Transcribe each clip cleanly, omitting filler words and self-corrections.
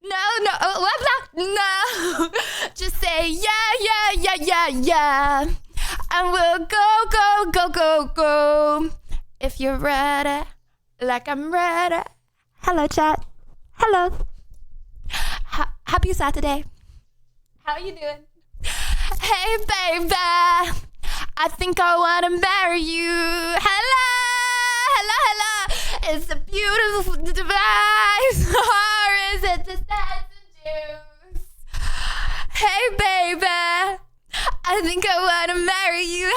No. Just say yeah. And we'll go. If you're ready, like I'm ready. Hello, chat. Hello. Happy Saturday. How are you doing? Hey, baby. I think I want to marry you. Hello. It's a beautiful device. Or is it just juice? Hey, baby. I think I want to marry you.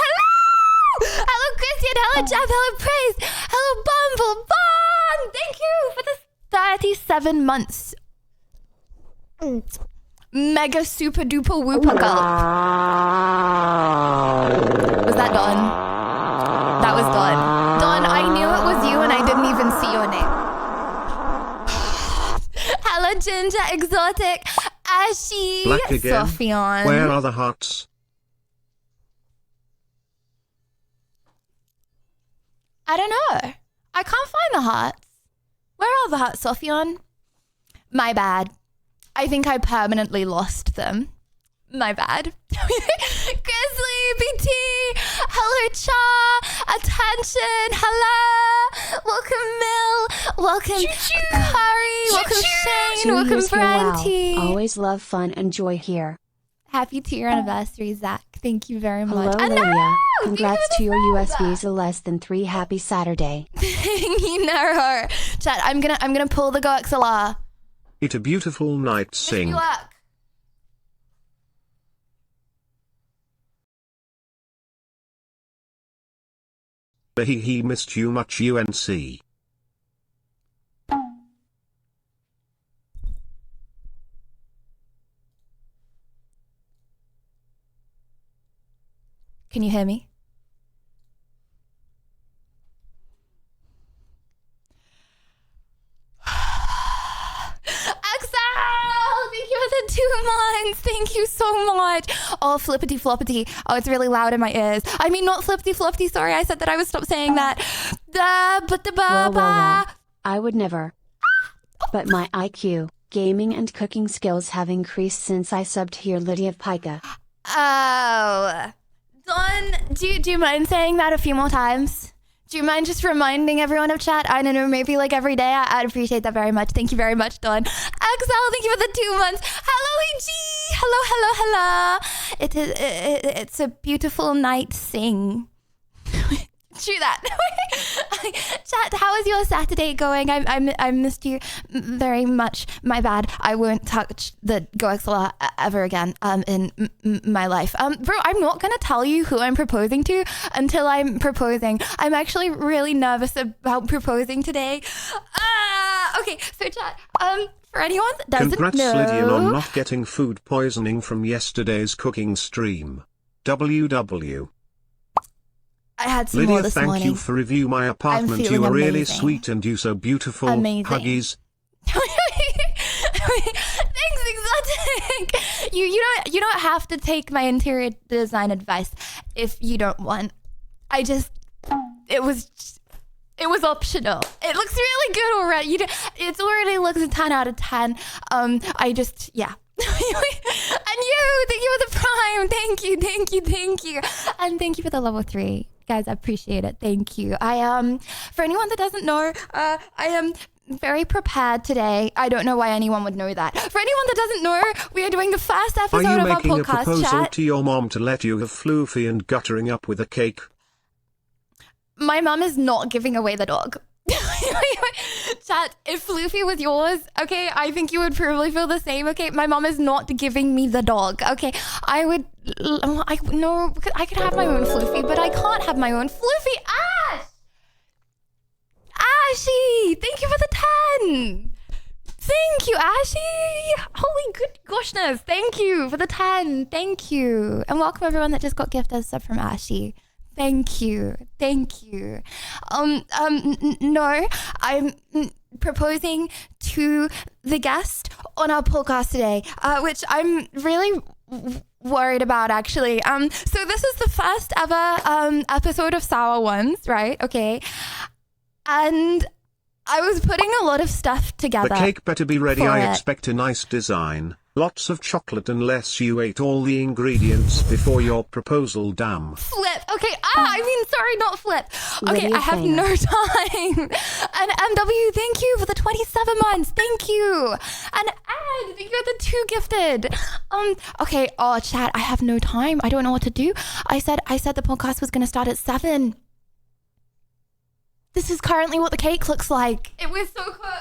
Hello, Christian. Hello, Jeff. Hello, Praise. Hello, Bumble. Bong. Thank you for the 37 months. Mega super duper whooper gulp. Was that Dawn? That was Dawn. Dawn, I knew it was you and I didn't even see your name. Hello, Ginger, Exotic, Ashy, Black again. Sophion. Where are the hearts? I don't know. I can't find the hearts. Where are the hearts, Sophion? My bad. I think I permanently lost them. My bad. Grizzly, BT, hello, Cha, attention, hello, welcome, Mill, welcome, Curry, welcome, Shane, welcome, Branty. Wow. Always love, fun, and joy here. Happy 2-year anniversary, Zach. Thank you very much. Hello, Lydia. No! Congrats to your US visa less than 3. Happy Saturday. You know her. Chat, I'm gonna pull the GoXLR. It a beautiful night Wish sing. me luck. He missed you much UNC. Can you hear me? Thank you for the 2 months. Thank you so much. Oh, flippity floppity. Oh, it's really loud in my ears. I mean, not flippity floppity. Sorry, I said that I would stop saying that. Well. I would never. But my IQ, gaming, and cooking skills have increased since I subbed here, Lydia Pica. Oh. Dawn, do you mind saying that a few more times? Do you mind just reminding everyone of chat? I don't know, maybe like every day. I'd appreciate that very much. Thank you very much, Dawn. Axel, thank you for the 2 months. Hello, EG. Hello. It's a beautiful night sing. True that. Chat, how is your Saturday going? I missed you very much. My bad. I won't touch the GoXLR ever again in my life. Bro, I'm not gonna tell you who I'm proposing to until I'm proposing. I'm actually really nervous about proposing today. Okay, so chat, for anyone that doesn't Congrats, know... Lydian, on not getting food poisoning from yesterday's cooking stream. WW. I had some more Lydia, this thank morning. you for review my apartment. You feeling are really amazing. sweet and you so beautiful. Amazing. Huggies. Thanks, Exotic. You don't have to take my interior design advice if you don't want. It was optional. It looks really good already. It already looks a 10 out of 10. Yeah. And you, thank you for the prime. Thank you. And thank you for the level 3. Guys, I appreciate it. Thank you. For anyone that doesn't know, I am very prepared today. I don't know why anyone would know that. For anyone that doesn't know, we are doing the first Are episode you of our making a podcast proposal chat. to your mom to let you have floofy and guttering up with a cake? My mom is not giving away the dog. Chat, if Floofy was yours, okay, I think you would probably feel the same, okay? My mom is not giving me the dog, okay? I could have my own Floofy, but I can't have my own Floofy. Ashy, thank you for the 10. Thank you, Ashy. Holy good goshness. Thank you for the 10. Thank you. And welcome everyone that just got gifted a sub from Ashy. Thank you. No, I'm proposing to the guest on our podcast today, which I'm really worried about actually. So this is the first ever episode of Sour Ones, right? Okay. And I was putting a lot of stuff together. The cake better be ready. for I it. expect a nice design. Lots of chocolate unless you ate all the ingredients before your proposal. Damn. Flip. Okay. Sorry, not flip. Okay, Lydia I have Fainer. no time. And MW, thank you for the 27 months. Thank you. And Ed, thank you for the 2 gifted. Okay. Oh, chat. I have no time. I don't know what to do. I said the podcast was gonna start at 7. This is currently what the cake looks like. It was so cool.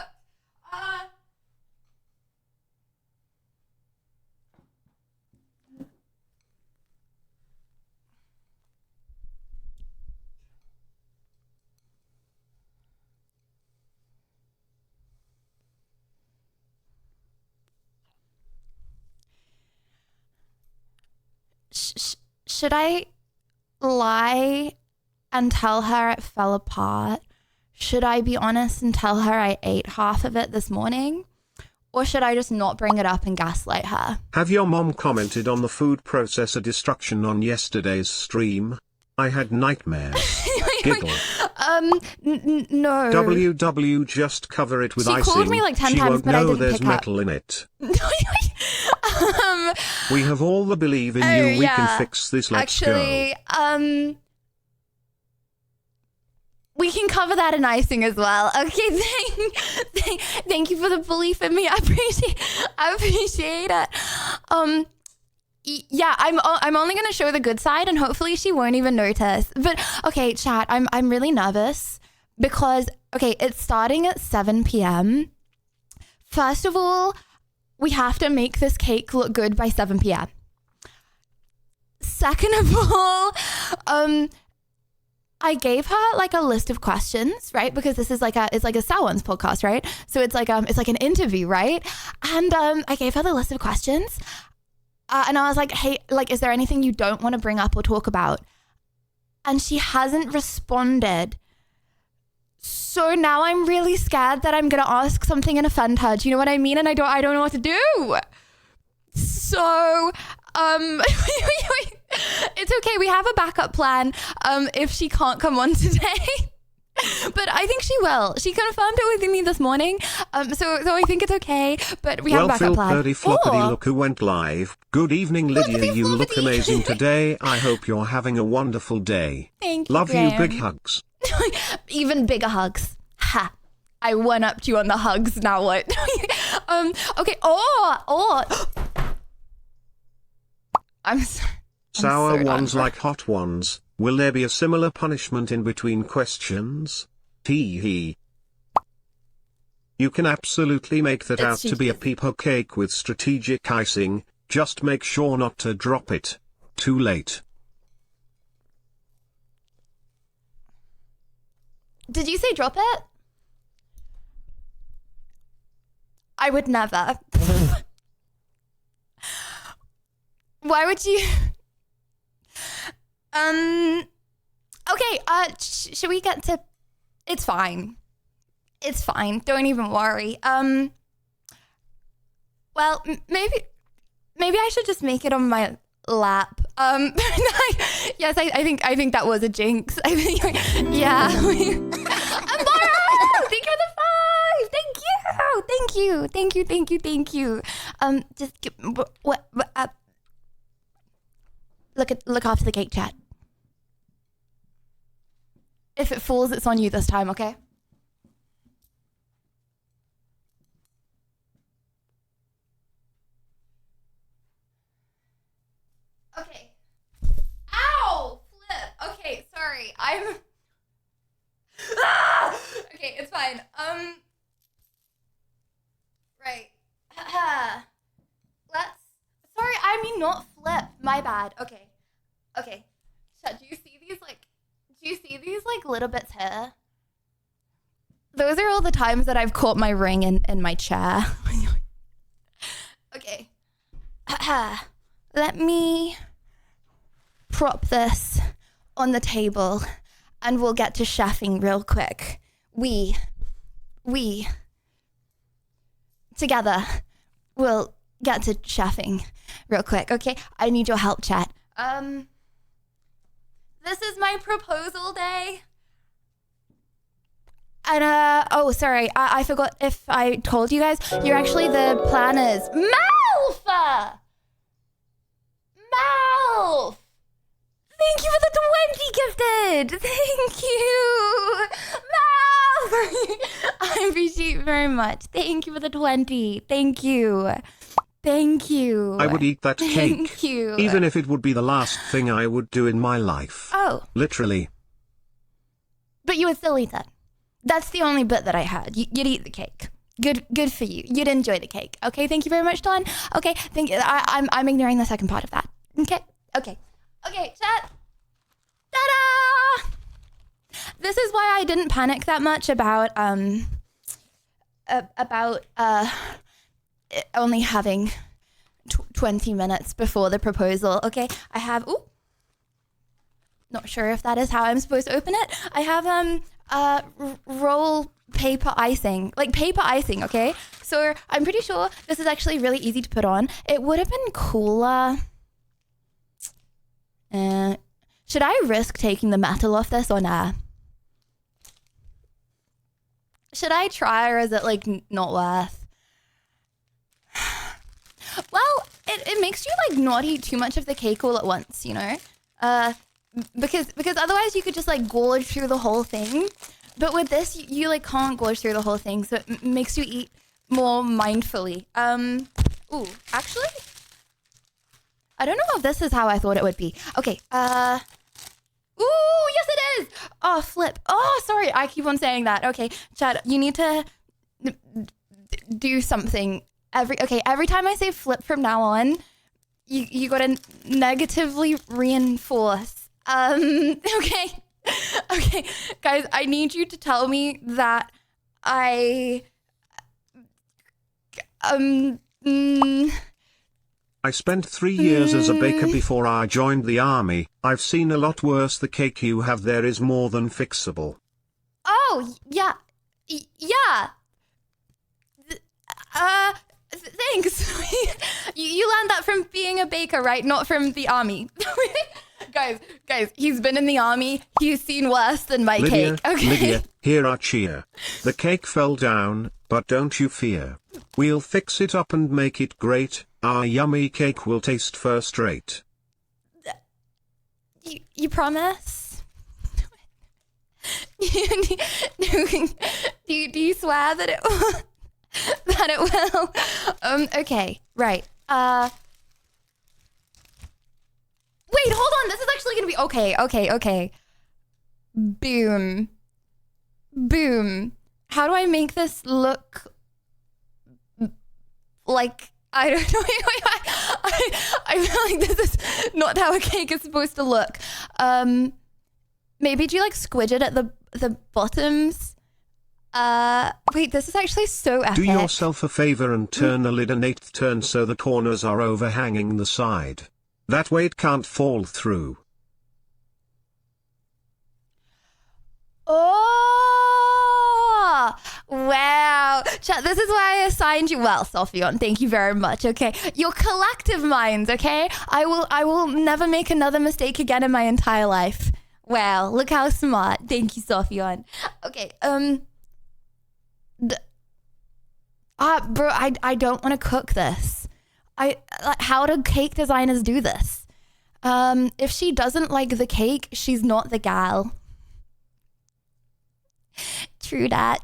Should I lie and tell her it fell apart? Should I be honest and tell her I ate half of it this morning? Or should I just not bring it up and gaslight her? Have your mom commented on the food processor destruction on yesterday's stream? I had nightmares. Giggle. No. WW, just cover it with She icing. called me like 10 she times, won't but I know didn't there's pick up. metal in it. We have all the believe in you. We can fix this. Let's actually, go. we can cover that in icing as well. Okay, thank you for the belief in me. I appreciate it. Yeah, I'm only gonna show the good side, and hopefully she won't even notice. But okay, chat, I'm really nervous because it's starting at 7 p.m. First of all, we have to make this cake look good by 7 p.m. Second of all, I gave her like a list of questions, right? Because this is it's like a Sawans podcast, right? So it's like an interview, right? And I gave her the list of questions, and I was like, hey, like, is there anything you don't want to bring up or talk about? And she hasn't responded. So now I'm really scared that I'm gonna ask something and offend her. Do you know what I mean? And I don't know what to do. So it's okay. We have a backup plan if she can't come on today. But I think she will. She confirmed it with me this morning. So I think it's okay. But we have a backup plan. Phil Floppity look who went live. Good evening, Lydia. You look amazing today. I hope you're having a wonderful day. Thank you, Love Graham. you. Big hugs. Even bigger hugs. Ha. I one-upped you on the hugs. Now what? Okay. I'm Sour so ones done. like hot ones. Will there be a similar punishment in between questions? Hee hee. You can absolutely make that It's out to be a cheeky. peepo cake with strategic icing. Just make sure not to drop it. Too late. Did you say drop it? I would never. Why would you? Okay. Should we get to? It's fine. It's fine. Don't even worry. Well, maybe I should just make it on my lap. Yes, I think that was a jinx. I think, yeah. Amara, thank you for the 5. Thank you. Just look after the cake, chat. If it falls, it's on you this time, okay? Okay. Ow! Flip. Okay, sorry. Okay, it's fine. Right. Sorry, I mean not flip. My bad. Okay. Chat, do you see these little bits here? Those are all the times that I've caught my ring in my chair. Okay. Let me prop this on the table and we'll get to chefing real quick. We together will get to chefing real quick. Okay, I need your help, chat. This is my proposal day. And Oh, sorry. I forgot if I told you guys. You're actually the planners. Malf! Malf! Thank you for the 20 gifted. Thank you. Malf! I appreciate it very much. Thank you for the 20. Thank you. Thank you. I would eat that cake. Thank you. Even if it would be the last thing I would do in my life. Oh. Literally. But you would still eat that. That's the only bit that I heard. You'd eat the cake. Good for you. You'd enjoy the cake. Okay, thank you very much, Dawn. Okay, thank you. I'm ignoring the second part of that. Okay, chat. Ta-da! This is why I didn't panic that much about only having 20 minutes before the proposal. Okay, I have, not sure if that is how I'm supposed to open it. I have roll paper icing, like paper icing, okay? So I'm pretty sure this is actually really easy to put on. It would have been cooler. Should I risk taking the metal off this or nah? Should I try, or is it like not worth? Well, it makes you like not eat too much of the cake all at once, you know? Because otherwise you could just like gorge through the whole thing. But with this, you like can't gorge through the whole thing, so it makes you eat more mindfully. Ooh, actually, I don't know if this is how I thought it would be. Okay, ooh, yes it is! Oh, flip. Oh, sorry, I keep on saying that. Okay, Chad, you need to do something. Every time I say flip from now on, you gotta negatively reinforce. Okay. Okay, guys, I need you to tell me that I spent 3 years as a baker before I joined the army. I've seen a lot worse. The cake you have there is more than fixable. Oh, yeah. Yeah. Thanks. You learned that from being a baker, right? Not from the army. Guys, he's been in the army. He's seen worse than my cake. Okay. Lydia, here our cheer. The cake fell down, but don't you fear. We'll fix it up and make it great. Our yummy cake will taste first rate. You promise? Do you swear that it will? That it will? Okay, right. Wait, hold on. This is actually going to be okay. Boom. How do I make this look like, I don't know. I feel like this is not how a cake is supposed to look. Maybe do you like squidge it at the bottoms? Wait, this is actually so epic. Do yourself a favor and turn the lid an eighth turn so the corners are overhanging the side. That way it can't fall through. Oh, wow. Chat, this is why I assigned you. Well, Sophion, thank you very much. Okay. Your collective minds, okay? I will never make another mistake again in my entire life. Wow, look how smart. Thank you, Sophion. Okay, bro, I don't want to cook this. How do cake designers do this? If she doesn't like the cake, she's not the gal. True that.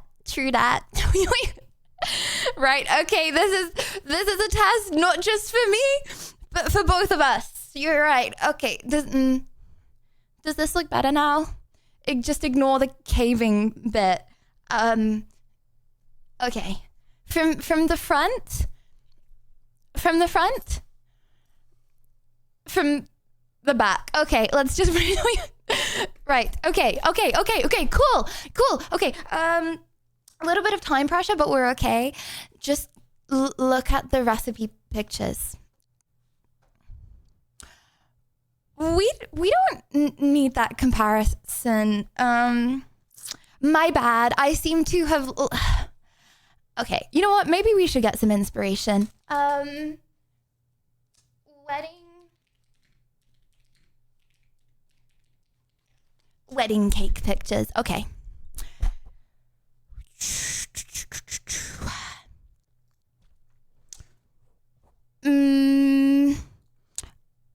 Right, okay, this is a test not just for me, but for both of us. You're right. Okay, does this look better now? Just ignore the caving bit. Okay. From the front? From the front? From the back. Okay, let's just right. Okay, cool. Okay, a little bit of time pressure, but we're okay. Just look at the recipe pictures. We don't need that comparison. My bad. I seem to have... Okay, you know what? Maybe we should get some inspiration. Wedding cake pictures. Okay.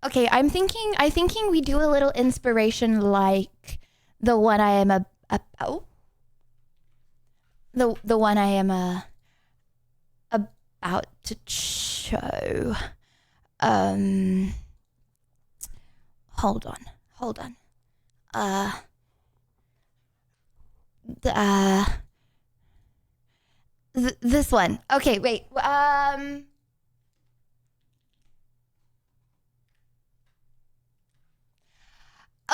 Okay, I'm thinking we do a little inspiration like the one I am the one I am about to show. Hold on. This one. Okay, wait.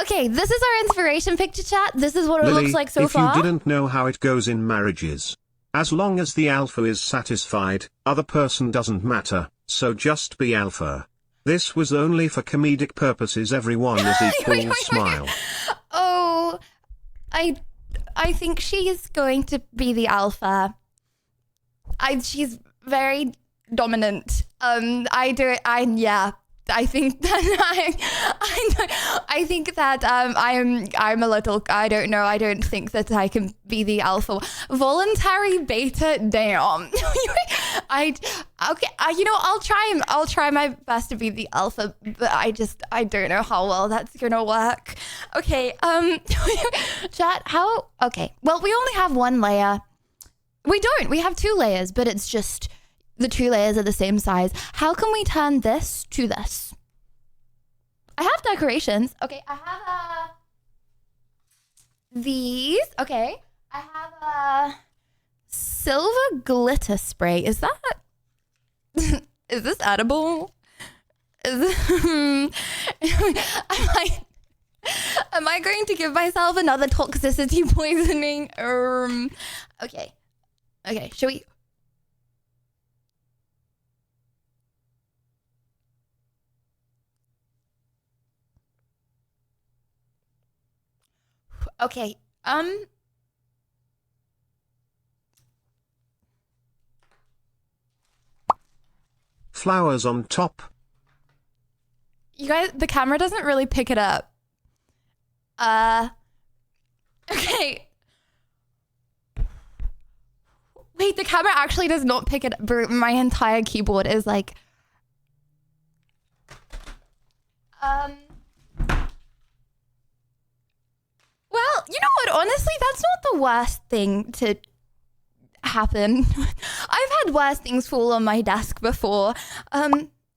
Okay, this is our inspiration picture, chat. This is what it Lily, looks like so if far. you didn't know how it goes in marriages, as long as the alpha is satisfied, other person doesn't matter, so just be alpha. This was only for comedic purposes. Everyone is equal. Smile. Oh, I think she's going to be the alpha. She's very dominant. I think that I think that I'm a little, I don't know. I don't think that I can be the alpha. Voluntary beta, damn. I'll try my best to be the alpha, but I don't know how well that's gonna work. Okay, chat, okay. Well, we only have one layer. We have 2 layers, but it's just the 2 layers are the same size. How can we turn this to this? I have decorations. Okay, I have these. Okay, I have a silver glitter spray. Is this edible? Am I going to give myself another toxicity poisoning? Okay, should we? Okay, Flowers on top. you guys, the camera doesn't really pick it up. Okay. Wait, the camera actually does not pick it up. My entire keyboard is like... Well, you know what? Honestly, that's not the worst thing to happen. I've had worse things fall on my desk before.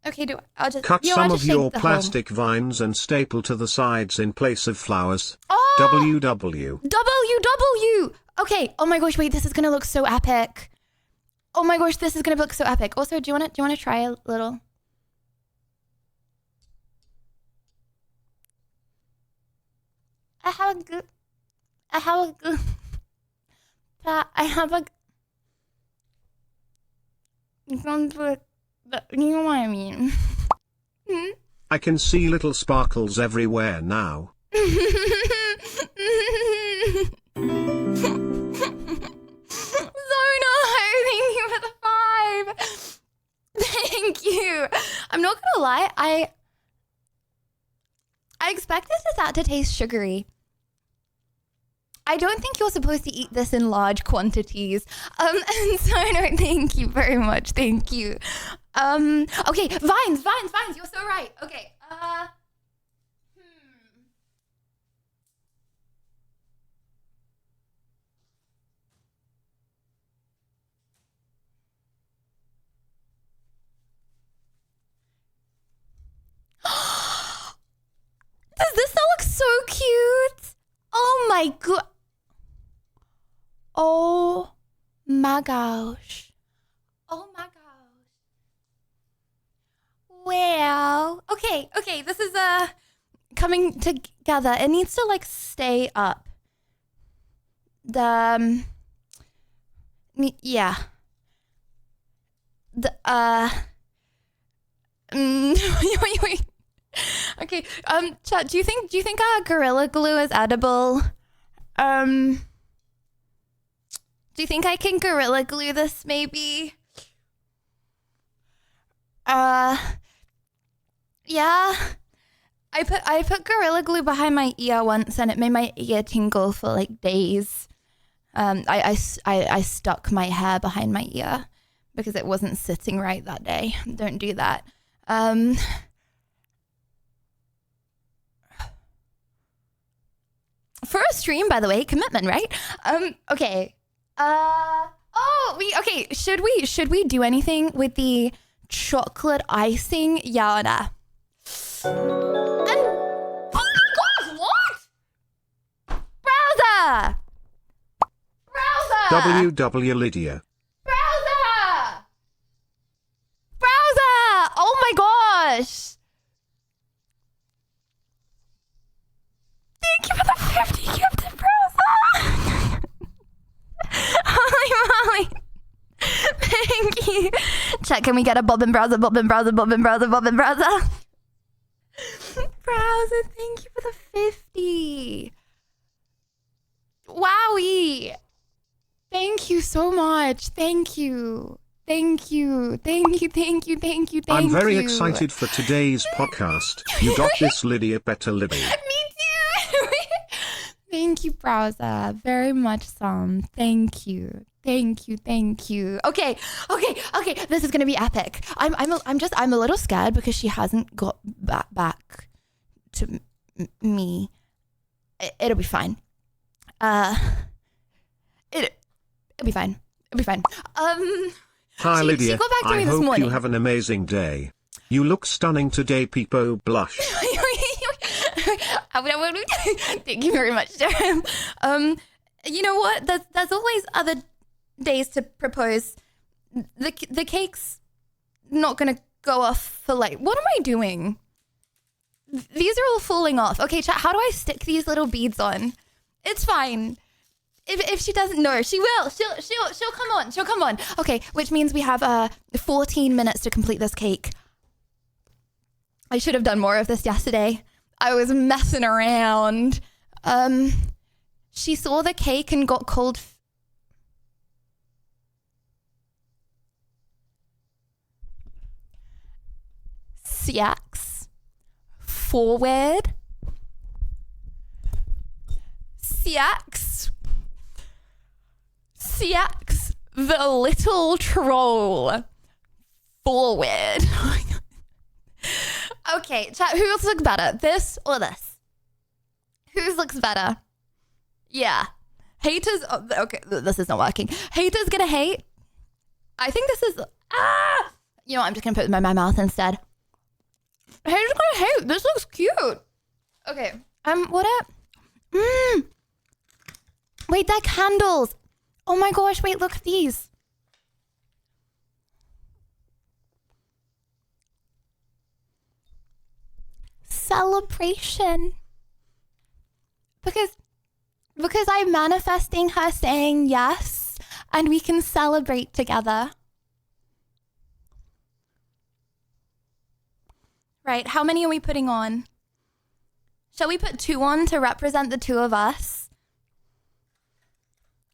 Okay, I'll just... Cut I'll some just of shake your the plastic vines and staple to the sides in place of flowers. Oh! WW. WW! Okay, oh my gosh, wait, this is gonna look so epic. Oh my gosh, this is gonna look so epic. Also, do you wanna try a little? I have a good, you know what I mean. I can see little sparkles everywhere now. Zona, thank you for the 5. Thank you. I'm not gonna lie, I expected that to taste sugary. I don't think you're supposed to eat this in large quantities. And so no, thank you very much. Thank you. Okay, vines. You're so right. Okay. Does this not look so cute? Oh my god. Oh my gosh. Oh my gosh. Well, okay, this is coming together. It needs to like stay up. Yeah. Wait. Okay, chat, do you think Gorilla Glue is edible? Do you think I can Gorilla Glue this maybe? Yeah. I put Gorilla Glue behind my ear once and it made my ear tingle for like days. I stuck my hair behind my ear. because it wasn't sitting right that day. Don't do that. For a stream, by the way, commitment, right? Okay. Okay. Should we do anything with the chocolate icing? Yeah or nah? And oh my gosh, what? Browser. WW Lydia. Browser. Oh my gosh. Thank you for the 50 gifted, Browser. Holy moly. Thank you. Chat, can we get a bobbin browser? Browser, thank you for the 50. Wowie. Thank you so much. Thank you. I'm very excited for today's podcast. You got this, Lydia. Better Libby. Me too. Thank you, Browser. Very much some. Thank you. Okay. This is gonna be epic. I'm a little scared because she hasn't got back to me. It'll be fine. It'll be fine. Hi, Lydia. She got back to me I this hope morning. you have an amazing day. You look stunning today, Peepo blush. Thank you very much, Jerem. You know what? There's always other days to propose. The cake's not gonna go off for like. What am I doing? These are all falling off. Okay, chat. How do I stick these little beads on? It's fine. If she doesn't know, she will. She'll come on. She'll come on. Okay, which means we have 14 minutes to complete this cake. I should have done more of this yesterday. I was messing around. She saw the cake and got cold. Siax. Forward. Siax, the little troll. Forward. Okay, chat, whose looks better? This or this? Whose looks better? Yeah. Haters, okay, this is not working. Haters gonna hate. I think this is, you know what, I'm just gonna put it in my mouth instead. Haters gonna hate, this looks cute. Okay, what up? Wait, they're candles. Oh my gosh, wait, look at these. Celebration. Because I'm manifesting her saying yes, and we can celebrate together. Right, how many are we putting on? Shall we put 2 on to represent the 2 of us?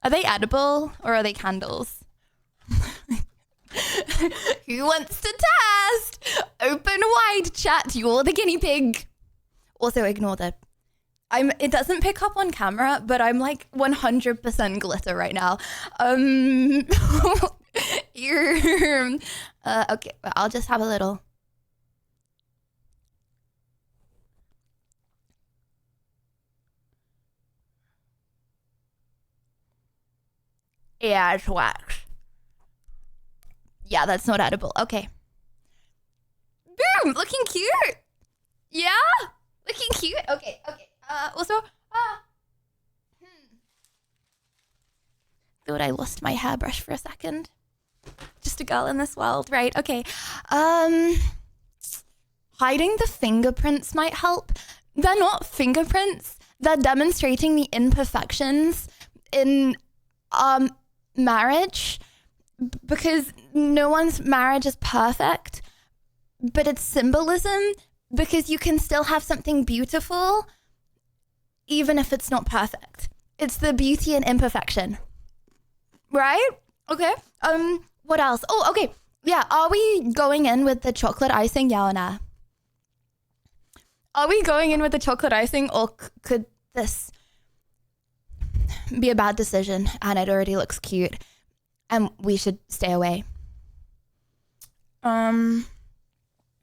Are they edible or are they candles? Who wants to test? Open wide, chat. You're the guinea pig. Also, ignore the... It doesn't pick up on camera, but I'm like 100% glitter right now. Okay, I'll just have a little... Yeah, it's wax. Yeah, that's not edible. Okay. Boom! Looking cute! Yeah? Looking cute? Okay. Also, thought I lost my hairbrush for a second. Just a girl in this world, right? Okay. Hiding the fingerprints might help. They're not fingerprints. They're demonstrating the imperfections in marriage, because no one's marriage is perfect, but it's symbolism because you can still have something beautiful even if it's not perfect. It's the beauty and imperfection, right? Okay. What else? Oh, okay. Yeah, are we going in with the chocolate icing, yeah or nah? Are we going in with the chocolate icing, or could this be a bad decision and it already looks cute and we should stay away?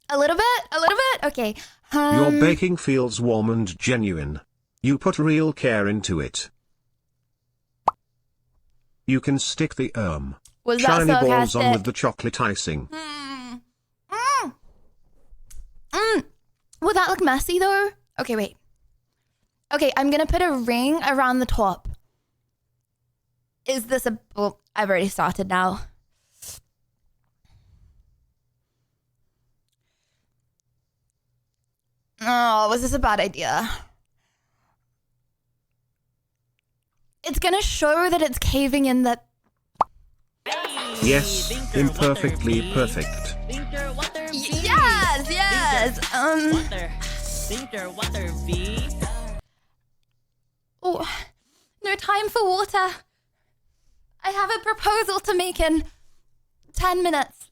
A little bit. Okay. Your baking feels warm and genuine. You put real care into it. You can stick the Was that shiny balls on sarcastic? with the chocolate icing. Will that look messy though? Okay, wait. Okay, I'm gonna put a ring around the top. Is this a... Well, I've already started now. Oh, was this a bad idea? It's gonna show that it's caving in the... Yes, imperfectly perfect. Yes. Oh, no time for water. I have a proposal to make in 10 minutes.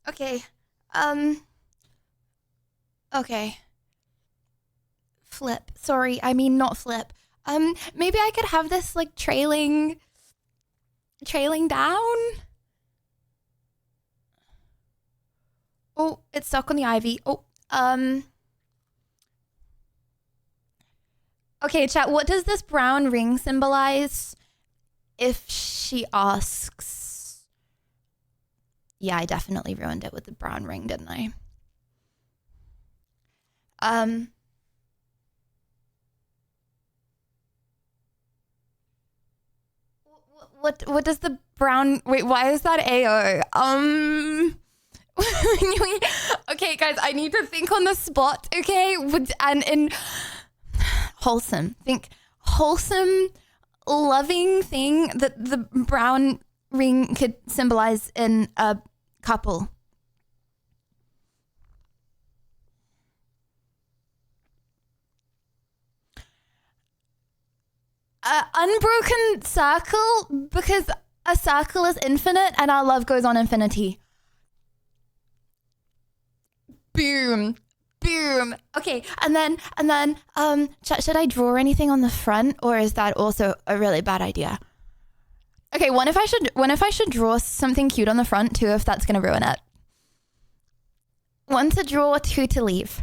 Okay. Okay. Flip. Sorry, I mean not flip. Maybe I could have this like trailing down. Oh, it's stuck on the ivy. Oh, okay, chat, what does this brown ring symbolize? If she asks. Yeah, I definitely ruined it with the brown ring, didn't I? What does the brown... Wait, why is that AO? Okay, guys, I need to think on the spot, okay? And in wholesome. Think wholesome, loving thing that the brown ring could symbolize in a couple. Unbroken circle, because a circle is infinite and our love goes on infinity. Boom. Okay, and then should I draw anything on the front, or is that also a really bad idea? Okay, one if I should draw something cute on the front, two if that's gonna ruin it. One to draw, two to leave.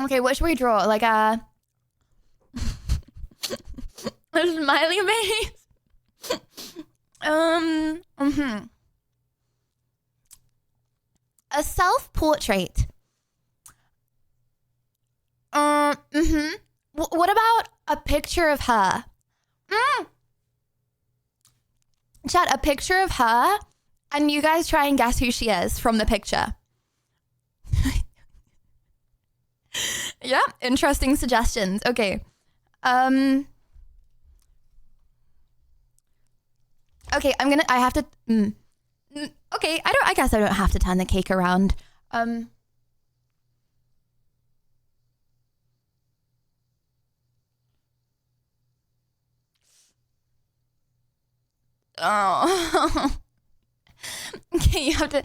Okay, what should we draw? Like a smiley face? A self-portrait. What about a picture of her? Chat, a picture of her, and you guys try and guess who she is from the picture. Yeah, interesting suggestions. Okay. Okay, I have to, okay, I guess I don't have to turn the cake around. Oh. Okay, you have to.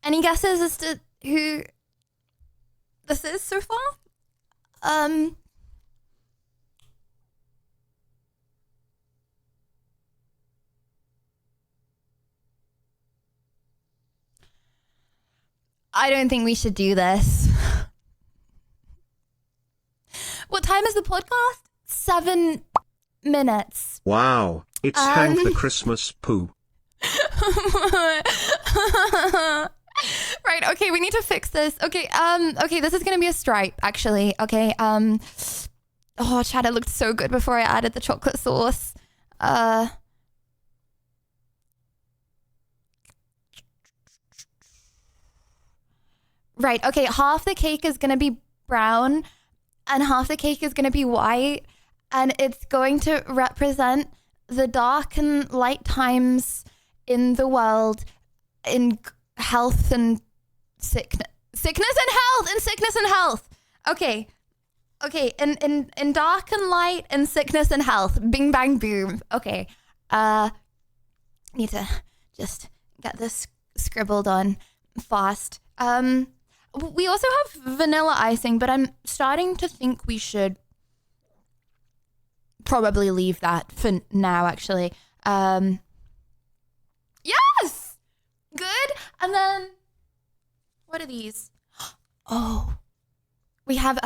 Any guesses as to who this is so far? I don't think we should do this. What time is the podcast? 7 minutes. Wow, it's Hank the Christmas poo. Right, okay, we need to fix this. Okay, okay, this is gonna be a stripe, actually. Okay, oh, Chad, it looked so good before I added the chocolate sauce. Right, okay, half the cake is gonna be brown and half the cake is gonna be white, and it's going to represent the dark and light times in the world, in health and sickness and health. Okay, in dark and light and sickness and health. Bing bang boom. Okay, Need to just get this scribbled on fast. We also have vanilla icing, but I'm starting to think we should probably leave that for now, actually. Yes! Good. And then, what are these? Oh, we have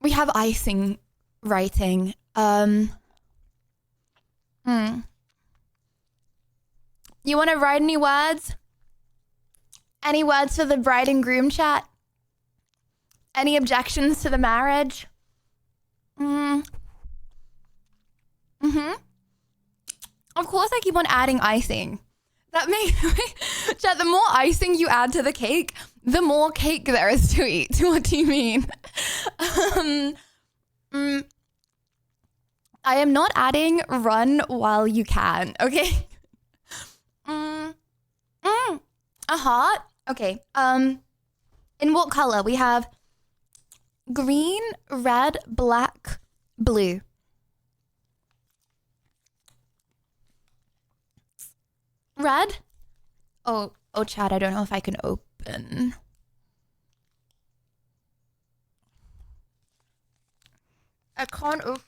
icing writing. You want to write any words? Any words for the bride and groom chat? Any objections to the marriage? Of course I keep on adding icing. That makes Chat, the more icing you add to the cake, the more cake there is to eat. What do you mean? I am not adding run while you can, okay? A heart? Okay. In what color? We have green, red, black, blue. Red? Oh, Chad, I don't know if I can open. I can't open.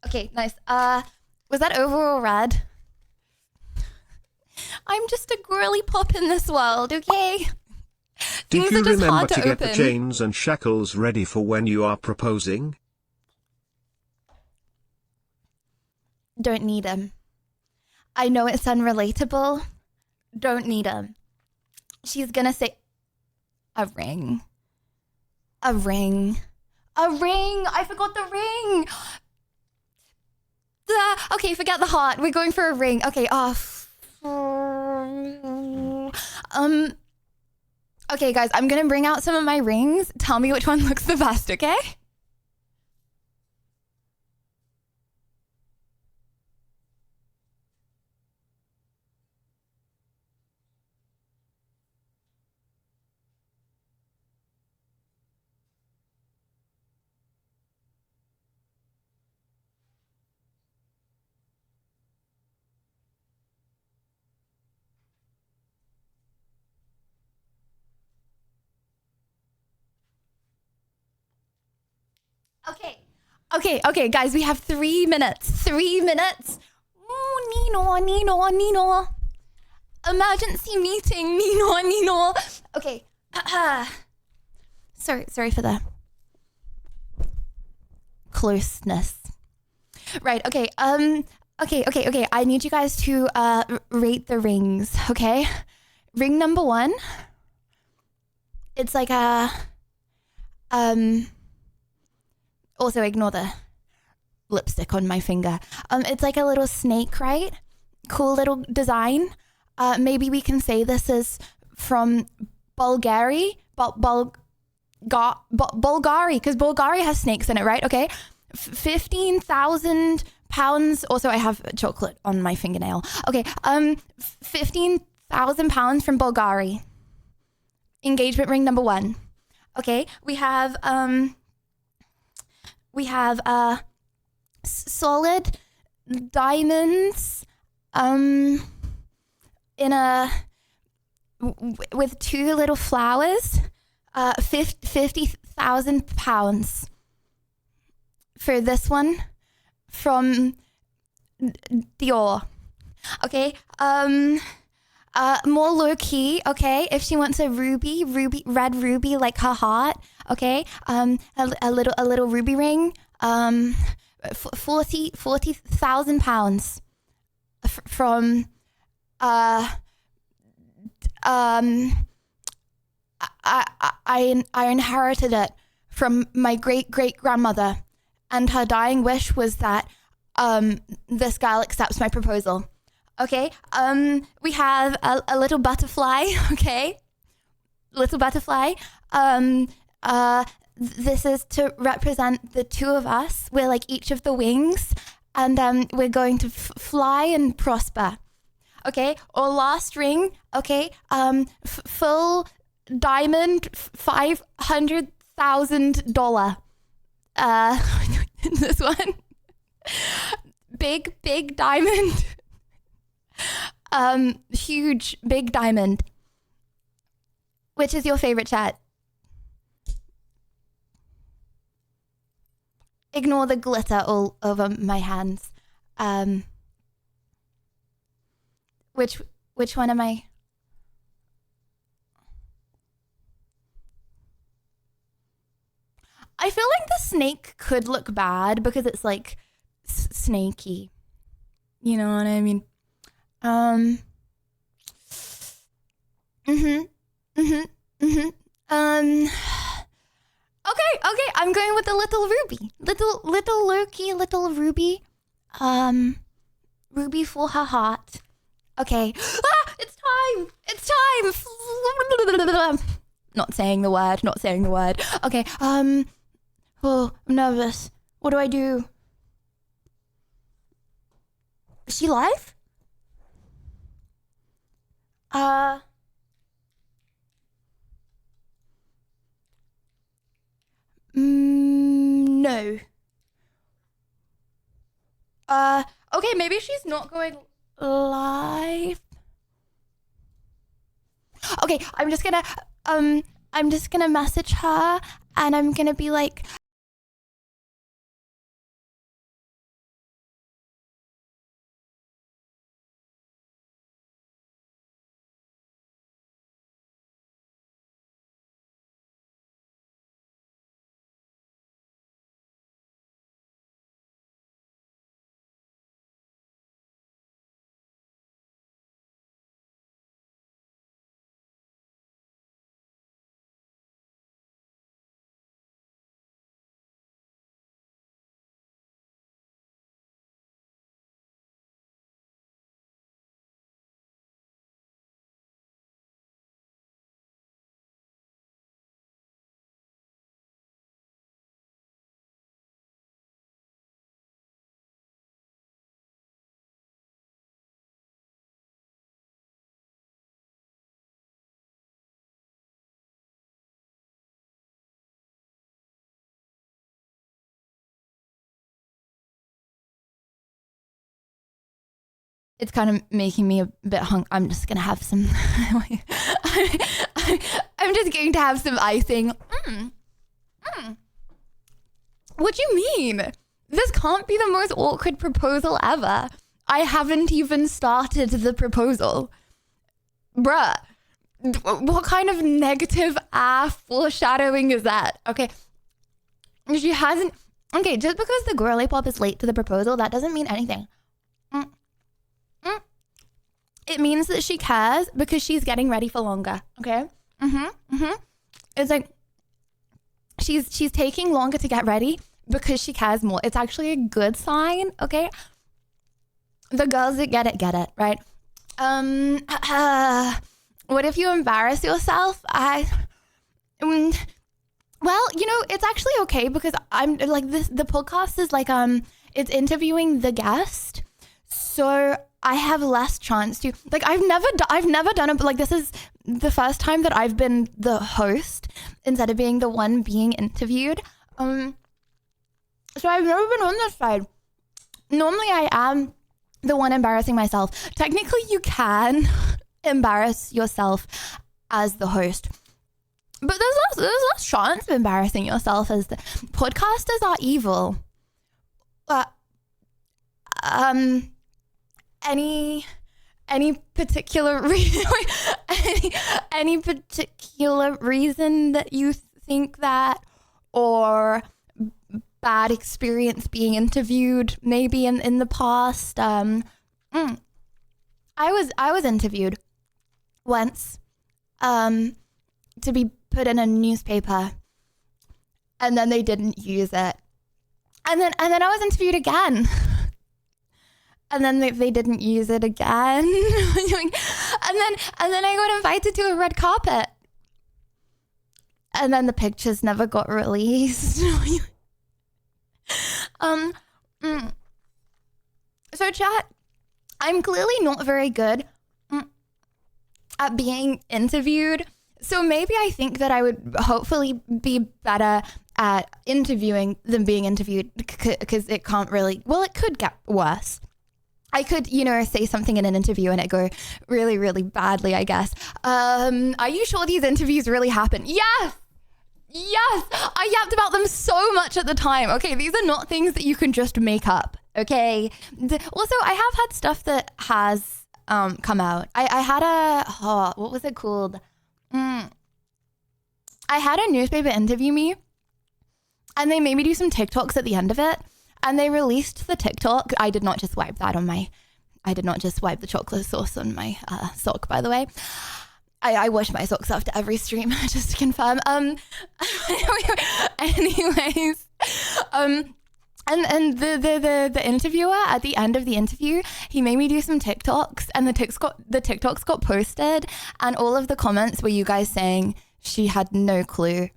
Okay, nice. Was that overall red? I'm just a girly pop in this world, okay? Did Things you are just remember hard to get the open. chains and shackles ready for when you are proposing? Don't need them. I know it's unrelatable. Don't need them. She's gonna say a ring. A ring. A ring. I forgot the ring. Okay, forget the heart. We're going for a ring. Okay, okay, guys, I'm gonna bring out some of my rings. Tell me which one looks the best, okay? Okay, guys, we have 3 minutes. 3 minutes. Ooh, Nino. Emergency meeting, Nino. Okay. Sorry for the closeness. Right, okay. Okay. I need you guys to rate the rings, okay? Ring number 1. It's like a also ignore the lipstick on my finger. It's like a little snake, right? Cool little design. Maybe we can say this is from Bulgaria, because Bulgaria has snakes in it, right? Okay. 15,000 pounds. Also, I have chocolate on my fingernail. Okay. 15,000 pounds from Bulgaria. Engagement ring number 1. Okay. We have solid diamonds with 2 little flowers, 50,000 pounds for this one from Dior. Okay. More low key, okay? If she wants a red ruby like her heart, okay? A little ruby ring, 40,000 pounds from I inherited it from my great grandmother, and her dying wish was that this girl accepts my proposal. Okay, we have a little butterfly, okay? Little butterfly. This is to represent the 2 of us. We're like each of the wings, and we're going to fly and prosper. Okay, our last ring, okay? Full diamond, $500,000. This one. big diamond. Huge, big diamond. Which is your favorite, chat? Ignore the glitter all over my hands. Which one am I? I feel like the snake could look bad because it's like snaky. You know what I mean? Okay, I'm going with the little ruby. Little Loki, little ruby. Ruby for her heart. Okay. It's time. Not saying the word. Okay. Oh, I'm nervous. What do I do? Is she live? No. Okay, maybe she's not going live. Okay, I'm just gonna message her and I'm gonna be like, it's kind of making me a bit I'm just gonna have some. I'm just going to have some icing. What do you mean? This can't be the most awkward proposal ever. I haven't even started the proposal. Bruh, what kind of negative foreshadowing is that? Okay, she hasn't. Okay, just because the girly pop is late to the proposal, that doesn't mean anything. It means that she cares because she's getting ready for longer. Okay. It's like she's taking longer to get ready because she cares more. It's actually a good sign. Okay. The girls that get it, right? What if you embarrass yourself? Well, it's actually okay because I'm like this. The podcast is like it's interviewing the guest, so I have less chance to like. I've never done it, but like this is the first time that I've been the host instead of being the one being interviewed. So I've never been on this side. Normally, I am the one embarrassing myself. Technically, you can embarrass yourself as the host, but there's less chance of embarrassing yourself as the podcasters are evil. Any particular reason? any particular reason that you think that, or bad experience being interviewed maybe in the past? I was interviewed once to be put in a newspaper, and then they didn't use it, and then I was interviewed again. And then they didn't use it again. and then I got invited to a red carpet. And then the pictures never got released. So chat, I'm clearly not very good at being interviewed. So maybe I think that I would hopefully be better at interviewing than being interviewed, because it can't really, well, it could get worse. I could, say something in an interview and it go really, really badly, I guess. Are you sure these interviews really happen? Yes! I yapped about them so much at the time. Okay, these are not things that you can just make up, okay? Also, I have had stuff that has come out. I had what was it called? I had a newspaper interview me, and they made me do some TikToks at the end of it. And they released the TikTok. I did not just wipe the chocolate sauce on my sock, by the way. I wash my socks after every stream, just to confirm. Anyways, and the interviewer at the end of the interview, he made me do some TikToks, and the TikToks got posted, and all of the comments were you guys saying she had no clue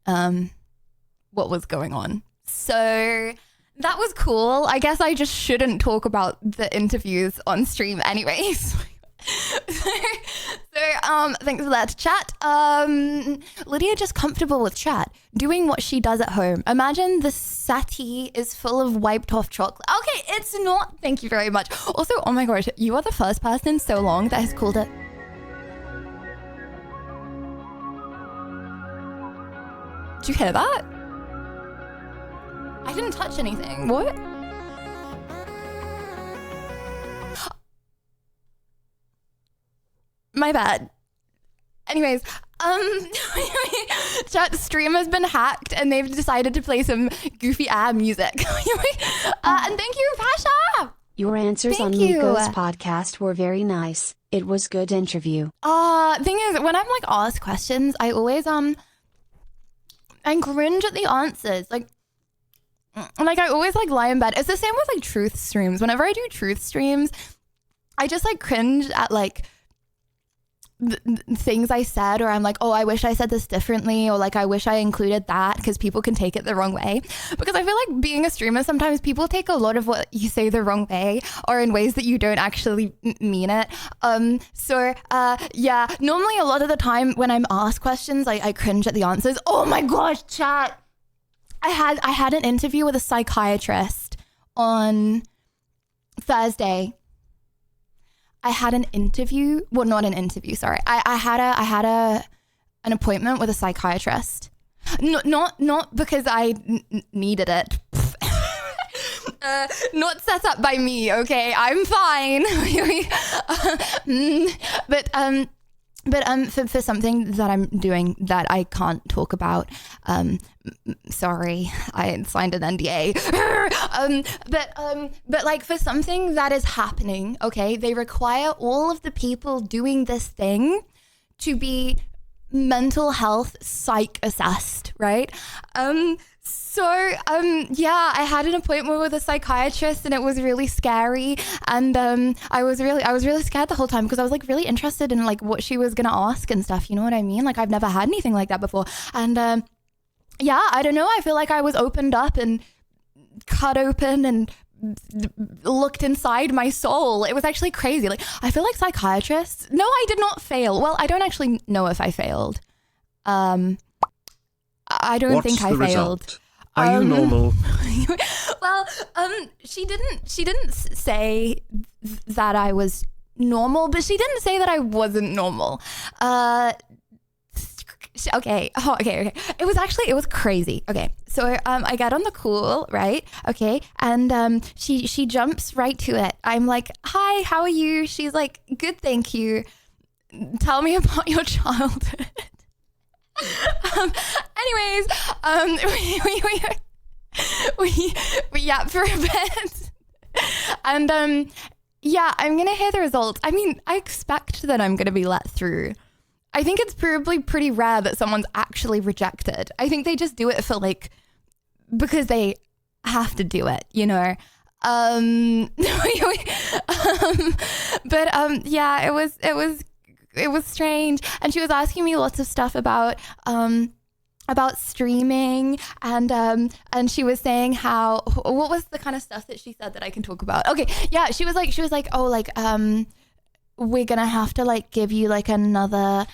what was going on. So that was cool. I guess I just shouldn't talk about the interviews on stream anyways. So thanks for that, chat. Lydia just comfortable with chat, doing what she does at home. Imagine the settee is full of wiped off chocolate. Okay, it's not. Thank you very much. Also, oh my gosh, you are the first person in so long that has called it. Did you hear that? I didn't touch anything. What? My bad. Anyways, chat stream has been hacked and they've decided to play some goofy music. And thank you, Pasha. Your answers on Nico's podcast were very nice. It was good interview. Thing is, when I'm like asked questions, I always I cringe at the answers. Like I always like lie in bed. It's the same with like truth streams. Whenever I do truth streams, I just like cringe at like things I said, or I'm like, oh, I wish I said this differently, or like I wish I included that, because people can take it the wrong way. Because I feel like being a streamer, sometimes people take a lot of what you say the wrong way, or in ways that you don't actually mean it. Yeah, normally a lot of the time when I'm asked questions, I cringe at the answers. Oh my gosh, chat. I had an interview with a psychiatrist on Thursday. I had an interview. Well, not an interview. Sorry. I had an appointment with a psychiatrist. Not because I needed it. Not set up by me. Okay, I'm fine. But for something that I'm doing that I can't talk about. Sorry, I signed an NDA. But like for something that is happening, okay, they require all of the people doing this thing to be mental health psych assessed, right? Yeah, I had an appointment with a psychiatrist and it was really scary, and I was really scared the whole time, because I was like really interested in like what she was gonna ask and stuff, you know what I mean? Like I've never had anything like that before, and yeah, I don't know, I feel like I was opened up and cut open and looked inside my soul. It was actually crazy. Like I feel like psychiatrists, no, I did not fail. Well, I don't actually know if I failed. I don't think I failed. Result? Are you normal? Well, she didn't say that I was normal, but she didn't say that I wasn't normal. Okay. It was crazy. Okay. So I got on the call, right? Okay. And she jumps right to it. I'm like, hi, how are you? She's like, good, thank you. Tell me about your childhood. Anyways, we yapped for a bit, and yeah, I'm gonna hear the results. I mean, I expect that I'm gonna be let through. I think it's probably pretty rare that someone's actually rejected. I think they just do it for like, because they have to do it, you know. Yeah, it was strange, and she was asking me lots of stuff about streaming, and she was saying how, what was the kind of stuff that she said that I can talk about? Okay, yeah, she was like, oh, like we're gonna have to like give you like another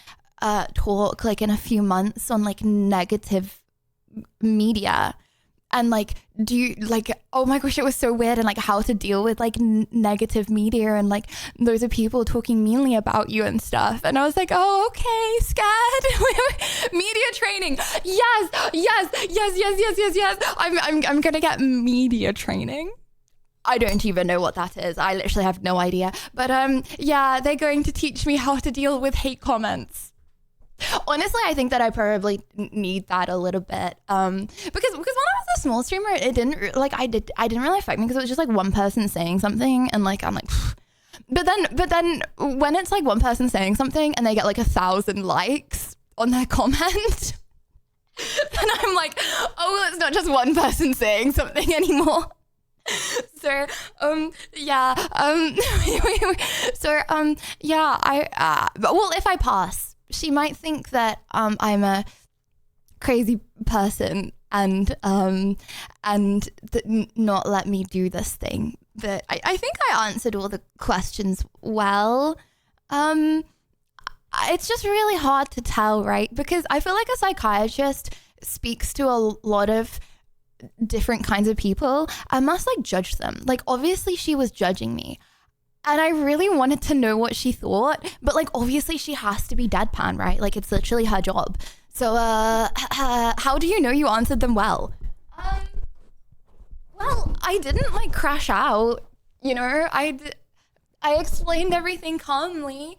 talk like in a few months on like negative media and like do you like, oh my gosh, it was so weird, and like how to deal with like negative media and like those are people talking meanly about you and stuff. And I was like, oh, okay, scared. Media training, yes. I'm gonna get media training. I don't even know what that is. I literally have no idea. But yeah, they're going to teach me how to deal with hate comments. Honestly, I think that I probably need that a little bit. Because when I was a small streamer, it didn't like I didn't really affect me because it was just like one person saying something and like I'm like pfft. But then when it's like one person saying something and they get like 1,000 likes on their comment, then I'm like, oh, well, it's not just one person saying something anymore. So yeah well, if I pass, she might think that I'm a crazy person and not let me do this thing. But I think I answered all the questions well. It's just really hard to tell, right? Because I feel like a psychiatrist speaks to a lot of different kinds of people. I must like judge them. Like obviously she was judging me and I really wanted to know what she thought, but like obviously she has to be deadpan, right? Like it's literally her job. So how do you know you answered them well? Well, I didn't like crash out, you know. I explained everything calmly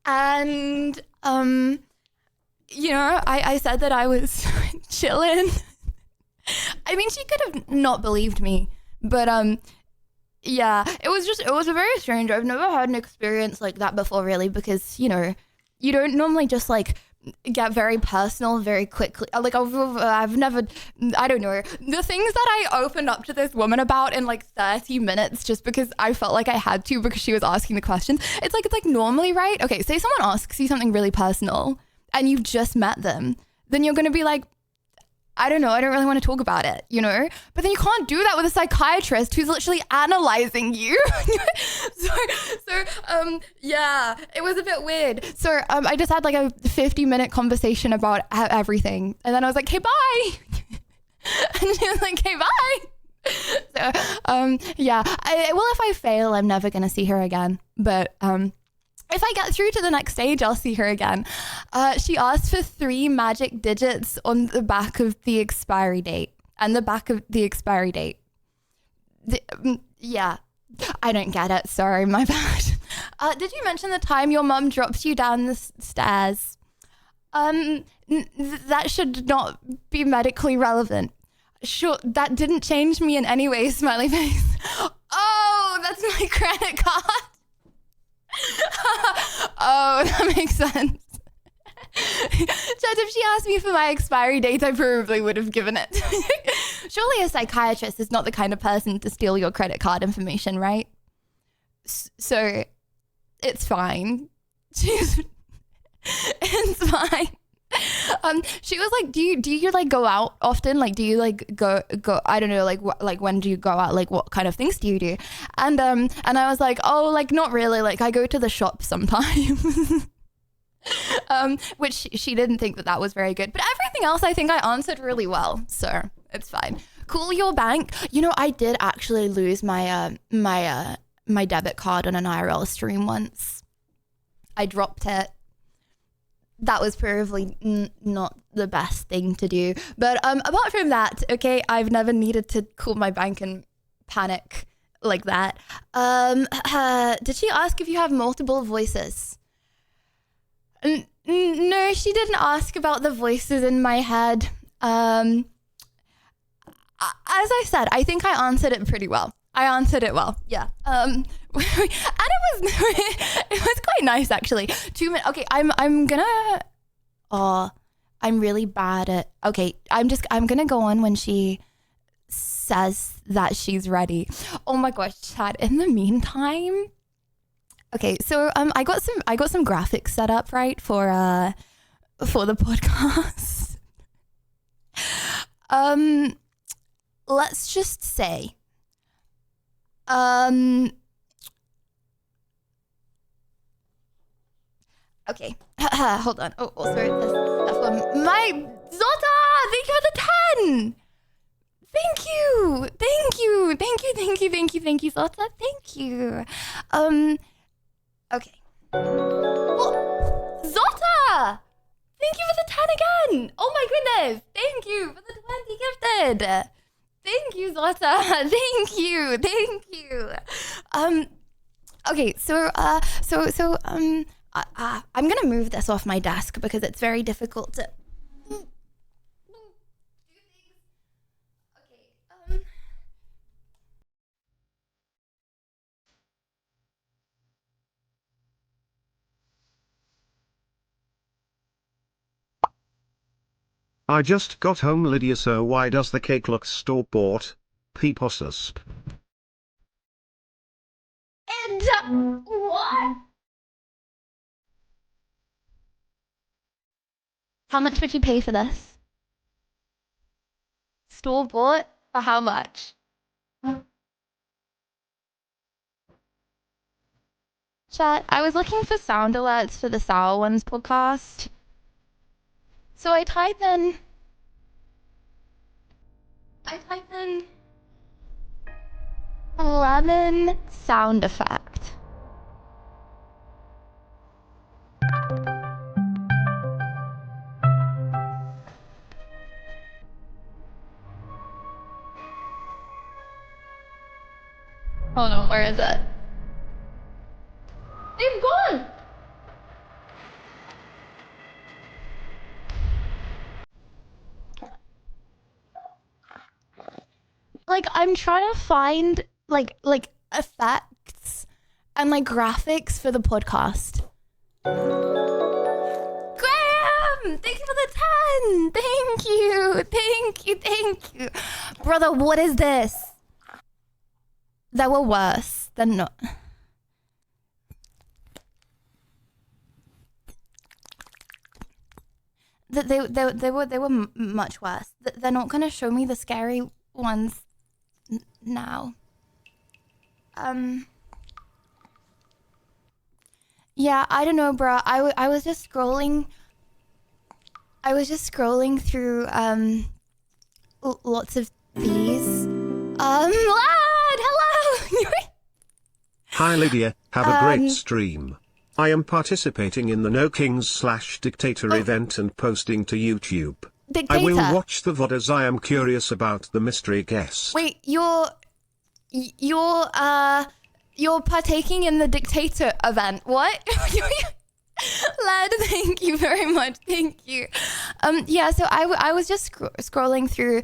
and you know, I said that I was chilling. I mean, she could have not believed me, but yeah, it was a very strange. I've never had an experience like that before, really, because you know, you don't normally just like get very personal very quickly. Like I've never, I don't know, the things that I opened up to this woman about in like 30 minutes just because I felt like I had to because she was asking the questions. It's like normally, right? Okay, say someone asks you something really personal and you've just met them, then you're gonna be like, I don't know, I don't really want to talk about it, you know? But then you can't do that with a psychiatrist who's literally analyzing you. so, yeah, it was a bit weird. So I just had like a 50-minute conversation about everything. And then I was like, hey, bye. And she was like, hey, bye. So, yeah, well, if I fail, I'm never going to see her again. But, if I get through to the next stage, I'll see her again. She asked for 3 magic digits on the back of the expiry date. And the back of the expiry date. Yeah, I don't get it. Sorry, my bad. Did you mention the time your mum dropped you down the stairs? That should not be medically relevant. Sure, that didn't change me in any way, smiley face. Oh, that's my credit card. Oh, that makes sense. Just if she asked me for my expiry date, I probably would have given it. Surely a psychiatrist is not the kind of person to steal your credit card information, right? So it's fine. It's fine. She was like, do you like go out often? Like, do you like go, I don't know, like when do you go out? Like what kind of things do you do? And I was like, oh, like not really. Like I go to the shop sometimes. Which she didn't think that was very good, but everything else I think I answered really well. So it's fine. Cool your bank. You know, I did actually lose my, my debit card on an IRL stream once. I dropped it. That was probably not the best thing to do. But apart from that, okay, I've never needed to call my bank and panic like that. Did she ask if you have multiple voices? No, she didn't ask about the voices in my head. As I said, I think I answered it pretty well. I answered it well. Yeah. And it was quite nice actually. 2 minutes. Okay, I'm really bad at, okay, I'm gonna go on when she says that she's ready. Oh my gosh, Chad, in the meantime. Okay, so I got some graphics set up, right, for the podcast. Let's just say okay, hold on. Oh, sorry, this stuff on my Zota. Thank you for the again. Thank you. Thank you. Thank you. Thank you. Thank you. Thank you, Zota. Thank you. Okay. Oh, Zota! Thank you for the 10 again. Oh my goodness. Thank you for the 20 gifted. Thank you, Zota. Thank you. Thank you. Okay, I'm gonna move this off my desk because it's very difficult to do things. Okay, I just got home, Lydia, so why does the cake look store-bought? Peepossus. and what? How much would you pay for this? Store bought? For how much? Chat, I was looking for sound alerts for the Sour Ones podcast. So I type in 11 sound effect. Oh no, where is it? They've gone! Like, I'm trying to find like effects and like graphics for the podcast. Graham! Thank you for the 10! Thank you! Thank you, thank you. Brother, what is this? They were worse than not. They were much worse. They're not gonna show me the scary ones now. Yeah, I don't know, bro. I was just scrolling. I was just scrolling through lots of these. Lad, hello. Hi Lydia, have a great stream. I am participating in the No Kings/Dictator event and posting to YouTube. Dictator. I will watch the VOD as I am curious about the mystery guest. Wait, you're partaking in the Dictator event. What? Lad, thank you very much. Thank you. Yeah, so I was just scrolling through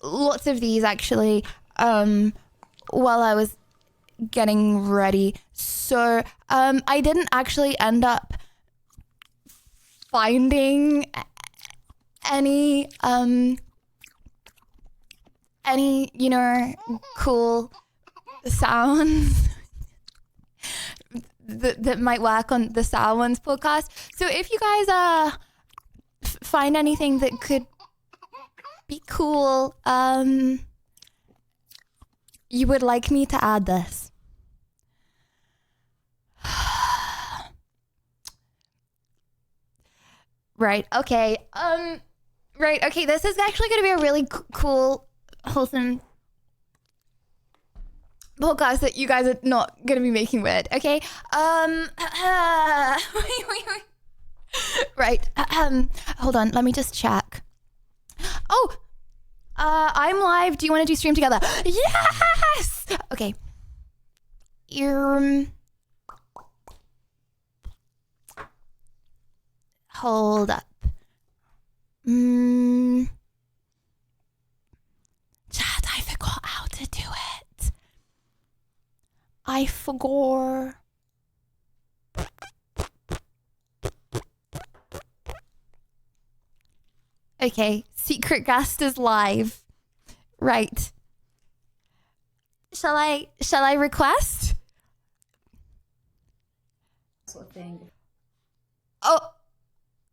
lots of these actually while I was getting ready. So I didn't actually end up finding any you know, cool sounds that might work on the Sour Ones podcast. So if you guys find anything that could be cool, you would like me to add this. Right, okay. Right, okay, this is actually gonna be a really cool, wholesome podcast that you guys are not gonna be making weird, okay? Wait. Right, hold on, let me just check. Oh, I'm live. Do you want to do stream together? Yes! Okay. Hold up. Chat, I forgot how to do it. I forgot. Okay, secret guest is live. Right. Shall I request?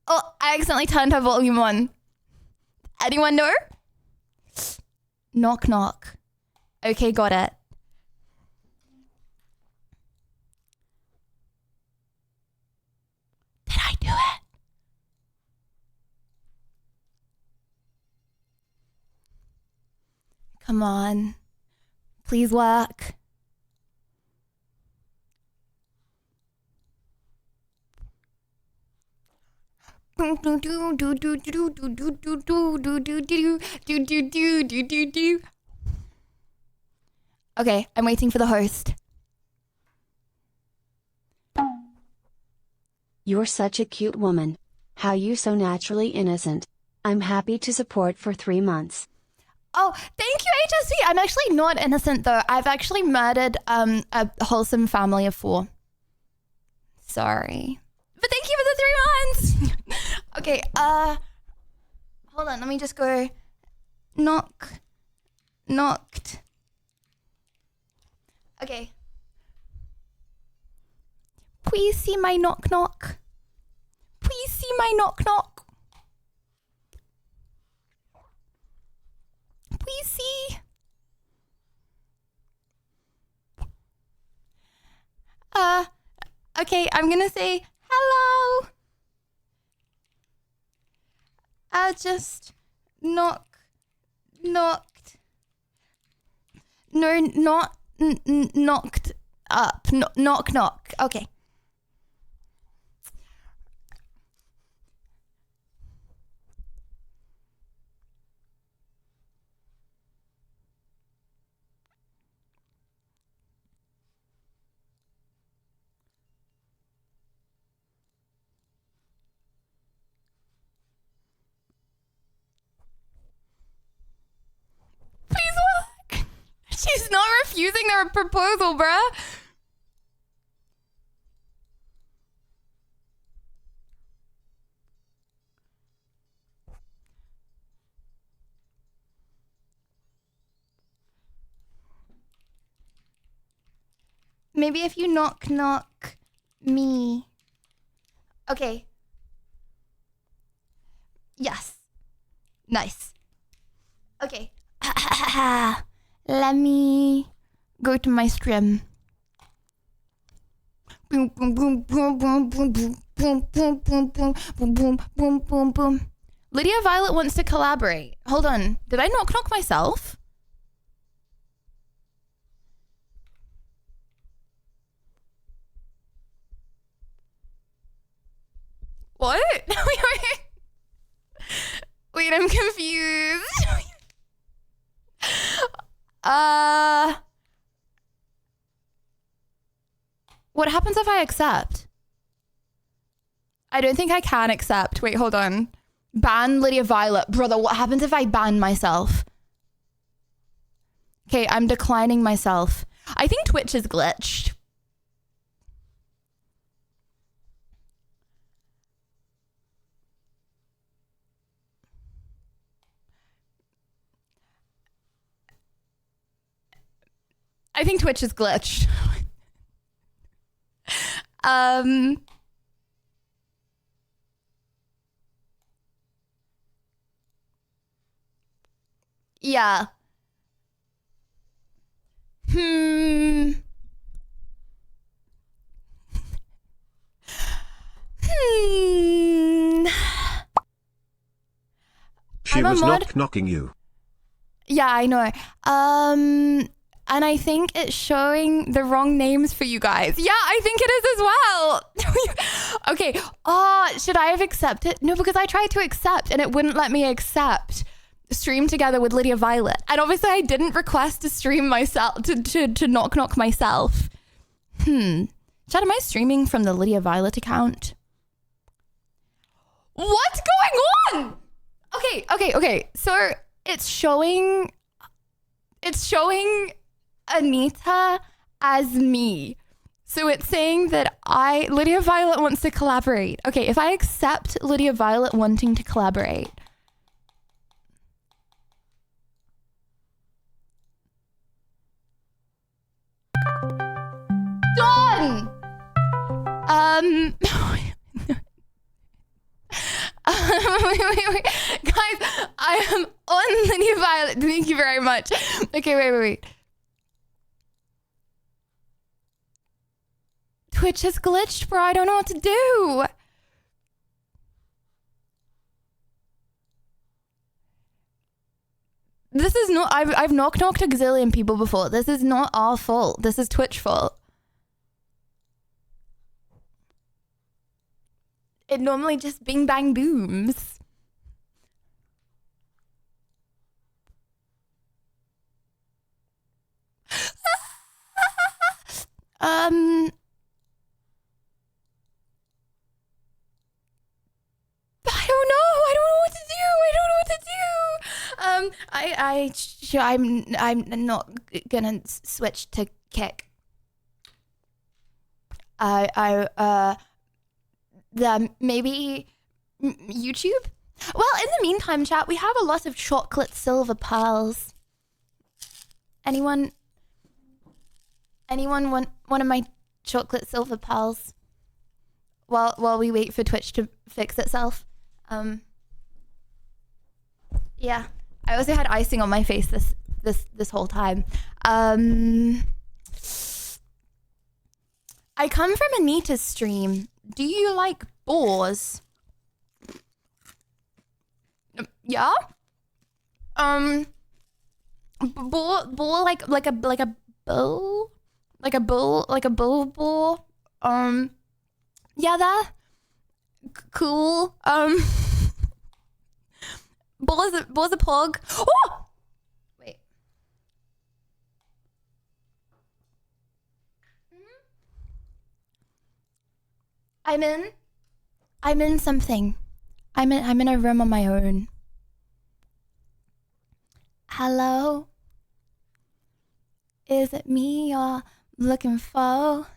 Oh, I accidentally turned her volume on. Anyone know? Knock, knock. Okay, got it. Did I do it? Come on. Please work. Okay, I'm waiting for the host. You're such a cute woman. How you so naturally innocent. I'm happy to support for 3 months. Oh, thank you, HSV. I'm actually not innocent though. I've actually murdered a wholesome family of 4. Sorry. But thank you for the 3 months. Okay, hold on, let me just go knocked. Okay. Please see my knock. Please see my knock. Please see. Okay, I'm gonna say hello. Just knocked. No, not knocked up. Knock. Okay. Please work. She's not refusing their proposal, bruh. Maybe if you knock me. Okay. Yes. Nice. Okay. Let me go to my stream. Boom, boom, boom, boom, boom, boom, boom, boom, boom, boom, boom, boom, boom, boom, boom. Lydia Violet wants to collaborate. Hold on. Did I knock myself? What? Wait, I'm confused. What happens if I accept? I don't think I can accept. Wait, hold on. Ban Lydia Violet. Brother, what happens if I ban myself? Okay, I'm declining myself. I think Twitch is glitched. I think Twitch is glitched. Yeah. She was knocking you. Yeah, I know. And I think it's showing the wrong names for you guys. Yeah, I think it is as well. Okay. Oh, should I have accepted? No, because I tried to accept and it wouldn't let me accept. Stream together with Lydia Violet. And obviously I didn't request to stream myself, to knock myself. Chat, am I streaming from the Lydia Violet account? What's going on? Okay. So it's showing Anita as me. So it's saying that Lydia Violet wants to collaborate. Okay, if I accept Lydia Violet wanting to collaborate. Done! Wait. Guys, I am on Lydia Violet. Thank you very much. Okay, wait. Twitch has glitched, bro. I don't know what to do. This is not. I've knocked a gazillion people before. This is not our fault. This is Twitch fault. It normally just bing bang booms. I don't know. I don't know what to do. I'm not gonna switch to kick. Maybe YouTube? Well, in the meantime, chat, we have a lot of chocolate silver pearls. Anyone want one of my chocolate silver pearls? While we wait for Twitch to fix itself. Yeah. I also had icing on my face this whole time. I come from Anita's stream. Do you like boars? Yeah? Boar like a bull? Like a bull boar? Yeah, that cool. Boar's a pug. Oh! Wait. I'm in something. I'm in a room on my own. Hello? Is it me you're looking for?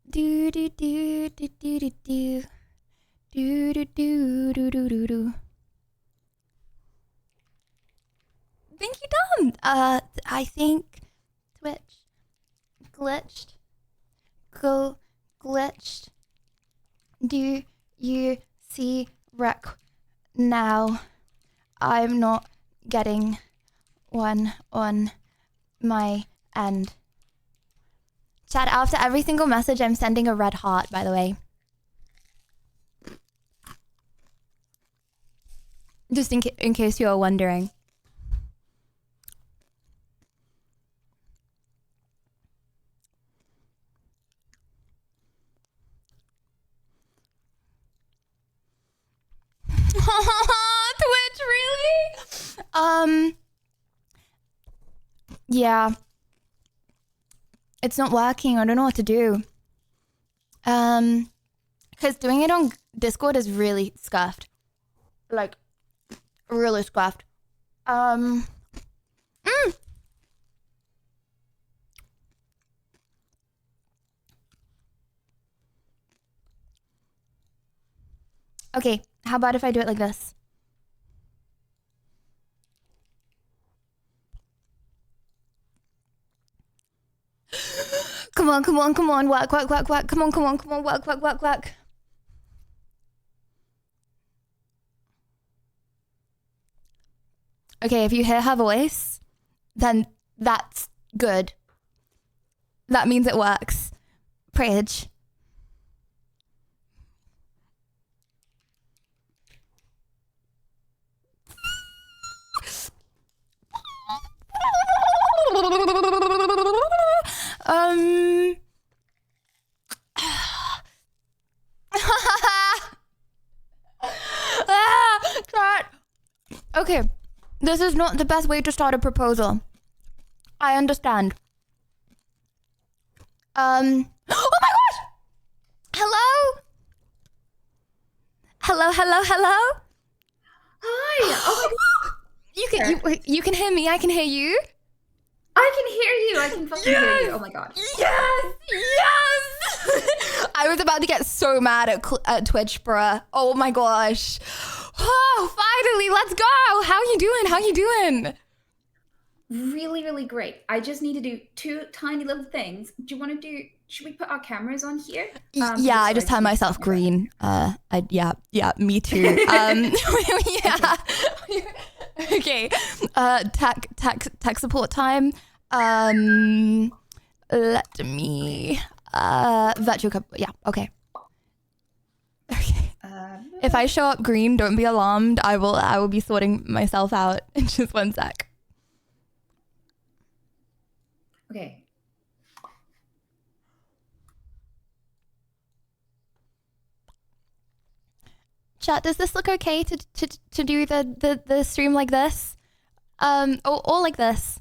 Do do do do do do do do do do do do do do. Thank you, Dom. I think Twitch glitched. Glitched. Do you see rec now? I'm not getting one on my end. Chat, after every single message, I'm sending a red heart, by the way. Just in case you are wondering. Twitch, really? Yeah. It's not working. I don't know what to do. Because doing it on Discord is really scuffed. Like, really scuffed. Okay, how about if I do it like this? Come on, come on, come on, work, work, work, work. Come on, come on, come on, work, work, work, work. Okay, if you hear her voice, then that's good. That means it works. Pridge. Okay, this is not the best way to start a proposal. I understand. Oh my gosh! Hello? Hello, hello, hello? Hi! Oh my God. You can hear me, I can hear you. I can hear you. I can fucking hear you. Oh my God. Yes! Yes! I was about to get so mad at Twitch, bruh. Oh my gosh. Oh, finally, let's go. How you doing? How you doing? Really, really great. I just need to do two tiny little things. Do you want to do, should we put our cameras on here? Yeah, I just had myself green. Yeah, me too. Yeah. Okay. Tech support time. Let me virtual yeah, okay. Okay. If I show up green, don't be alarmed. I will be sorting myself out in just 1 sec. Okay. Chat, does this look okay to do the stream like this? Or like this?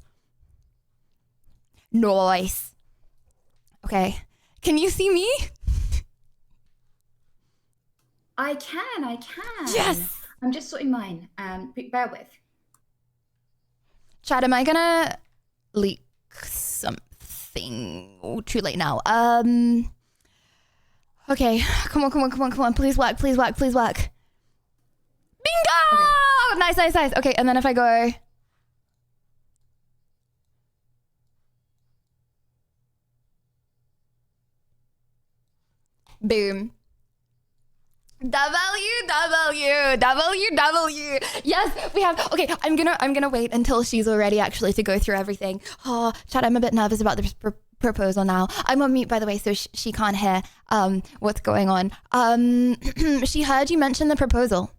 Nice. Okay. Can you see me? I can. Yes! I'm just sorting mine. Bear with. Chat, am I gonna leak something? Oh, too late now. Okay. Come on. Please work. Bingo! Okay. Nice. Okay, and then if I go... Boom. WWW. Yes, we have. Okay, I'm gonna wait until she's all ready actually to go through everything. Oh, Chad, I'm a bit nervous about the proposal now. I'm on mute, by the way, so she can't hear what's going on. She heard you mention the proposal.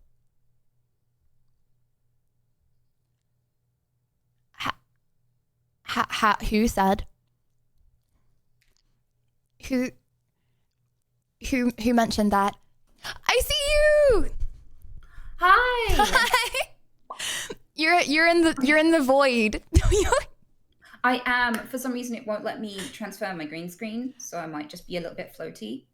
Who said? Who mentioned that? I see you. Hi. You're in the void. I am. For some reason, it won't let me transfer my green screen, so I might just be a little bit floaty.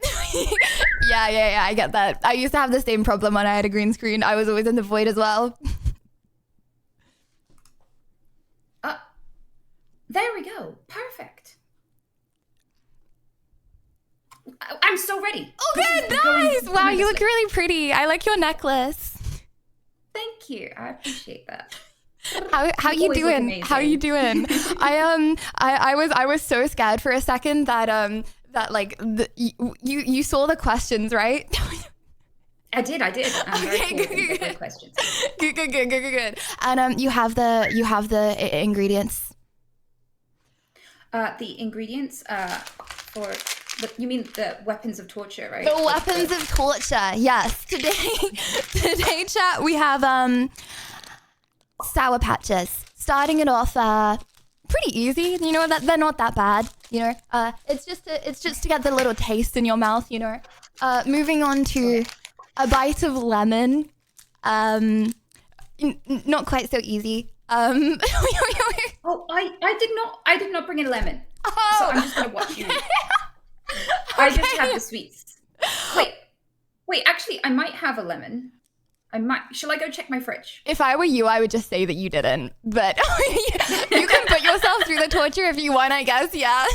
Yeah. I get that. I used to have the same problem when I had a green screen. I was always in the void as well. There we go. Perfect. I'm so ready. Oh, good, nice. Wow, you look really pretty. I like your necklace. Thank you. I appreciate that. How you doing? How you doing? I was so scared for a second that like you saw the questions, right? I did. Okay, good questions. Good. And you have the ingredients. The ingredients for. You mean the weapons of torture, right? The weapons of torture, yes. Today, chat, we have Sour Patches. Starting it off pretty easy, you know, that they're not that bad, you know. It's just to get the little taste in your mouth, you know. Moving on to a bite of lemon. Not quite so easy. Oh, I did not bring in lemon. Oh. So I'm just gonna watch you. I just have the sweets. Wait, actually, I might have a lemon. Shall I go check my fridge? If I were you, I would just say that you didn't. But you can put yourself through the torture if you want, I guess, yeah.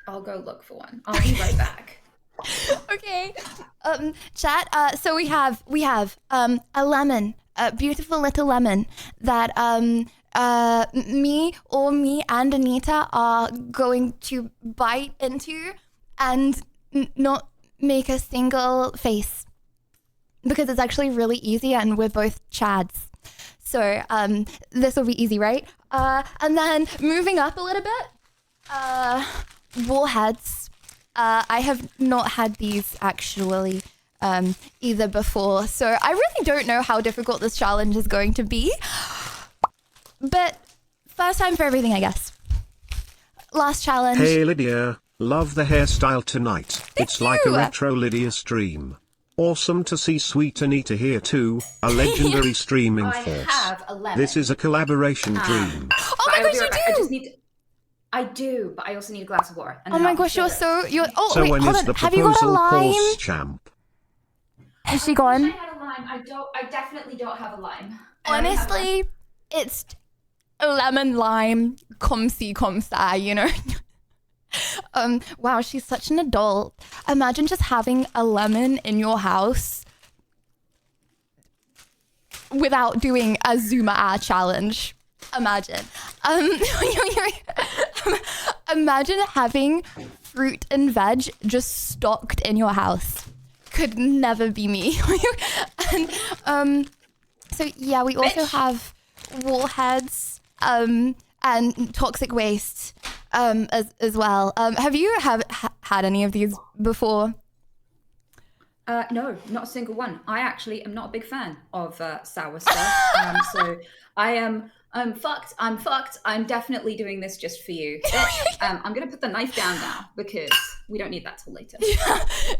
I'll go look for one. I'll be right back. Okay. Chat, so we have a lemon, a beautiful little lemon that me and Anita are going to bite into and not make a single face because it's actually really easy and we're both Chads. So this will be easy, right? And then moving up a little bit, warheads. I have not had these actually either before, so I really don't know how difficult this challenge is going to be. But first time for everything, I guess. Last challenge. Hey Lydia, love the hairstyle tonight. It's like a retro Lydia stream. Awesome to see Sweet Anita here too, a legendary streaming force. Have a lemon. This is a collaboration dream. Oh my gosh, you do! I do, but I also need a glass of water. Oh my gosh, you're so... Oh, so wait, when hold is on. the Have you got a proposal lime? course, champ? Has she gone? I had a lime. I definitely don't have a lime. Honestly, it's a lemon lime, comme ci, comme ça, you know? Wow, she's such an adult. Imagine just having a lemon in your house without doing a Zuma challenge. Imagine. Imagine having fruit and veg just stocked in your house. Could never be me. And so yeah, we also have warheads and toxic waste as well. Have you had any of these before? No, not a single one. I actually am not a big fan of sour stuff. So I'm fucked. I'm fucked. I'm definitely doing this just for you. Bitch, I'm gonna put the knife down now because we don't need that till later.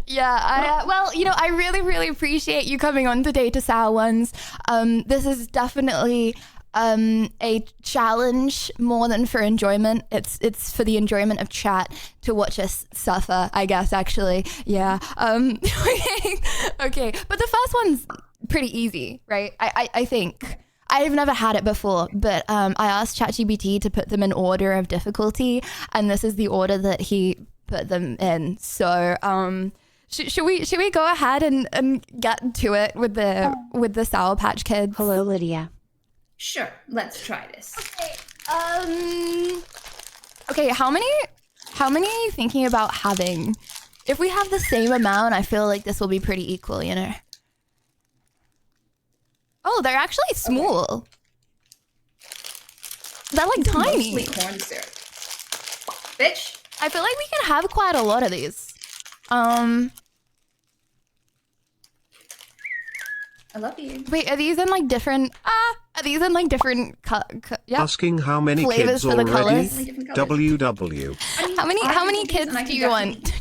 Yeah, well, I really, really appreciate you coming on today to Sour Ones. This is definitely a challenge more than for enjoyment. It's for the enjoyment of chat to watch us suffer, I guess, actually. Yeah. Okay. But the first one's pretty easy, right? I think. I've never had it before, but I asked ChatGPT to put them in order of difficulty, and this is the order that he put them in. So should we go ahead and get to it with the Sour Patch Kids? Hello, Lydia. Sure, let's try this. Okay, how many are you thinking about having? If we have the same amount, I feel like this will be pretty equal, Oh, they're actually small. They're like tiny. Mostly corn syrup. Bitch. I feel like we can have quite a lot of these. I love you. Wait, are these in like different? Are these in like different? Yeah. Asking how many Flavors kids for the already? colors. WW. How many kids do you want?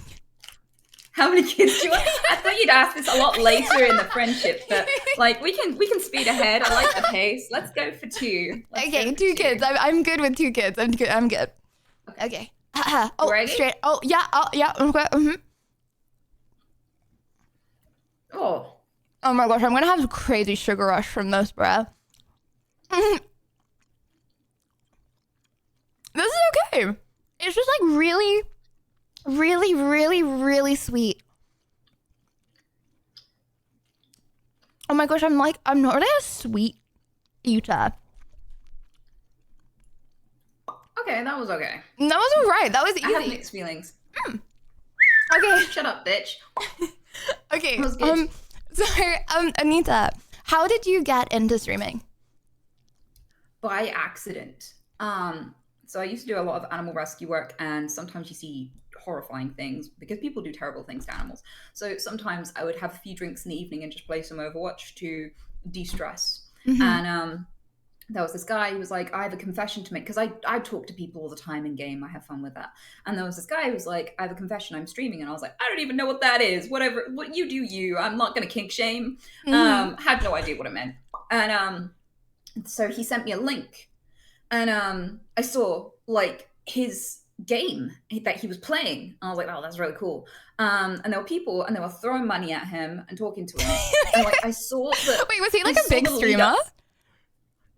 How many kids do you want? I thought you'd ask this a lot later in the friendship, but like we can speed ahead. I like the pace. Let's go for two. Okay, two kids. I'm good with 2 kids. I'm good. Okay. Oh, Ready? straight. Oh, yeah. Oh, yeah. Okay. Oh. Oh my gosh, I'm gonna have a crazy sugar rush from this, bruh. This is okay. It's just like really, really, really, really sweet. Oh my gosh, I'm not really a sweet eater. Okay, that was okay. That was alright. That was I have easy. mixed feelings. Okay. Shut up, bitch. Okay. That was good. So, Anita, how did you get into streaming? By accident. So I used to do a lot of animal rescue work, and sometimes you see horrifying things because people do terrible things to animals. So sometimes I would have a few drinks in the evening and just play some Overwatch to de-stress. Mm-hmm. And there was this guy who was like, I have a confession to make, because I talk to people all the time in game. I have fun with that. And there was this guy who was like, I have a confession, I'm streaming. And I was like, I don't even know what that is. Whatever, what you do, you. I'm not going to kink shame. Had no idea what it meant. And so he sent me a link. And I saw like his game that he was playing. I was like, oh, that's really cool. And there were people and they were throwing money at him and talking to him. And like I saw that. Wait, was he like a big streamer?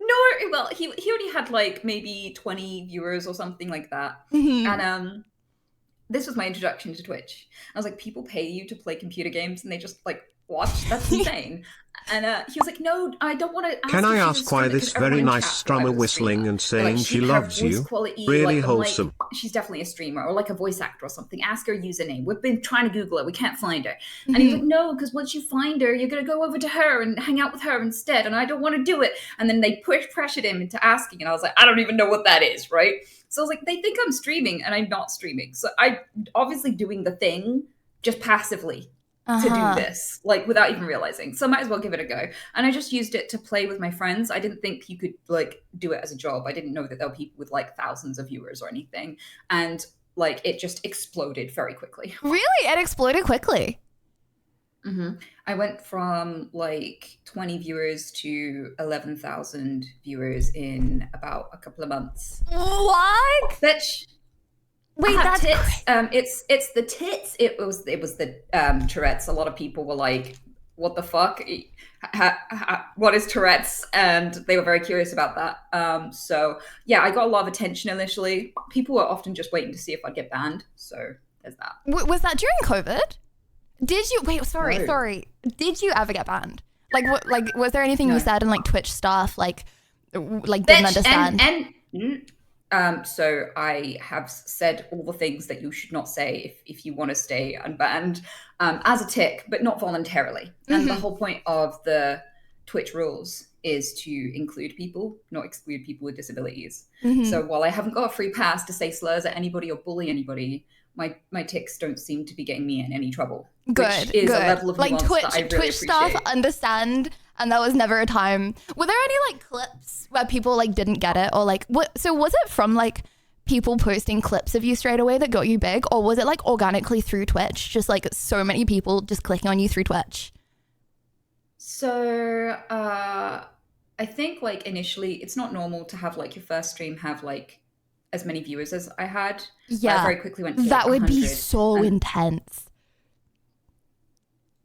No, well, he only had like maybe 20 viewers or something like that. Mm-hmm. And this was my introduction to Twitch. I was like, people pay you to play computer games and they just like watch? That's insane. And he was like, no, I don't want to. Can I ask why this very nice strummer whistling and saying like, she loves you? Quality, really like, wholesome. Like, she's definitely a streamer or like a voice actor or something. Ask her username. We've been trying to Google it. We can't find her. And he was like, no, because once you find her, you're going to go over to her and hang out with her instead. And I don't want to do it. And then they pressured him into asking. And I was like, I don't even know what that is, right? So I was like, they think I'm streaming and I'm not streaming. So I'm obviously doing the thing just passively. To do this, like without even realizing. So I might as well give it a go. And I just used it to play with my friends. I didn't think you could like do it as a job. I didn't know that there were people with like thousands of viewers or anything. And like it just exploded very quickly. Really? It exploded quickly? Mm-hmm. I went from like 20 viewers to 11,000 viewers in about a couple of months. What? Bitch. Wait, that's tits. It's the tits. It was the Tourette's. A lot of people were like, "What the fuck? What is Tourette's?" And they were very curious about that. So yeah, I got a lot of attention initially. People were often just waiting to see if I'd get banned. So there's that. Was that during COVID? Did you wait? Sorry. Did you ever get banned? Like what? Like was there anything you said in like Twitch stuff like didn't understand? So I have said all the things that you should not say if you want to stay unbanned as a tick, but not voluntarily. And the whole point of the Twitch rules is to include people, not exclude people with disabilities. So while I haven't got a free pass to say slurs at anybody or bully anybody, my ticks don't seem to be getting me in any trouble. Good, which is good. a level of like nuance Twitch, that I really Twitch staff appreciate. understand, and there was never a time. Were there any like clips where people like didn't get it, or like what? So was it from like people posting clips of you straight away that got you big, or was it like organically through Twitch, just like so many people just clicking on you through Twitch? So I think like initially it's not normal to have like your first stream have like as many viewers as I had. Yeah, I very quickly went to that like would be 100. so And intense.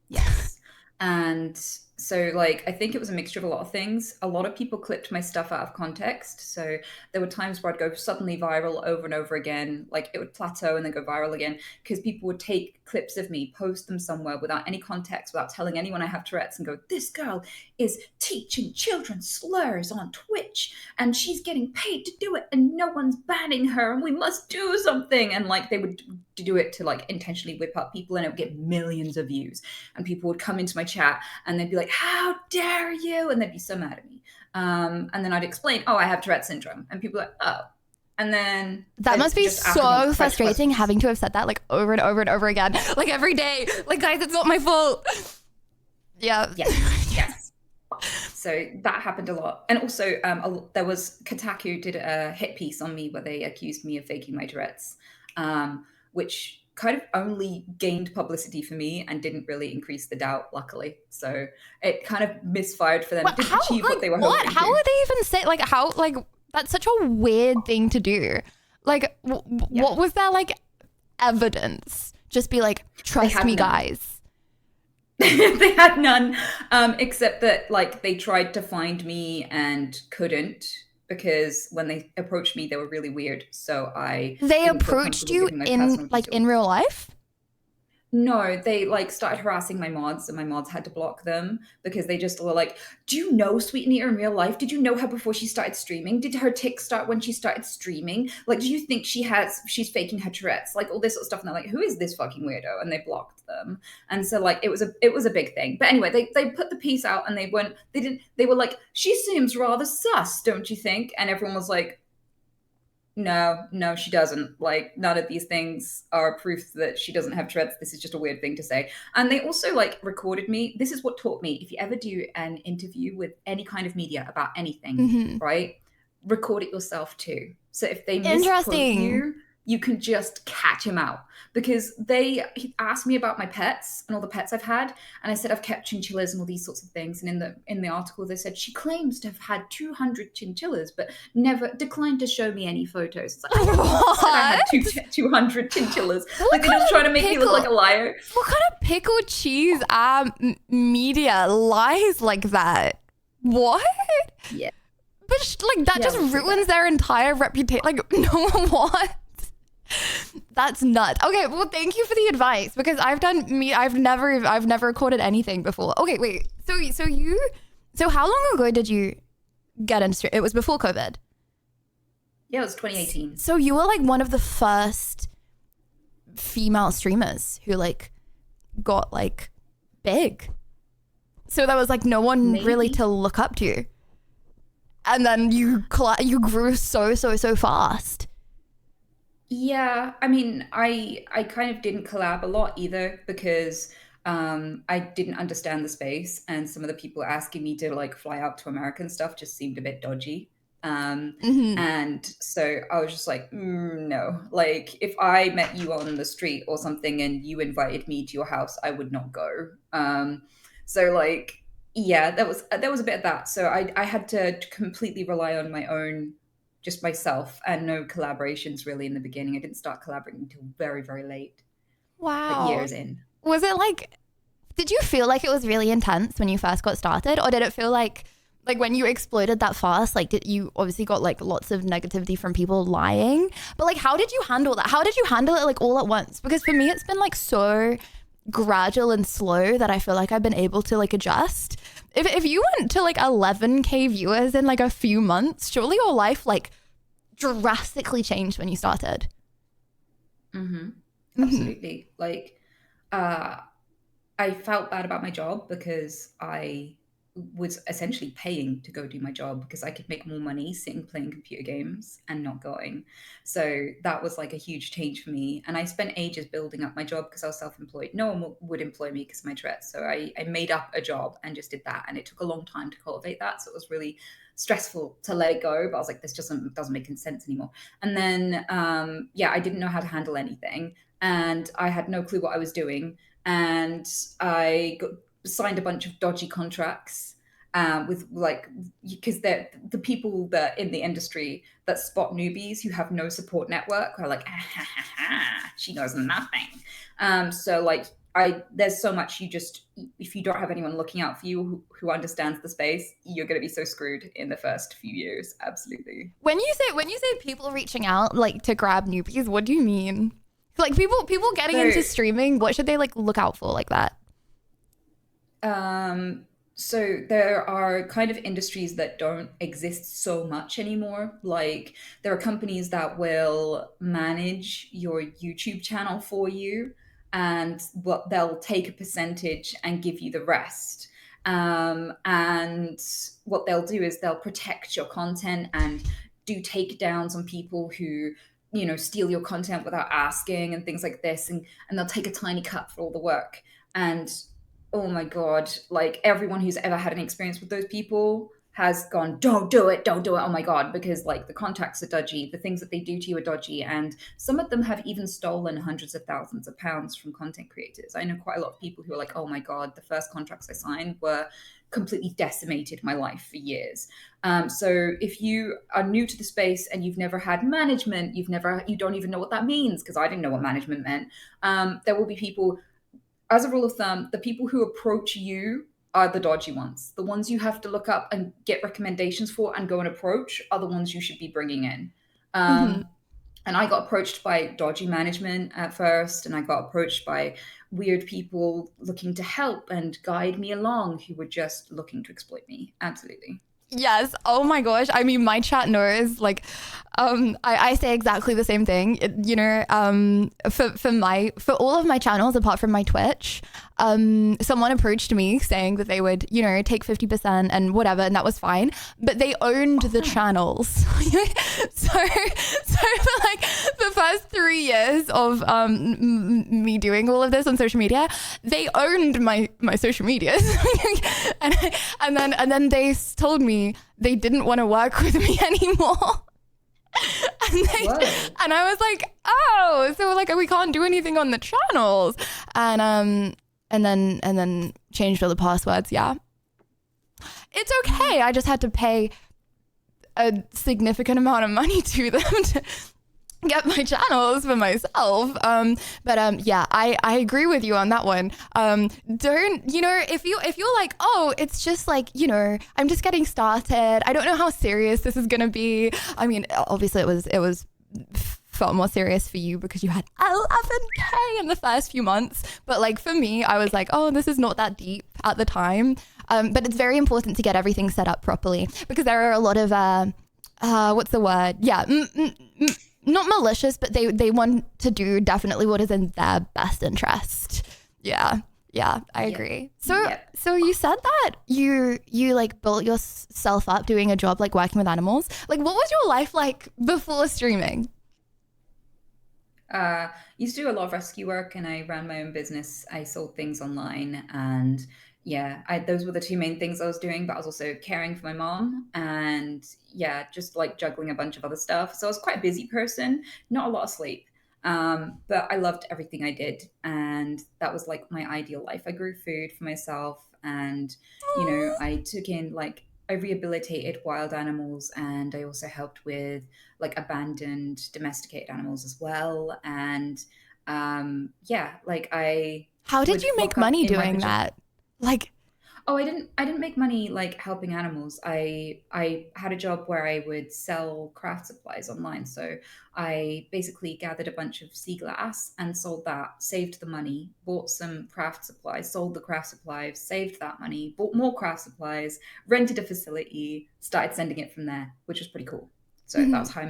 yes. And so like I think it was a mixture of a lot of things. A lot of people clipped my stuff out of context. So there were times where I'd go suddenly viral over and over again. Like it would plateau and then go viral again because people would take clips of me, post them somewhere without any context, without telling anyone I have Tourette's, and go, this girl is teaching children slurs on Twitch and she's getting paid to do it and no one's banning her and we must do something. And like they would do it to like intentionally whip up people, and it would get millions of views. And people would come into my chat and they'd be like, how dare you? And they'd be so mad at me. And then I'd explain, oh, I have Tourette syndrome. And people are like, oh. And then that must be just after so me, frustrating having to have said that like over and over and over again, like every day. Like, guys, it's not my fault. Yeah. Yes. So that happened a lot. And also there was Kotaku did a hit piece on me where they accused me of faking my Tourette's, which kind of only gained publicity for me and didn't really increase the doubt, luckily. So it kind of misfired for them. It didn't achieve what they were hoping How to. would they even say, like, how, like, that's such a weird thing to do. Like, what was their, like, evidence? Just be like, trust me, guys. They had none, except that, like, they tried to find me and couldn't, because when they approached me, they were really weird. So They approached you in, like, in real life? No, they like started harassing my mods, and my mods had to block them because they just were like, do you know Sweet Anita in real life? Did you know her before she started streaming? Did her tick start when she started streaming? Like, do you think she's faking her Tourette's? Like all this sort of stuff. And they're like, who is this fucking weirdo? And they blocked them. And so like it was a big thing. But anyway, they put the piece out and they were like, she seems rather sus, don't you think? And everyone was like, no, she doesn't. Like, none of these things are proof that she doesn't have Tourette's. This is just a weird thing to say. And they also, like, recorded me. This is what taught me. If you ever do an interview with any kind of media about anything, right, record it yourself too. So if they misquote you, you can just catch him out. Because they asked me about my pets and all the pets I've had, and I said I've kept chinchillas and all these sorts of things. And in the article they said she claims to have had 200 chinchillas, but never declined to show me any photos. It's like, I never said I had 200 chinchillas. Like they're just trying to make me look like a liar. What kind of pickle cheese media lies like that? What? Yeah. But like that just ruins their entire reputation. Like no one wants. That's nuts. Okay, well, thank you for the advice, because I've never recorded anything before. Okay, wait. So how long ago did you get into it? Was before COVID. Yeah, it was 2018. So you were like one of the first female streamers who like got like big. So there was like no one really to look up to. And then you grew so fast. Yeah, I mean, I kind of didn't collab a lot either because I didn't understand the space, and some of the people asking me to like fly out to America and stuff just seemed a bit dodgy. And so I was just like, no, like if I met you on the street or something and you invited me to your house, I would not go. So like, yeah, that was a bit of that. So I had to completely rely on my own, just myself, and no collaborations really in the beginning. I didn't start collaborating until very, very late. Wow. Like years in. Was it like, did you feel like it was really intense when you first got started? Or did it feel like when you exploded that fast, like did you obviously got like lots of negativity from people lying, but like how did you handle that? How did you handle it like all at once? Because for me, it's been like so gradual and slow that I feel like I've been able to like adjust. If you went to like 11K viewers in like a few months, surely your life like drastically changed when you started. Absolutely. Like I felt bad about my job because I was essentially paying to go do my job because I could make more money sitting playing computer games and not going. So that was like a huge change for me. And I spent ages building up my job because I was self-employed. No one would employ me because of my Tourette's. So I made up a job and just did that. And it took a long time to cultivate that. So it was really stressful to let it go. But I was like, this just doesn't make any sense anymore. And then, I didn't know how to handle anything. And I had no clue what I was doing. And I signed a bunch of dodgy contracts with like, because they're the people that in the industry that spot newbies who have no support network are like, she knows nothing. So like there's so much if you don't have anyone looking out for you who understands the space, you're going to be so screwed in the first few years. Absolutely. When you say people reaching out like to grab newbies, what do you mean? Like people getting into streaming, what should they like look out for like that? So there are kind of industries that don't exist so much anymore. Like there are companies that will manage your YouTube channel for you, and they'll take a percentage and give you the rest. And what they'll do is they'll protect your content and do takedowns on people who steal your content without asking and things like this, and they'll take a tiny cut for all the work. And oh my God, like everyone who's ever had an experience with those people has gone, don't do it. Oh my God, because like the contacts are dodgy, the things that they do to you are dodgy. And some of them have even stolen hundreds of thousands of pounds from content creators. I know quite a lot of people who are like, oh my God, the first contracts I signed were completely decimated my life for years. So if you are new to the space and you've never had management, you don't even know what that means, because I didn't know what management meant. There will be people, as a rule of thumb, the people who approach you are the dodgy ones. The ones you have to look up and get recommendations for and go and approach are the ones you should be bringing in. And I got approached by dodgy management at first, and I got approached by weird people looking to help and guide me along who were just looking to exploit me. Absolutely. Yes. Oh my gosh. I mean, my chat knows, like, I say exactly the same thing, for all of my channels, apart from my Twitch, someone approached me saying that they would, take 50% and whatever, and that was fine, but they owned the channels. so for like the first 3 years of me doing all of this on social media, they owned my social medias. and then they told me they didn't want to work with me anymore. And I was like, oh, so like we can't do anything on the channels, and then changed all the passwords. Yeah, it's okay. I just had to pay a significant amount of money to them to get my channels for myself. Yeah, I agree with you on that one. Don't, if you're like, oh, it's just like, I'm just getting started, I don't know how serious this is gonna be. I mean, obviously it was felt more serious for you because you had 11K in the first few months, but like for me, I was like, oh, this is not that deep at the time. But it's very important to get everything set up properly, because there are a lot of what's the word? Yeah. Not malicious, but they want to do definitely what is in their best interest. Yeah, I agree. So you said that you like built yourself up doing a job like working with animals. Like, what was your life like before streaming? Used to do a lot of rescue work, and I ran my own business. I sold things online, and those were the two main things I was doing, but I was also caring for my mom and just like juggling a bunch of other stuff. So I was quite a busy person, not a lot of sleep. But I loved everything I did. And that was like my ideal life. I grew food for myself, and, I rehabilitated wild animals, and I also helped with like abandoned domesticated animals as well. And how did you make money doing that? Like, oh, I didn't make money like helping animals. I had a job where I would sell craft supplies online. So I basically gathered a bunch of sea glass and sold that, saved the money, bought some craft supplies, sold the craft supplies, saved that money, bought more craft supplies, rented a facility, started sending it from there, which was pretty cool. So that was how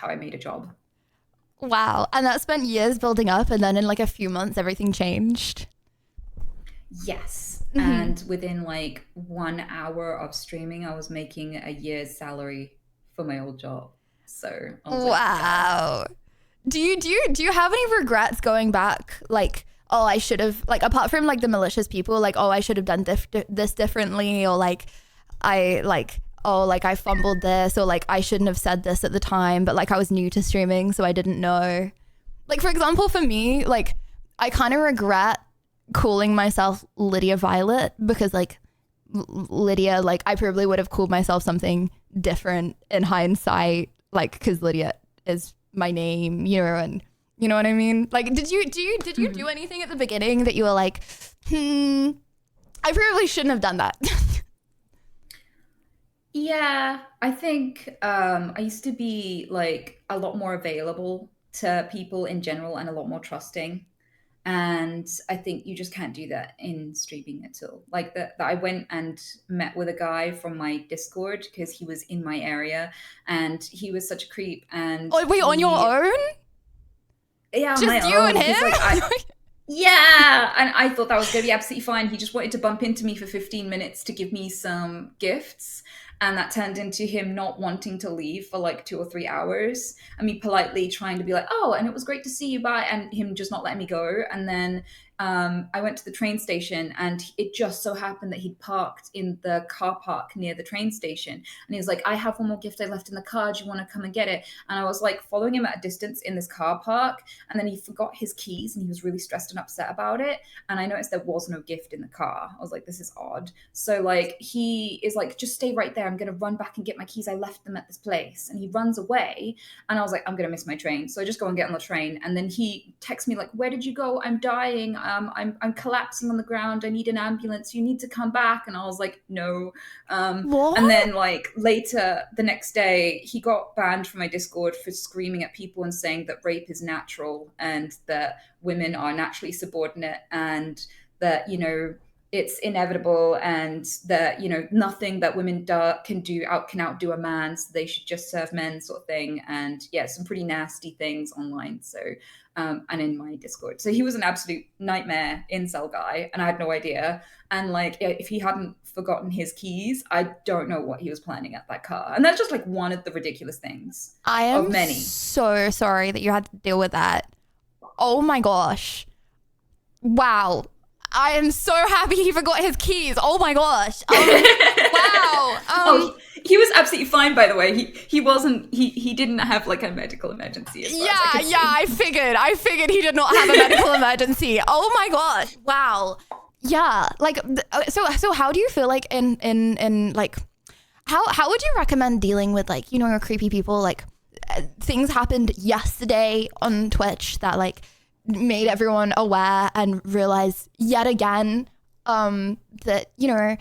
I made a job. Wow. And that spent years building up, and then in like a few months everything changed. Yes. Hmm. And within like 1 hour of streaming, I was making a year's salary for my old job. So I was like, yeah. Wow. Do you have any regrets going back? Like, oh, I should have, like, apart from like the malicious people, like, oh, I should have done this differently, or like, I like, oh, like I fumbled this, or like I shouldn't have said this at the time, but like I was new to streaming, so I didn't know. Like, for example, for me, like, I kind of regret calling myself Lydia Violet, because like Lydia, like I probably would have called myself something different in hindsight, like because Lydia is my name, and you know what I mean? Like, did you do anything at the beginning that you were like, I probably shouldn't have done that? Yeah, I think I used to be like a lot more available to people in general and a lot more trusting. And I think you just can't do that in streaming at all. Like that I went and met with a guy from my Discord because he was in my area and he was such a creep. And Oh, wait, on your he, own? yeah, on my Just you and own, because like him? yeah, and I thought that was going to be absolutely fine. He just wanted to bump into me for 15 minutes to give me some gifts. And that turned into him not wanting to leave for like 2 or 3 hours. And me politely trying to be like, oh, and it was great to see you, bye. And him just not letting me go. And then I went to the train station and it just so happened that he'd parked in the car park near the train station. And he was like, I have one more gift I left in the car. Do you want to come and get it? And I was like following him at a distance in this car park. And then he forgot his keys and he was really stressed and upset about it. And I noticed there was no gift in the car. I was like, this is odd. So like he is like, just stay right there. I'm gonna run back and get my keys. I left them at this place. And he runs away. And I was like, I'm gonna miss my train. So I just go and get on the train. And then he texts me like, where did you go? I'm dying. I'm collapsing on the ground. I need an ambulance. You need to come back. And I was like, no. And What? then like later the next day, he got banned from my Discord for screaming at people and saying that rape is natural and that women are naturally subordinate and that, it's inevitable and that, nothing that women can outdo a man, so they should just serve men, sort of thing. And yeah, some pretty nasty things online. So and in my Discord. So he was an absolute nightmare incel guy, and I had no idea. And like, if he hadn't forgotten his keys, I don't know what he was planning at that car. And that's just like one of the ridiculous things I of am many. so sorry that you had to deal with that. Oh my gosh. Wow. I am so happy he forgot his keys. Oh my gosh. Wow. Oh, he was absolutely fine, by the way. He wasn't. He didn't have like a medical emergency, as far as I Yeah, could yeah, see. I figured he did not have a medical emergency. Oh my gosh. Wow. Yeah. Like, so how do you feel like in like, how would you recommend dealing with, like, creepy people? Like, things happened yesterday on Twitch that like made everyone aware and realize yet again that it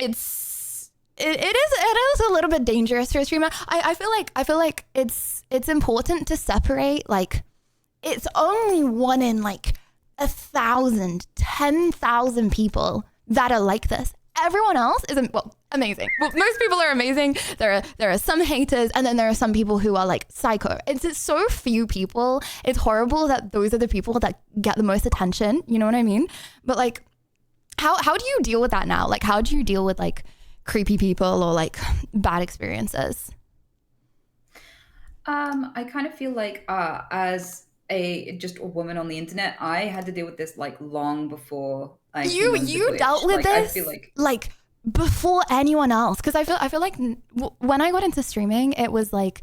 is a little bit dangerous for a streamer. I feel like it's important to separate, like, it's only one in like 1,000, 10,000 people that are like this. Everyone else isn't, well, amazing. Well, most people are amazing. There are some haters, and then there are some people who are like psycho. It's so few people. It's horrible that those are the people that get the most attention. You know what I mean? But like, how do you deal with that now? Like, how do you deal with like creepy people or like bad experiences? I kind of feel like as a woman on the internet, I had to deal with this like long before I came onto You Twitch. dealt with Like I feel this like like before anyone else, because I feel like when I got into streaming, it was like,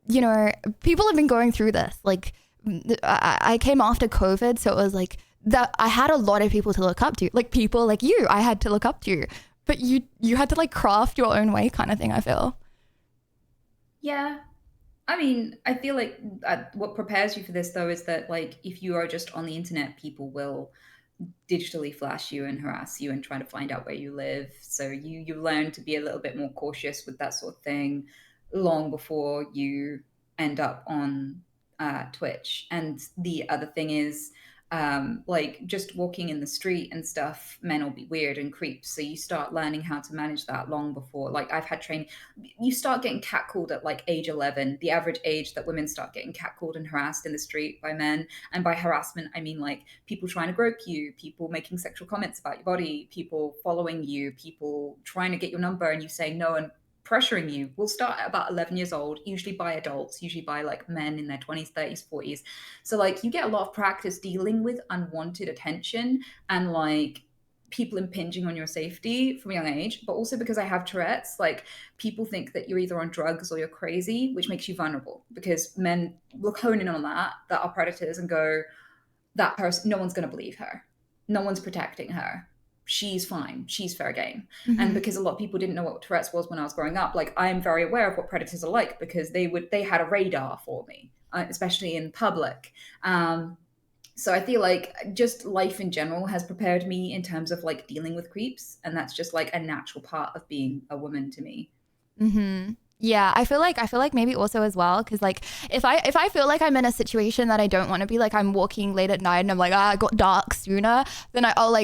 people have been going through this. Like, I came after COVID, so it was like that I had a lot of people to look up to, like people like you. I had to look up to, but you had to like craft your own way, kind of thing. I feel. yeah. I mean, I feel like what prepares you for this though is that like if you are just on the internet, people will digitally flash you and harass you and try to find out where you live. So you learn to be a little bit more cautious with that sort of thing long before you end up on Twitch. And the other thing is, like just walking in the street and stuff, men will be weird and creeps. So you start learning how to manage that long before. Like I've had training. You start getting catcalled at like age 11, the average age that women start getting catcalled and harassed in the street by men. And by harassment, I mean like people trying to grope you, people making sexual comments about your body, people following you, people trying to get your number and you saying no and pressuring you will start at about 11 years old, usually by adults, usually by like men in their 20s, 30s, 40s. So like you get a lot of practice dealing with unwanted attention and like people impinging on your safety from a young age. But also because I have Tourette's, like people think that you're either on drugs or you're crazy, which makes you vulnerable because men will hone in on that are predators and go, that person, no one's going to believe her, no one's protecting her, she's fine, she's fair game. Mm-hmm. And because a lot of people didn't know what Tourette's was when I was growing up, like I am very aware of what predators are like because they had a radar for me, especially in public. So I feel like just life in general has prepared me in terms of like dealing with creeps, and that's just like a natural part of being a woman to me. Mm-hmm. Yeah, I feel like maybe also as well, because like if I feel like I'm in a situation that I don't want to be, like I'm walking late at night and I'm like, it got dark sooner, then I'll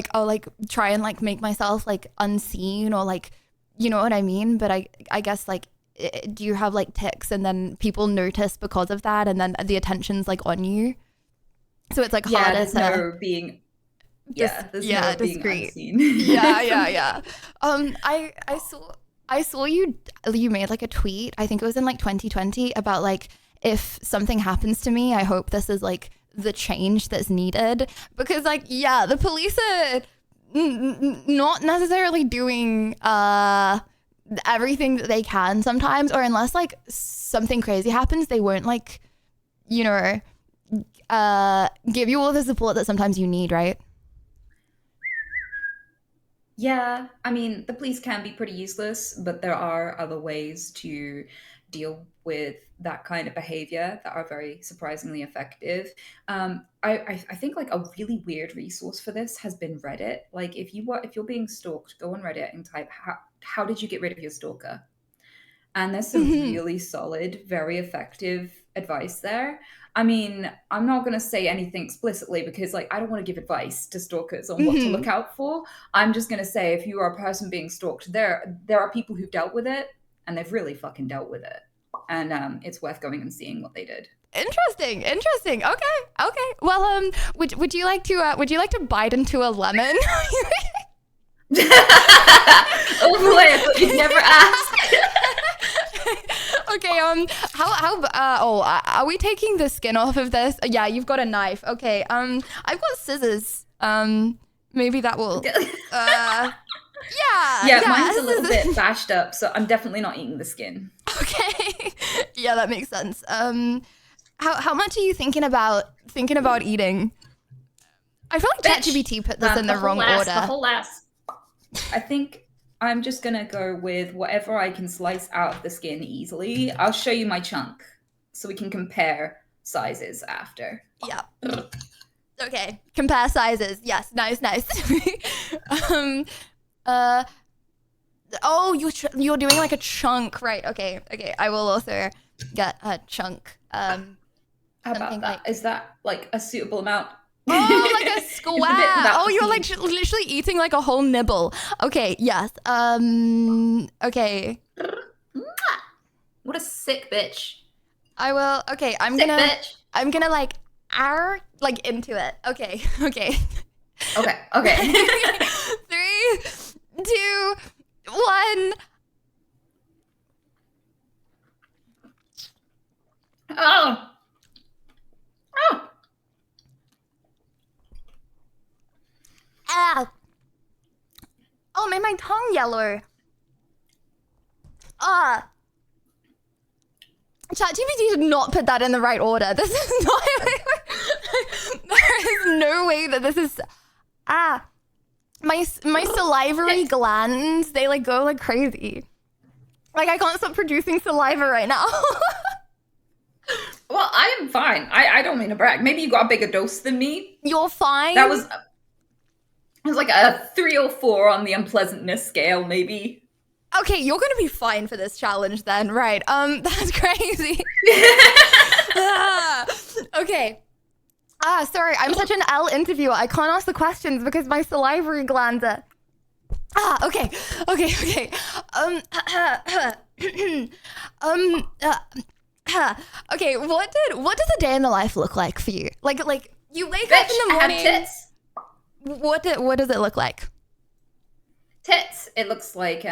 try and like make myself like unseen or like, you know what I mean? But I guess like, do you have like tics and then people notice because of that and then the attention's like on you? So it's like harder to no being no being unseen. Yeah. I saw you made like a tweet, I think it was in like 2020, about like, if something happens to me, I hope this is like the change that's needed. Because like, yeah, the police are not necessarily doing everything that they can sometimes, or unless like something crazy happens, they won't like, you know, give you all the support that sometimes you need, right? Yeah, I mean, the police can be pretty useless, but there are other ways to deal with that kind of behavior that are very surprisingly effective. I think like a really weird resource for this has been Reddit. Like if you're being stalked, go on Reddit and type how did you get rid of your stalker? And there's some really solid, very effective advice there. I mean, I'm not going to say anything explicitly because like I don't want to give advice to stalkers on what to look out for. I'm just going to say if you are a person being stalked, there are people who've dealt with it and they've really fucking dealt with it. And it's worth going and seeing what they did. Interesting. Okay. Well, would you like to bite into a lemon? Oh boy, I thought you'd never ask. Okay, are we taking the skin off of this? Yeah, you've got a knife. Okay, I've got scissors. Maybe that will, yeah, mine's a little bit bashed up, so I'm definitely not eating the skin. Okay, yeah, that makes sense. How much are you thinking about eating? I feel like ChatGPT put this in the wrong order. The whole ass. I think I'm just going to go with whatever I can slice out of the skin easily. I'll show you my chunk so we can compare sizes after. Yeah. Okay. Compare sizes. Yes. Nice. You're doing like a chunk, right? Okay. I will also get a chunk. How about that? Is that like a suitable amount? Oh, like a square. Oh, you're like literally eating like a whole nibble. Okay, yes. Okay. What a sick bitch. I will. Okay, I'm gonna like into it. Okay. 3, 2, 1. Oh. Oh, made my tongue yellow. ChatGPT did not put that in the right order. This is not. There is no way that this is. My salivary glands, they like go like crazy. Like I can't stop producing saliva right now. Well, I am fine. I don't mean to brag. Maybe you got a bigger dose than me. You're fine. It was like a 3 or 4 on the unpleasantness scale, maybe. Okay, you're gonna be fine for this challenge then, right? That's crazy. Okay. Sorry, I'm such an L interviewer. I can't ask the questions because my salivary glands are... Okay. Okay, what does a day in the life look like for you? Like you wake up in the morning. I have tits. What does it look like? Tits. It looks like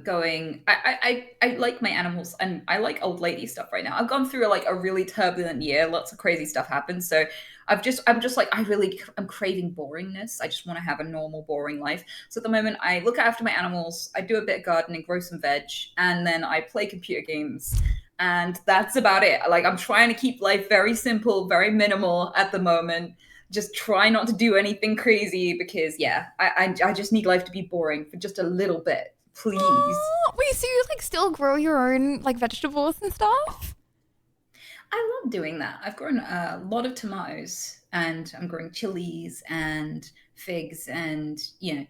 going. I like my animals, and I like old lady stuff right now. I've gone through like a really turbulent year. Lots of crazy stuff happened. So I'm just like I'm craving boringness. I just want to have a normal, boring life. So at the moment, I look after my animals. I do a bit of gardening, grow some veg, and then I play computer games. And that's about it. Like I'm trying to keep life very simple, very minimal at the moment. Just try not to do anything crazy because I just need life to be boring for just a little bit, please. Wait, so you like still grow your own like vegetables and stuff? I love doing that. I've grown a lot of tomatoes, and I'm growing chilies and figs and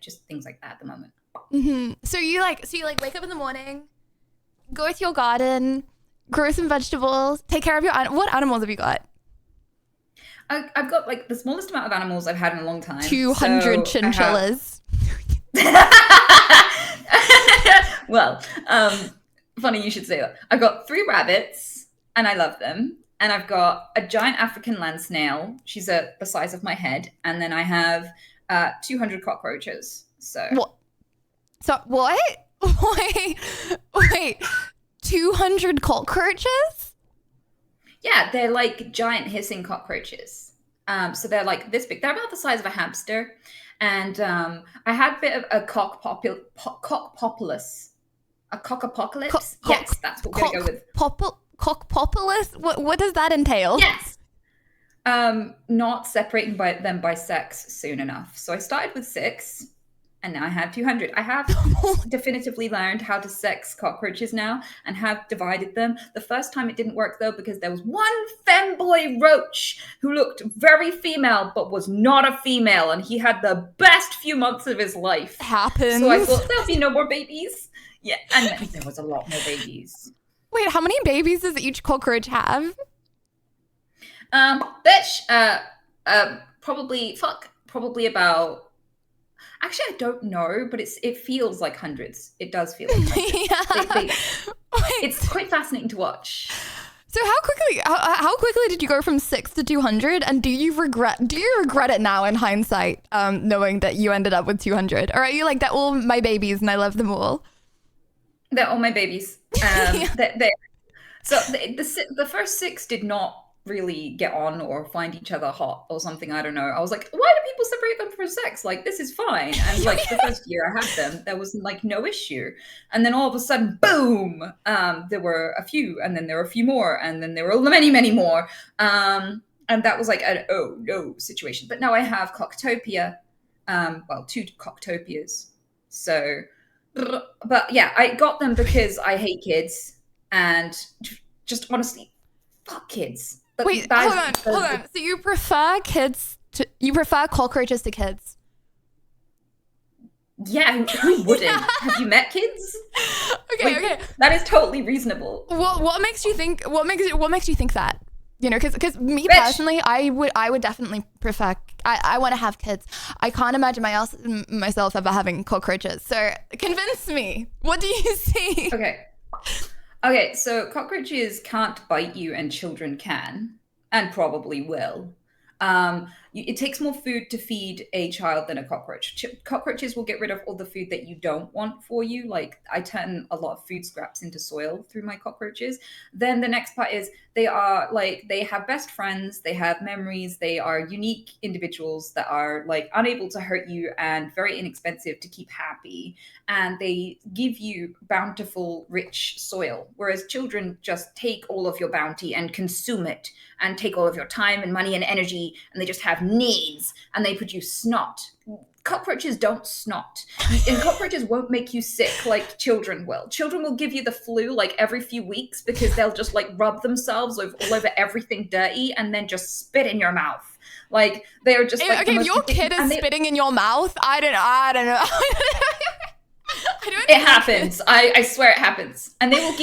just things like that at the moment. Mm-hmm. So you wake up in the morning, go to your garden, grow some vegetables, take care of your what animals have you got? I've got like the smallest amount of animals I've had in a long time. 200 chinchillas. Well, funny you should say that. I've got 3 rabbits, and I love them. And I've got a giant African land snail. She's the size of my head. And then I have 200 cockroaches. So what? Wait. 200 cockroaches? Yeah, they're like giant hissing cockroaches. So they're like this big. They're about the size of a hamster. And I had a bit of a cockpopulus. A cockapocalypse? Yes, that's what we're going to go with. Cockpopulus? What does that entail? Yes. Not separating them by sex soon enough. So I started with 6. And now I have 200. I have definitively learned how to sex cockroaches now and have divided them. The first time it didn't work, though, because there was one femboy roach who looked very female but was not a female. And he had the best few months of his life. Happens. So I thought, there'll be no more babies. Yeah, and then there was a lot more babies. Wait, how many babies does each cockroach have? Probably about... Actually, I don't know, but it feels like hundreds. It does feel like hundreds. It's quite fascinating to watch. So how quickly did you go from 6 to 200? And do you regret it now in hindsight, knowing that you ended up with 200? Or are you like, they're all my babies and I love them all? They're all my babies. So the first 6 did not really get on or find each other hot or something. I don't know. I was like, why do people separate them for sex? Like, this is fine. And like the first year I had them, there was like no issue. And then all of a sudden, boom, there were a few, and then there were a few more, and then there were many, many more. And that was like an oh no situation. But now I have Cocktopia, 2 Cocktopias. So, but yeah, I got them because I hate kids and just honestly, fuck kids. Wait, hold on. So you prefer cockroaches to kids? Yeah, who wouldn't? Have you met kids? Okay. That is totally reasonable. What makes you think? What makes you think that? You know, because me Rich. personally, I would definitely prefer. I want to have kids. I can't imagine myself ever having cockroaches. So convince me. What do you see? Okay, so cockroaches can't bite you, and children can, and probably will. It takes more food to feed a child than a cockroach. Cockroaches will get rid of all the food that you don't want for you. Like, I turn a lot of food scraps into soil through my cockroaches. Then the next part is they have best friends, they have memories, they are unique individuals that are like unable to hurt you and very inexpensive to keep happy. And they give you bountiful, rich soil. Whereas children just take all of your bounty and consume it and take all of your time and money and energy, and they just have needs, and they produce snot. Cockroaches don't snot, and cockroaches won't make you sick like children will. Children will give you the flu like every few weeks because they'll just like rub themselves all over everything dirty and then just spit in your mouth. Like, they are just like... Okay, if your kid is spitting in your mouth, I don't know. don't It think happens. I swear it happens. And they will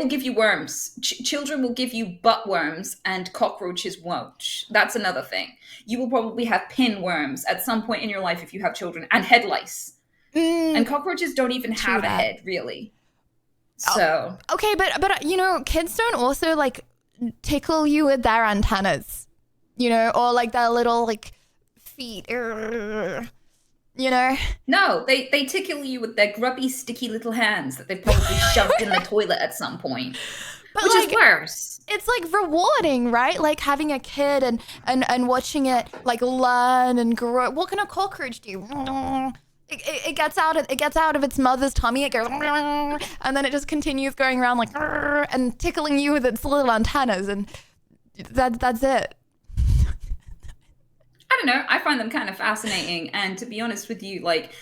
give you worms. Children will give you butt worms and cockroaches won't. That's another thing. You will probably have pinworms at some point in your life if you have children, and head lice. And cockroaches don't even have a head, really. So okay, but you know, kids don't also like tickle you with their antennas, you know, or like their little like feet, you know. no, they tickle you with their grubby, sticky little hands that they probably shoved in the toilet at some point, But which like, is worse. it's like rewarding, right? Like having a kid and watching it like learn and grow. What can a cockroach do? It gets out of its mother's tummy. It goes, and then it just continues going around like and tickling you with its little antennas, and that's it. I don't know. I find them kind of fascinating, and to be honest with you, like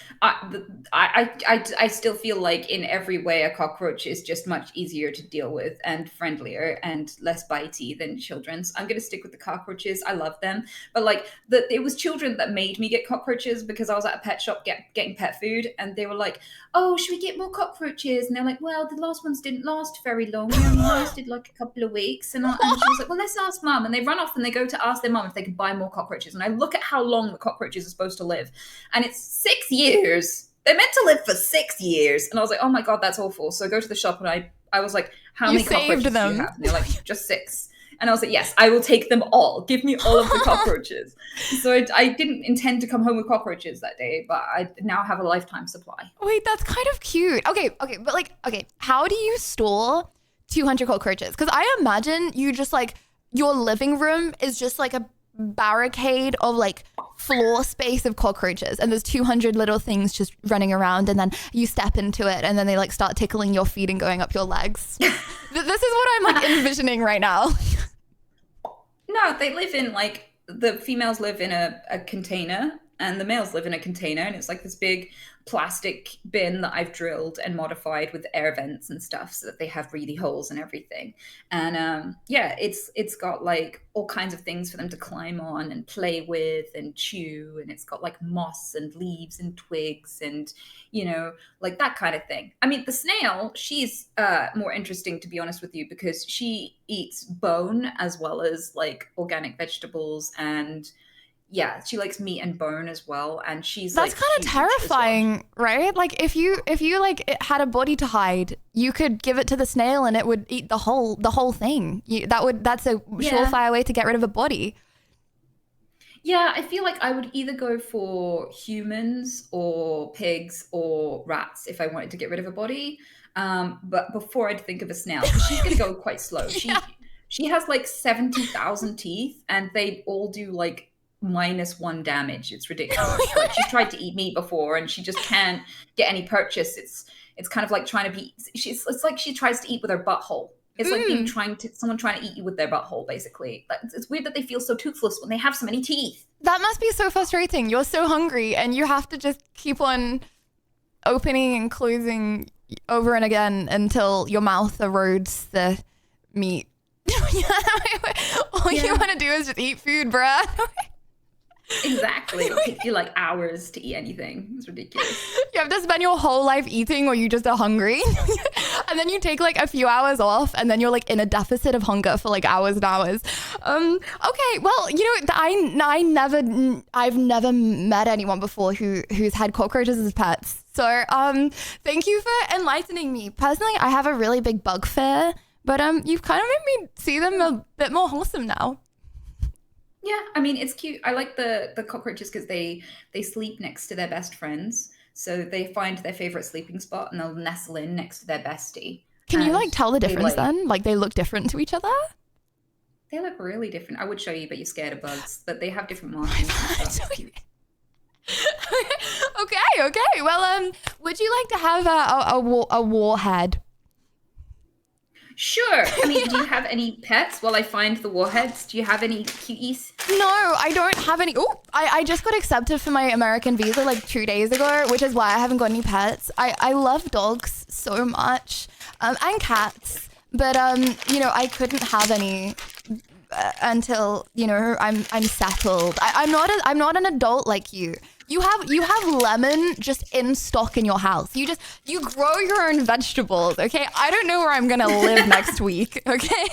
I still feel like in every way a cockroach is just much easier to deal with and friendlier and less bitey than children's. I'm gonna stick with the cockroaches. I love them, but like it was children that made me get cockroaches because I was at a pet shop getting pet food, and they were like, "Oh, should we get more cockroaches?" And they're like, "Well, the last ones didn't last very long. They only lasted like a couple of weeks." And she was like, "Well, let's ask mum." And they run off and they go to ask their mum if they can buy more cockroaches. And I look at how long the cockroaches are supposed to live, and it's 6 years. They're meant to live for 6 years. And I was like, oh my God, that's awful. So I go to the shop and I was like, how many cockroaches do you have? And they're like, just 6. And I was like, yes, I will take them all. Give me all of the cockroaches. So I didn't intend to come home with cockroaches that day, but I now have a lifetime supply. Wait, that's kind of cute. Okay, but like, okay, how do you store 200 cockroaches? Because I imagine you just like, your living room is just like a barricade of like floor space of cockroaches, and there's 200 little things just running around, and then you step into it and then they like start tickling your feet and going up your legs. This is what I'm like envisioning right now. No, they live in like, the females live in a container and the males live in a container, and it's like this big plastic bin that I've drilled and modified with air vents and stuff so that they have breathy holes and everything. And yeah, it's got like all kinds of things for them to climb on and play with and chew, and it's got like moss and leaves and twigs and, you know, like that kind of thing. I mean, the snail, she's more interesting, to be honest with you, because she eats bone as well as like organic vegetables, and yeah, she likes meat and bone as well, and that's like, kind of terrifying, right? Like if you like it had a body to hide, you could give it to the snail and it would eat the whole thing. That's a surefire way to get rid of a body. Yeah, I feel like I would either go for humans or pigs or rats if I wanted to get rid of a body. But before I'd think of a snail, because she's gonna go quite slow. She has like 70,000 teeth, and they all do like -1 damage. It's ridiculous. Like, she's tried to eat me before and she just can't get any purchase. It's kind of like trying to be, it's like she tries to eat with her butthole. It's like someone trying to eat you with their butthole, basically. It's weird that they feel so toothless when they have so many teeth. That must be so frustrating. You're so hungry and you have to just keep on opening and closing over and again until your mouth erodes the meat. All you want to do is just eat food, bruh. Exactly. It'll take you like hours to eat anything. It's ridiculous. You have to spend your whole life eating, or you just are hungry. And then you take like a few hours off, and then you're like in a deficit of hunger for like hours and hours. Okay, well, you know, I've never met anyone before who's had cockroaches as pets. So thank you for enlightening me. Personally, I have a really big bug fear, but you've kind of made me see them a bit more wholesome now. Yeah, I mean, it's cute. I like the cockroaches because they sleep next to their best friends. So they find their favorite sleeping spot and they'll nestle in next to their bestie. Can you like tell the difference then? Like they look different to each other? They look really different. I would show you, but you're scared of bugs. But they have different markings and stuff. Okay. Well, would you like to have a warhead? Sure. I mean, do you have any pets while I find the warheads? Do you have any cuties? No, I don't have any. Oh, I just got accepted for my American visa like 2 days ago, which is why I haven't got any pets. I love dogs so much, and cats, but you know, I couldn't have any until, you know, I'm settled. I'm not an adult like you You have lemon just in stock in your house. You grow your own vegetables, okay? I don't know where I'm gonna live next week, okay?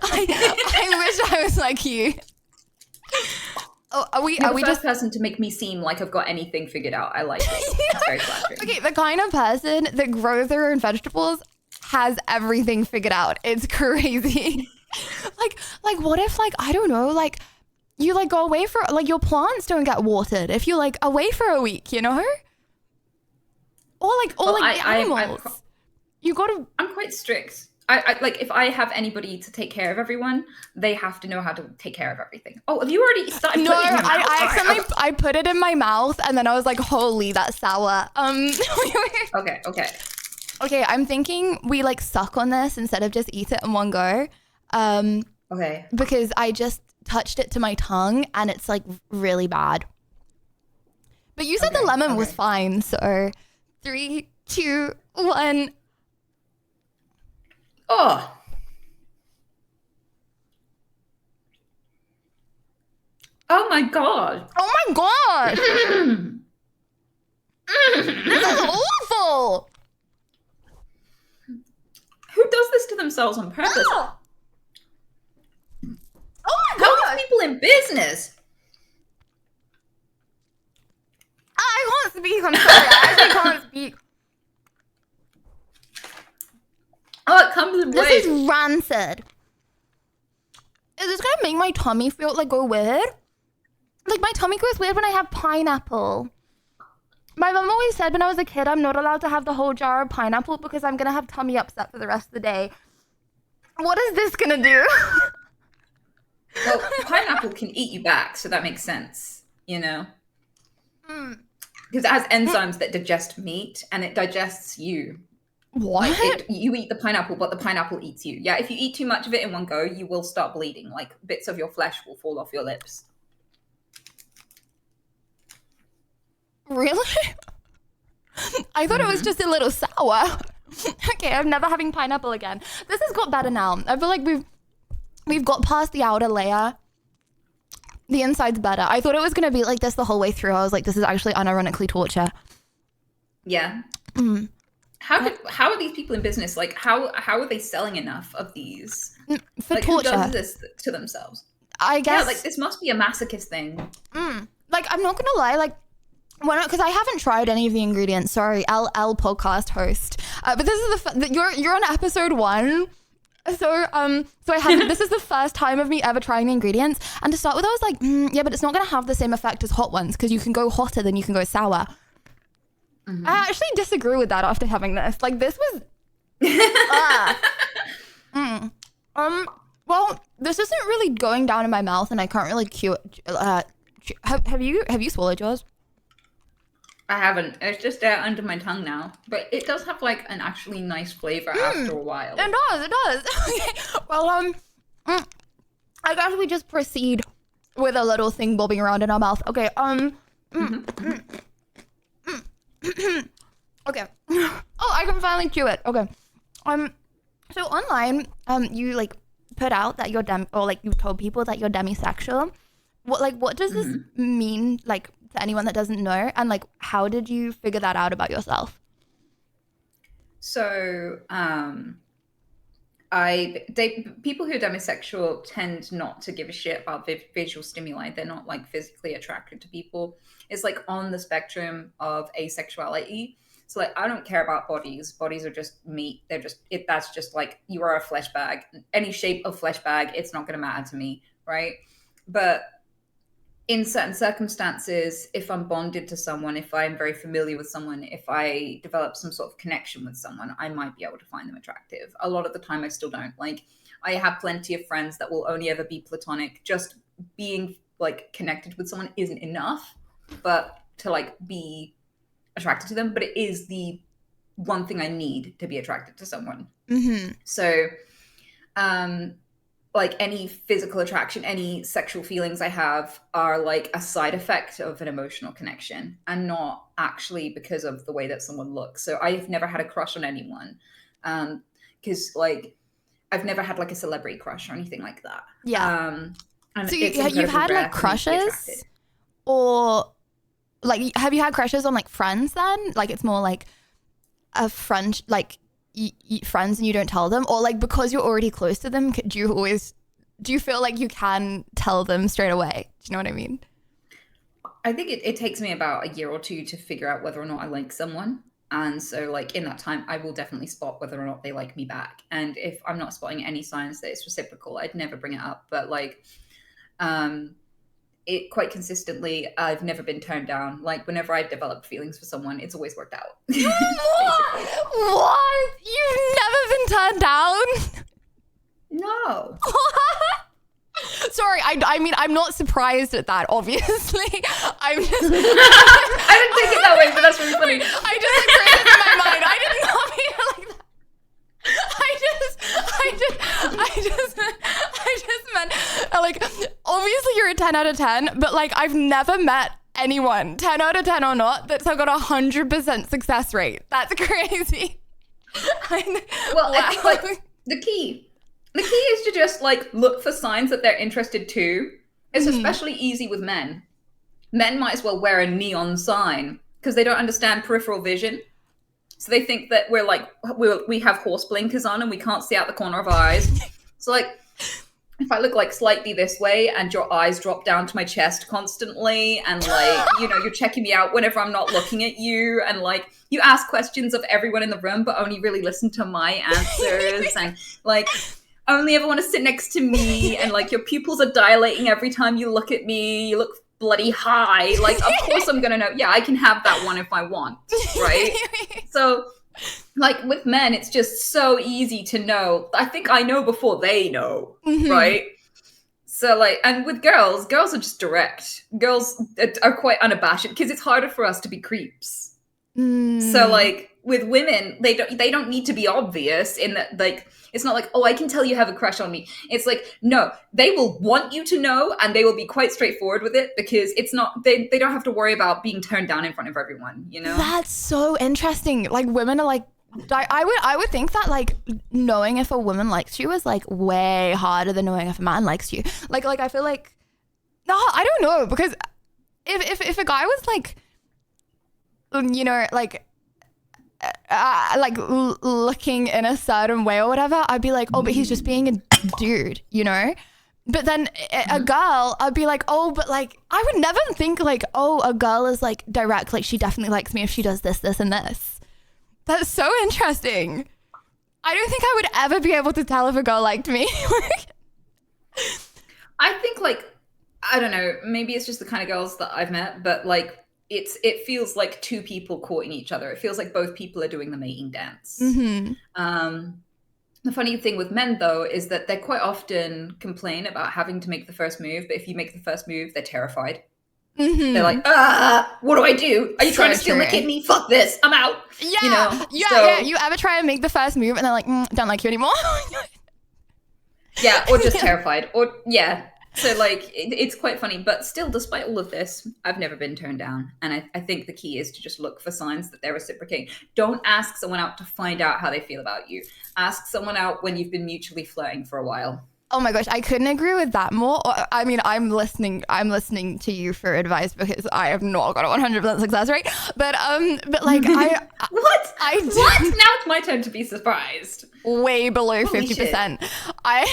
I wish I was like you. Oh, You're the first person to make me seem like I've got anything figured out. I like it. It's very flattering. Okay, the kind of person that grows their own vegetables has everything figured out. It's crazy. like what if I don't know, you go away for your plants don't get watered if you away for a week, you know? Or animals. You gotta. I'm quite strict. I if I have anybody to take care of everyone, they have to know how to take care of everything. Oh, have you already started? No, putting it in your mouth? I accidentally I put it in my mouth and then I was like, holy, that's sour. Okay, I'm thinking we suck on this instead of just eat it in one go. Okay. Because I just touched it to my tongue and it's really bad. But you said the lemon was fine, so 3, 2, 1. Oh. Oh my god. Oh my god. This is awful. Who does this to themselves on purpose? Oh my How god. are these people in business? I can't speak. I'm sorry. I actually can't speak. Oh, it comes in This waves. is rancid. Is this gonna make my tummy feel go weird? My tummy goes weird when I have pineapple. My mom always said when I was a kid, I'm not allowed to have the whole jar of pineapple because I'm gonna have tummy upset for the rest of the day. What is this gonna do? Well, pineapple can eat you back, so that makes sense, you know? Because it has enzymes that digest meat, and it digests you. What? You eat the pineapple, but the pineapple eats you. Yeah, if you eat too much of it in one go, you will start bleeding. Bits of your flesh will fall off your lips. Really? I thought it was just a little sour. Okay, I'm never having pineapple again. This has got better now. I feel like we've got past the outer layer. The inside's better. I thought it was gonna be like this the whole way through. I was like, this is actually unironically torture. Yeah. How are these people in business? How are they selling enough of these? For torture. Who does this to themselves? I guess. Yeah, this must be a masochist thing. I'm not gonna lie, because I haven't tried any of the ingredients. Sorry, L podcast host. But this is you're on episode 1. So I haven't. This is the first time of me ever trying the ingredients. And to start with, I was like, yeah, but it's not gonna have the same effect as hot ones because you can go hotter than you can go sour. Mm-hmm. I actually disagree with that after having this. This was. Well, this isn't really going down in my mouth, and I can't really chew it. Have you swallowed yours? I haven't. It's just there under my tongue now. But it does have an actually nice flavor after a while. It does. Okay. Well, I guess we just proceed with a little thing bobbing around in our mouth. Okay. Okay. Oh, I can finally chew it. Okay. So online, you put out that you're you told people that you're demisexual. What does this mean to anyone that doesn't know, and how did you figure that out about yourself? So people who are demisexual tend not to give a shit about visual stimuli. They're not physically attracted to people. It's on the spectrum of asexuality. So I don't care about bodies. Bodies are just meat. They're just that's just you are a flesh bag. Any shape of flesh bag, it's not going to matter to me, right? But in certain circumstances, if I'm bonded to someone, if I'm very familiar with someone, if I develop some sort of connection with someone, I might be able to find them attractive. A lot of the time I still don't. I have plenty of friends that will only ever be platonic. Just being connected with someone isn't enough, but to be attracted to them. But it is the one thing I need to be attracted to someone. Mm-hmm. So, any physical attraction, any sexual feelings I have are a side effect of an emotional connection and not actually because of the way that someone looks. So I've never had a crush on anyone because I've never had a celebrity crush or anything like that. Yeah. And So it's you've had incredibly rare for me to be crushes attracted. or like, have you had crushes on like friends then? Like it's more like a friend, like friends and you don't tell them, or like because you're already close to them, do you feel like you can tell them straight away? Do you know what I mean? I think it takes me about a year or two to figure out whether or not I like someone. And so, like, in that time, I will definitely spot whether or not they like me back. And if I'm not spotting any signs that it's reciprocal, I'd never bring it up. But, like, it quite consistently, I've never been turned down. Like, whenever I've developed feelings for someone, it's always worked out. What? You've never been turned down? No. Sorry, I mean, I'm not surprised at that, obviously. I'm just... I didn't think it that way, but that's really funny. I just agreed in my mind. I did not mean it like that. I just meant, like, obviously you're a 10 out of 10, but, like, I've never met anyone, 10 out of 10 or not, that's got 100% success rate. That's crazy. Well, I think, like, the key is to just, like, look for signs that they're interested too. It's especially easy with men. Men might as well wear a neon sign because they don't understand peripheral vision. So they think that we have horse blinkers on and we can't see out the corner of our eyes. So, like, if I look, like, slightly this way and your eyes drop down to my chest constantly and, like, you know, you're checking me out whenever I'm not looking at you and, like, you ask questions of everyone in the room but only really listen to my answers and, like... only ever want to sit next to me and like your pupils are dilating every time you look at me, you look bloody high, like of course I'm gonna know, yeah, I can have that one if I want, right? So like with men it's just so easy to know. I think I know before they know, right? So like, and with girls are just direct. Girls are quite unabashed because it's harder for us to be creeps. So like with women, they don't need to be obvious in that, like, it's not like, oh, I can tell you have a crush on me. It's like, no, they will want you to know and they will be quite straightforward with it because it's not, they don't have to worry about being turned down in front of everyone, you know? That's so interesting. Like women are like, I would think that like knowing if a woman likes you is like way harder than knowing if a man likes you. Like I feel like, no, I don't know, because if a guy was like, you know, like looking in a certain way or whatever, I'd be like, oh, but he's just being a dude, you know? But then a girl, I'd be like, oh, but like, I would never think like, oh, a girl is like direct, like she definitely likes me if she does this, this, and this. That's so interesting. I don't think I would ever be able to tell if a girl liked me. I think like, I don't know, maybe it's just the kind of girls that I've met, but like, it feels like two people courting each other. It feels like both people are doing the mating dance. The funny thing with men, though, is that they quite often complain about having to make the first move. But if you make the first move, they're terrified. They're like, what do I do? Are you trying to steal my kidney? Fuck this. I'm out. Yeah. You know? Yeah. You ever try to make the first move and they're like, don't like you anymore? Yeah, or just terrified. Or, yeah. So, like, it's quite funny. But still, despite all of this, I've never been turned down. And I think the key is to just look for signs that they're reciprocating. Don't ask someone out to find out how they feel about you. Ask someone out when you've been mutually flirting for a while. Oh my gosh, I couldn't agree with that more. I mean, I'm listening to you for advice because I have not got a 100% success rate. But like I What? I what? Now it's my turn to be surprised. Way below Holy 50%. shit. Wait.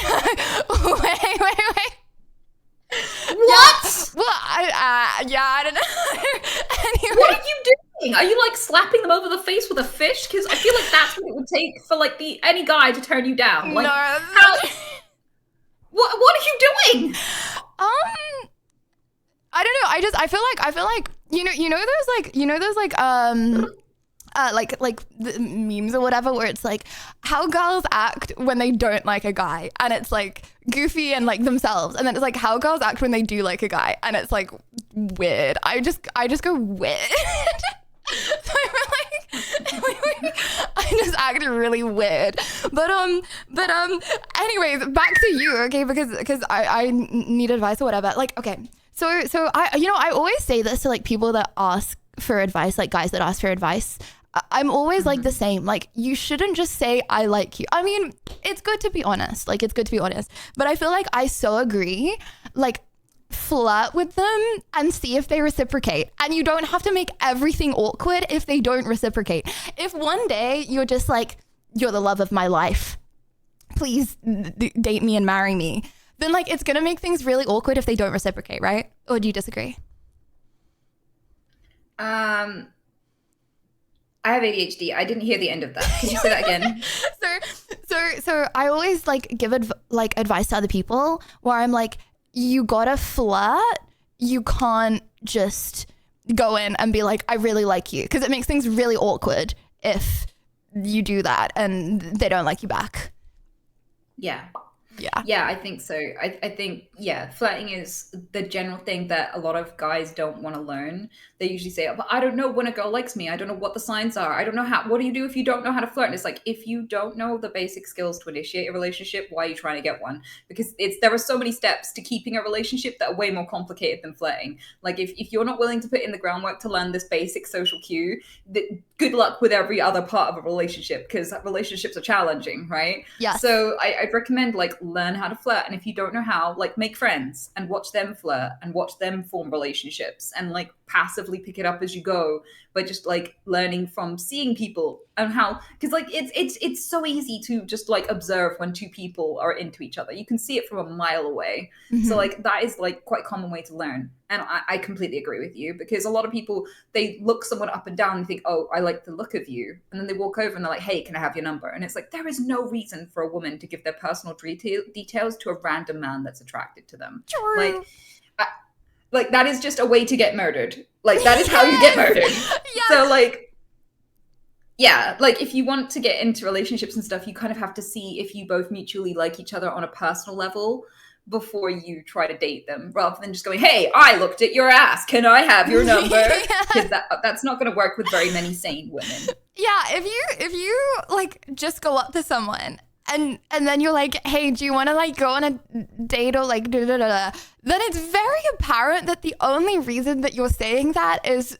What? Yeah, well, I don't know. Anyway. What are you doing? Are you like slapping them over the face with a fish? Because I feel like that's what it would take for like any guy to turn you down. Like, No. how? What are you doing? I don't know. I feel like you know those the memes or whatever where it's like how girls act when they don't like a guy, and it's like goofy and like themselves, and then it's like how girls act when they do like a guy, and it's like weird. I just go weird. So I just acted really weird. But anyways, back to you, okay? Because I need advice or whatever. Like, okay, so I always say this to like people that ask for advice, like guys that ask for advice. I'm always like the same. Like, you shouldn't just say I like you. I mean, it's good to be honest. Like, it's good to be honest. But I feel like I so agree. Like, flirt with them and see if they reciprocate. And you don't have to make everything awkward if they don't reciprocate. If one day you're just like, you're the love of my life, please date me and marry me, then like it's gonna make things really awkward if they don't reciprocate, right? Or do you disagree? I have ADHD. I didn't hear the end of that. Can you say that again? So I always like give advice to other people where I'm like, you gotta flirt. You can't just go in and be like, I really like you, because it makes things really awkward if you do that and they don't like you back. Yeah. Yeah. Yeah, I think so. I think, yeah, flirting is the general thing that a lot of guys don't want to learn. They usually say, but I don't know when a girl likes me. I don't know what the signs are. I don't know what do you do if you don't know how to flirt? And it's like, if you don't know the basic skills to initiate a relationship, why are you trying to get one? Because there are so many steps to keeping a relationship that are way more complicated than flirting. Like if you're not willing to put in the groundwork to learn this basic social cue, good luck with every other part of a relationship, because relationships are challenging, right? Yeah. So I'd recommend like learn how to flirt, and if you don't know how, like make friends and watch them flirt and watch them form relationships, and like passively pick it up as you go, but just like learning from seeing people and how, because like it's so easy to just like observe when two people are into each other. You can see it from a mile away. Mm-hmm. So like that is like quite a common way to learn, and I completely agree with you, because a lot of people, they look someone up and down and think, oh, I like the look of you, and then they walk over and they're like, hey, can I have your number? And it's like, there is no reason for a woman to give their personal details to a random man that's attracted to them. True. Like that is just a way to get murdered. Like that is how you get murdered. Yes. So like, yeah, like if you want to get into relationships and stuff, you kind of have to see if you both mutually like each other on a personal level before you try to date them, rather than just going, hey, I looked at your ass, can I have your number? Because that's not going to work with very many sane women. Yeah, if you like just go up to someone and then you're like, hey, do you want to like go on a date or like then it's very apparent that the only reason that you're saying that is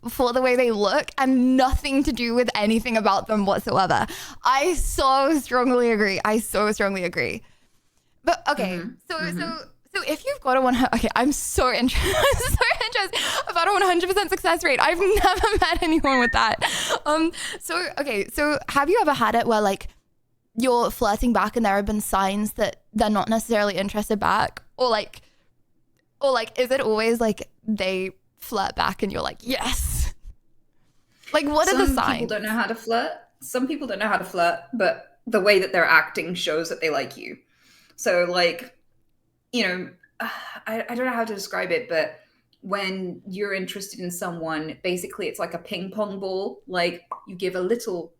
for the way they look and nothing to do with anything about them whatsoever. I so strongly agree. But okay, so if you've got a 100, okay, I'm so interested about a 100% success rate. I've never met anyone with that. So have you ever had it where like you're flirting back and there have been signs that they're not necessarily interested back, or like is it always like they flirt back and you're like, yes? Like what are the signs? Some people don't know how to flirt. Some people don't know how to flirt, but the way that they're acting shows that they like you. So like, you know, I don't know how to describe it, but when you're interested in someone, basically it's like a ping pong ball. Like you give a little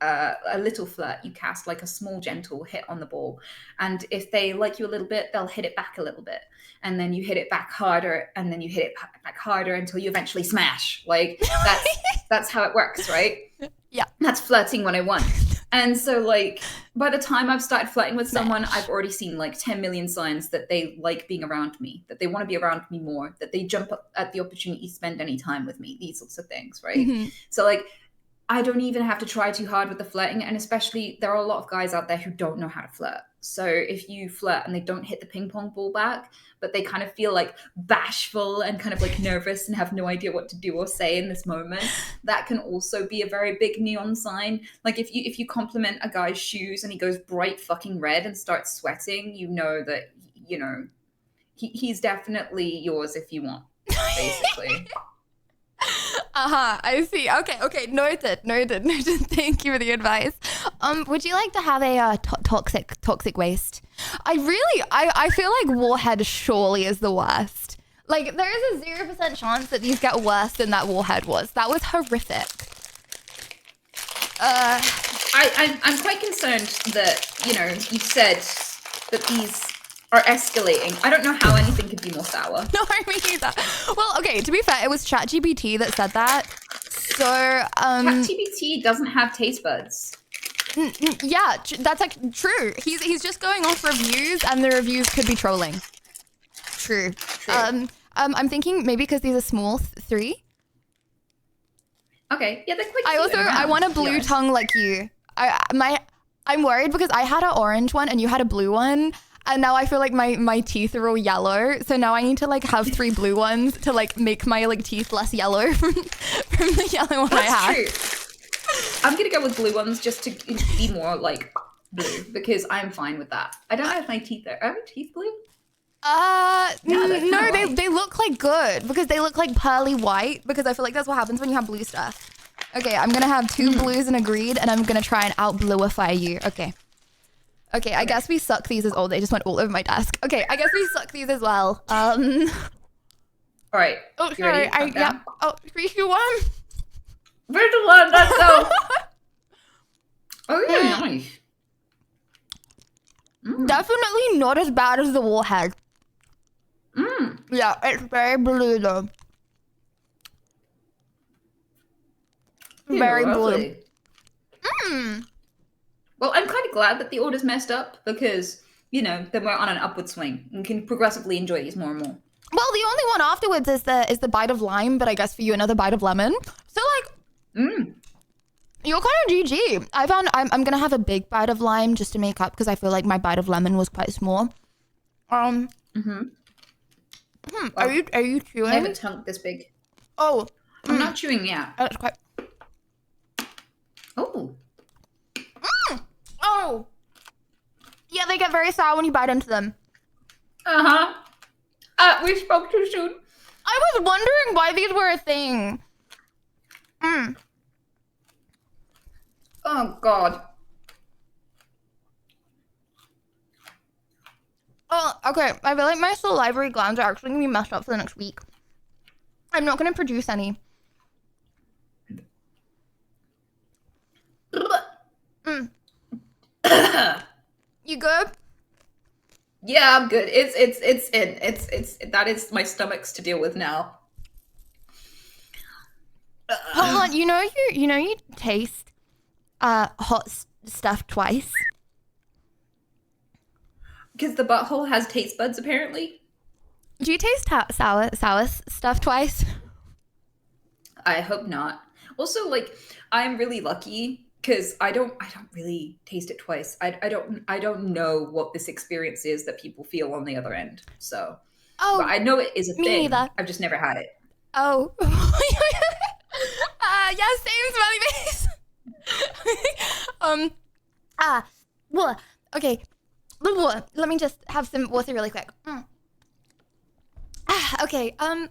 flirt, you cast like a small gentle hit on the ball, and if they like you a little bit, they'll hit it back a little bit, and then you hit it back harder, and then you hit it back harder until you eventually smash. Like that's how it works, right? Yeah, that's flirting 101. And so like by the time I've started flirting with someone, I've already seen like 10 million signs that they like being around me, that they want to be around me more, that they jump up at the opportunity to spend any time with me, these sorts of things, right? Mm-hmm. So like I don't even have to try too hard with the flirting. And especially there are a lot of guys out there who don't know how to flirt. So if you flirt and they don't hit the ping pong ball back, but they kind of feel like bashful and kind of like nervous and have no idea what to do or say in this moment, that can also be a very big neon sign. Like if you compliment a guy's shoes and he goes bright fucking red and starts sweating, you know that, you know, he's definitely yours if you want, basically. I see. Okay. Noted. Thank you for the advice. Would you like to have a toxic waste? I feel like warhead surely is the worst. Like there is a 0% chance that these get worse than that warhead was. That was horrific. I'm quite concerned that, you know, you said that these are escalating. I don't know how anything could be more sour. No, me either. Well, okay, to be fair, it was ChatGPT that said that. So, ChatGPT doesn't have taste buds. Yeah, that's like true. He's just going off reviews, and the reviews could be trolling. True. I'm thinking maybe because these are small 3. Okay, yeah, they're quite cute. I want a blue tongue like you. I'm worried because I had an orange one and you had a blue one. And now I feel like my teeth are all yellow. So now I need to like have 3 blue ones to like make my like teeth less yellow from the yellow one I have. True. I'm gonna go with blue ones just to be more like blue because I'm fine with that. I don't know if my teeth are my teeth blue? No, white. they look like good because they look like pearly white because I feel like that's what happens when you have blue stuff. Okay, I'm gonna have 2 blues and a green and I'm gonna try and out bluify you. Okay, I guess we suck these as well. They just went all over my desk. Okay, I guess we suck these as well. All right. Oh, You sorry. ready? Yeah. Oh, 3, 2, 1. Where's the one? Let's go. Oh, yeah, nice. Definitely not as bad as the warhead. Yeah, it's very blue though. Very blue. Well, I'm kind of glad that the order's messed up because, you know, then we're on an upward swing and can progressively enjoy these more and more. Well, the only one afterwards is the bite of lime, but I guess for you another bite of lemon. So like, you're kind of GG. I found I'm gonna have a big bite of lime just to make up because I feel like my bite of lemon was quite small. Are you chewing? I have a tongue this big. Oh, I'm not chewing yet. that's quite. Oh. Oh, yeah, they get very sour when you bite into them. We spoke too soon. I was wondering why these were a thing. Oh, God. Oh, okay. I feel like my salivary glands are actually gonna be messed up for the next week. I'm not gonna produce any. You good? Yeah, I'm good. It's that is my stomach's to deal with now. Hold on. You know you taste hot stuff twice. Because the butthole has taste buds, apparently. Do you taste sour stuff twice? I hope not. Also, like, I'm really lucky because I don't really taste it twice. I don't know what this experience is that people feel on the other end. So, but I know it is a me thing. neither. I've just never had it. Oh. Yeah, same smelly face. Well, okay. Let me just have some water really quick. Okay. So,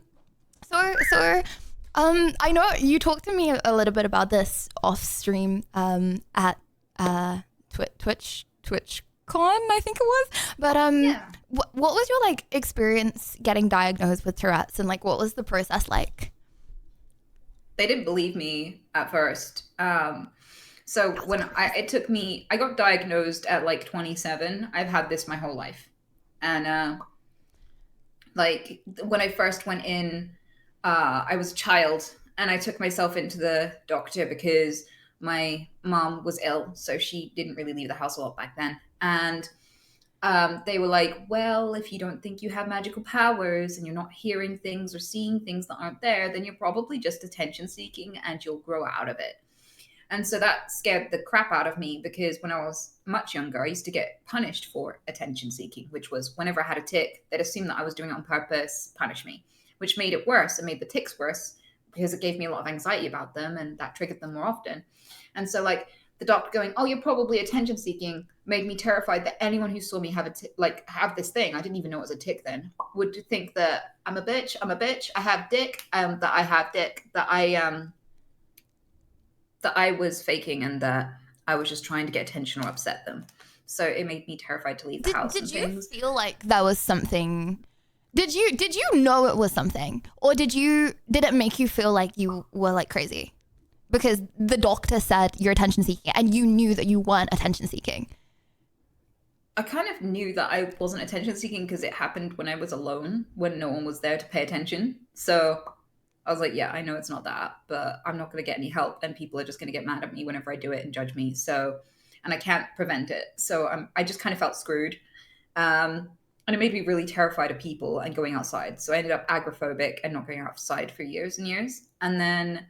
I know you talked to me a little bit about this off stream at TwitchCon, I think it was. But what was your like experience getting diagnosed with Tourette's and like what was the process like? They didn't believe me at first. So when I got diagnosed at like 27. I've had this my whole life, and like when I first went in, I was a child, and I took myself into the doctor because my mom was ill, so she didn't really leave the house a lot back then, and they were like, well, if you don't think you have magical powers and you're not hearing things or seeing things that aren't there, then you're probably just attention seeking and you'll grow out of it. And so that scared the crap out of me because when I was much younger, I used to get punished for attention seeking, which was whenever I had a tick, they'd assume that I was doing it on purpose, punish me, which made it worse and made the ticks worse because it gave me a lot of anxiety about them and that triggered them more often. And so like the doctor going, oh, you're probably attention seeking made me terrified that anyone who saw me have have this thing, I didn't even know it was a tick then, would think that I'm a bitch, I have dick, that I have dick, that I was faking and that I was just trying to get attention or upset them. So it made me terrified to leave the house. Did you feel like that was something? Did you know it was something, or did it make you feel like you were like crazy? Because the doctor said you're attention seeking and you knew that you weren't attention seeking. I kind of knew that I wasn't attention seeking because it happened when I was alone, when no one was there to pay attention. So I was like, yeah, I know it's not that, but I'm not going to get any help and people are just going to get mad at me whenever I do it and judge me. So, and I can't prevent it. So I just kind of felt screwed. And it made me really terrified of people and going outside. So I ended up agoraphobic and not going outside for years and years. And then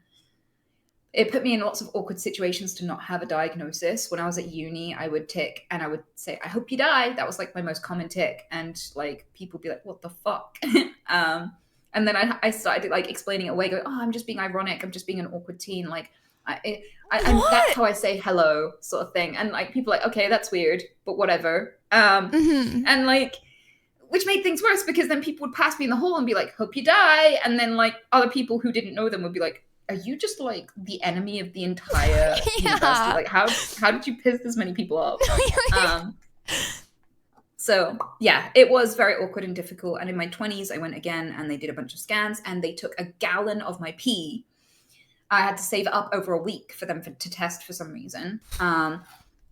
it put me in lots of awkward situations to not have a diagnosis. When I was at uni, I would tick and I would say, I hope you die. That was like my most common tick. And like people would be like, what the fuck? And then I started like explaining it away, going, oh, I'm just being ironic. I'm just being an awkward teen. Like, and that's how I say hello, sort of thing. And like people are like, okay, that's weird, but whatever. And like, which made things worse because then people would pass me in the hall and be like, hope you die. And then like other people who didn't know them would be like, are you just like the enemy of the entire university? Like how did you piss this many people off? So yeah, it was very awkward and difficult. And in my 20s, I went again and they did a bunch of scans and they took a gallon of my pee. I had to save it up over a week for them to test for some reason.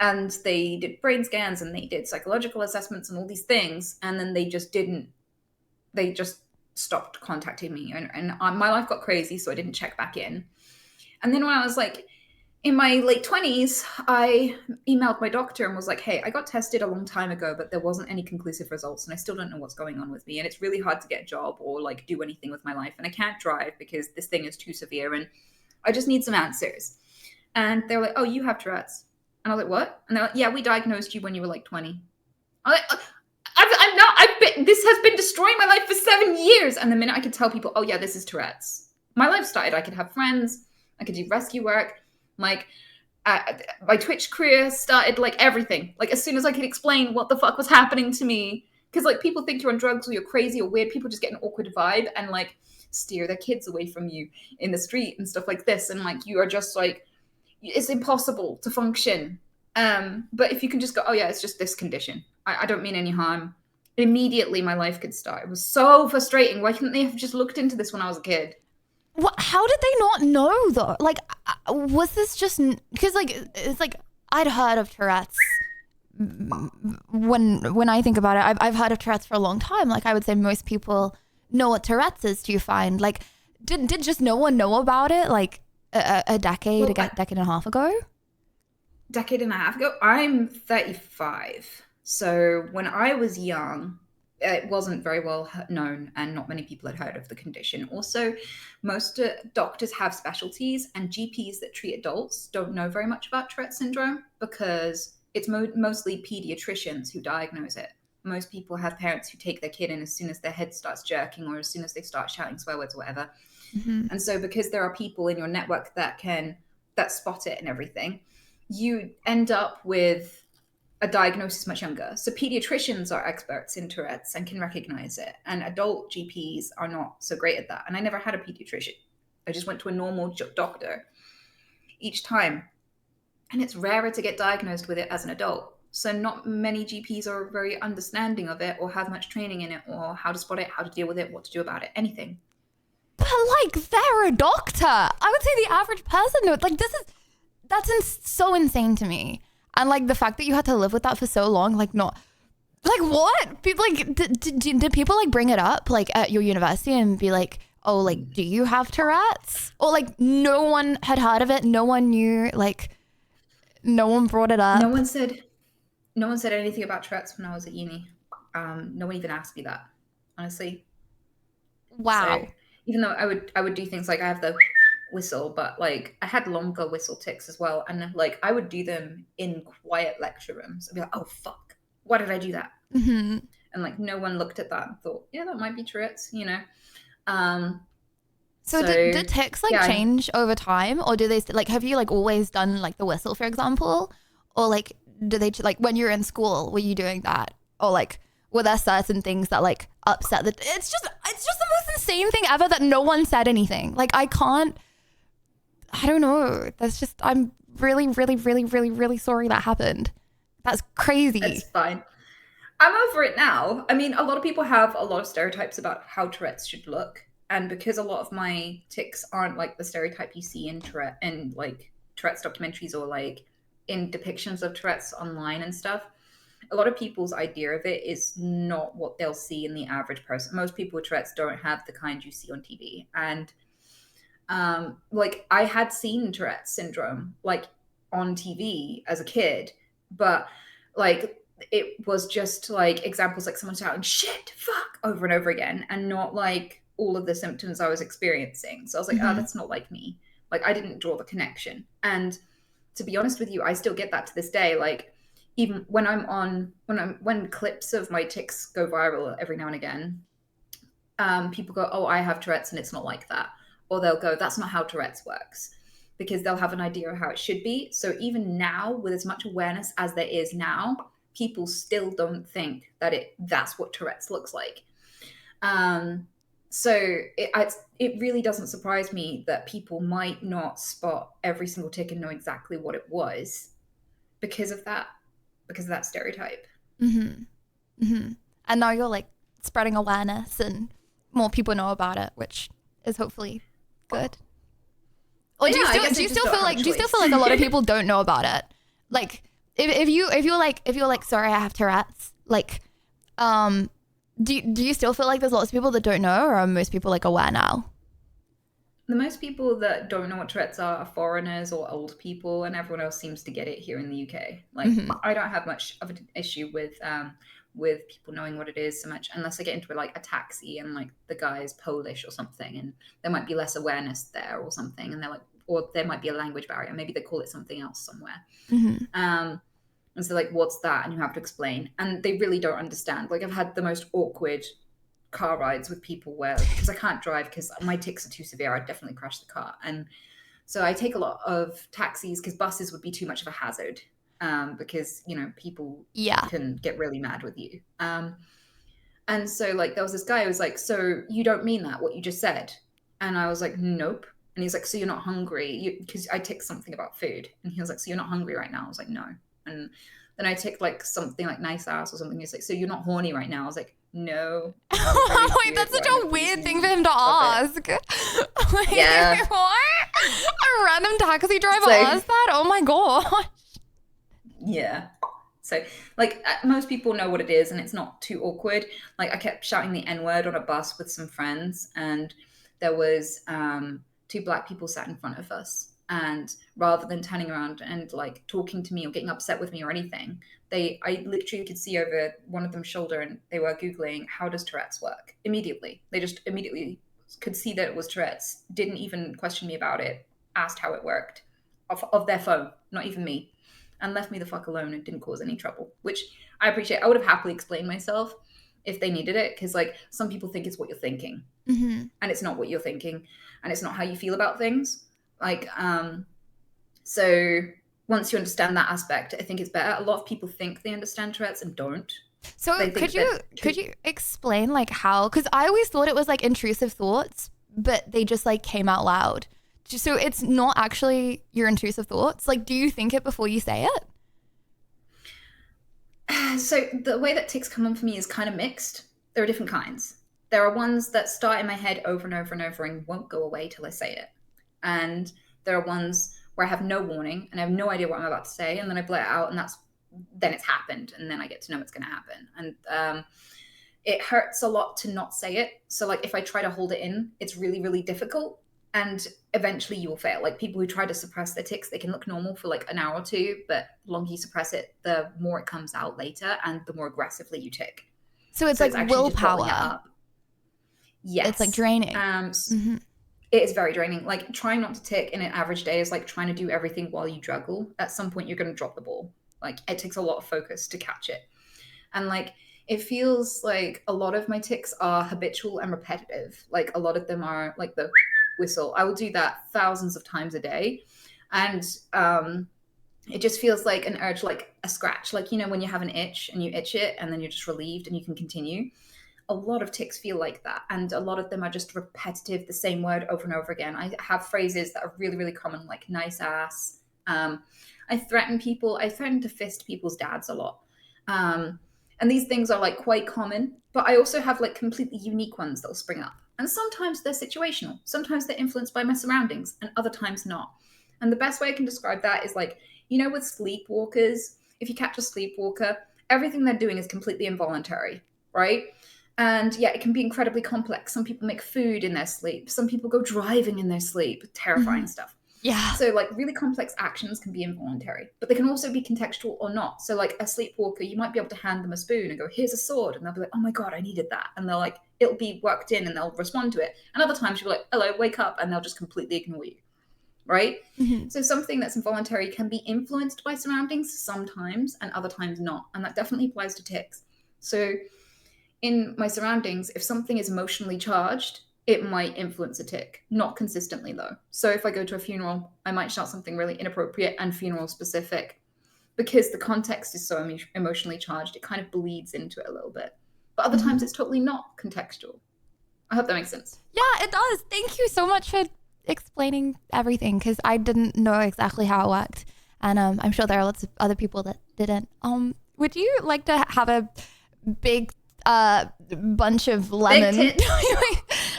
And they did brain scans and they did psychological assessments and all these things. And then they just stopped contacting me. And my life got crazy, so I didn't check back in. And then when I was like in my late 20s, I emailed my doctor and was like, hey, I got tested a long time ago, but there wasn't any conclusive results. And I still don't know what's going on with me. And it's really hard to get a job or like do anything with my life. And I can't drive because this thing is too severe. And I just need some answers. And they were like, oh, you have Tourette's. And I was like, what? And they're like, yeah, we diagnosed you when you were like 20. I'm like, this has been destroying my life for 7 years. And the minute I could tell people, oh yeah, this is Tourette's, my life started. I could have friends. I could do rescue work. Like my Twitch career started, like everything. Like as soon as I could explain what the fuck was happening to me. Because like people think you're on drugs or you're crazy or weird. People just get an awkward vibe and like steer their kids away from you in the street and stuff like this. And like you are just like, it's impossible to function. But if you can just go, oh yeah, it's just this condition. I don't mean any harm. Immediately my life could start. It was so frustrating. Why couldn't they have just looked into this when I was a kid? What? How did they not know though? Like, was this just because like it's like I'd heard of Tourette's. When I think about it, I've heard of Tourette's for a long time. Like I would say most people know what Tourette's is. Do you find like did just no one know about it like a decade and a half ago? Decade and a half ago? I'm 35. So when I was young, it wasn't very well known and not many people had heard of the condition. Also, most doctors have specialties and GPs that treat adults don't know very much about Tourette syndrome because it's mostly pediatricians who diagnose it. Most people have parents who take their kid in as soon as their head starts jerking or as soon as they start shouting swear words or whatever. Mm-hmm. And so because there are people in your network that spot it and everything, you end up with a diagnosis much younger. So pediatricians are experts in Tourette's and can recognize it. And adult GPs are not so great at that. And I never had a pediatrician. I just went to a normal doctor each time. And it's rarer to get diagnosed with it as an adult. So not many GPs are very understanding of it or have much training in it or how to spot it, how to deal with it, what to do about it, anything. But like, they're a doctor. I would say the average person knows. Like, that's so insane to me. And like the fact that you had to live with that for so long, like not, like what? People like, did people like bring it up like at your university and be like, oh, like, do you have Tourette's? Or like no one had heard of it. No one knew, like no one brought it up. No one said anything about Tourette's when I was at uni. No one even asked me that, honestly. Wow. So, even though I would do things like I have the whistle, but like I had longer whistle tics as well, and like I would do them in quiet lecture rooms. I'd be like, oh fuck, why did I do that? Mm-hmm. And like no one looked at that and thought, yeah, that might be Tourette's, you know. So did tics like change over time, or do they like have you like always done like the whistle, for example, or like do they like when you're in school were you doing that, or like were there certain things that like upset the? It's just the most insane thing ever that no one said anything. Like I don't know. That's just, I'm really, really, really, really, really sorry that happened. That's crazy. It's fine. I'm over it now. I mean, a lot of people have a lot of stereotypes about how Tourette's should look. And because a lot of my tics aren't like the stereotype you see in Tourette's documentaries or like in depictions of Tourette's online and stuff, a lot of people's idea of it is not what they'll see in the average person. Most people with Tourette's don't have the kind you see on TV. And like I had seen Tourette's syndrome like on TV as a kid, but like it was just like examples like someone shouting shit, fuck over and over again, and not like all of the symptoms I was experiencing. So I was like, oh, that's not like me. Like, I didn't draw the connection. And to be honest with you, I still get that to this day. Like, even when clips of my tics go viral every now and again, people go, "Oh, I have Tourette's and it's not like that," or they'll go, "That's not how Tourette's works," because they'll have an idea of how it should be. So even now, with as much awareness as there is now, people still don't think that that's what Tourette's looks like. So it really doesn't surprise me that people might not spot every single tic and know exactly what it was because of that stereotype. And now you're like spreading awareness and more people know about it, which is hopefully good. Or do you still feel like a lot of people don't know about it? Like if you're like sorry, I have Tourette's, like do you still feel like there's lots of people that don't know, or are most people like aware now? The most people that don't know what Tourette's are foreigners or old people, and everyone else seems to get it here in the UK. Like, I don't have much of an issue with people knowing what it is so much, unless I get into like a taxi and like the guy is Polish or something, and there might be less awareness there or something, and they're like, or there might be a language barrier. Maybe they call it something else somewhere. And so like, what's that? And you have to explain, and they really don't understand. Like, I've had the most awkward car rides with people where, because I can't drive because my tics are too severe, I'd definitely crash the car. And so I take a lot of taxis because buses would be too much of a hazard, because people can get really mad with you. And so like there was this guy who was like, "So you don't mean that, what you just said?" And I was like, "Nope." And he's like, "So you're not hungry?" Because I ticked something about food, and he was like, "So you're not hungry right now?" I was like, "No." And then I ticked like something like nice ass or something. He's like, "So you're not horny right now?" I was like, "No." Wait, that's such a weird thing for him to ask. Like, yeah. What? A random taxi driver asked that? Oh my god. Yeah. So, like, most people know what it is, and it's not too awkward. Like, I kept shouting the N-word on a bus with some friends, and there was 2 Black people sat in front of us. And rather than turning around and like talking to me or getting upset with me or anything, I literally could see over one of them's shoulder, and they were Googling, "How does Tourette's work?" Immediately. They just immediately could see that it was Tourette's, didn't even question me about it, asked how it worked of their phone, not even me, and left me the fuck alone and didn't cause any trouble, which I appreciate. I would have happily explained myself if they needed it, because like some people think it's what you're thinking, and it's not what you're thinking, and it's not how you feel about things. Like, so once you understand that aspect, I think it's better. A lot of people think they understand Tourette's and don't. So could you explain like how, because I always thought it was like intrusive thoughts, but they just like came out loud. So it's not actually your intrusive thoughts. Like, do you think it before you say it? So the way that tics come on for me is kind of mixed. There are different kinds. There are ones that start in my head over and over and over and won't go away till I say it. And there are ones where I have no warning and I have no idea what I'm about to say, and then I blurt it out, and then it's happened, and then I get to know it's going to happen. And it hurts a lot to not say it. So like if I try to hold it in, it's really, really difficult, and eventually you will fail. Like people who try to suppress their tics, they can look normal for like an hour or two, but the longer you suppress it, the more it comes out later and the more aggressively you tic. So it's like willpower. Yes. It's like draining. It is very draining. Like trying not to tic in an average day is like trying to do everything while you juggle. At some point you're going to drop the ball. Like it takes a lot of focus to catch it. And like it feels like a lot of my tics are habitual and repetitive. Like a lot of them are like the whistle. I will do that thousands of times a day. And it just feels like an urge, like a scratch. Like, you know, when you have an itch and you itch it and then you're just relieved and you can continue. A lot of tics feel like that, and a lot of them are just repetitive, the same word over and over again. I have phrases that are really, really common, like nice ass. I threaten people. I threaten to fist people's dads a lot. And these things are like quite common, but I also have like completely unique ones that will spring up. And sometimes they're situational. Sometimes they're influenced by my surroundings, and other times not. And the best way I can describe that is like, you know, with sleepwalkers, if you catch a sleepwalker, everything they're doing is completely involuntary, right? And yeah, it can be incredibly complex. Some people make food in their sleep. Some people go driving in their sleep. Terrifying stuff. Yeah. So like really complex actions can be involuntary, but they can also be contextual or not. So like a sleepwalker, you might be able to hand them a spoon and go, "Here's a sword." And they'll be like, "Oh my God, I needed that." And they're like, it'll be worked in and they'll respond to it. And other times you're like, "Hello, wake up." And they'll just completely ignore you. right? Mhm. So something that's involuntary can be influenced by surroundings sometimes and other times not. And that definitely applies to tics. So in my surroundings, if something is emotionally charged, it might influence a tic, not consistently though. So if I go to a funeral, I might shout something really inappropriate and funeral specific because the context is so emotionally charged, it kind of bleeds into it a little bit. But other times it's totally not contextual. I hope that makes sense. Yeah, it does. Thank you so much for explaining everything because I didn't know exactly how it worked. And I'm sure there are lots of other people that didn't. Would you like to have a big bunch of lemon? Big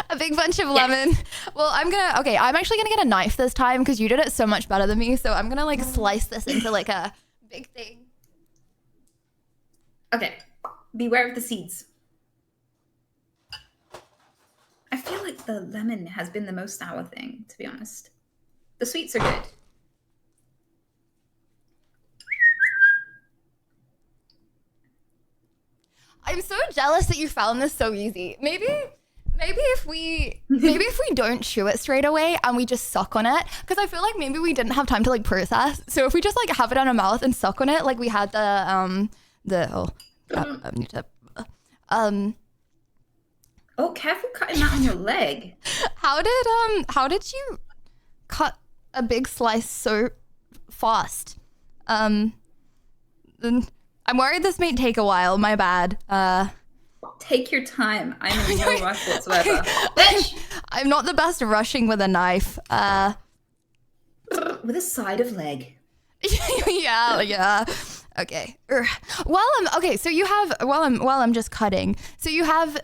A big bunch of lemon. Well, I'm actually gonna get a knife this time because you did it so much better than me. So I'm gonna like slice this into like a big thing. Okay, beware of the seeds. I feel like the lemon has been the most sour thing, to be honest. The sweets are good. I'm so jealous that you found this so easy. Maybe if we don't chew it straight away and we just suck on it, because I feel like maybe we didn't have time to like process. So if we just like have it on our mouth and suck on it, like we had Oh, careful cutting that on your leg. How did you cut a big slice so fast? I'm worried this may take a while. My bad. Take your time. I'm in no rush whatsoever. Bitch! I'm not the best at rushing with a knife. With a side of leg. yeah. Okay. So you have while I'm just cutting. So you have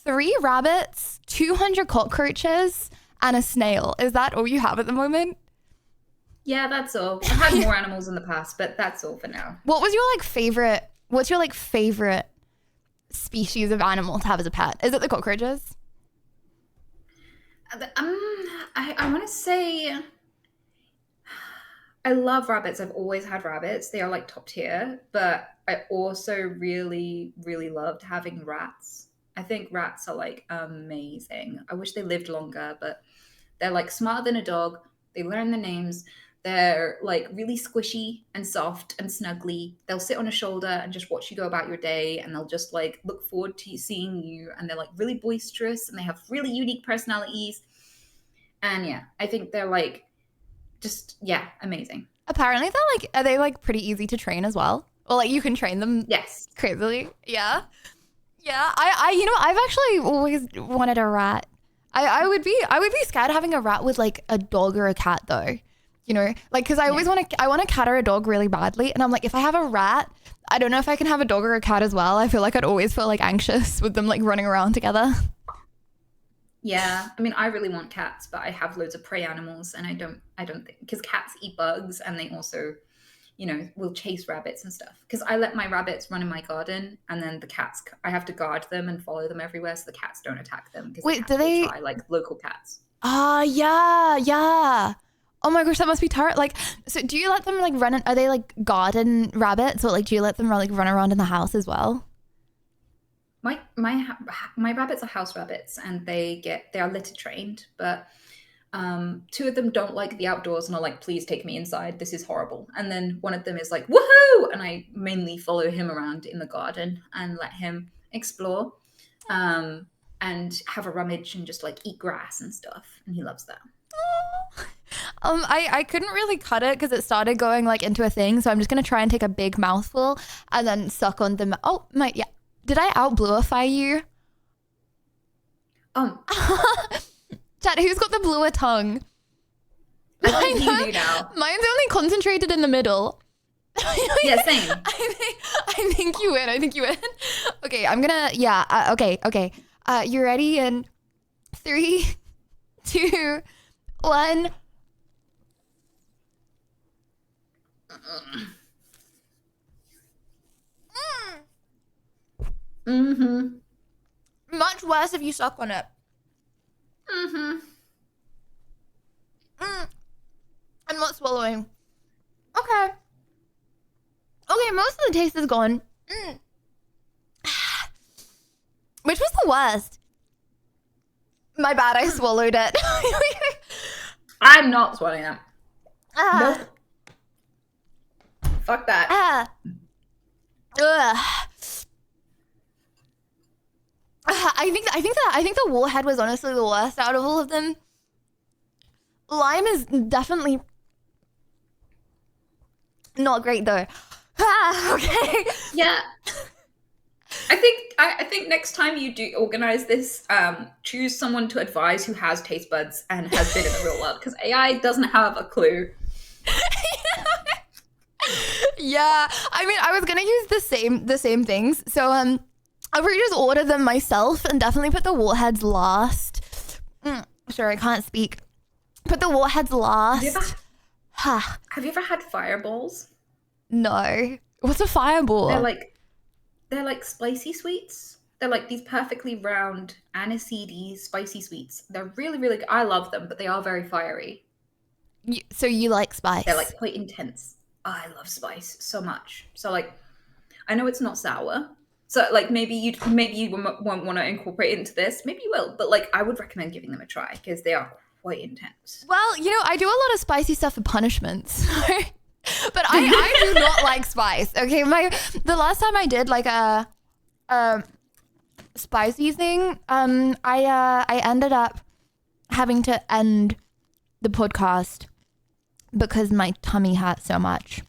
3 rabbits, 200 cockroaches, and a snail. Is that all you have at the moment? Yeah, that's all. I've had more animals in the past, but that's all for now. What's your favorite species of animal to have as a pet? Is it the cockroaches? I want to say I love rabbits. I've always had rabbits. They are like top tier, but I also really, really loved having rats. I think rats are like amazing. I wish they lived longer, but they're like smarter than a dog. They learn the names. They're like really squishy and soft and snuggly. They'll sit on a shoulder and just watch you go about your day, and they'll just like look forward to seeing you. And they're like really boisterous, and they have really unique personalities. And yeah, I think they're like just amazing. Apparently are they like pretty easy to train as well? Or like you can train them Yes. crazily? Yeah. Yeah. I've actually always wanted a rat. I would be scared having a rat with like a dog or a cat though. You know, like, because I always want a cat or a dog really badly. And I'm like, if I have a rat, I don't know if I can have a dog or a cat as well. I feel like I'd always feel like anxious with them like running around together. Yeah. I mean, I really want cats, but I have loads of prey animals and I don't think, because cats eat bugs and they also, will chase rabbits and stuff. Because I let my rabbits run in my garden and then the cats, I have to guard them and follow them everywhere so the cats don't attack them. Wait, do they try, like local cats? Yeah. Oh my gosh, that must be terrible. Like, so do you let them like run? Are they like garden rabbits, or like do you let them like run around in the house as well? My rabbits are house rabbits, and they are litter trained. But 2 of them don't like the outdoors and are like, "Please take me inside. This is horrible." And then one of them is like, "Woohoo!" And I mainly follow him around in the garden and let him explore, and have a rummage and just like eat grass and stuff. And he loves that. I couldn't really cut it because it started going like into a thing, so I'm just gonna try and take a big mouthful and then suck on them. Oh my, yeah. Did I out-bluify you? Chat, who's got the bluer tongue? I think you do now. Mine's only concentrated in the middle. Yeah, same. I think you win. Okay, I'm gonna, okay. You ready? In 3, 2, 1. Mm-hmm. Much worse if you suck on it. Mm-hmm. I'm not swallowing. Okay, most of the taste is gone. Which was the worst? My bad, I swallowed it. I'm not swallowing them. Ah. Nope. Fuck that. Ah. Ugh. I think the warhead was honestly the worst out of all of them. Lime is definitely not great though. Ah, okay. Yeah. I think next time you do organize this, choose someone to advise who has taste buds and has been in the real world, because AI doesn't have a clue. Yeah, I mean, I was gonna use the same things, so I would just order them myself and definitely put the warheads last. Sorry, I can't speak. Put the warheads last. Have you ever had fireballs? No, what's a fireball? They're like spicy sweets. They're like these perfectly round aniseedy spicy sweets. They're really, really good. I love them, but they are very fiery. So you like spice? They're like quite intense. I love spice so much. So like, I know it's not sour. So like maybe you won't want to incorporate it into this. Maybe you will, but like I would recommend giving them a try because they are quite intense. Well, you know, I do a lot of spicy stuff for punishments. But I do not like spice. Okay, the last time I did like a spicy thing, I ended up having to end the podcast because my tummy hurt so much.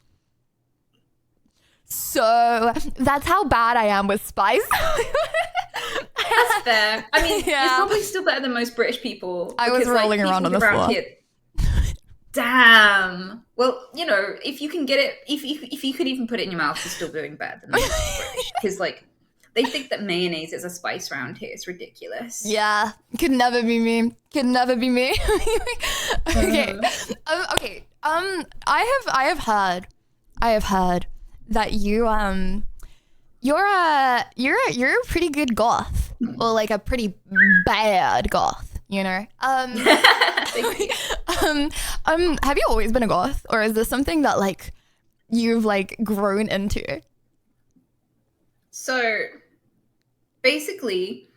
So that's how bad I am with spice. That's fair. I mean, Yeah. it's probably still better than most British people. I was because, rolling people around on the floor. Here, damn. Well, you know, if you can get it, if you could even put it in your mouth, you're still doing better than most British. Because like, they think that mayonnaise is a spice round here. It's ridiculous. Yeah, could never be me. Could never be me. Okay. Okay. I have heard that you're a pretty good goth, or like a pretty bad goth, you know. Have you always been a goth, or is this something that like you've like grown into? So basically,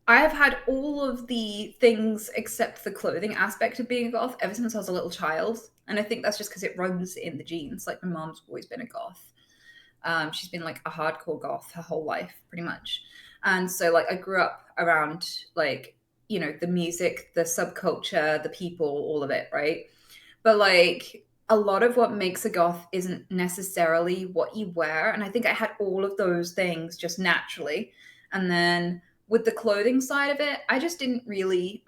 I have had all of the things except the clothing aspect of being a goth ever since I was a little child. And I think that's just because it runs in the genes. Like my mom's always been a goth. She's been like a hardcore goth her whole life, pretty much. And so like I grew up around like, you know, the music, the subculture, the people, all of it, right? But like a lot of what makes a goth isn't necessarily what you wear. And I think I had all of those things just naturally. And then with the clothing side of it, I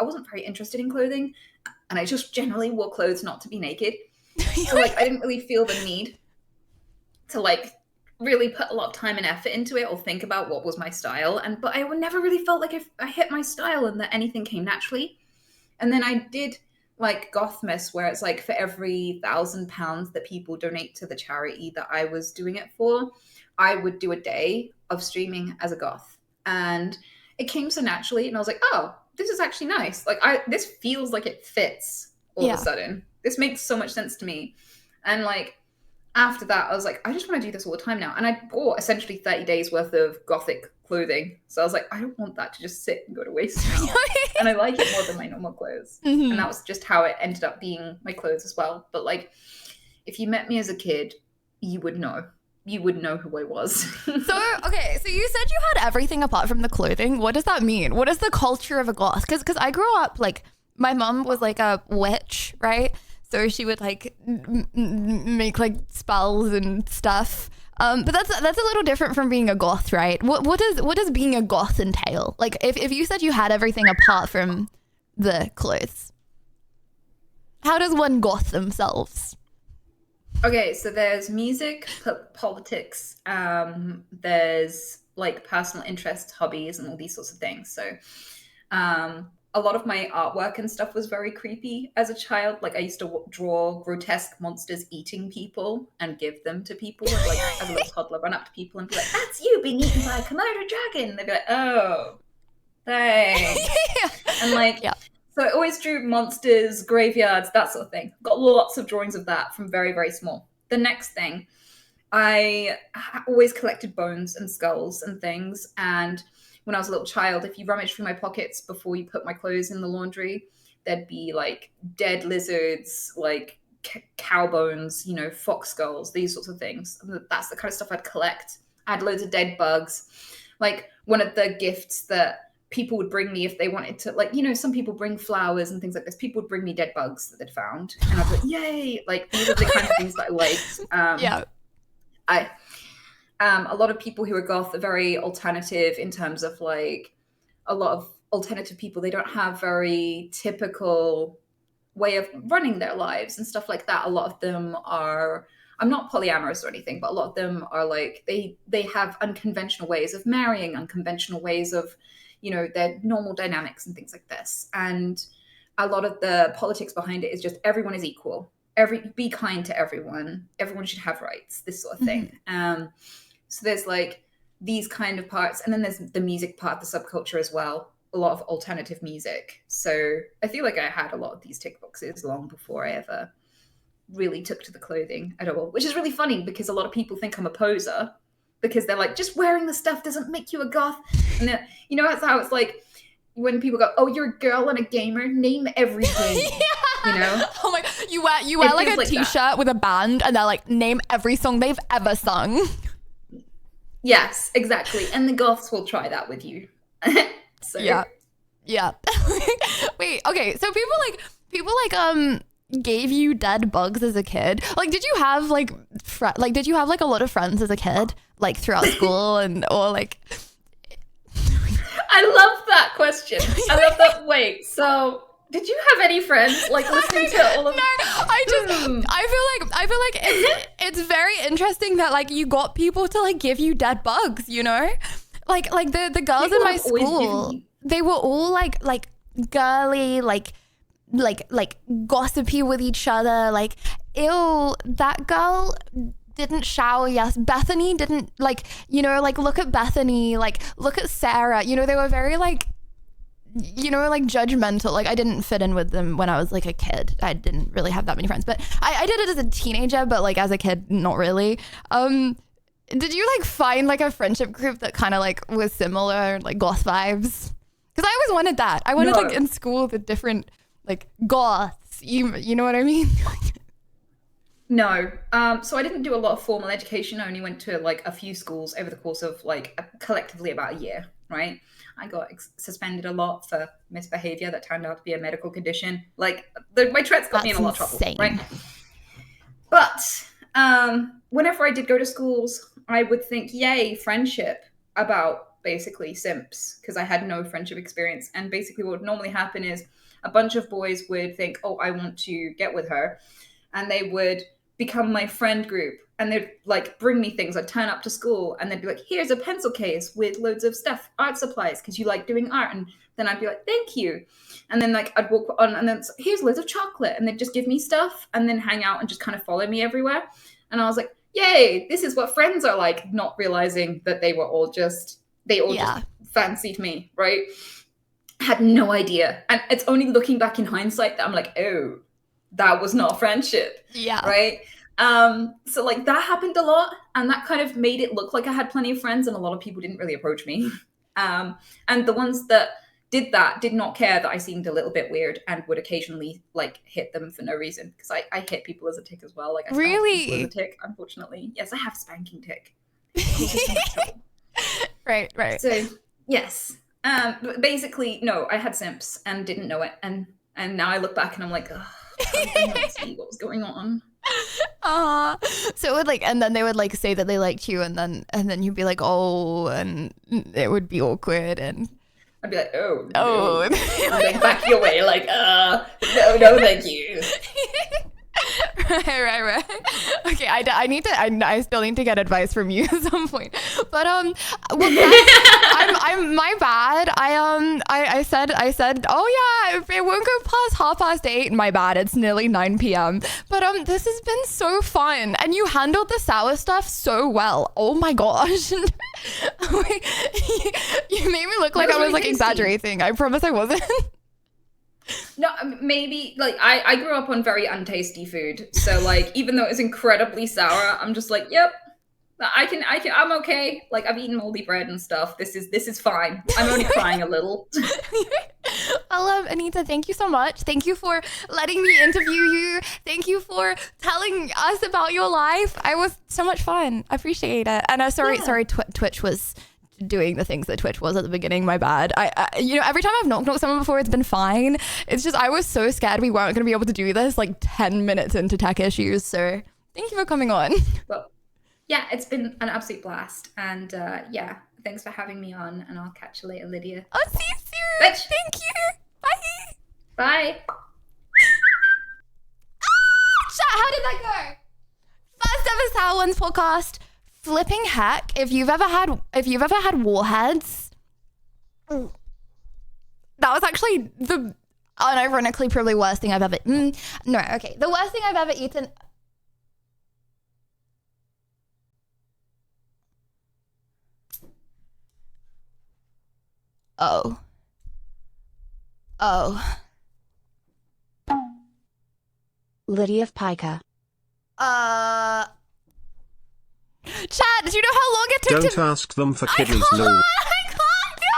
wasn't very interested in clothing. And I just generally wore clothes not to be naked. So like I didn't really feel the need to like really put a lot of time and effort into it or think about what was my style. But I never really felt like I hit my style and that anything came naturally. And then I did like Gothmas, where it's like for every £1,000 that people donate to the charity that I was doing it for, I would do a day of streaming as a goth. And it came so naturally, and I was like, oh, this is actually nice. Like this feels like it fits all of a sudden. This makes so much sense to me. And like after that, I was like, I just want to do this all the time now. And I bought essentially 30 days worth of gothic clothing. So I was like, I don't want that to just sit and go to waste now. And I like it more than my normal clothes. Mm-hmm. And that was just how it ended up being my clothes as well. But like, if you met me as a kid, you would know. You would know who I was. So you said you had everything apart from the clothing. What does that mean? What is the culture of a goth? Because I grew up, like, my mom was like a witch, right? So she would like make like spells and stuff. But that's a little different from being a goth, right? What does being a goth entail? Like if you said you had everything apart from the clothes, how does one goth themselves? Okay, so there's music, politics, there's like personal interests, hobbies, and all these sorts of things. So a lot of my artwork and stuff was very creepy as a child. Like I used to draw grotesque monsters eating people and give them to people. Like as a little toddler, run up to people and be like, "That's you being eaten by a Komodo dragon." And they'd be like, "Oh, thanks." And like, so I always drew monsters, graveyards, that sort of thing. Got lots of drawings of that from very, very small. The next thing, I always collected bones and skulls and things. And when I was a little child, if you rummage through my pockets before you put my clothes in the laundry, there'd be like dead lizards, like cow bones, you know, fox skulls, these sorts of things. That's the kind of stuff I'd collect. I had loads of dead bugs. Like one of the gifts that people would bring me if they wanted to, like, you know, some people bring flowers and things like this. People would bring me dead bugs that they'd found, and I'd be like, yay! Like these are the kind of things that I liked. Yeah. A lot of people who are goth are very alternative in terms of like a lot of alternative people. They don't have very typical way of running their lives and stuff like that. A lot of them are, I'm not polyamorous or anything, but a lot of them are like, they have unconventional ways of marrying, unconventional ways of, you know, their normal dynamics and things like this. And a lot of the politics behind it is just everyone is equal. Be kind to everyone. Everyone should have rights, this sort of thing. So there's like these kind of parts. And then there's the music part, the subculture as well. A lot of alternative music. So I feel like I had a lot of these tick boxes long before I ever really took to the clothing at all, which is really funny because a lot of people think I'm a poser because they're like, just wearing the stuff doesn't make you a goth. And then, you know, that's how it's like when people go, oh, you're a girl and a gamer, name everything. Yeah. You know? Oh my, you wear like a t-shirt that. with a band and they're like, name every song they've ever sung. Yes, exactly. And the goths will try that with you. So yeah. Wait, okay, so people gave you dead bugs as a kid. Like, did you have like did you have like a lot of friends as a kid, like throughout school or like? I love that question. I love that. Wait, so did you have any friends like listening to all of? No, I feel like it's very interesting that like you got people to like give you dead bugs, you know, like the girls People in my have always school, given they were all like girly, like gossipy with each other, like, ew, that girl didn't shower. Yes, Bethany didn't, like, you know, like, look at Bethany, like, look at Sarah, you know, they were very like, you know, like judgmental. Like I didn't fit in with them when I was like a kid. I didn't really have that many friends, but I did it as a teenager, but like as a kid, not really. Did you like find like a friendship group that kind of like was similar, like goth vibes? Because I always wanted that. I wanted like in school the different like goths. You know what I mean? No. So I didn't do a lot of formal education. I only went to like a few schools over the course of like collectively about a year, right? I got suspended a lot for misbehavior that turned out to be a medical condition. Like my Tourette's got me in a lot of trouble, right? But whenever I did go to schools, I would think, yay, friendship, about basically simps, because I had no friendship experience. And basically what would normally happen is a bunch of boys would think, oh, I want to get with her. And they would become my friend group. And they'd like bring me things. I'd turn up to school and they'd be like, here's a pencil case with loads of stuff, art supplies, because you like doing art. And then I'd be like, thank you. And then like I'd walk on and then here's loads of chocolate. And they'd just give me stuff and then hang out and just kind of follow me everywhere. And I was like, yay, this is what friends are like, not realizing that they all just fancied me, right? Had no idea. And it's only looking back in hindsight that I'm like, oh, that was not friendship. Yeah. Right? So like that happened a lot, and that kind of made it look like I had plenty of friends, and a lot of people didn't really approach me. And the ones that did that did not care that I seemed a little bit weird and would occasionally like hit them for no reason, because I hit people as a tick as well. Like I really people as a tick, unfortunately. Yes, I have spanking tick. Right. So yes. But basically, no, I had simps and didn't know it, and now I look back and I'm like, oh, how did I not see what was going on? So it would like, and then they would like say that they liked you, and then you'd be like, oh, and it would be awkward, and I'd be like, oh, no. Like back your way, like, no, thank you. Right. Okay, I still need to get advice from you at some point. But well, I'm my bad. I said, oh yeah, it won't go past 8:30. My bad. It's nearly 9 p.m. But this has been so fun, and you handled the sour stuff so well. Oh my gosh. You made me look like I was like exaggerating. I promise I wasn't. No, maybe like I grew up on very untasty food, so like even though it's incredibly sour, I'm just like, yep, I'm okay. Like I've eaten moldy bread and stuff. This is fine. I'm only crying a little. tell Anita, thank you so much. Thank you for letting me interview you. Thank you for telling us about your life. It was so much fun. I appreciate it. And sorry, Twitch was doing the things that Twitch was at the beginning. My bad. I every time I've knocked someone before, it's been fine. It's just I was so scared we weren't going to be able to do this like 10 minutes into tech issues. So thank you for coming on. Well, yeah, it's been an absolute blast. And yeah, thanks for having me on. And I'll catch you later, Lydia. I'll see you soon. Bitch. Thank you. Bye. Bye. Chat, how did that go? First ever Sour Ones podcast. Flipping heck, if you've ever had warheads, that was actually the unironically probably worst thing I've ever the worst thing I've ever eaten. Oh. Lydia of Pica. Chad, do you know how long it took Don't to... ask them for kidneys, no. I can't do it!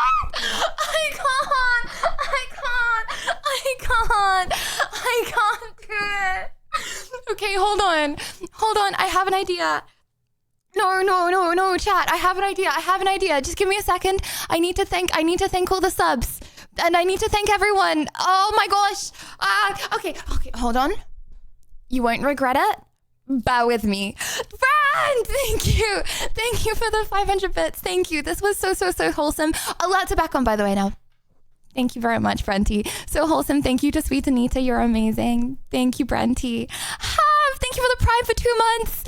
I can't do it! Okay, hold on. I have an idea. No, chat. I have an idea. Just give me a second. I need to thank all the subs. And I need to thank everyone. Oh my gosh. Okay, hold on. You won't regret it. Bear with me. Friend, thank you. Thank you for the 500 bits. Thank you. This was so wholesome. Alerts are back on, by the way, now. Thank you very much, Brenty. So wholesome. Thank you to Sweet Anita. You're amazing. Thank you, Brenty. Thank you for the Prime for 2 months.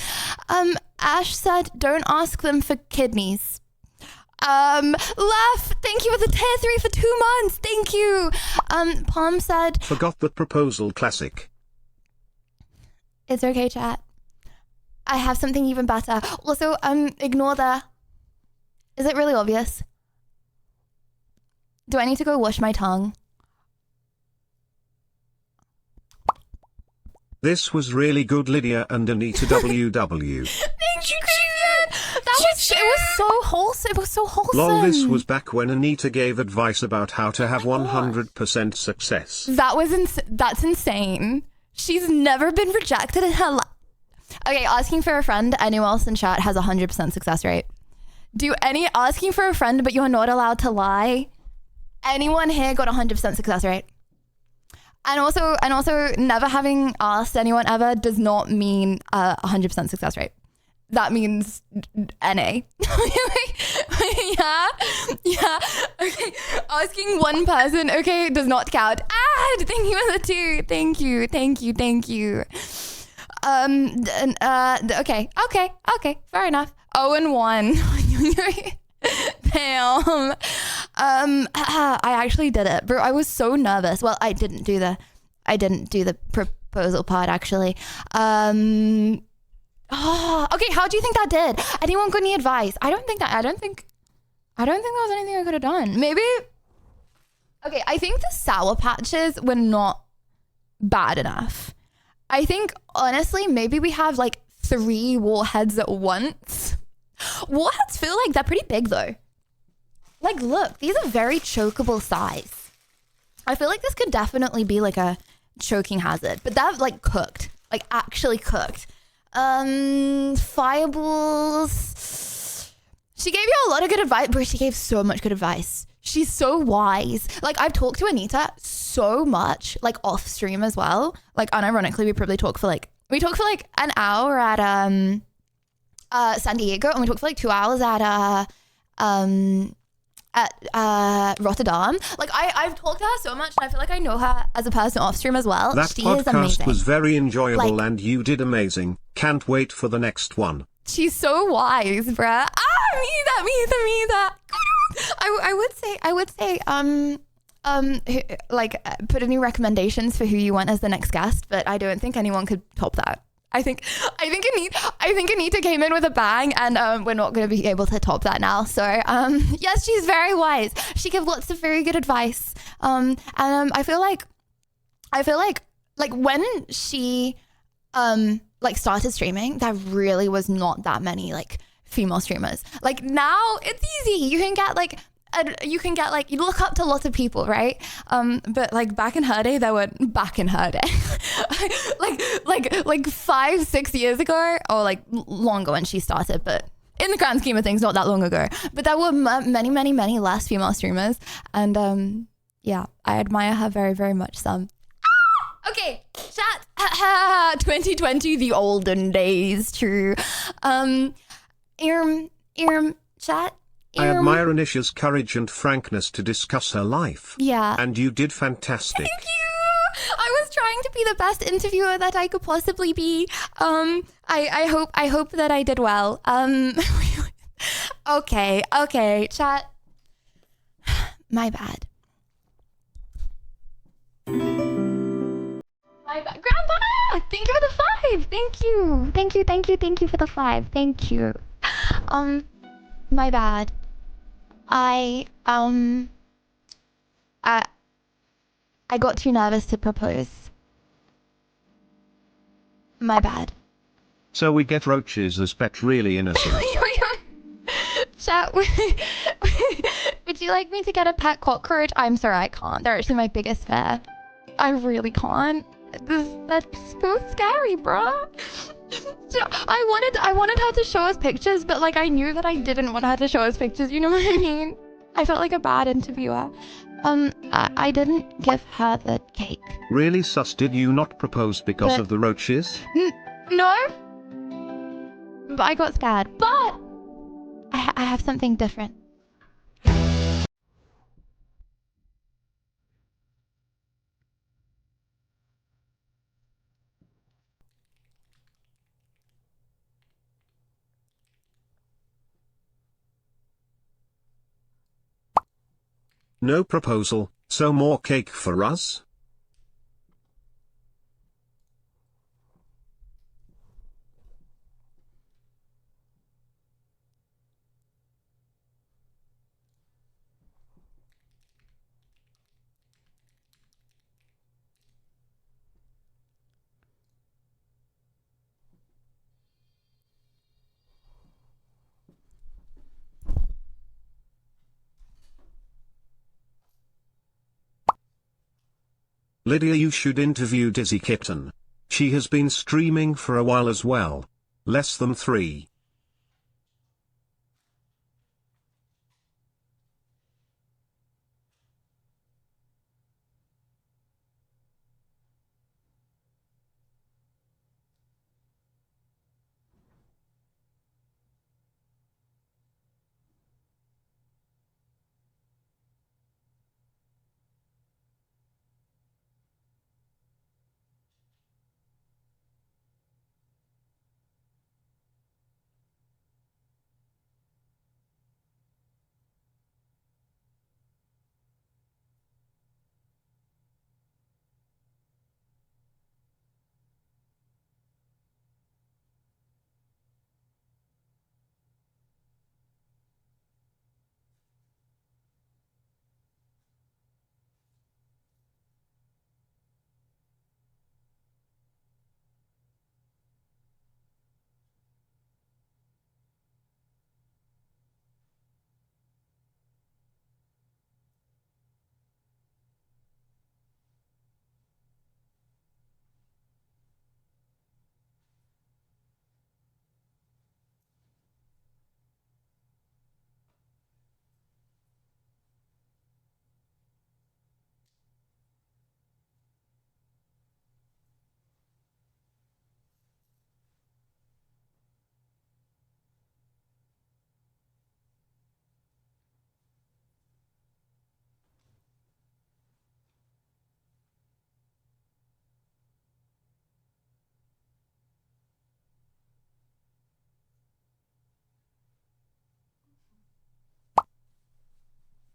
Ash said, don't ask them for kidneys. Lef, thank you for the tier 3 for 2 months. Thank you. Palm said, Forgot the proposal classic. It's okay, chat. I have something even better. Also, ignore the... Is it really obvious? Do I need to go wash my tongue? This was really good, Lydia and Anita WW. Thank you, Christian. It was so wholesome. It was so wholesome. Lol, this was back when Anita gave advice about how to have 100% success. That's insane. She's never been rejected in her life. Okay, asking for a friend, anyone else in chat has 100% success rate. Asking for a friend but you're not allowed to lie? Anyone here got 100% success rate? And also never having asked anyone ever does not mean 100% success rate. That means NA. Yeah. Okay. Asking one person, okay, does not count. Thank you for the 2. Thank you. Okay. Fair enough. 0-1. Damn. I actually did it, bro. I was so nervous. Well, I didn't do the proposal part actually. Okay, how do you think that did? Anyone got any advice? I don't think there was anything I could have done. Maybe. Okay, I think the Sour Patches were not bad enough. I think honestly, maybe we have like 3 warheads at once. Warheads feel like they're pretty big though. Like, look, these are very chokeable size. I feel like this could definitely be like a choking hazard, but they're like cooked, like actually cooked. Fireballs. She gave you a lot of good advice, bro. She gave so much good advice. She's so wise. Like, I've talked to Anita so much, like off stream as well. Like, unironically, we probably talk for like an hour at San Diego, and we talked for like 2 hours at Rotterdam. Like, I've talked to her so much, and I feel like I know her as a person off stream as well. That she is podcast amazing. was very enjoyable, Like, and you did amazing. Can't wait for the next one. She's so wise, bruh. Me that. I would say, put any recommendations for who you want as the next guest, but I don't think anyone could top that. I think Anita came in with a bang, and we're not going to be able to top that now. So yes, she's very wise. She gives lots of very good advice. And I feel like when she started streaming, there really was not that many like female streamers. Like, now it's easy. You can get like you can get like, you look up to lots of people, right? But like back in her day, like 5-6 years ago, or like longer when she started, but in the grand scheme of things, not that long ago. But there were many less female streamers, and yeah, I admire her very, very much. Okay, chat. 2020, the olden days, true. Chat. I admire Anisha's courage and frankness to discuss her life. Yeah. And you did fantastic. Thank you. I was trying to be the best interviewer that I could possibly be. I hope that I did well. Okay, chat. My bad. Grandpa! Thank you for the 5. Thank you for the 5. Thank you. My bad. I got too nervous to propose. My bad. So we get roaches as pet, really innocent. Chat, would you like me to get a pet cockroach? I'm sorry, I can't. They're actually my biggest fear. I really can't. That's so scary, bruh. I wanted her to show us pictures, but like I knew that I didn't want her to show us pictures. You know what I mean? I felt like a bad interviewer. I didn't give her the cake. Really sus, did you not propose because of the roaches? No. But I got scared. But I have something different. No proposal, so more cake for us? Lydia, you should interview Dizzy Kitten. She has been streaming for a while as well. Less than 3.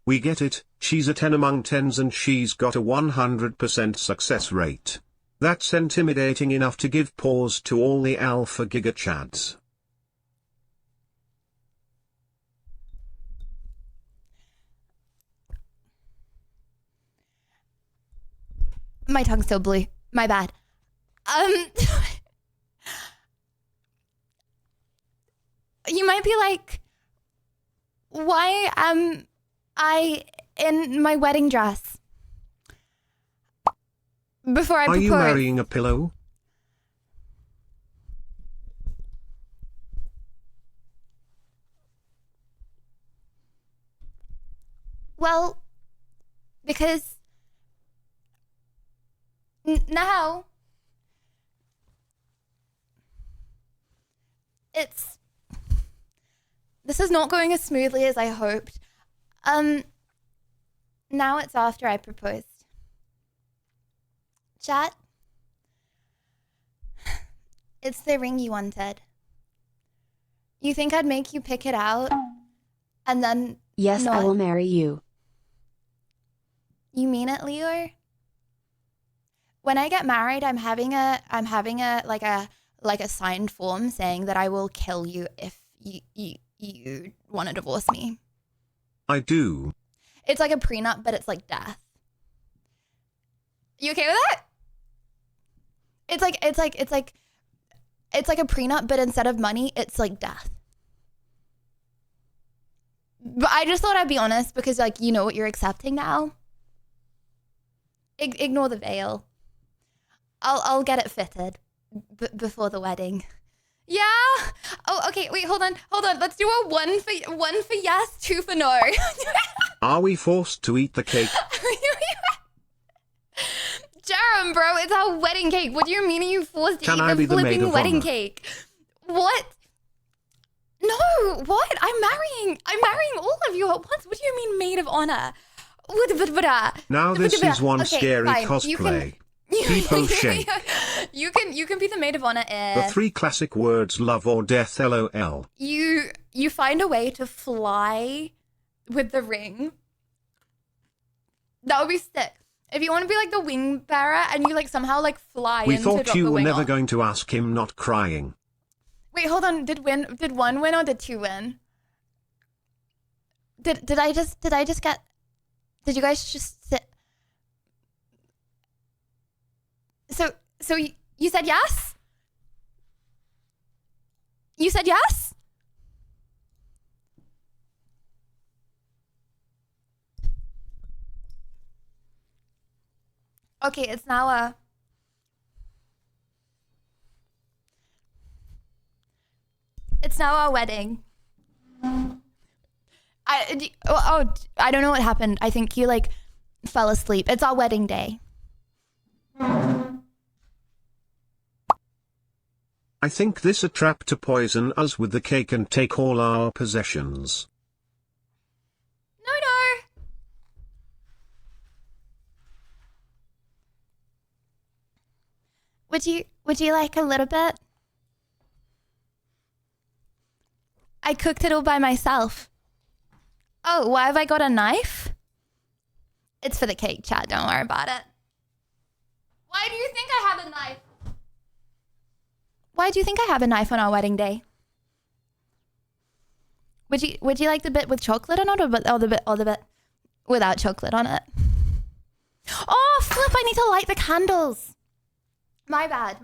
We get it, she's a 10 among 10s and she's got a 100% success rate. That's intimidating enough to give pause to all the alpha giga chads. My tongue's still blue. My bad. You might be like, why am in my wedding dress. Before I Are propose. you marrying a pillow? Well, because now this is not going as smoothly as I hoped. Now it's after I proposed. Chat, it's the ring you wanted. You think I'd make you pick it out and then Yes, I not? will marry you. You mean it, Leo? When I get married, I'm having a like a signed form saying that I will kill you if you want to divorce me. I do. It's like a prenup, but it's like death. You okay with that? It's like a prenup, but instead of money, it's like death. But I just thought I'd be honest because, like, you know what you're accepting now. Ignore the veil. I'll get it fitted before the wedding. Yeah. Oh, okay. Wait, hold on. Let's do a one for yes, two for no. Are we forced to eat the cake? Jerem, bro, it's our wedding cake. What do you mean are you forced to Can eat I the be the maid flipping of wedding honor? cake? What? No, what? I'm marrying all of you at once. What do you mean maid of honor? Now this is one Okay, scary fine. cosplay. People shake. You can be the maid of honor The if 3 classic words love or death LOL. you find a way to fly with the ring. That would be sick. If you want to be like the wing bearer and you like somehow like fly We in to thought drop you the were wing never off. going to ask him not crying. Wait, hold on. Did one win or did two win? Did I just get? Did you guys just sit? So you said yes? You said yes? Okay, it's now our wedding. I don't know what happened. I think you like fell asleep. It's our wedding day. I think this a trap to poison us with the cake and take all our possessions. No. Would you like a little bit? I cooked it all by myself. Oh, why have I got a knife? It's for the cake, chat. Don't worry about it. Why do you think I have a knife? Why do you think I have a knife on our wedding day? Would you like the bit with chocolate on it or the bit without chocolate on it? Oh, flip, I need to light the candles. My bad.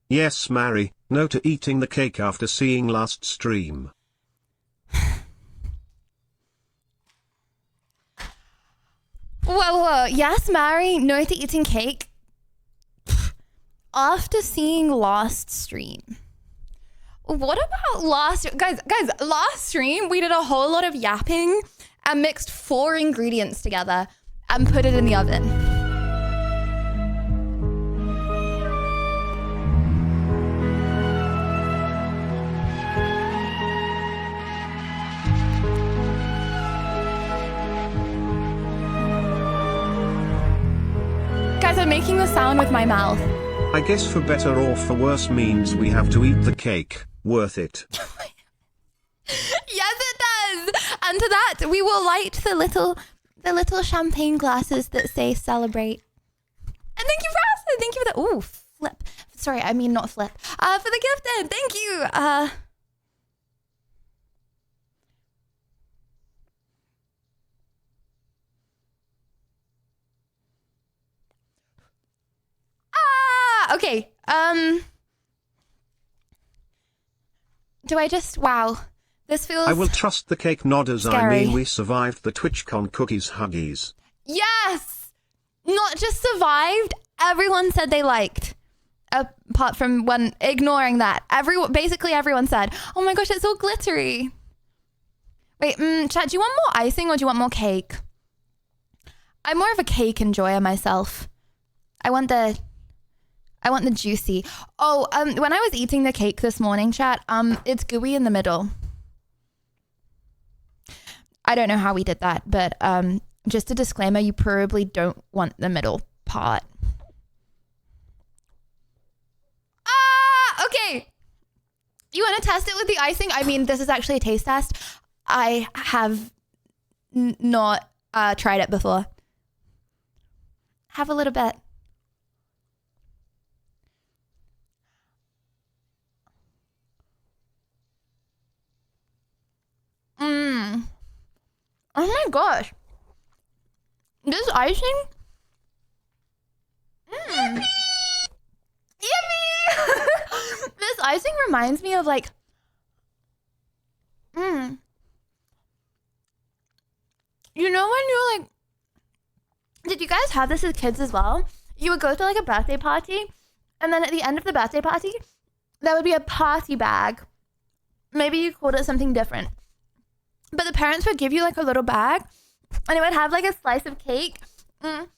Yes, Mary, no to eating the cake after seeing last stream. Whoa. Yes, Mary, no to eating cake. After seeing last stream. What about last stream we did a whole lot of yapping and mixed 4 ingredients together and put it in the oven. Guys, I'm making the sound with my mouth. I guess for better or for worse means we have to eat the cake. Worth it. Yes, it does. And to that, we will light the little champagne glasses that say celebrate. And thank you for asking. Thank you for the ooh flip. Sorry, I mean not flip. For the gifted. Thank you. Okay. Do I just, wow. This feels I will trust the cake nodders. scary. I mean, we survived the TwitchCon cookies huggies. Yes! Not just survived, everyone said they liked. Apart from one, ignoring that. Basically everyone said, oh my gosh, it's all glittery. Wait, chat, do you want more icing or do you want more cake? I'm more of a cake enjoyer myself. I want the juicy. Oh, when I was eating the cake this morning, chat, it's gooey in the middle. I don't know how we did that, but just a disclaimer, you probably don't want the middle part. Okay. You want to test it with the icing? I mean, this is actually a taste test. I have not tried it before. Have a little bit. Oh my gosh. This icing? Yummy! This icing reminds me of like... You know when you're like... Did you guys have this as kids as well? You would go to like a birthday party, and then at the end of the birthday party, there would be a party bag. Maybe you called it something different. But the parents would give you like a little bag, and it would have like a slice of cake, and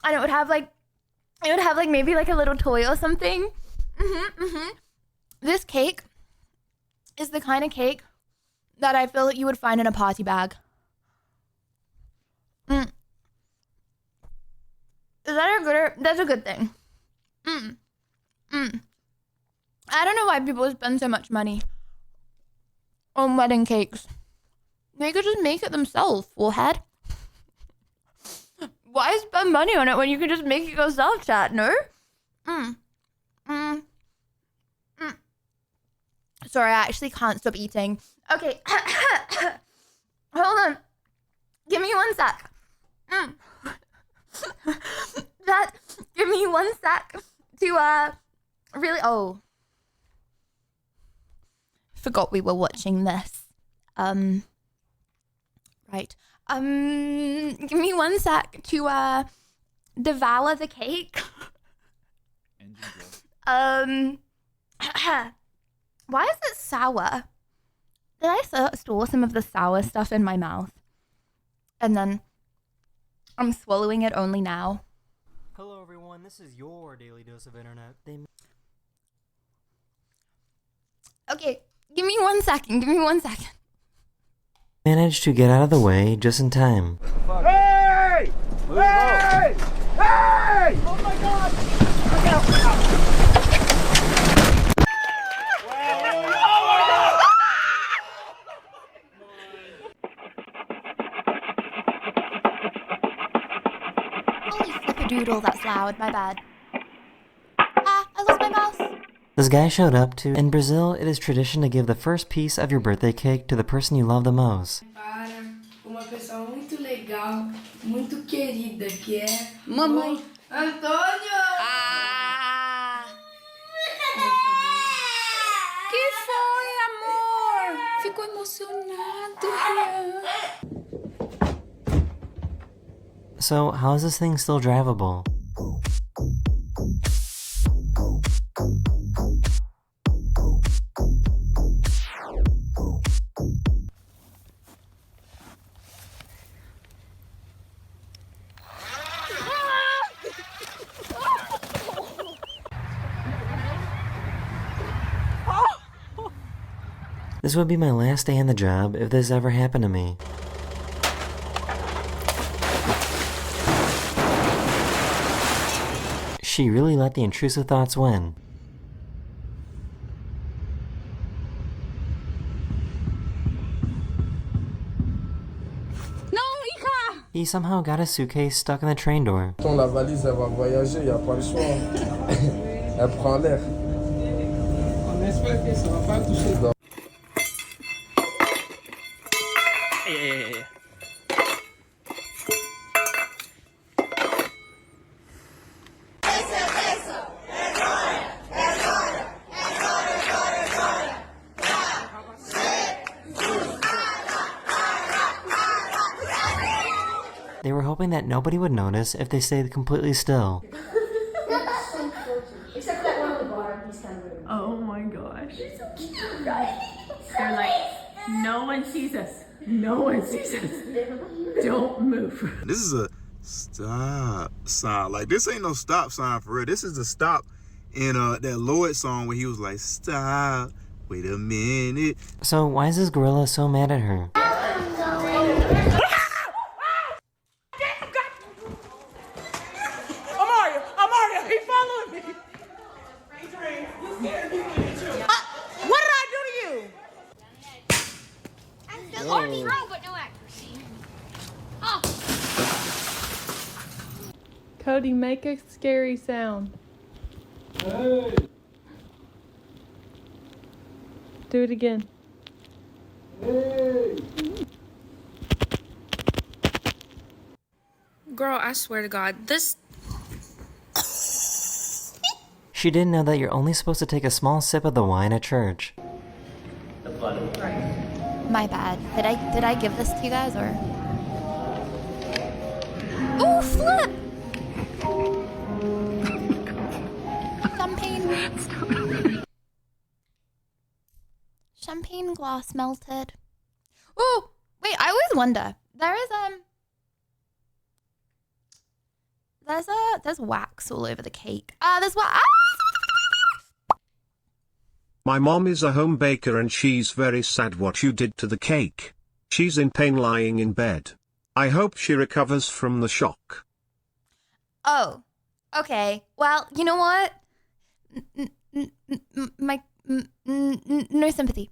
it would have like maybe like a little toy or something. This cake is the kind of cake that I feel that you would find in a party bag. Is that's a good thing. I don't know why people spend so much money on wedding cakes. They could just make it themselves, foolhead. Why spend money on it when you can just make it yourself, chat? No? Sorry, I actually can't stop eating. Okay. Hold on. Give me 1 sec. Chat, give me 1 sec to, really, forgot we were watching this. Right. Give me 1 sec to, devour the cake. Why is it sour? Did I store some of the sour stuff in my mouth? And then I'm swallowing it only now. Hello everyone, this is your daily dose of internet. Okay, give me 1 second. Managed to get out of the way just in time. Hey! Hey! Hey! Oh my God! Look out! Holy flippadoodle, that's loud, my bad. I lost my mouse. This guy showed up to... In Brazil, it is tradition to give the first piece of your birthday cake to the person you love the most. Para uma pessoa muito legal, muito querida, que é Mamãe. Antônio! Que foi, amor? Ficou emocionado, Rian. So, how is this thing still drivable? This would be my last day on the job if this ever happened to me. She really let the intrusive thoughts win. Non, Ika! He somehow got his suitcase stuck in the train door. La valise, elle va voyager, y a pas le choix. Elle prend l'air. On espère que ça va pas toucher. They were hoping that nobody would notice if they stayed completely still. Except for that one at the bottom, he's kind of. Oh my gosh. They're so cute, right? They're like, no one sees us. No one sees us. Don't move. This is a stop sign. Like, this ain't no stop sign for real. This is the stop in that Lloyd song where he was like, stop, wait a minute. So why is this gorilla so mad at her? Amaria, he following me. What did I do to you? I'm still on the road, but no accuracy. Oh. Cody, make a scary sound. Hey! Do it again. Hey! Girl, I swear to God, this... She didn't know that you're only supposed to take a small sip of the wine at church. My bad. Did I give this to you guys or? Oh, flip! Champagne. Champagne glass melted. Oh, wait, I always wonder. There's wax all over the cake. There's wax. My mom is a home baker and she's very sad what you did to the cake. She's in pain lying in bed. I hope she recovers from the shock. Oh, okay. Well, you know what? No sympathy.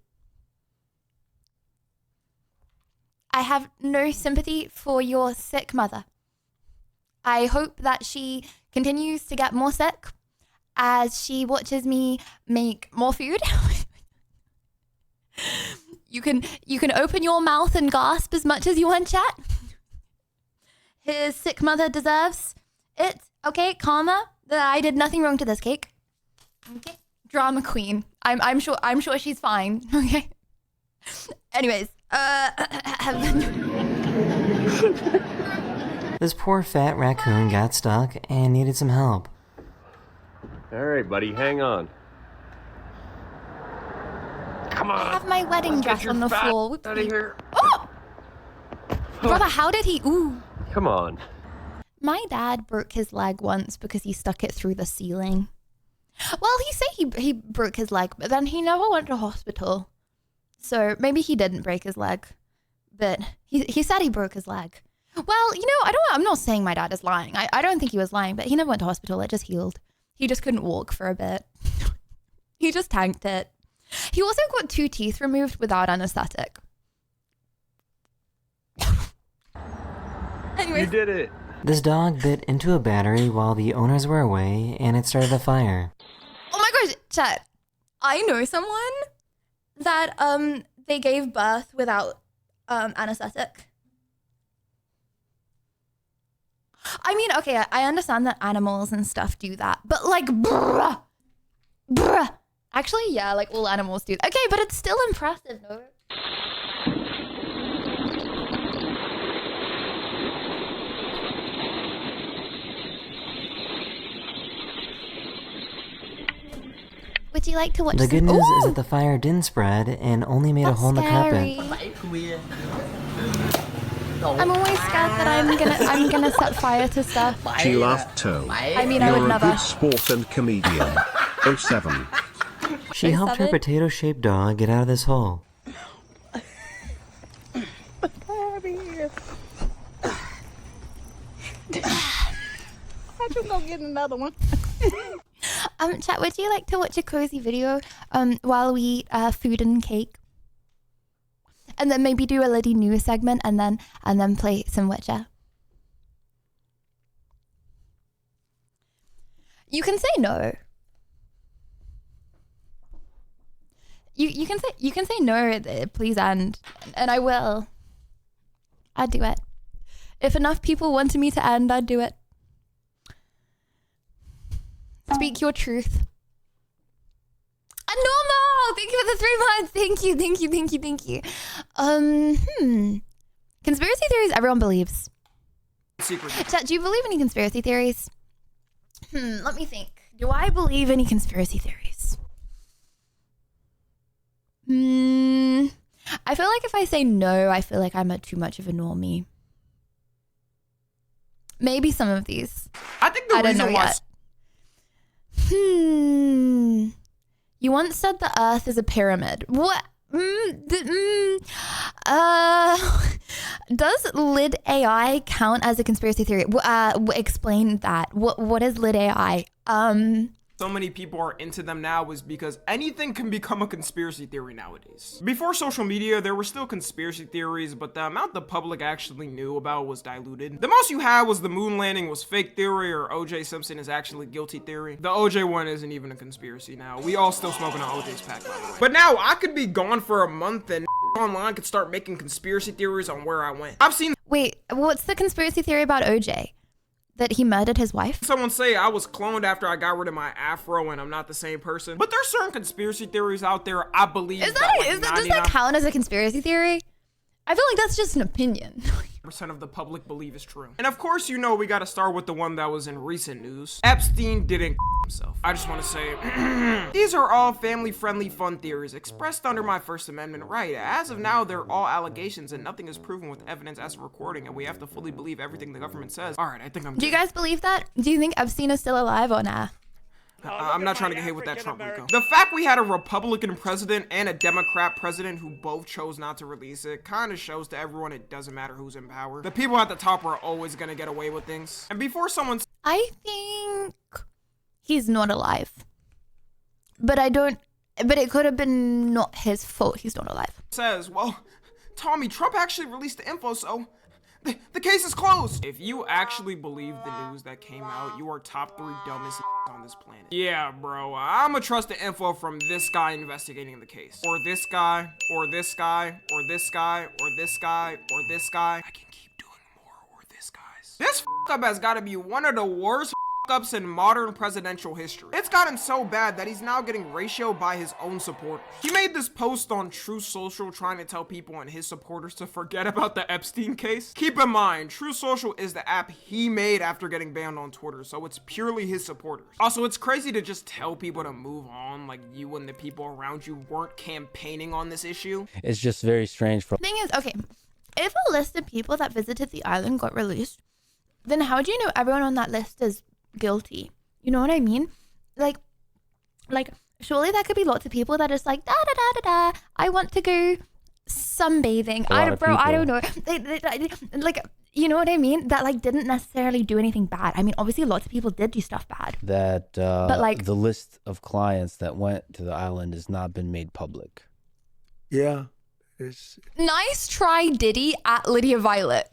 I have no sympathy for your sick mother. I hope that she continues to get more sick as she watches me make more food. You can open your mouth and gasp as much as you want, chat. His sick mother deserves it. Okay, karma. I did nothing wrong to this cake. Okay, drama queen. I'm sure she's fine. Okay. Anyways, This poor fat raccoon got stuck and needed some help. Alright, buddy, hang on. Come on! I have my wedding dress on the floor. Out of here. Oh! Brother, how did he? Ooh. Come on. My dad broke his leg once because he stuck it through the ceiling. Well, he said he broke his leg, but then he never went to hospital. So maybe he didn't break his leg, but he said he broke his leg. Well, you know, I'm not saying my dad is lying. I don't think he was lying, but he never went to hospital. It just healed. He just couldn't walk for a bit. He just tanked it. He also got 2 teeth removed without anesthetic. Anyways. You did it. This dog bit into a battery while the owners were away, and it started a fire. Oh my gosh, chat. I know someone that they gave birth without anesthetic. I mean, okay, I understand that animals and stuff do that, but like, bruh. Actually, yeah, like all animals do. Okay, but it's still impressive, no? Would you like to watch The good news Ooh! is that the fire didn't spread and only made a hole in the carpet. I'm always scared that I'm gonna set fire to stuff. She laughed too. I mean, I would You're a never. good sport and comedian. 07. She helped her potato-shaped dog get out of this hole. I just go get another one. Chat, would you like to watch a cozy video while we eat food and cake? And then maybe do a little news segment and then play some Witcher. You can say no. You can say no, please, and I will. I'd do it. If enough people wanted me to end, I'd do it. Speak your truth. Normal! Thank you for the 3 months. Thank you. Conspiracy theories everyone believes. secret. Chat, do you believe any conspiracy theories? Let me think. Do I believe any conspiracy theories? I feel like if I say no, I feel like I'm too much of a normie. Maybe some of these. I think the reason why. You once said the Earth is a pyramid. What? Does lid AI count as a conspiracy theory? Explain that. What is lid AI? So many people are into them now is because anything can become a conspiracy theory nowadays. Before social media, there were still conspiracy theories, but the amount the public actually knew about was diluted. The most you had was the moon landing was fake theory or OJ Simpson is actually guilty theory. The OJ one isn't even a conspiracy now. We all still smoking on OJ's pack, by the way. But now I could be gone for a month and online could start making conspiracy theories on where I went. I've seen. Wait, what's the conspiracy theory about OJ? That he murdered his wife? Someone say I was cloned after I got rid of my afro and I'm not the same person. But there's certain conspiracy theories out there I believe does that count as a conspiracy theory? I feel like that's just an opinion. Percent of the public believe is true. And of course, you know, we gotta start with the one that was in recent news. Epstein didn't himself. I just want to say, these are all family-friendly fun theories expressed under my First Amendment right. As of now, they're all allegations and nothing is proven with evidence as a recording, and we have to fully believe everything the government says. All right, I think I'm good. Do you guys believe that? Do you think Epstein is still alive or nah? I'm not trying to get hit with that Trump Rico. The fact we had a Republican president and a Democrat president who both chose not to release it kind of shows to everyone it doesn't matter who's in power. The people at the top are always gonna get away with things. And before someone... I think he's not alive. But it could have been not his fault he's not alive. Says, well, Tommy, Trump actually released the info, so... The case is closed. If you actually believe the news that came out, you are top 3 dumbest on this planet. Yeah, bro. I'ma trust the info from this guy investigating the case. Or this guy, or this guy, or this guy, or this guy, or this guy. I can keep doing more or this guys. This up has gotta be one of the worst ups in modern presidential history. It's gotten so bad that he's now getting ratioed by his own supporters. He made this post on True Social trying to tell people and his supporters to forget about the Epstein case. Keep in mind, True Social is the app he made after getting banned on Twitter, so it's purely his supporters. Also, it's crazy to just tell people to move on like you and the people around you weren't campaigning on this issue. It's just very strange. Thing is, okay, if a list of people that visited the island got released, then how do you know everyone on that list is guilty? You know what I mean? Like surely there could be lots of people that are just like da da da da da. I want to go sunbathing. I don't know. They, like, you know what I mean? That like didn't necessarily do anything bad. I mean, obviously lots of people did do stuff bad. That but like the list of clients that went to the island has not been made public. Yeah. Nice try, Diddy at Lydia Violet.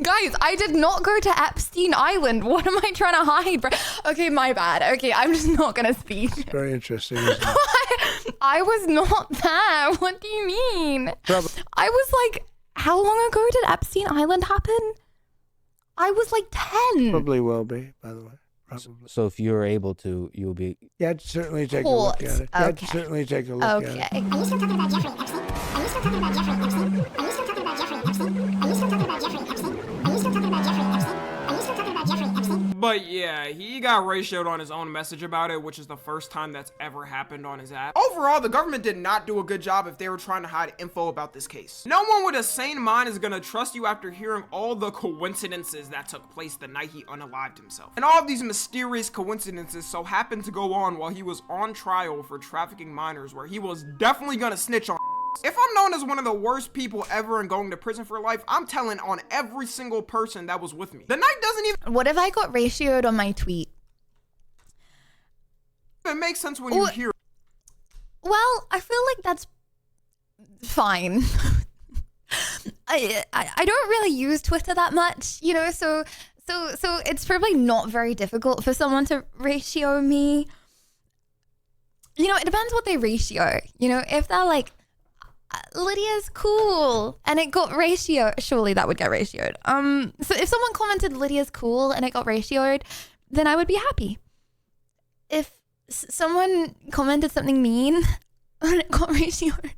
Guys, I did not go to Epstein Island. What am I trying to hide, bro? Okay, my bad. Okay, I'm just not gonna speak. Very interesting, isn't it? I was not there. What do you mean? Probably. I was like, how long ago did Epstein Island happen? I was like 10. Probably will be, by the way. Probably. So if you're able to, you'll be... Yeah, I'd certainly take a look at it. Yeah, I'd certainly take a look at it. Okay. Are you still talking about Jeffrey Epstein? Are you still talking about Jeffrey Epstein? Are you still talking about Jeffrey Epstein? Are you still talking about Jeffrey Epstein? Are you still talking about Jeffrey Epstein? Are you still talking about Jeffrey Epstein? But yeah, he got ratioed on his own message about it, which is the first time that's ever happened on his app. Overall, the government did not do a good job if they were trying to hide info about this case. No one with a sane mind is gonna trust you after hearing all the coincidences that took place the night he unalived himself. And all of these mysterious coincidences so happened to go on while he was on trial for trafficking minors, where he was definitely gonna snitch on. If I'm known as one of the worst people ever and going to prison for life, I'm telling on every single person that was with me. The night doesn't even... What if I got ratioed on my tweet? It makes sense when you hear... Well, I feel like that's fine. I don't really use Twitter that much, you know, so it's probably not very difficult for someone to ratio me. You know, it depends what they ratio. You know, if they're like, Lydia's cool and it got ratioed, surely that would get ratioed. So if someone commented Lydia's cool and it got ratioed, then I would be happy. If someone commented something mean and it got ratioed,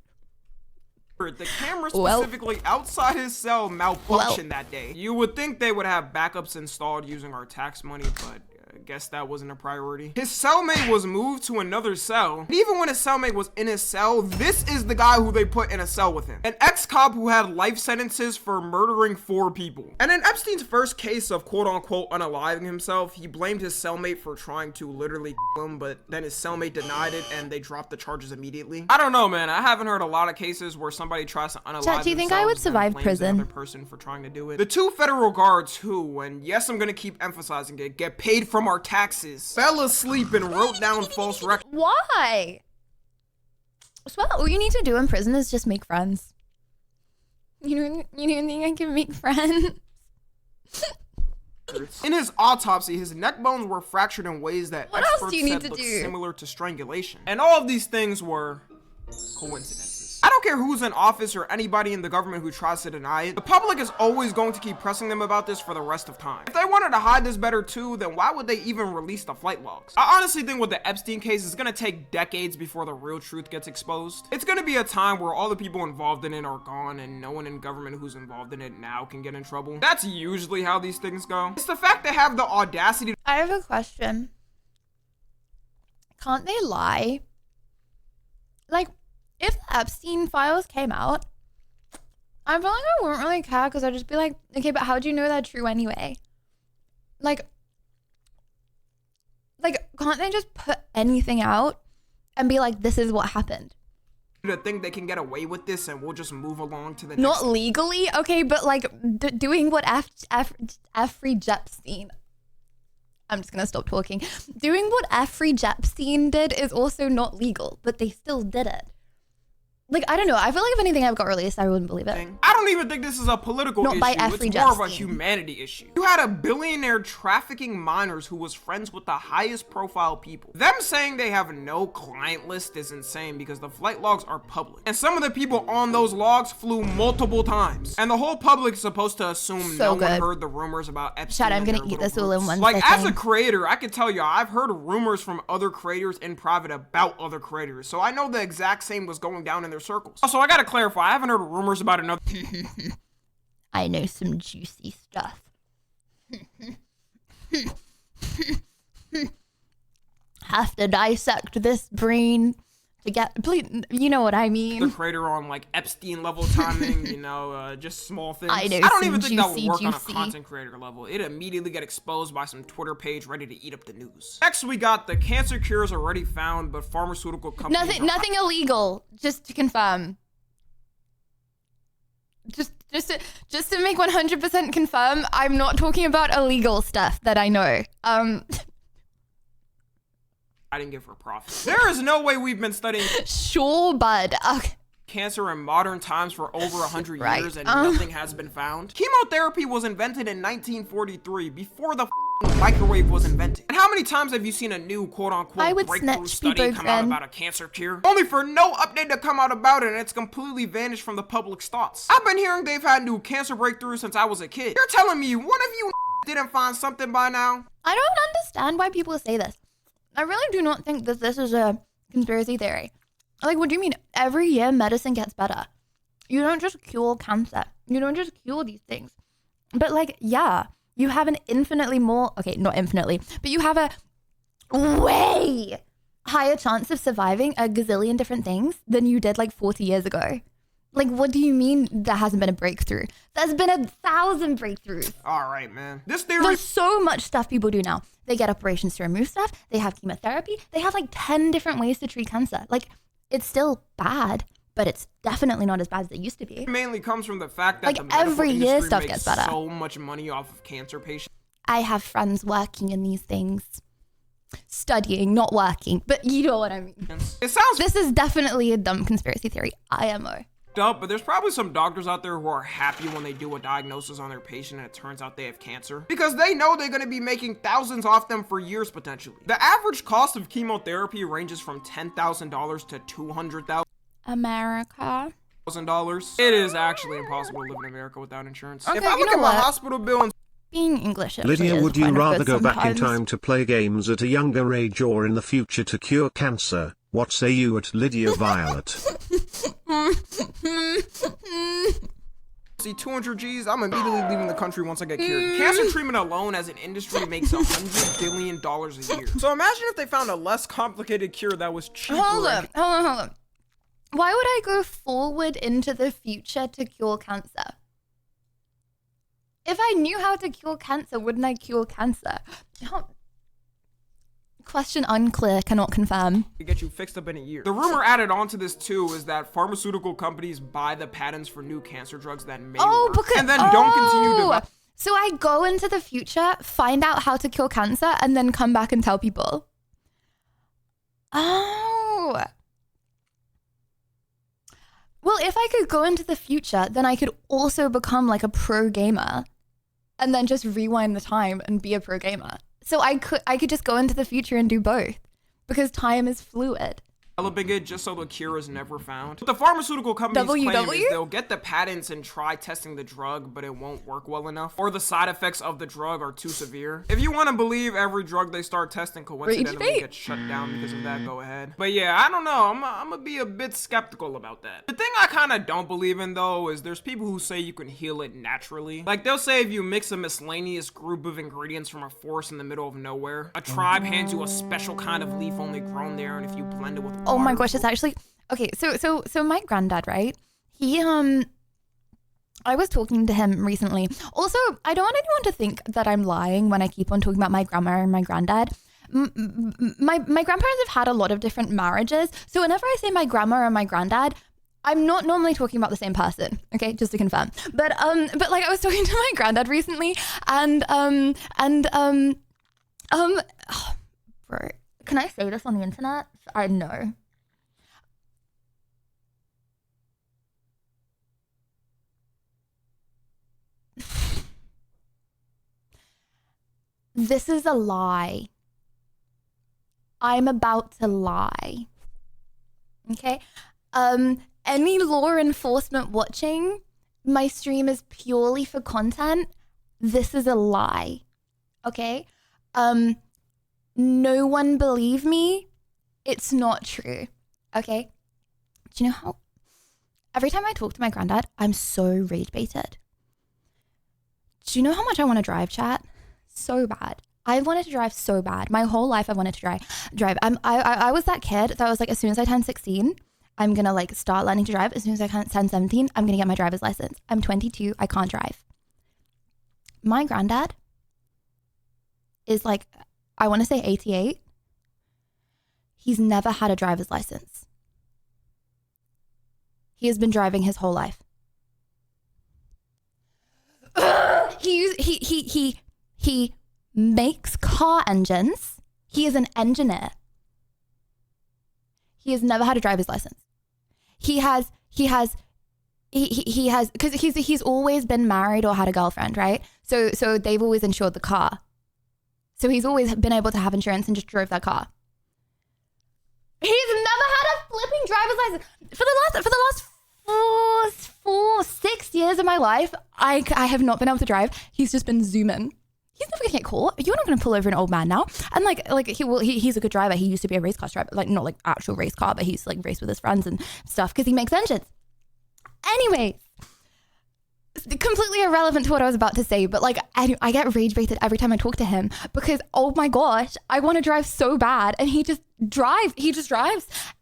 The camera specifically outside his cell malfunctioned that day. You would think they would have backups installed using our tax money, but I guess that wasn't a priority. His cellmate was moved to another cell. And even when his cellmate was in his cell, this is the guy who they put in a cell with him. An ex-cop who had life sentences for murdering 4 people. And in Epstein's first case of quote-unquote unaliving himself, he blamed his cellmate for trying to literally kill him, but then his cellmate denied it and they dropped the charges immediately. I don't know, man. I haven't heard a lot of cases where somebody tries to unalive Chat, do you think I would survive prison? Another person for trying to do it. The 2 federal guards who, and yes, I'm gonna keep emphasizing it, get paid from our taxes, fell asleep and wrote down false records. Why? Well, all you need to do in prison is just make friends. You don't think I can make friends? In his autopsy, his neck bones were fractured in ways that experts said looked do? similar to strangulation. And all of these things were coincidences. I don't care who's in office or anybody in the government who tries to deny it. The public is always going to keep pressing them about this for the rest of time. If they wanted to hide this better too, then why would they even release the flight logs? I honestly think with the Epstein case, it's gonna take decades before the real truth gets exposed. It's gonna be a time where all the people involved in it are gone and no one in government who's involved in it now can get in trouble. That's usually how these things go. It's the fact they have the audacity. I have a question. Can't they lie? Like, if the Epstein files came out, I feel like I wouldn't really care because I'd just be like, okay, but how do you know they're true anyway? Like, can't they just put anything out and be like, this is what happened? To think they can get away with this and we'll just move along to the next. Not legally, okay, but like doing what Jeffrey Epstein. I'm just gonna stop talking. Doing what Jeffrey Epstein did is also not legal, but they still did it. Like, I don't know. I feel like if anything ever got released, I wouldn't believe it. I don't even think this is a political issue. It's more of a humanity issue. You had a billionaire trafficking minors who was friends with the highest profile people. Them saying they have no client list is insane because the flight logs are public. And some of the people on those logs flew multiple times. And the whole public is supposed to assume no one heard the rumors about Epstein. Chad, I'm gonna eat this all in one Like, second. as a creator, I can tell you, I've heard rumors from other creators in private about other creators. So I know the exact same was going down in their circles. Also, I gotta clarify, I haven't heard rumors about another. I know some juicy stuff. Have to dissect this brain to get, please, you know what I mean. The creator on like Epstein level timing, you know, just small things. I know don't even think that would work on a juicy. content creator level. It'd immediately get exposed by some Twitter page ready to eat up the news. Next, we got the cancer cures already found, but pharmaceutical companies. Nothing illegal. Just to confirm. Just to make 100% confirm, I'm not talking about illegal stuff that I know. I didn't give her profit. There is no way we've been studying sure, bud. Okay. Cancer in modern times for over 100 years and nothing has been found. Chemotherapy was invented in 1943 before the microwave was invented. And how many times have you seen a new quote-unquote breakthrough study come out about a cancer cure? Only for no update to come out about it and it's completely vanished from the public's thoughts. I've been hearing they've had new cancer breakthroughs since I was a kid. You're telling me one of you didn't find something by now? I don't understand why people say this. I really do not think that this is a conspiracy theory. Like, what do you mean? Every year, medicine gets better. You don't just cure cancer. You don't just cure these things. But, like, yeah, you have an infinitely more, okay, not infinitely, but you have a way higher chance of surviving a gazillion different things than you did, like, 40 years ago. Like, what do you mean there hasn't been a breakthrough? There's been 1,000 breakthroughs. All right, man. This theory. There's so much stuff people do now. They get operations to remove stuff. They have chemotherapy. They have, like, 10 different ways to treat cancer. Like, it's still bad, but it's definitely not as bad as it used to be. It mainly comes from the fact that like the medical every year industry stuff makes gets better. so much money off of cancer patients. I have friends working in these things, studying, not working, but you know what I mean. It sounds. This is definitely a dumb conspiracy theory. IMO. Up, but there's probably some doctors out there who are happy when they do a diagnosis on their patient and it turns out they have cancer because they know they're going to be making thousands off them for years potentially. The average cost of chemotherapy ranges from $10,000 to $200,000. America. It is actually impossible to live in America without insurance. Okay, if I look at my hospital bill and being English, Lydia, would you rather go back in sometimes. time to play games at a younger age or in the future to cure cancer? What say you at Lydia Violet? See 200 G's, I'm immediately leaving the country once I get cured. Cancer treatment alone as an industry makes $100 billion a year. So imagine if they found a less complicated cure that was cheaper. Hold on. Why would I go forward into the future to cure cancer? If I knew how to cure cancer, wouldn't I cure cancer? Question unclear, cannot confirm. To get you fixed up in a year. The rumor added on to this too is that pharmaceutical companies buy the patents for new cancer drugs that may work, and then don't continue to. So I go into the future, find out how to cure cancer, and then come back and tell people. Oh. Well, if I could go into the future, then I could also become like a pro gamer and then just rewind the time and be a pro gamer. So I could just go into the future and do both because time is fluid. Developing it just so the cure is never found. What the pharmaceutical companies claim is they'll get the patents and try testing the drug, but it won't work well enough, or the side effects of the drug are too severe. If you want to believe every drug they start testing coincidentally gets shut down because of that, go ahead. But yeah, I don't know. I'm gonna be a bit skeptical about that. The thing I kind of don't believe in though is there's people who say you can heal it naturally. Like they'll say if you mix a miscellaneous group of ingredients from a forest in the middle of nowhere, a tribe hands you a special kind of leaf only grown there, and if you blend it with Oh my gosh, it's actually okay. So my granddad, right? He I was talking to him recently. Also, I don't want anyone to think that I'm lying when I keep on talking about my grandma and my granddad. My grandparents have had a lot of different marriages. So whenever I say my grandma and my granddad, I'm not normally talking about the same person. Okay, just to confirm. But like I was talking to my granddad recently, and bro, can I say this on the internet? I know. This is a lie. I'm about to lie. Okay? Any law enforcement watching, my stream is purely for content. This is a lie. Okay? No one believe me. It's not true. Okay? Do you know how every time I talk to my granddad, I'm so rage baited. Do you know how much I want to drive, chat? So bad. I wanted to drive so bad. My whole life I wanted to drive. I was that kid that was like, as soon as I turn 16, I'm going to like start learning to drive. As soon as I turn 17, I'm going to get my driver's license. I'm 22. I can't drive. My granddad is like, I want to say 88. He's never had a driver's license. He has been driving his whole life. He makes car engines. He is an engineer. He has never had a driver's license. He has because he's always been married or had a girlfriend, right? So they've always insured the car. So he's always been able to have insurance and just drove that car. He's never had a flipping driver's license for the last 6 years of my life. I have not been able to drive. He's just been zooming. He's never gonna get caught. You're not gonna pull over an old man now. And he's a good driver. He used to be a race car driver, like not like actual race car, but he's like raced with his friends and stuff because he makes engines. Anyway, completely irrelevant to what I was about to say, but like I get rage baited every time I talk to him because oh my gosh, I want to drive so bad, and he just drives.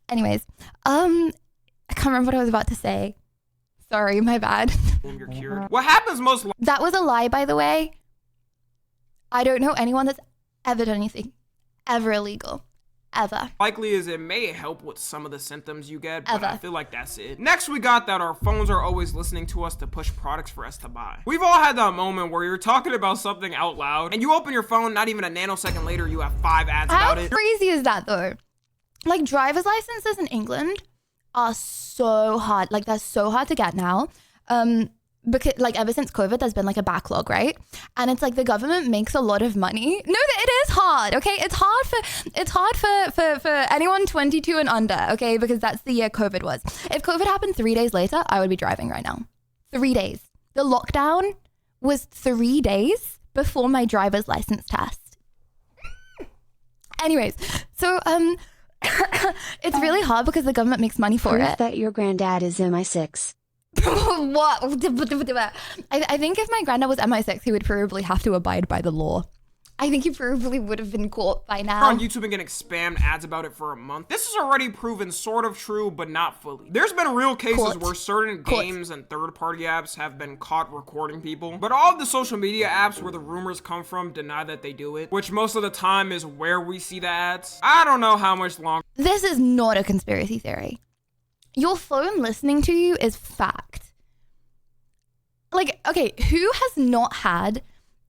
Anyways, I can't remember what I was about to say. Sorry, my bad. You're cured. What happens most? That was a lie, by the way. I don't know anyone that's ever done anything ever illegal. Ever. Likely is it may help with some of the symptoms you get, but I feel like that's it. Next, we got that our phones are always listening to us to push products for us to buy. We've all had that moment where you're talking about something out loud and you open your phone, not even a nanosecond later, you have 5 ads about it. How crazy is that though? Like driver's licenses in England are so hard. Like they're so hard to get now. Because like ever since COVID, there's been like a backlog, right? And it's like the government makes a lot of money. No, it is hard, okay? It's hard for anyone 22 and under, okay? Because that's the year COVID was. If COVID happened 3 days later, I would be driving right now. 3 days. The lockdown was 3 days before my driver's license test. Anyways, so It's really hard because the government makes money for Proof it. that your granddad is MI6. What? I think if my granddad was MI6, he would probably have to abide by the law. I think he probably would have been caught by now. On YouTube and getting spammed ads about it for a month. This is already proven sort of true, but not fully. There's been real cases where certain games and third-party apps have been caught recording people, but all of the social media apps where the rumors come from deny that they do it, which most of the time is where we see the ads. I don't know how much longer. This is not a conspiracy theory. Your phone listening to you is fact. Like, okay, who has not had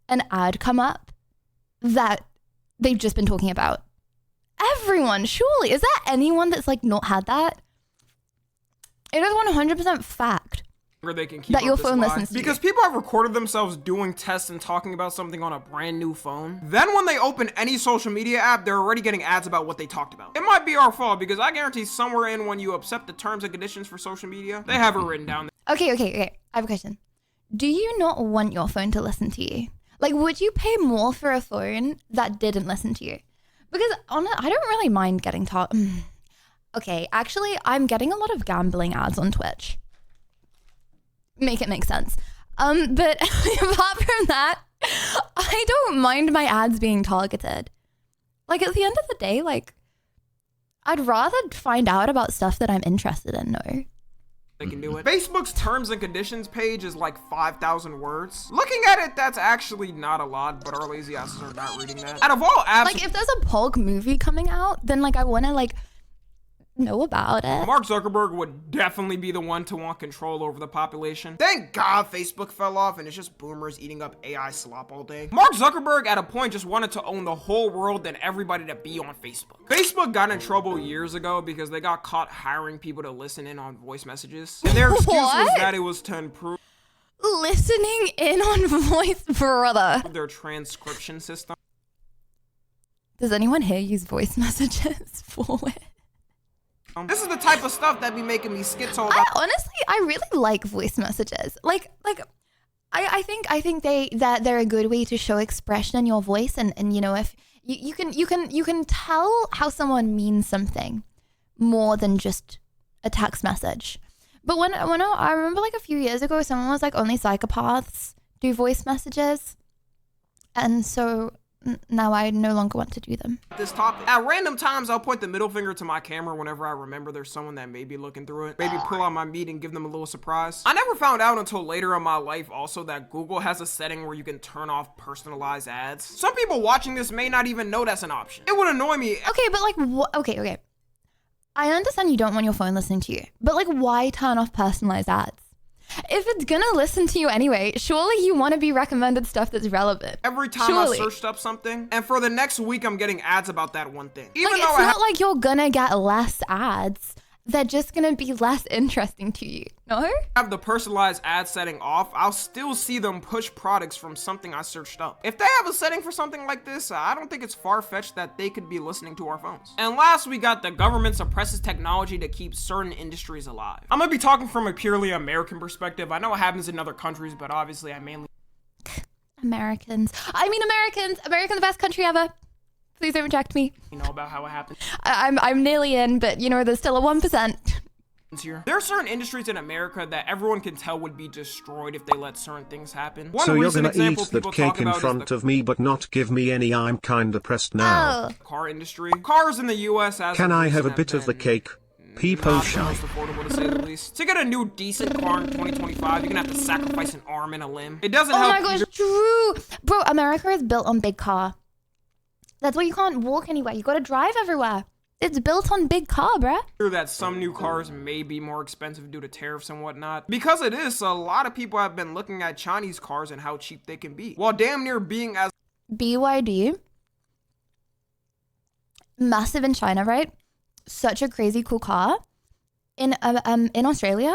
an ad come up that they've just been talking about? Everyone, surely. Is there anyone that's like not had that? It is 100% fact Where they can keep that your up this phone lie. listens to Because you. people have recorded themselves doing tests and talking about something on a brand new phone. Then when they open any social media app, they're already getting ads about what they talked about. It might be our fault because I guarantee somewhere in when you accept the terms and conditions for social media, they have it written down. Okay. I have a question. Do you not want your phone to listen to you? Like, would you pay more for a phone that didn't listen to you? Because I don't really mind getting taught. Okay, actually, I'm getting a lot of gambling ads on Twitch. Make it make sense. But apart from that, I don't mind my ads being targeted. Like, at the end of the day, like, I'd rather find out about stuff that I'm interested in, no? They can do it. Facebook's terms and conditions page is like 5,000 words. Looking at it, that's actually not a lot, but our lazy asses are not reading that. Out of all apps, Like, if there's a Pog movie coming out, then like I want to like know about it. Mark Zuckerberg would definitely be the one to want control over the population. Thank God Facebook fell off and it's just boomers eating up AI slop all day. Mark Zuckerberg at a point just wanted to own the whole world and everybody to be on Facebook. Facebook got in trouble years ago because they got caught hiring people to listen in on voice messages. And their excuse was that it was to improve listening in on voice, brother. Their transcription system. Does anyone here use voice messages for it? This is the type of stuff that be making me schizo about. I really like voice messages. I think they're a good way to show expression in your voice, and you know, if you can tell how someone means something more than just a text message. But when I remember like a few years ago, someone was like, only psychopaths do voice messages, and so now I no longer want to do them. This topic. At random times, I'll point the middle finger to my camera whenever I remember there's someone that may be looking through it. Maybe pull out my meat and give them a little surprise. I never found out until later in my life also that Google has a setting where you can turn off personalized ads. Some people watching this may not even know that's an option. It would annoy me. Okay, but like, okay. I understand you don't want your phone listening to you, but like, why turn off personalized ads? If it's gonna listen to you anyway, surely you want to be recommended stuff that's relevant. Every time I searched up something, and for the next week, I'm getting ads about that one thing. Even like, though it's not like you're gonna get less ads. They're just gonna be less interesting to you, no? Have the personalized ad setting off, I'll still see them push products from something I searched up. If they have a setting for something like this, I don't think it's far-fetched that they could be listening to our phones. And last, we got the government suppresses technology to keep certain industries alive. I'm gonna be talking from a purely American perspective. I know it happens in other countries, but obviously I mainly... Americans, the best country ever. Please don't reject me. You know about how it happened. I'm nearly in, but you know, there's still a 1%. Here. There are certain industries in America that everyone can tell would be destroyed if they let certain things happen. So you're gonna eat that cake in front of me but not give me any? I'm kinda pressed now. Car industry. Cars in the US as Can I have a bit of the cake? Peepo shy. Most affordable to say the least. To get a new decent car in 2025, you're gonna have to sacrifice an arm and a limb. It doesn't help. Oh my gosh, true. Bro, America is built on big car. That's why you can't walk anywhere. You gotta drive everywhere. It's built on big car, bruh. True that some new cars may be more expensive due to tariffs and whatnot. Because of this, a lot of people have been looking at Chinese cars and how cheap they can be, while damn near being as BYD, massive in China, right? Such a crazy cool car. In Australia,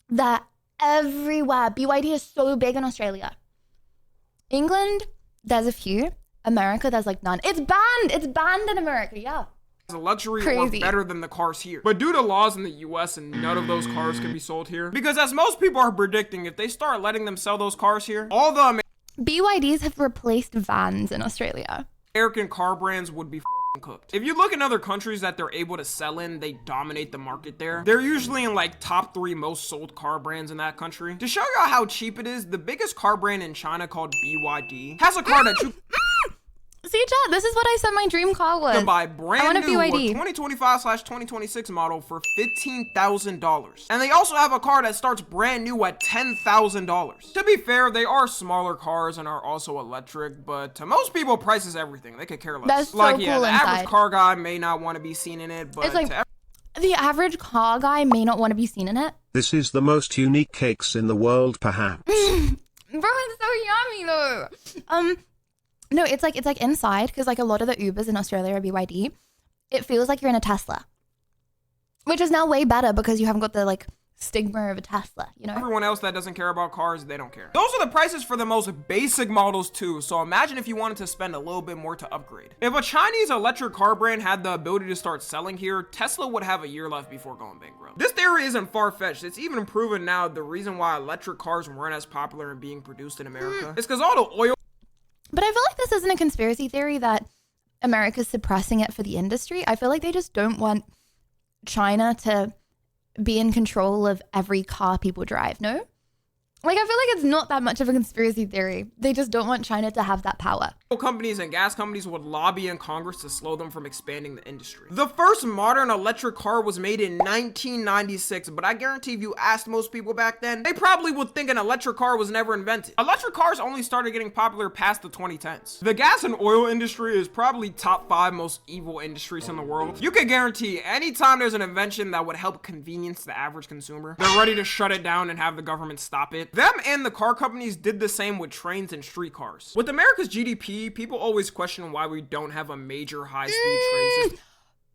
that everywhere. BYD is so big in Australia. England, there's a few. America, there's like none. It's banned. It's banned in America, yeah. a luxury Crazy. or better than the cars here. But due to laws in the US, and none of those cars can be sold here. Because as most people are predicting, if they start letting them sell those cars here, all the BYDs have replaced vans in Australia. American car brands would be cooked. If you look in other countries that they're able to sell in, they dominate the market there. They're usually in like top 3 most sold car brands in that country. To show y'all how cheap it is, the biggest car brand in China called BYD has a car that you See, Chad, this is what I said my dream car was. can buy brand new BYD. 2025/2026 model for $15,000. And they also have a car that starts brand new at $10,000. To be fair, they are smaller cars and are also electric, but to most people, price is everything. They could care less. That's so like, cool yeah, the inside. average car guy may not want to be seen in it, but It's like to the average car guy may not want to be seen in it. This is the most unique cakes in the world, perhaps. Bro, it's so yummy though. No, it's like inside, because like a lot of the Ubers in Australia are BYD. It feels like you're in a Tesla, which is now way better because you haven't got the like stigma of a Tesla, you know? everyone else that doesn't care about cars, they don't care. Those are the prices for the most basic models too, so imagine if you wanted to spend a little bit more to upgrade. If a Chinese electric car brand had the ability to start selling here, Tesla would have a year left before going bankrupt. This theory isn't far-fetched. It's even proven now the reason why electric cars weren't as popular in being produced in America is because all the oil But I feel like this isn't a conspiracy theory that America's suppressing it for the industry. I feel like they just don't want China to be in control of every car people drive, no? Like, I feel like it's not that much of a conspiracy theory. They just don't want China to have that power. companies and gas companies would lobby in Congress to slow them from expanding the industry. The first modern electric car was made in 1996, but I guarantee if you asked most people back then, they probably would think an electric car was never invented. Electric cars only started getting popular past the 2010s. The gas and oil industry is probably top 5 most evil industries in the world. You can guarantee anytime there's an invention that would help convenience the average consumer, they're ready to shut it down and have the government stop it. Them and the car companies did the same with trains and streetcars. With America's GDP, people always question why we don't have a major high-speed train system.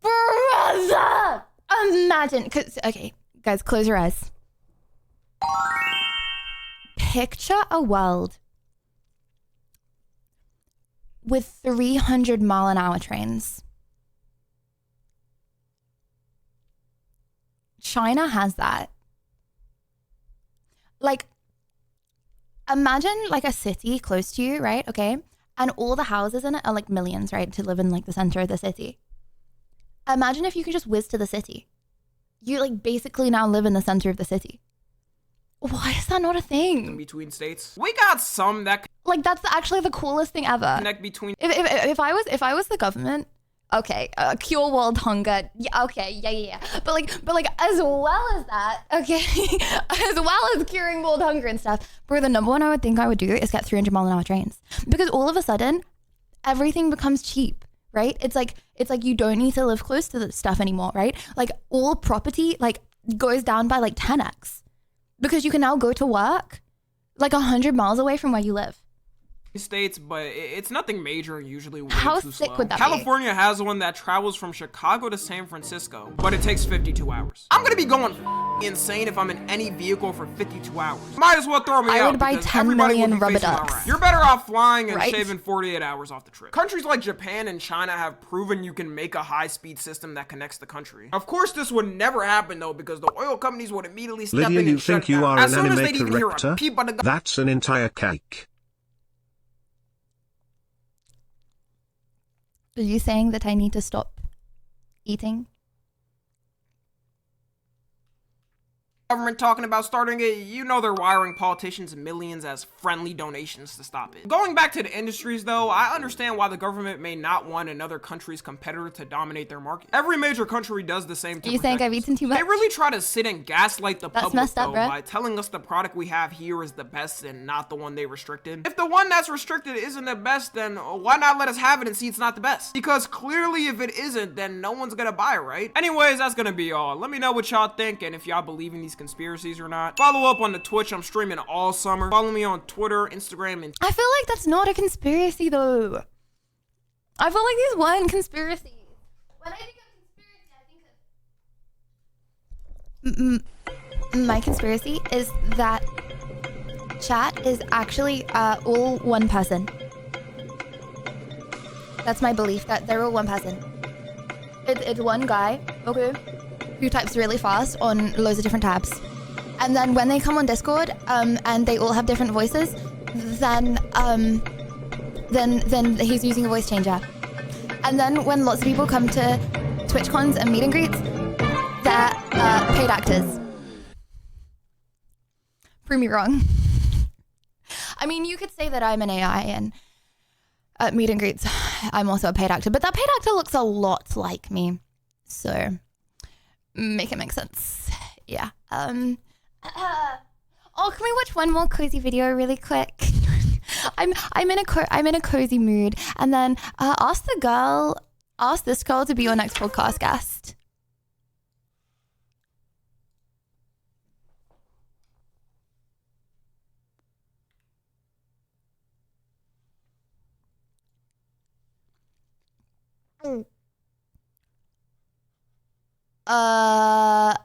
Brother! Imagine, okay, guys, close your eyes. Picture a world with 300-mile-an-hour trains. China has that. Like, imagine like a city close to you, right? Okay. And all the houses in it are like millions, right? To live in like the center of the city. Imagine if you could just whiz to the city. You like basically now live in the center of the city. Why is that not a thing? In between states. We got some that Like, that's actually the coolest thing ever. connect between If I was the government, okay, cure world hunger, yeah, okay, yeah. But like as well as that, okay, as well as curing world hunger and stuff, bro, the number one I would think I would do is get 300-mile-an-hour trains, because all of a sudden, everything becomes cheap, right? It's like you don't need to live close to the stuff anymore, right? Like all property like goes down by like 10x, because you can now go to work like 100 miles away from where you live. states, but it's nothing major and usually way How too sick slow. would that be? California has one that travels from Chicago to San Francisco, but it takes 52 hours. I'm gonna be going insane if I'm in any vehicle for 52 hours. Might as well throw me out. I would buy because 10 everybody million would be rubber facing my ducks. wrath. You're better off flying and Right? shaving 48 hours off the trip. Countries like Japan and China have proven you can make a high-speed system that connects the country. Of course, this would never happen though, because the oil companies would immediately step Lydia, in you and shut think it you down. are As an soon as anime they'd even hear a corrector? peep on the That's an entire cake. Are you saying that I need to stop eating? Government talking about starting it, you know they're wiring politicians millions as friendly donations to stop it. Going back to the industries though, I understand why the government may not want another country's competitor to dominate their market. Every major country does the same to You think protect I've us. eaten too much? They really try to sit and gaslight the That's public messed up, though, bruh. by telling us the product we have here is the best and not the one they restricted. If the one that's restricted isn't the best, then why not let us have it and see it's not the best? Because clearly if it isn't, then no one's gonna buy it, right? Anyways, that's gonna be all. Let me know what y'all think and if y'all believe in these conspiracies or not. Follow up on the Twitch. I'm streaming all summer. Follow me on Twitter, Instagram, and I feel like that's not a conspiracy though. I feel like these weren't conspiracies. When I think of conspiracy, my conspiracy is that chat is actually all one person. That's my belief, that they're all one person. It's one guy, okay, who types really fast on loads of different tabs. And then when they come on Discord, and they all have different voices, then he's using a voice changer. And then when lots of people come to TwitchCons and meet and greets, they're paid actors. Prove me wrong. I mean, you could say that I'm an AI and at meet and greets, I'm also a paid actor, but that paid actor looks a lot like me. So make it make sense. Yeah. Oh, can we watch one more cozy video really quick? I'm in a cozy mood, and then ask this girl to be your next podcast guest. Ayo?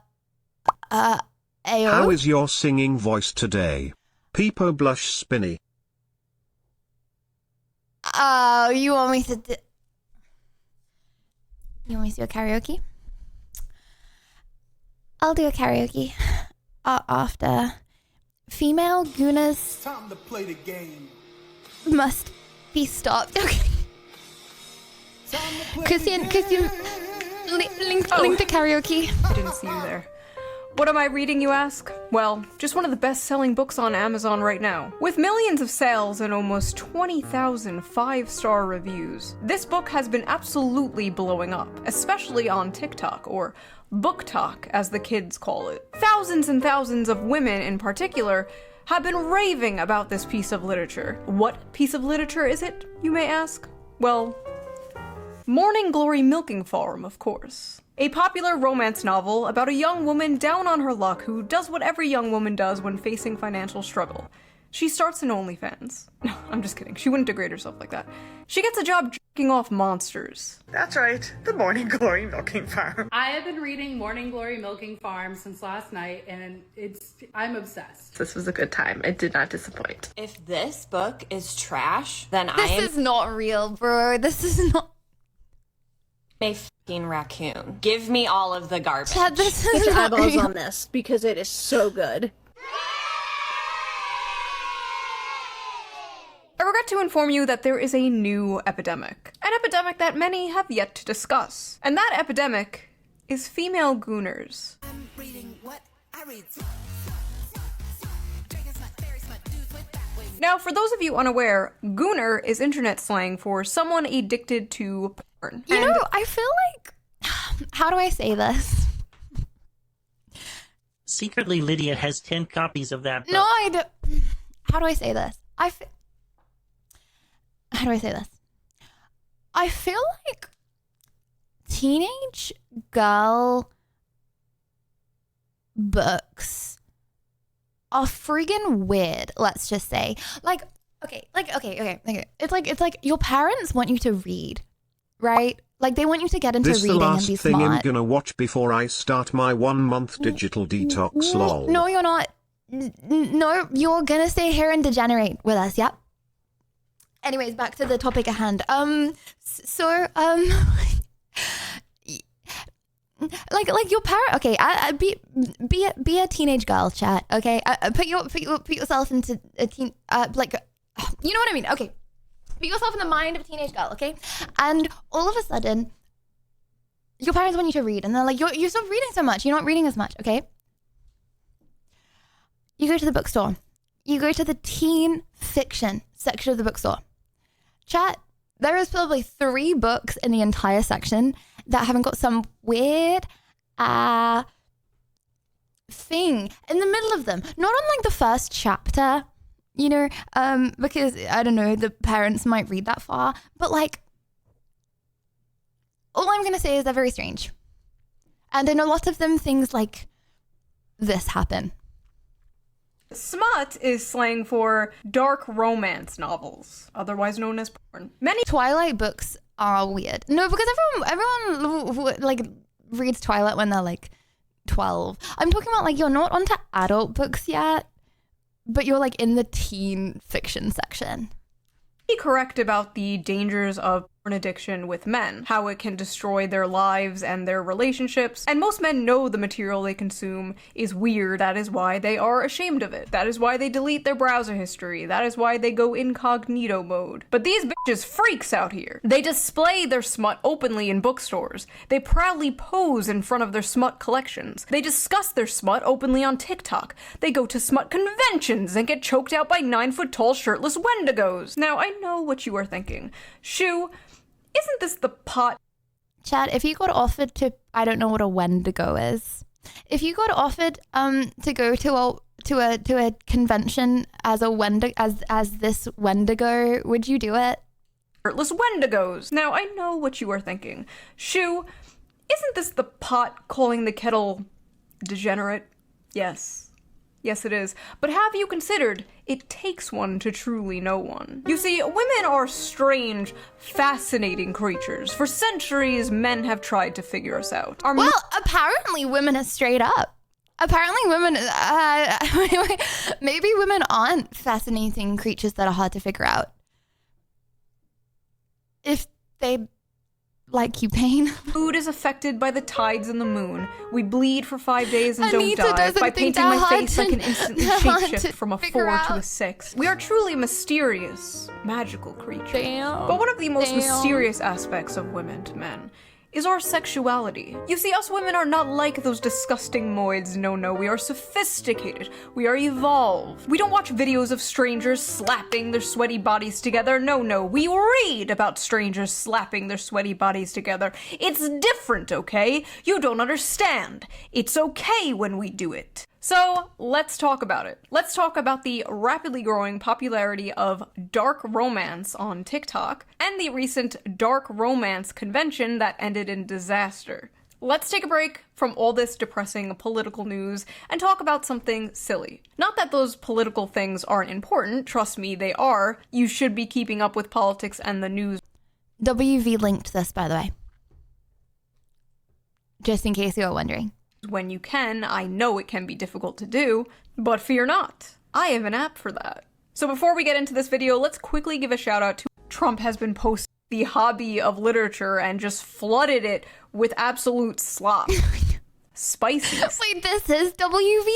How is your singing voice today? Peepo blush spinny. Oh, you want me to do a karaoke? I'll do a karaoke after. Female gooners Time to play the game. must be stopped. Okay. Christian, link to karaoke. I didn't see you there. What am I reading, you ask? Well, just one of the best-selling books on Amazon right now. With millions of sales and almost 20,000 5-star reviews, this book has been absolutely blowing up, especially on TikTok, or BookTok, as the kids call it. Thousands and thousands of women, in particular, have been raving about this piece of literature. What piece of literature is it, you may ask? Well, Morning Glory Milking Farm, of course. A popular romance novel about a young woman down on her luck who does what every young woman does when facing financial struggle. She starts an OnlyFans. No, I'm just kidding. She wouldn't degrade herself like that. She gets a job jerking off monsters. That's right, the Morning Glory Milking Farm. I have been reading Morning Glory Milking Farm since last night, and I'm obsessed. This was a good time. It did not disappoint. If this book is trash, then This is not real, bro. This is not a fucking raccoon. Give me all of the garbage. Chad, this is Put your not eyeballs real. on this because it is so good. I regret to inform you that there is a new epidemic. An epidemic that many have yet to discuss. And that epidemic is female gooners. I'm reading what I read. Now, for those of you unaware, gooner is internet slang for someone addicted to porn. You know, I feel like, how do I say this? Secretly, Lydia has 10 copies of that book. No, I don't. How do I say this? How do I say this? I feel like teenage girl books are friggin' weird, let's just say. Okay. It's like your parents want you to read, right? Like they want you to get into This the reading and last be thing I'm smart. gonna watch before I start my 1-month digital detox lol. No, you're not. No, you're gonna stay here and degenerate with us, yep. Anyways, back to the topic at hand. Like your parent. Okay, be a teenage girl, chat. Okay, put yourself into a teen. You know what I mean. Okay, put yourself in the mind of a teenage girl. Okay, and all of a sudden, your parents want you to read, and they're like, "You stop reading so much. You're not reading as much." Okay, you go to the bookstore. You go to the teen fiction section of the bookstore. Chat, there is probably 3 books in the entire section that haven't got some weird thing in the middle of them. Not on like the first chapter, you know, because I don't know, the parents might read that far, but like, all I'm gonna say is they're very strange. And in a lot of them, things like this happen. Smut is slang for dark romance novels, otherwise known as porn. Many Twilight books are weird. No, because everyone like reads Twilight when they're like 12. I'm talking about like you're not onto adult books yet, but you're like in the teen fiction section. Be correct about the dangers of addiction with men, how it can destroy their lives and their relationships, and most men know the material they consume is weird. That is why they are ashamed of it. That is why they delete their browser history. That is why they go incognito mode. But these bitches freaks out here. They display their smut openly in bookstores. They proudly pose in front of their smut collections. They discuss their smut openly on TikTok. They go to smut conventions and get choked out by 9-foot-tall shirtless Wendigos. Now, I know what you are thinking. Shoo, isn't this the pot? Chad, if you got offered to, I don't know what a Wendigo is. If you got offered to go to a convention as a as this Wendigo, would you do it? Shirtless Wendigos. Now, I know what you are thinking. Shoo, isn't this the pot calling the kettle degenerate? Yes. Yes, it is. But have you considered it takes one to truly know one? You see, women are strange, fascinating creatures. For centuries, men have tried to figure us out. Well, apparently women are straight up. Apparently women, maybe women aren't fascinating creatures that are hard to figure out. If they like you, Pain. Food is affected by the tides and the moon. We bleed for 5 days and Anita don't die. doesn't By think painting they're my hard face, I to- can instantly they're hard shapeshift to from a figure 4 to a out. 6. We are truly mysterious, magical creatures. Damn. But one of the most Damn. mysterious aspects of women to men is our sexuality. You see, us women are not like those disgusting moids. No, we are sophisticated. We are evolved. We don't watch videos of strangers slapping their sweaty bodies together. No, we read about strangers slapping their sweaty bodies together. It's different, okay? You don't understand. It's okay when we do it. So, let's talk about it. Let's talk about the rapidly growing popularity of dark romance on TikTok and the recent dark romance convention that ended in disaster. Let's take a break from all this depressing political news and talk about something silly. Not that those political things aren't important, trust me, they are. You should be keeping up with politics and the news. WV linked this, by the way. Just in case you were wondering. When you can. I know it can be difficult to do, but fear not. I have an app for that. So before we get into this video, let's quickly give a shout out to Trump has been posting the hobby of literature and just flooded it with absolute slop. Spicy. Wait, this is WV?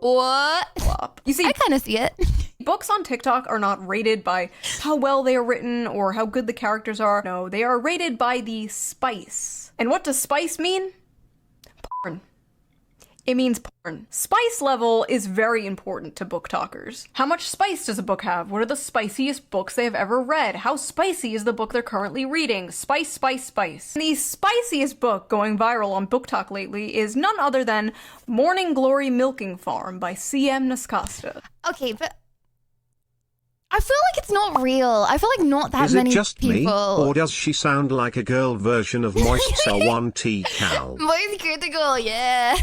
What? Slop. You see, I kind of see it. Books on TikTok are not rated by how well they are written or how good the characters are. No, they are rated by the spice. And what does spice mean? Porn. It means porn. Spice level is very important to book talkers. How much spice does a book have? What are the spiciest books they have ever read? How spicy is the book they're currently reading? Spice, spice, spice. The spiciest book going viral on Book Talk lately is none other than Morning Glory Milking Farm by C.M. Nascosta. Okay, but I feel like it's not real. I feel like not that Is many it just people. me, or does she sound like a girl version of Moist Cell 1T Cal? Voice critical, yes.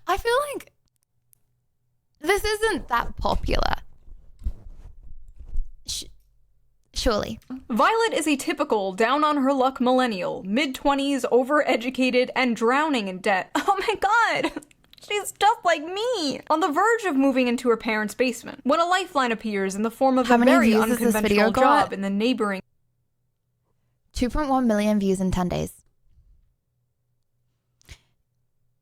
I feel like this isn't that popular. Surely. Violet is a typical down-on-her-luck millennial, mid-20s, overeducated, and drowning in debt. Oh my god! She's just like me! On the verge of moving into her parents' basement, when a lifeline appears in the form of How a many very views has this video unconventional got? job in the neighboring 2.1 million views in 10 days.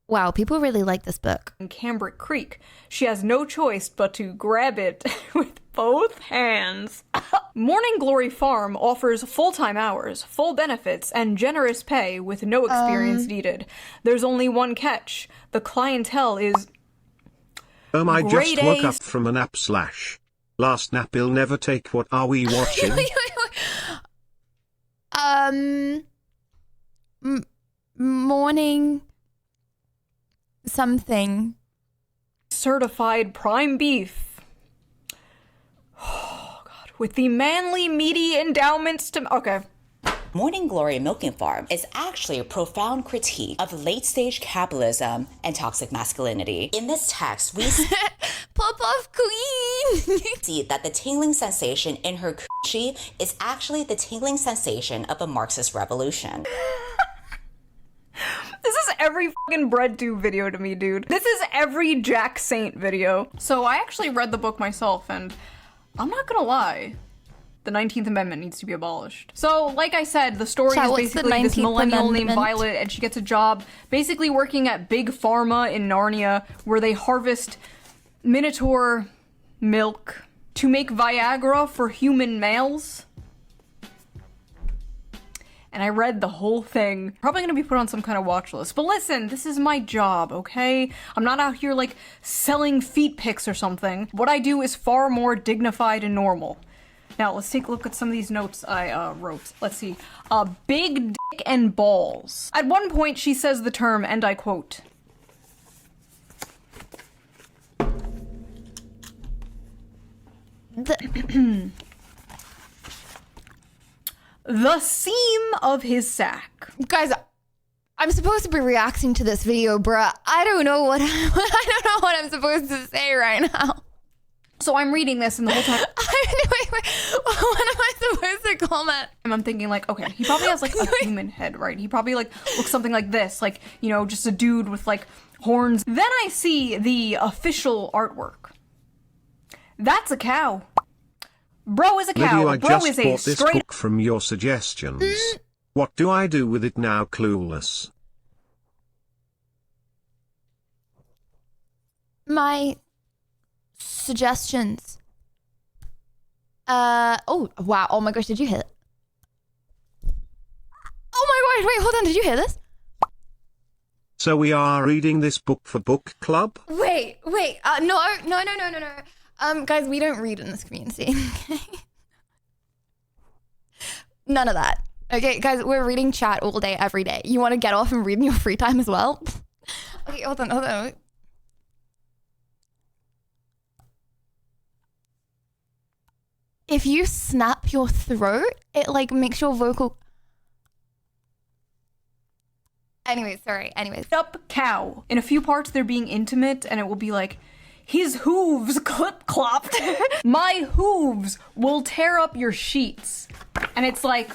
Wow, people really like this book. Cambric Creek. She has no choice but to grab it with both hands. Morning Glory Farm offers full-time hours, full benefits, and generous pay with no experience needed. There's only one catch. The clientele is I grade just woke A. up from a nap slash. Last nap will never take. What are we watching? Morning something. certified prime beef. Oh god, with the manly meaty endowments to okay. Morning Glory Milking Farm is actually a profound critique of late-stage capitalism and toxic masculinity. In this text, we Pop off queen! see that the tingling sensation in her coochie is actually the tingling sensation of a Marxist revolution. This is every fucking BreadTube video to me, dude. This is every Jack Saint video. So I actually read the book myself, and I'm not gonna lie. The 19th Amendment needs to be abolished. So, like I said, the story Chat, is what's the basically this 19th millennial named Amendment? Violet, and she gets a job basically working at Big Pharma in Narnia, where they harvest Minotaur milk to make Viagra for human males. And I read the whole thing. Probably gonna be put on some kind of watch list. But listen, this is my job, okay? I'm not out here like selling feet pics or something. What I do is far more dignified and normal. Now let's take a look at some of these notes I wrote. Let's see. Big dick and balls. At one point she says the term, and I quote, the seam of his sack. Guys, I'm supposed to be reacting to this video, bruh. I don't know what I'm supposed to say right now. So I'm reading this and the whole time wait, what am I supposed to comment? I'm thinking like, okay, he probably has like a human head, right? He probably like looks something like this, like, you know, just a dude with like horns. Then I see the official artwork. That's a cow. Bro is a cow. Lydia, I Bro just is a bought this straight book from your suggestions. What do I do with it now, clueless? My suggestions. Oh, wow. Oh my gosh, did you hear it? Oh my gosh, wait, hold on. Did you hear this? So we are reading this book for book club? Wait. No. Guys, we don't read in this community. None of that. Okay, guys, we're reading chat all day, every day. You want to get off and read in your free time as well? Okay, hold on. If you snap your throat, it like makes your vocal... Anyways. up cow. In a few parts they're being intimate and it will be like, his hooves clip-clopped. My hooves will tear up your sheets. And it's like,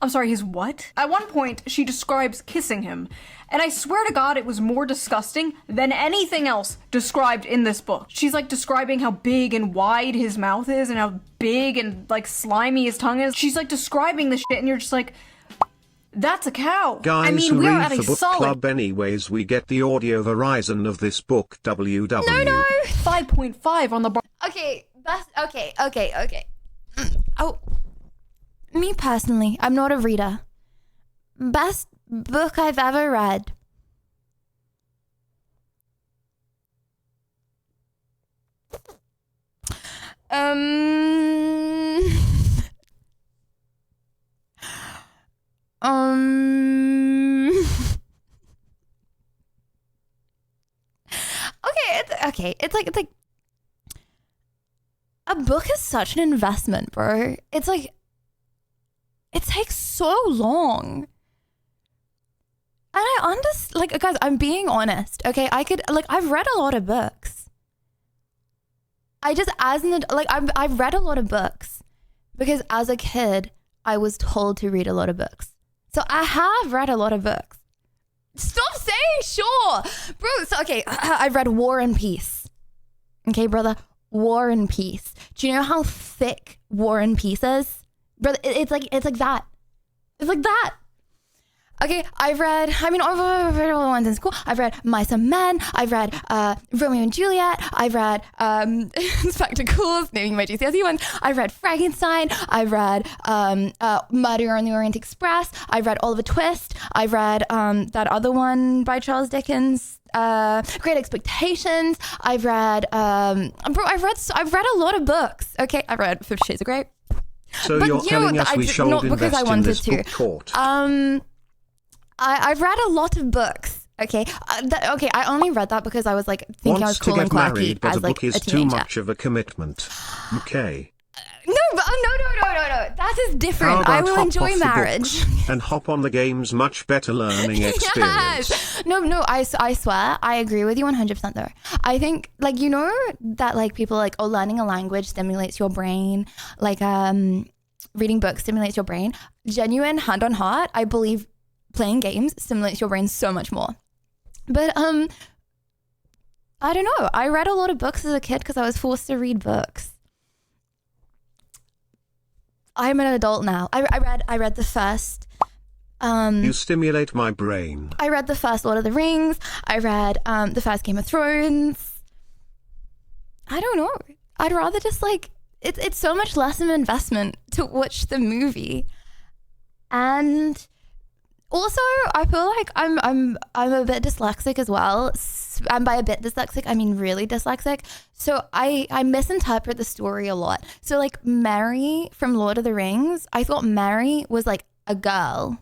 I'm sorry, his what? At one point, she describes kissing him. And I swear to God, it was more disgusting than anything else described in this book. She's like describing how big and wide his mouth is and how big and like slimy his tongue is. She's like describing the shit and you're just like, that's a cow. Guys I mean, who we are read at for a book solid club anyways, we get the audio horizon of this book, WW. No. 5.5 on the bar. Okay. Oh, me personally, I'm not a reader. Best book I've ever read. It's like a book is such an investment, bro. It's like it takes so long. And I understand, like, guys, I'm being honest, okay? I've read a lot of books. I've read a lot of books because as a kid, I was told to read a lot of books. So I have read a lot of books. Stop saying sure. Bro, so, okay, I've read War and Peace. Okay, brother, War and Peace. Do you know how thick War and Peace is? Brother, it's like that. It's like that. Okay, I've read all the ones in school. I've read Mice and Men. I've read Romeo and Juliet. I've read Spectacles, naming my GCSE ones. I've read Frankenstein. I've read Murder on the Orient Express. I've read Oliver Twist. I've read that other one by Charles Dickens, Great Expectations. I've read I've read a lot of books. Okay, I've read 50 Shades of Grey. So you're telling us we should invest in this book court. I've read a lot of books. Okay, I only read that because I was like thinking I was cool and quirky married, but as a like book is a too teenager. much of a commitment. Okay. No. That is different. How I about will hop enjoy off the marriage. books and hop on the game's much better learning experience. Yes. No. I swear, I agree with you 100% though. I think like you know that like people like learning a language stimulates your brain, like reading books stimulates your brain. Genuine hand on heart, I believe playing games stimulates your brain so much more. But I don't know. I read a lot of books as a kid because I was forced to read books. I'm an adult now. I read the first. You stimulate my brain. I read the first Lord of the Rings. I read the first Game of Thrones. I don't know. I'd rather just like it's so much less of an investment to watch the movie, and also I feel like I'm a bit dyslexic as well. And by a bit dyslexic, I mean really dyslexic. So I misinterpret the story a lot. So like Merry from Lord of the Rings, I thought Merry was like a girl.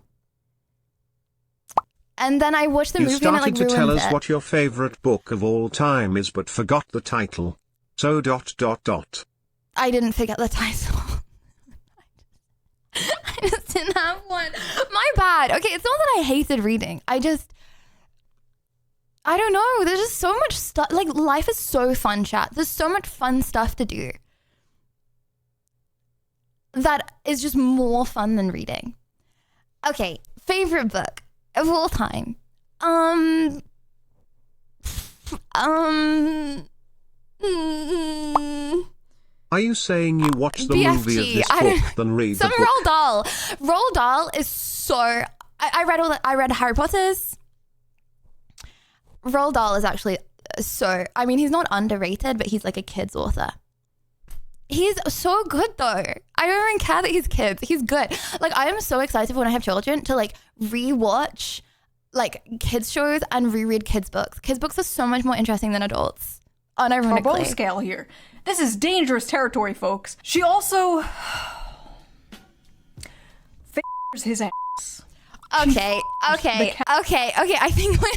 And then I watched the You movie and it like started to ruined tell us it. what your favorite book of all time is but forgot the title. So ... I didn't forget the title. I just didn't have one. My bad. Okay, it's not that I hated reading. I don't know. There's just so much stuff. Like, life is so fun, chat. There's so much fun stuff to do that is just more fun than reading. Okay, favorite book of all time. Are you saying you watch the movie of this book than read the Some book? Roald Dahl. Roald Dahl is so... I read Harry Potter's. Roald Dahl is actually so... I mean, he's not underrated, but he's like a kid's author. He's so good though. I don't even care that he's kids. He's good. Like, I am so excited when I have children to like rewatch like kids shows and reread kids books. Kids books are so much more interesting than adults. Unironically. Turbo scale here. This is dangerous territory, folks. She also f***ers his ass. Okay. I think when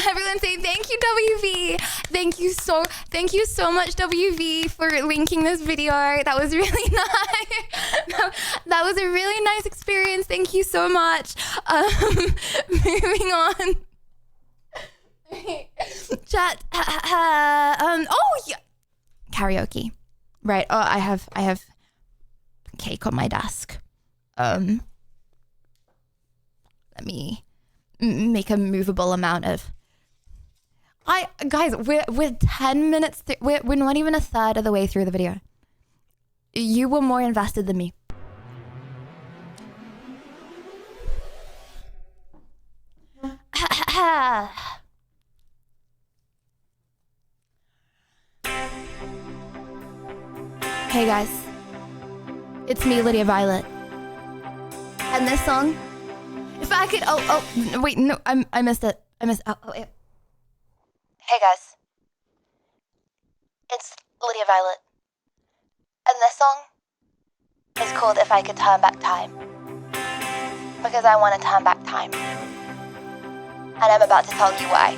everyone's saying thank you, WV. Thank you so much, WV, for linking this video. That was really nice. That was a really nice experience. Thank you so much. Moving on. Chat. Oh yeah. Karaoke. Right. Oh, I have cake on my desk. Let me make a movable amount of... Guys, we're 10 minutes... We're not even a third of the way through the video. You were more invested than me. Hey guys. It's me, Lydia Violet. And this song... If I could, wait, no, I missed it. Yeah. Hey guys, it's Lydia Violet, and this song is called If I Could Turn Back Time, because I want to turn back time, and I'm about to tell you why.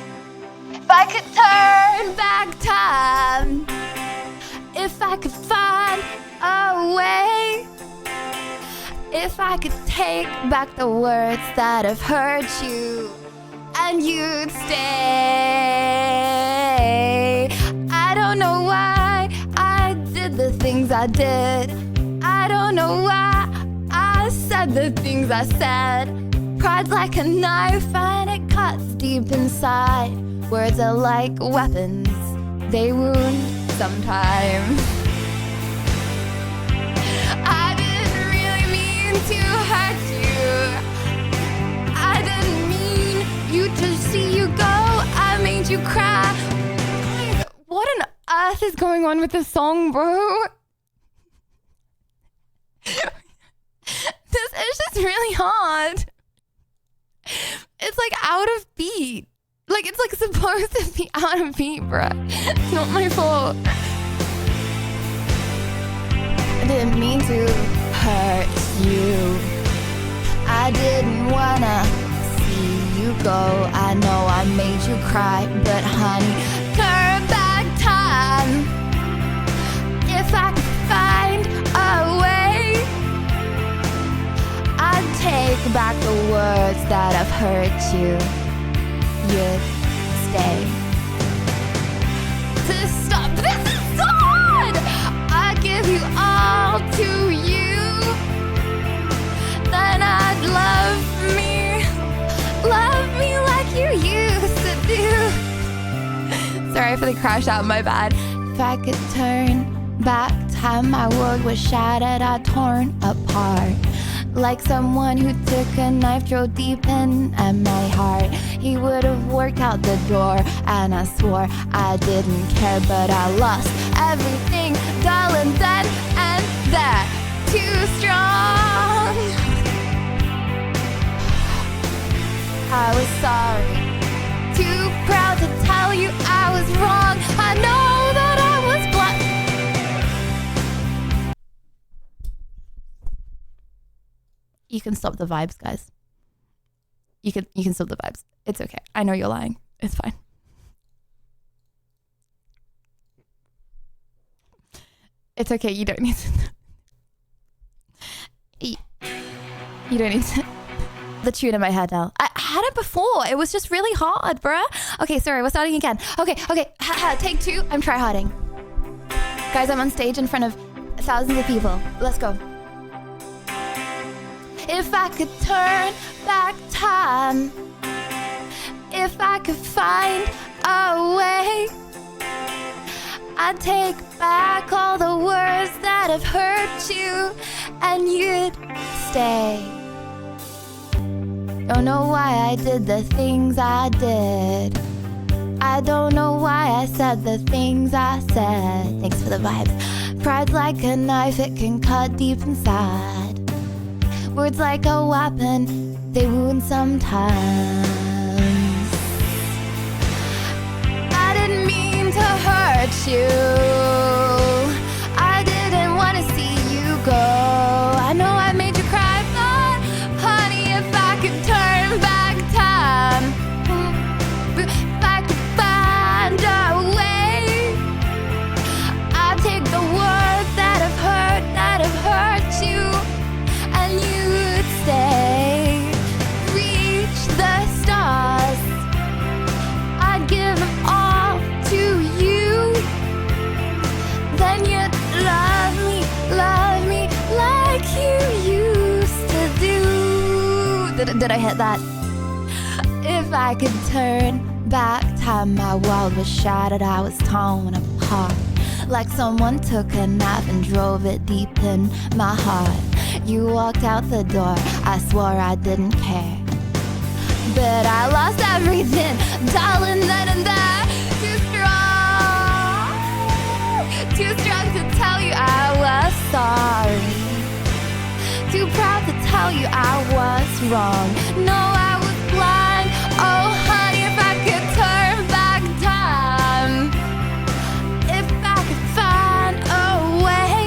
If I could turn back time, if I could find a way, if I could take back the words that have hurt you, and you'd stay. I don't know why I did the things I did. I don't know why I said the things I said. Pride's like a knife and it cuts deep inside. Words are like weapons, they wound sometimes. To hurt you, I didn't mean you to see you go. I made you cry. Guys, what on earth is going on with this song, bro? This is just really hard. It's like out of beat. Like, it's like supposed to be out of beat, bro. It's not my fault. I didn't mean to hurt you. I didn't wanna see you go. I know I made you cry, but honey, turn back time. If I could find a way, I'd take back the words that have hurt you. You'd stay. To stop, this is so hard. I give you all to you. Then I'd love me like you used to do. Sorry for the crash out, my bad. If I could turn back time. time my world was shattered, I torn apart. Like someone who took a knife, drove deep in at my heart. He would have worked out the door, and I swore I didn't care, but I lost everything, darling, then and there. Too strong. I was sorry. Too proud to tell you I was wrong. I know that I was blind. You can stop the vibes, guys. You can stop the vibes. It's okay. I know you're lying. It's fine. It's okay. You don't need to. You don't need to. The tune in my head now. I had it before. It was just really hard, bruh. Okay, sorry. We're starting again. Okay. Take 2. I'm try-harding. Guys, I'm on stage in front of thousands of people. Let's go. If I could turn back time, if I could find a way, I'd take back all the words that have hurt you, and you'd stay. Don't know why I did the things I did. I don't know why I said the things I said. Thanks for the vibes. Pride's like a knife, it can cut deep inside. Words like a weapon, they wound sometimes. I didn't mean to hurt you. I didn't want to see you go. I know I made you cry, but honey, if I could turn back time, if I could find a way, I'd take the words that have hurt you, and you'd stay. Reach the stars, I'd give them all to you. Then you'd love me like you used to do. Did I hit that? If I could turn back time, my world was shattered, I was torn apart. Like someone took a knife and drove it deep in my heart. You walked out the door, I swore I didn't care, but I lost everything, darling, then and there. Too strong to tell you I was sorry. Too proud to tell you I was wrong. No, I was blind. Oh, honey, if I could turn back time, if I could find a way,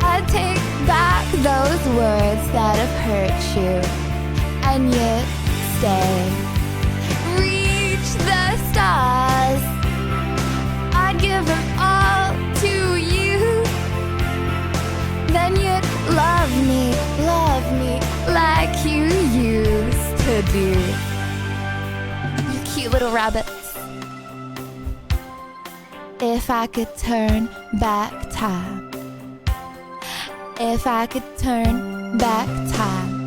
I'd take back those words that have hurt you, and you'd stay. Reach the stars, I'd give them all to you. Then you'd love me like you used to do. You cute little rabbits. If I could turn back time, if I could turn back time,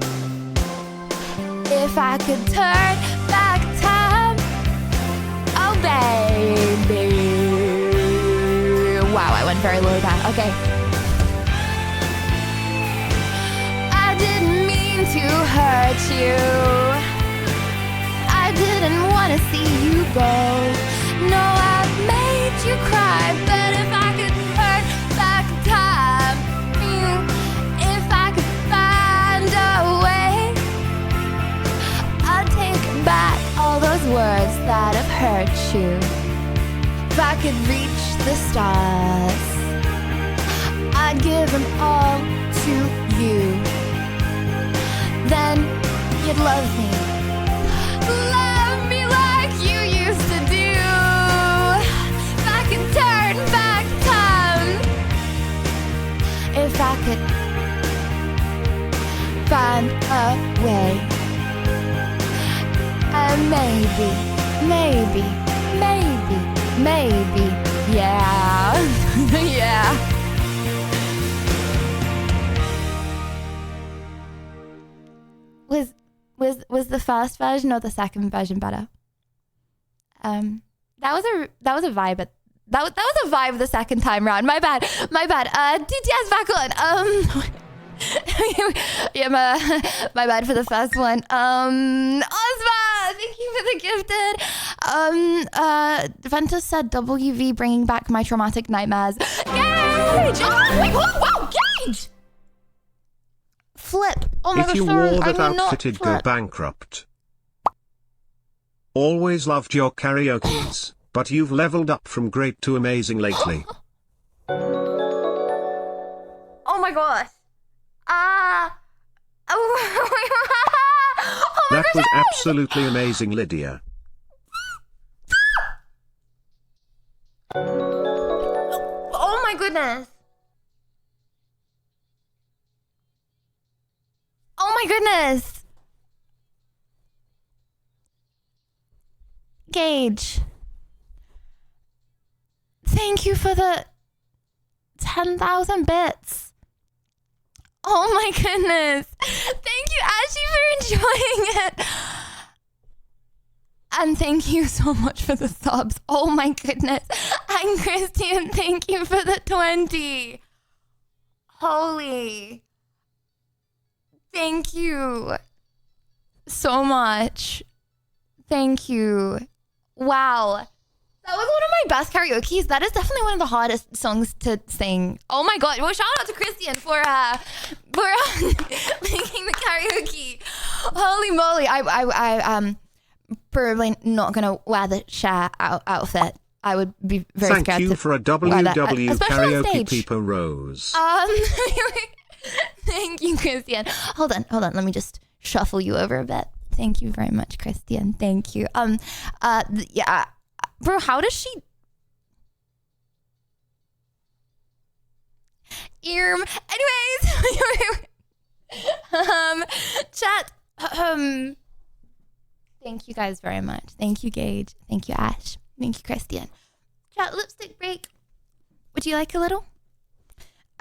if I could turn back time, oh baby. Wow, I went very low with that. Okay. I didn't mean to hurt you. I didn't want to see you go. No, I made you cry, but if I could turn back time, if I could find a way, I'd take back all those words that have hurt you. If I could reach the stars, I'd give them all to you. Then you'd love me like you used to do. If I could turn back time, if I could find a way, and maybe, yeah, yeah. Was the first version or the second version better? That was a vibe at That was a vibe the second time round. My bad. DTS back on. Yeah, my bad for the first one. Ozma, thank you for the gifted. Ventus said WV bringing back my traumatic nightmares. Gage! Oh, wait, whoa, Gage! Flip. Oh my If gosh, you sorry. wore I that mean, not outfit, it'd go flip. bankrupt. Always loved your karaokes, but you've leveled up from great to amazing lately. Oh my gosh. Oh my That gosh. was absolutely amazing, Lydia. Oh my goodness. Oh my goodness. Gage. Thank you for the 10,000 bits. Oh my goodness. Thank you, Ashley, for enjoying it. And thank you so much for the subs. Oh my goodness. And Christian, thank you for the 20. Holy. Thank you so much. Thank you. Wow. That was one of my best karaoke's. That is definitely one of the hardest songs to sing. Oh my god. Well, shout out to Christian for making the karaoke. Holy moly. I probably not gonna wear the Cher outfit. I would be very Thank scared you to for a wear that, WW especially on karaoke stage. Peeper Rose. Thank you, Christian. Hold on. Let me just shuffle you over a bit. Thank you very much, Christian. Thank you. Yeah. Bro, how does she... Anyways. Chat. Thank you guys very much. Thank you, Gage. Thank you, Ash. Thank you, Christian. Chat, lipstick break. Would you like a little?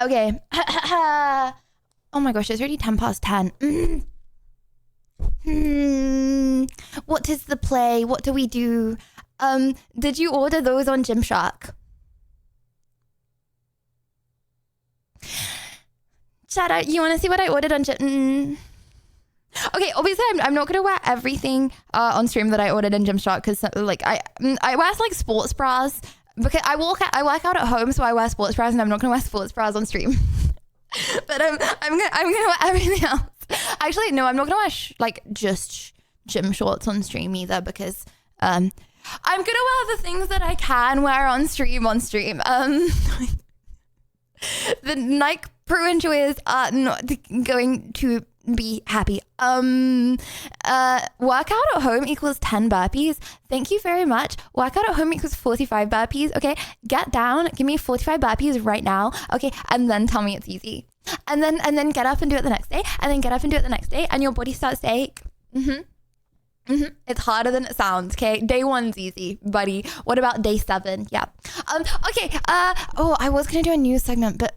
Okay. Oh my gosh, it's already 10:10. What is the play? What do we do? Did you order those on Gymshark? Chat, you want to see what I ordered on Okay, obviously I'm not gonna wear everything on stream that I ordered in Gymshark because like I wear like sports bras because I work out at home, so I wear sports bras, and I'm not gonna wear sports bras on stream. But I'm gonna wear everything else. Actually, no, I'm not gonna wear just gym shorts on stream either because I'm gonna wear the things that I can wear on stream. The Nike Pro Enjoyers are not going to be happy. Workout at home equals 10 burpees. Thank you very much. Workout at home equals 45 burpees. Okay, get down, give me 45 burpees right now. Okay, and then tell me it's easy. And then get up and do it the next day, and then get up and do it the next day, and your body starts saying, it's harder than it sounds. Okay, day 1's easy, buddy. What about day 7? Yeah. Okay. I was gonna do a news segment, but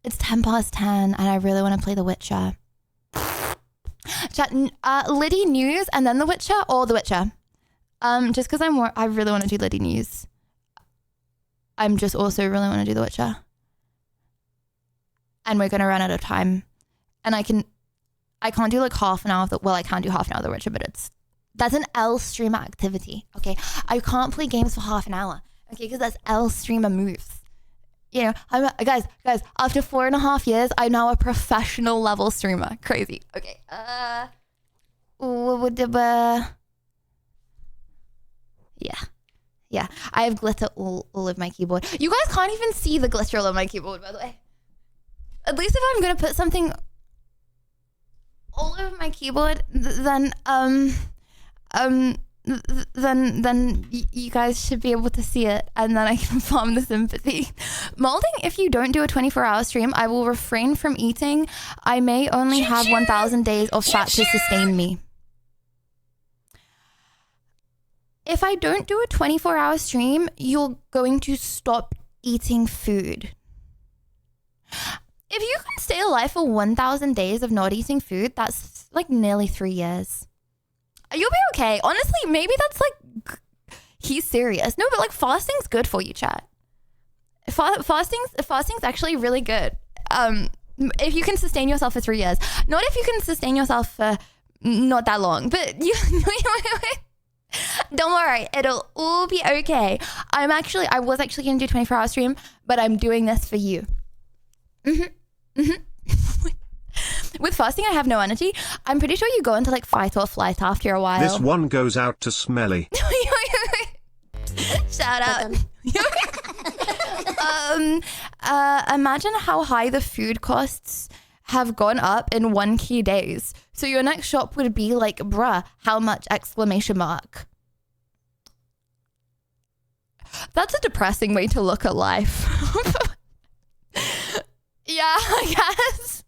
it's 10:10, and I really want to play The Witcher. Chat, Liddy news and then The Witcher, or The Witcher. Just because I really want to do Liddy news. I'm just also really want to do The Witcher. And we're gonna run out of time, and I can't do like half an hour of I can do half an hour of The Witcher, but that's an L streamer activity. Okay, I can't play games for half an hour. Okay, because that's L streamer moves. You know, guys, after 4.5 years, I'm now a professional level streamer. Crazy. Okay. Yeah. I have glitter all over my keyboard. You guys can't even see the glitter all over my keyboard, by the way. At least if I'm gonna put something all over my keyboard, then you guys should be able to see it, and then I can farm the sympathy. Molding, if you don't do a 24-hour stream, I will refrain from eating. I may only have 1,000 days of fat to sustain me. If I don't do a 24-hour stream, you're going to stop eating food. If you can stay alive for 1,000 days of not eating food, that's like nearly 3 years. You'll be okay. Honestly, maybe that's like He's serious. No, but like fasting's good for you, chat. Fasting's actually really good. If you can sustain yourself for 3 years. Not if you can sustain yourself for not that long, but don't worry, it'll all be okay. I was actually gonna do 24-hour stream, but I'm doing this for you. With fasting, I have no energy. I'm pretty sure you go into like fight or flight after a while. This one goes out to Smelly. Shout out. Imagine how high the food costs have gone up in 1K days. So your next shop would be like, bruh, how much? Exclamation mark. That's a depressing way to look at life. Yeah, I guess.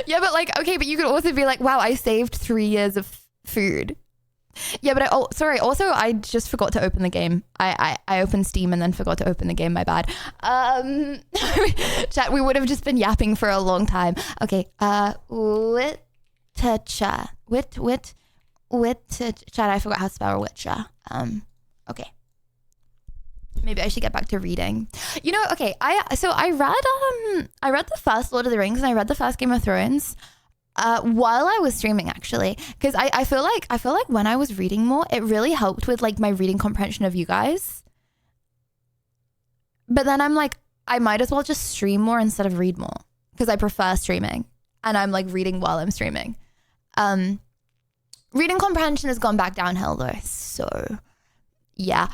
Yeah, but like, okay, but you could also be like, wow, I saved 3 years of food. Yeah, but also I just forgot to open the game. I opened Steam and then forgot to open the game, my bad. Chat, we would have just been yapping for a long time. Okay, chat, I forgot how to spell witcha. Okay. Maybe I should get back to reading. You know, okay, I read the first Lord of the Rings and I read the first Game of Thrones while I was streaming, actually, because I feel like when I was reading more, it really helped with like my reading comprehension of you guys. But then I'm like, I might as well just stream more instead of read more because I prefer streaming and I'm like reading while I'm streaming. Reading comprehension has gone back downhill though, so yeah.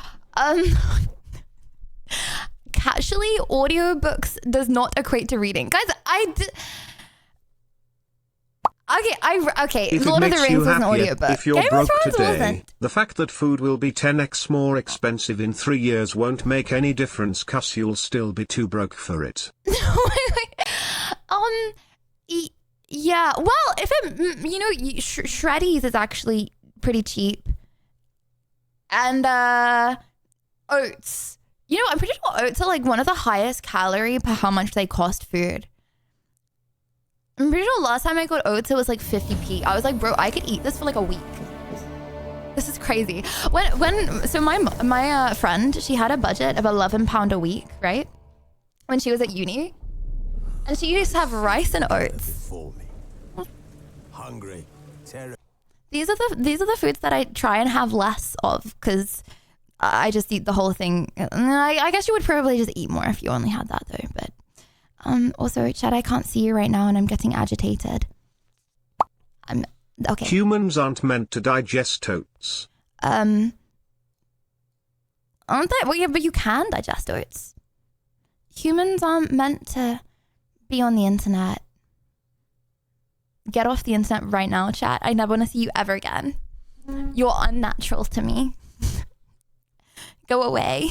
Casually, audiobooks does not equate to reading. Guys, Okay, Lord of the Rings was an audiobook. If you're broke today, the fact that food will be 10x more expensive in 3 years won't make any difference cause you'll still be too broke for it. Yeah, well, if it, Shreddies is actually pretty cheap. And, oats. You know, I'm pretty sure oats are like one of the highest calorie per how much they cost food. I'm pretty sure last time I got oats, it was like 50p. I was like, bro, I could eat this for like a week. This is crazy. So my friend, she had a budget of £11 a week, right? When she was at uni. And she used to have rice and oats. Hungry. These are the foods that I try and have less of because I just eat the whole thing. I guess you would probably just eat more if you only had that though. But also, Chad, I can't see you right now and I'm getting agitated. Okay. Humans aren't meant to digest oats. Aren't they? Well, yeah, but you can digest oats. Humans aren't meant to be on the internet. Get off the internet right now, chat. I never want to see you ever again. You're unnatural to me. Go away.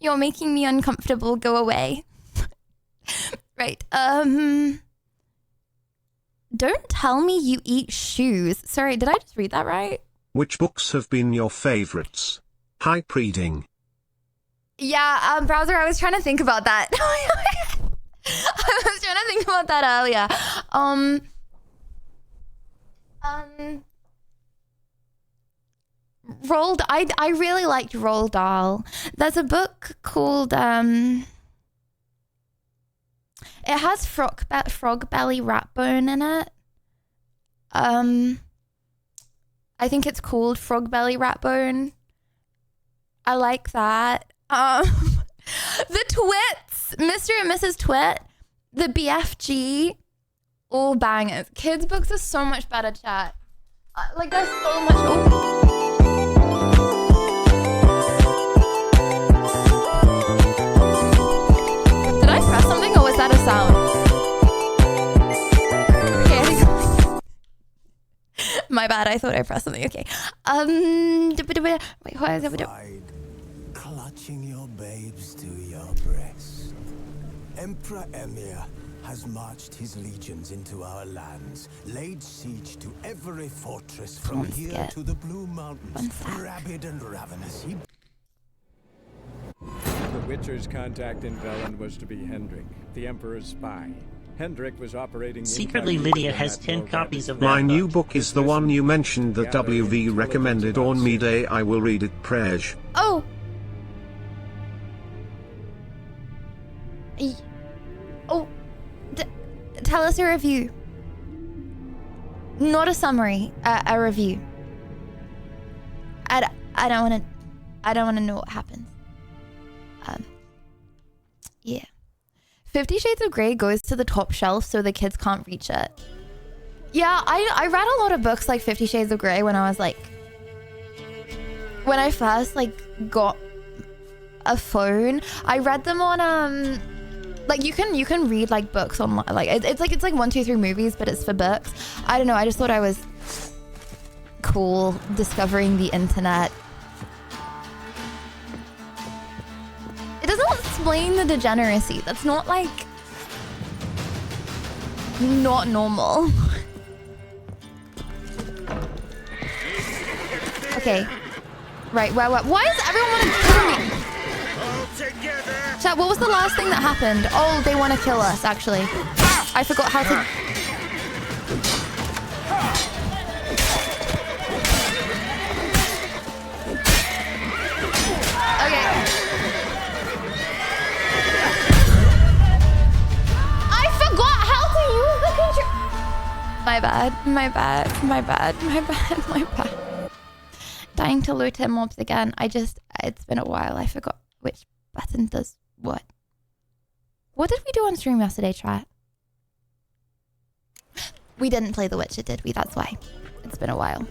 You're making me uncomfortable. Go away. Right. Don't tell me you eat shoes. Sorry, did I just read that right? Which books have been your favorites? Hype reading. Yeah, browser, I was trying to think about that. I was trying to think about that earlier. I really liked Roald Dahl. There's a book called it has frog belly rat bone in it. I think it's called Frog Belly Rat Bone. I like that. The Twits, Mr. and Mrs. Twit, the BFG, all bangers. Kids books are so much better, chat. Like there's so much. Did I press something or was that a sound? Okay, I think. My bad. I thought I pressed something. Okay. Wait, what is it? Clutching your babes to your breast. Emperor Emir has marched his legions into our lands, laid siege to every fortress from here to the Blue Mountains, rabid and ravenous. The Witcher's contact in Velen was to be Hendrik, the Emperor's spy. Hendrik was operating Secretly, Lydia has 10 copies of that My book. new book is the one you mentioned that WV recommended on me day. I will read it, Prej. Oh. Oh. Tell us a review. Not a summary, a review. I don't want to know what happens. Yeah. 50 Shades of Grey goes to the top shelf so the kids can't reach it. Yeah, I read a lot of books like 50 Shades of Grey when I was like, when I first like got a phone. I read them on like you can read like books on like it's like 1, 2, 3 movies, but it's for books. I don't know. I just thought I was cool discovering the internet. It doesn't explain the degeneracy. That's not like not normal. Okay. Right, why does everyone want to kill me? Chat, what was the last thing that happened? Oh, they want to kill us, actually. I forgot how to... Okay. I forgot how to use the control. My bad. Dying to loot 10 mobs again. It's been a while. I forgot which button does what. What did we do on stream yesterday, chat? We didn't play The Witcher, did we? That's why. It's been a while.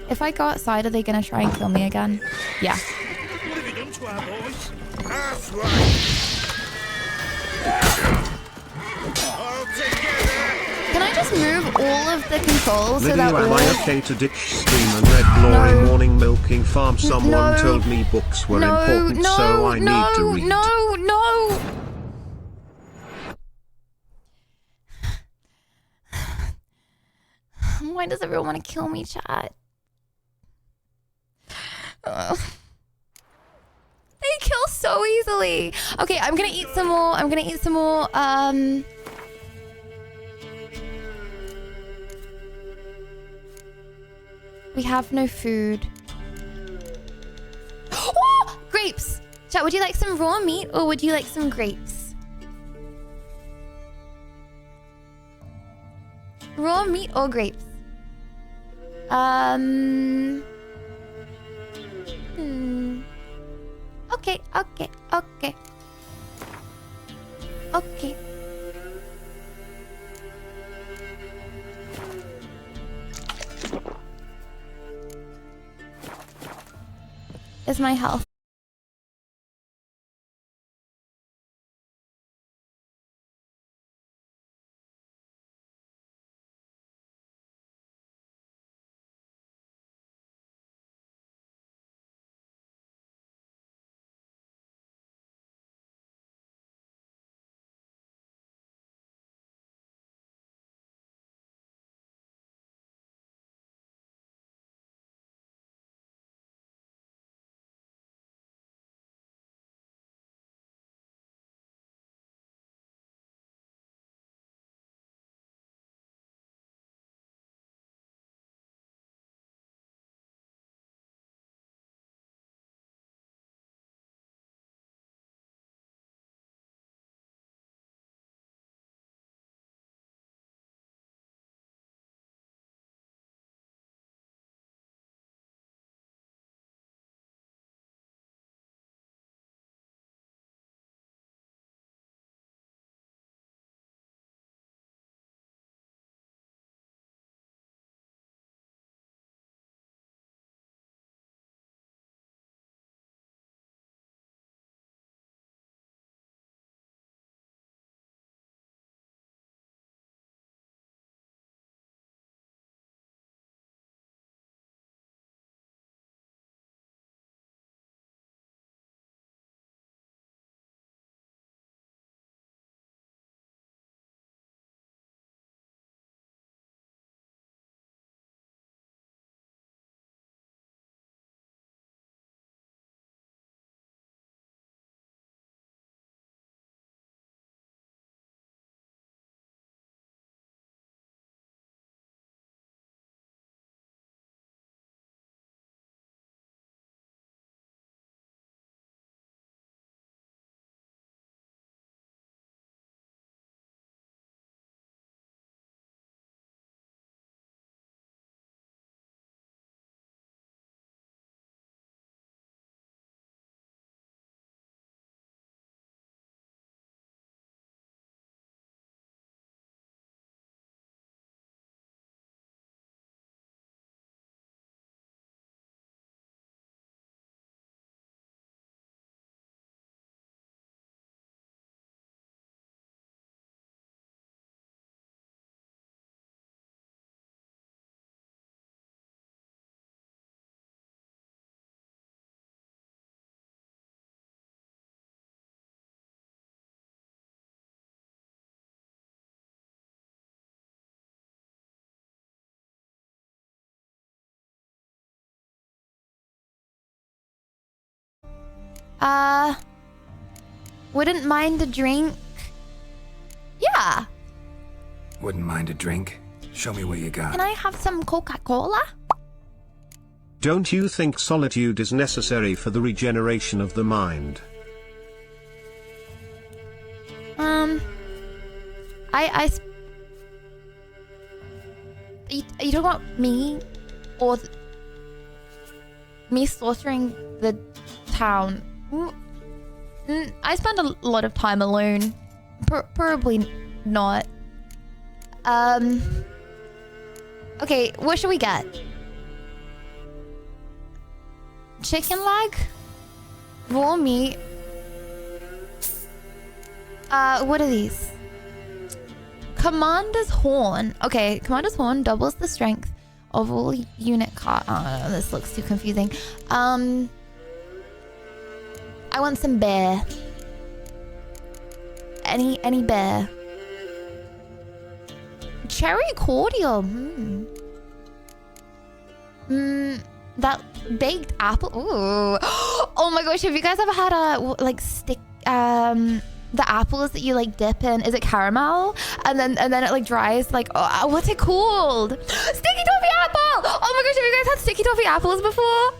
If I go outside, are they gonna try and kill me again? Yeah. What have you done to our boys? That's right. Can I just move all of the controls so Lydia, that am all... I okay to ditch stream and Red Glory Morning Milking Farm? Someone told me books were important, so I need to read. No. Why does everyone want to kill me, chat? They kill so easily. Okay, I'm gonna eat some more. We have no food. Oh, grapes! Chat, would you like some raw meat or would you like some grapes? Raw meat or grapes? Okay. Is my health Wouldn't mind a drink. Yeah. Wouldn't mind a drink? Show me what you got. Can I have some Coca-Cola? Don't you think solitude is necessary for the regeneration of the mind? Are you talking about me? Or me slaughtering the town? I spend a lot of time alone. Probably not. Okay, what should we get? Chicken leg? Raw meat? What are these? Commander's Horn. Okay, Commander's Horn doubles the strength of all unit this looks too confusing. I want some bear. Any bear. Cherry cordial. That baked apple. Ooh. Oh my gosh, have you guys ever had a like stick the apples that you like dip in, is it caramel? And then it like dries, like, oh, what's it called? Sticky toffee apple! Oh my gosh, have you guys had sticky toffee apples before?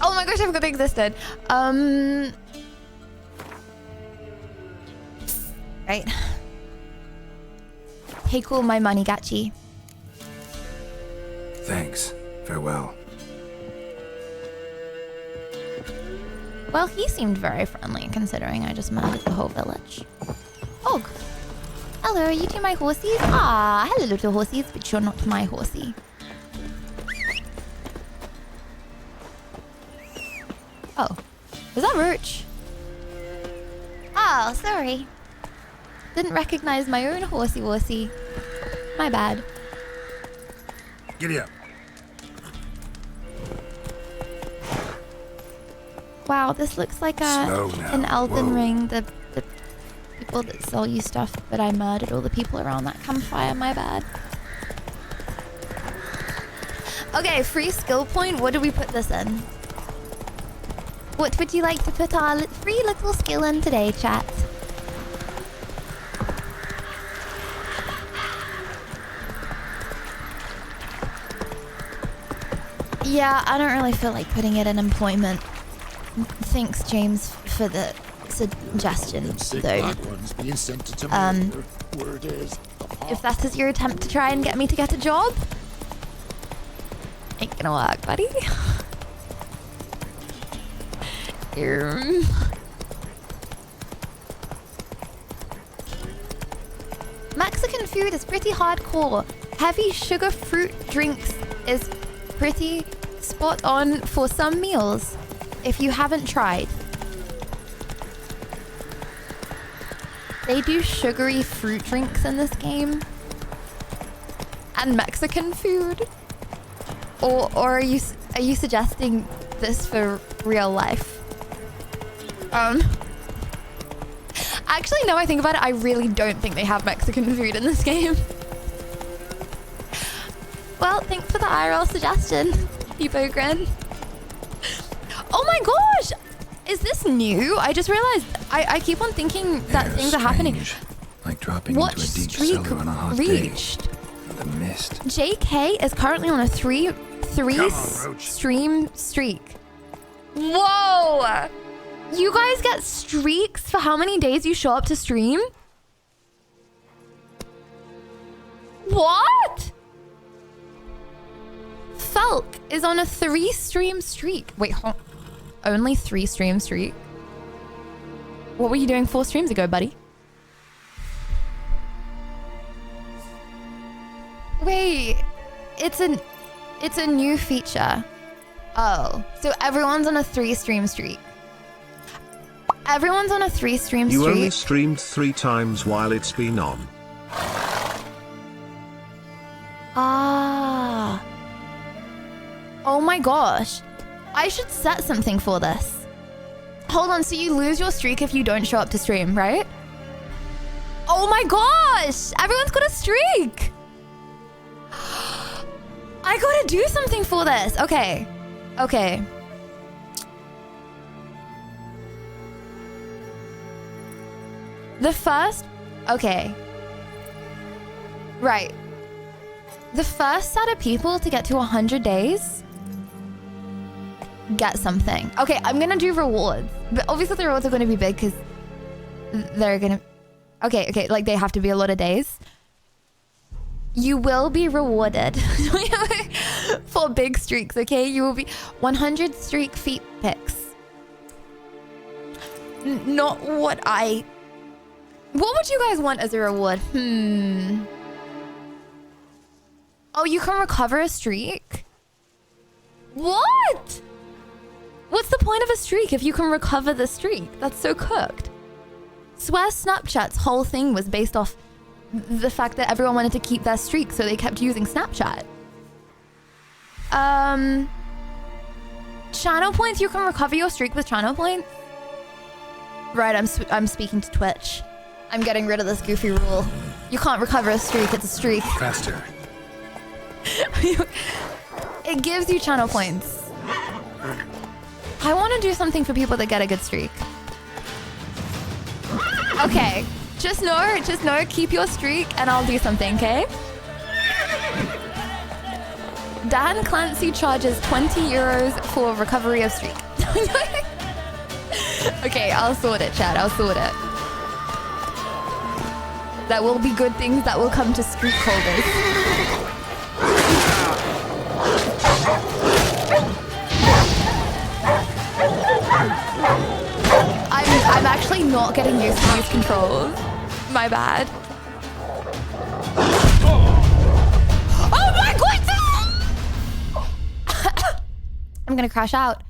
Oh my gosh, I forgot they existed. Right. Hey, cool, my money, gachi. Thanks. Farewell. Well, he seemed very friendly, considering I just murdered the whole village. Oh, hello, are you two my horsies? Ah, hello, little horsies, but you're not my horsey. Oh, is that Roach? Oh, sorry. Didn't recognize my own horsey. My bad. Giddy up. Wow, this looks like an Elden Ring. The people that sell you stuff, but I murdered all the people around that campfire. My bad. Okay, free skill point. What do we put this in? What would you like to put our free little skill in today, chat? Yeah, I don't really feel like putting it in employment. Thanks, James, for the suggestion, though. If that is your attempt to try and get me to get a job, ain't gonna work, buddy. Mexican food is pretty hardcore. Heavy sugar fruit drinks is pretty spot on for some meals. If you haven't tried. They do sugary fruit drinks in this game. And Mexican food. Or are you suggesting this for real life? Actually, now I think about it, I really don't think they have Mexican food in this game. Well, thanks for the IRL suggestion, Hippogrin. Oh my gosh! Is this new? I just realized I keep on thinking that things are happening. Like dropping into a deep cellar on a hot reached? day. The mist. JK is currently on a three stream streak. Whoa! You guys get streaks for how many days you show up to stream? What? Felk is on a 3 stream streak. Wait, hold on. Only 3 stream streak? What were you doing 4 streams ago, buddy? Wait, it's a new feature. Oh, so everyone's on a 3 stream streak. Everyone's on a 3 stream streak. You only streamed 3 times while it's been on. Ah. Oh my gosh. I should set something for this. Hold on, so you lose your streak if you don't show up to stream, right? Oh my gosh! Everyone's got a streak! I gotta do something for this. Okay. Okay. The first... Okay. Right. The first set of people to get to 100 days get something. Okay, I'm gonna do rewards. But obviously the rewards are gonna be big because they're gonna... Okay, like they have to be a lot of days. You will be rewarded for big streaks, okay? You will be 100 streak feet picks. Not what I... What would you guys want as a reward? Oh, you can recover a streak? What? What's the point of a streak if you can recover the streak? That's so cooked. Swear Snapchat's whole thing was based off the fact that everyone wanted to keep their streak, so they kept using Snapchat. Channel points, you can recover your streak with channel points? Right, I'm speaking to Twitch. I'm getting rid of this goofy rule. You can't recover a streak, it's a streak. Faster. It gives you channel points. I want to do something for people that get a good streak. Okay, just know, keep your streak and I'll do something, okay? Dan Clancy charges 20 euros for recovery of streak. Okay, I'll sort it, Chad, I'll sort it. There will be good things that will come to streak holders. I'm actually not getting used to these controls. My bad. Oh my god! I'm gonna crash out.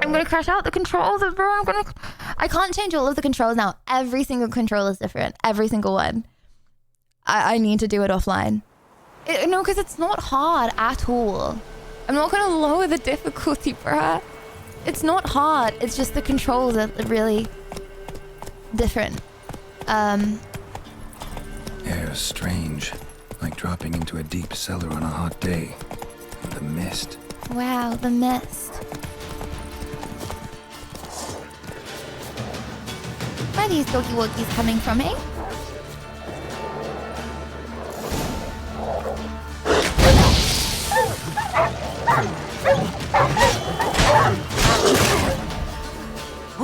I'm gonna crash out. The controls are bro. I can't change all of the controls now. Every single control is different. Every single one. I need to do it offline. No, because it's not hard at all. I'm not gonna lower the difficulty, bruh. It's not hard. It's just the controls are really different. Air's strange. Like dropping into a deep cellar on a hot day. The mist. Wow, the mist. Where are these doggy walkies coming from, eh?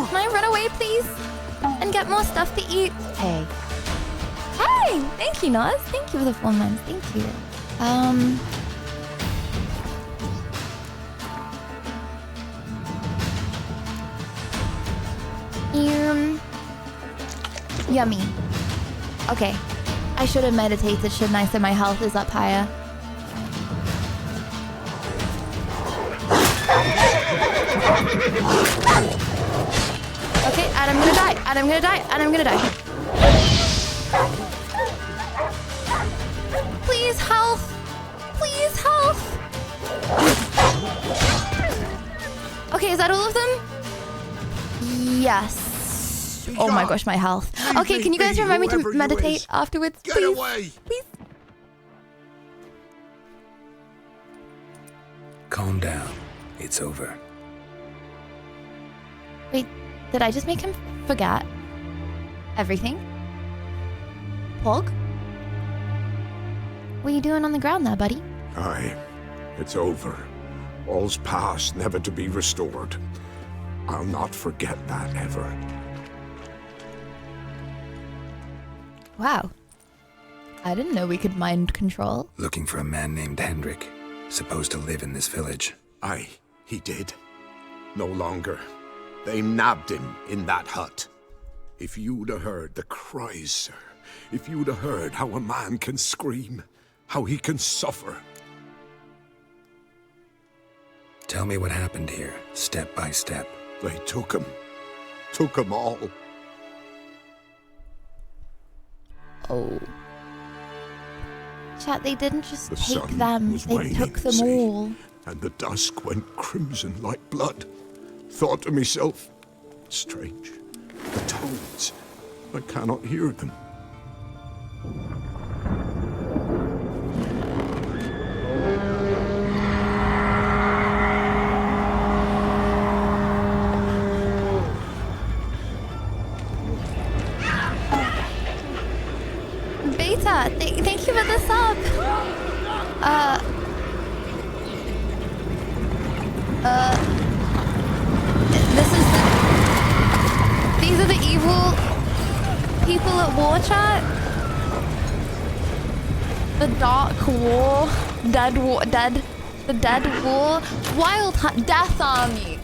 Can I run away, please? And get more stuff to eat? Hey. Hey! Thank you, Naz. Thank you for the 4 months. Thank you. Yummy. Okay. I should have meditated, shouldn't I? So my health is up higher. Okay, and I'm gonna die, and I'm gonna die, and I'm gonna die. Please, health! Please, health! Okay, is that all of them? Yes. Oh my gosh, my health. Okay, can you guys remind me to meditate afterwards, please? Get away! Please? Calm down. It's over. Wait, did I just make him forget everything? Pog? What are you doing on the ground there, buddy? Aye, it's over. All's past, never to be restored. I'll not forget that ever. Wow. I didn't know we could mind control. Looking for a man named Hendrik, supposed to live in this village. Aye, he did. No longer. They nabbed him in that hut. If you'd have heard the cries, sir. If you'd have heard how a man can scream, how he can suffer. Tell me what happened here, step by step. They took him. Took him all. Oh. Chat, they didn't just The take sun them, was they waning, took them see? all. And the dusk went crimson like blood. Thought to myself, strange. The toads. I cannot hear them. Thank you for the sub. These are the evil people at War Chat. The Dark War, the Dead War, Wild Hunt, Death Army.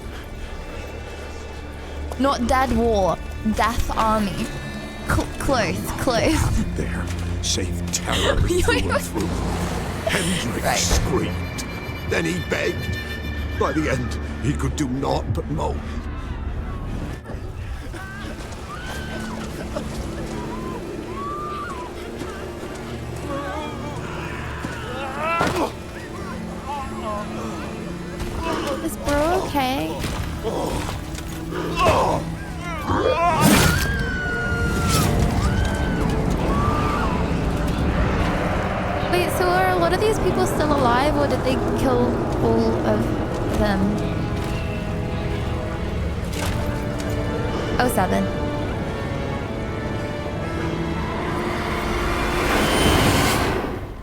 Not Dead War, Death Army. Close. There, save terror through and through. Hendrik screamed. Then he begged. By the end, he could do naught but moan. Is bro okay? Wait, so are a lot of these people still alive, or did they kill all of them? 07.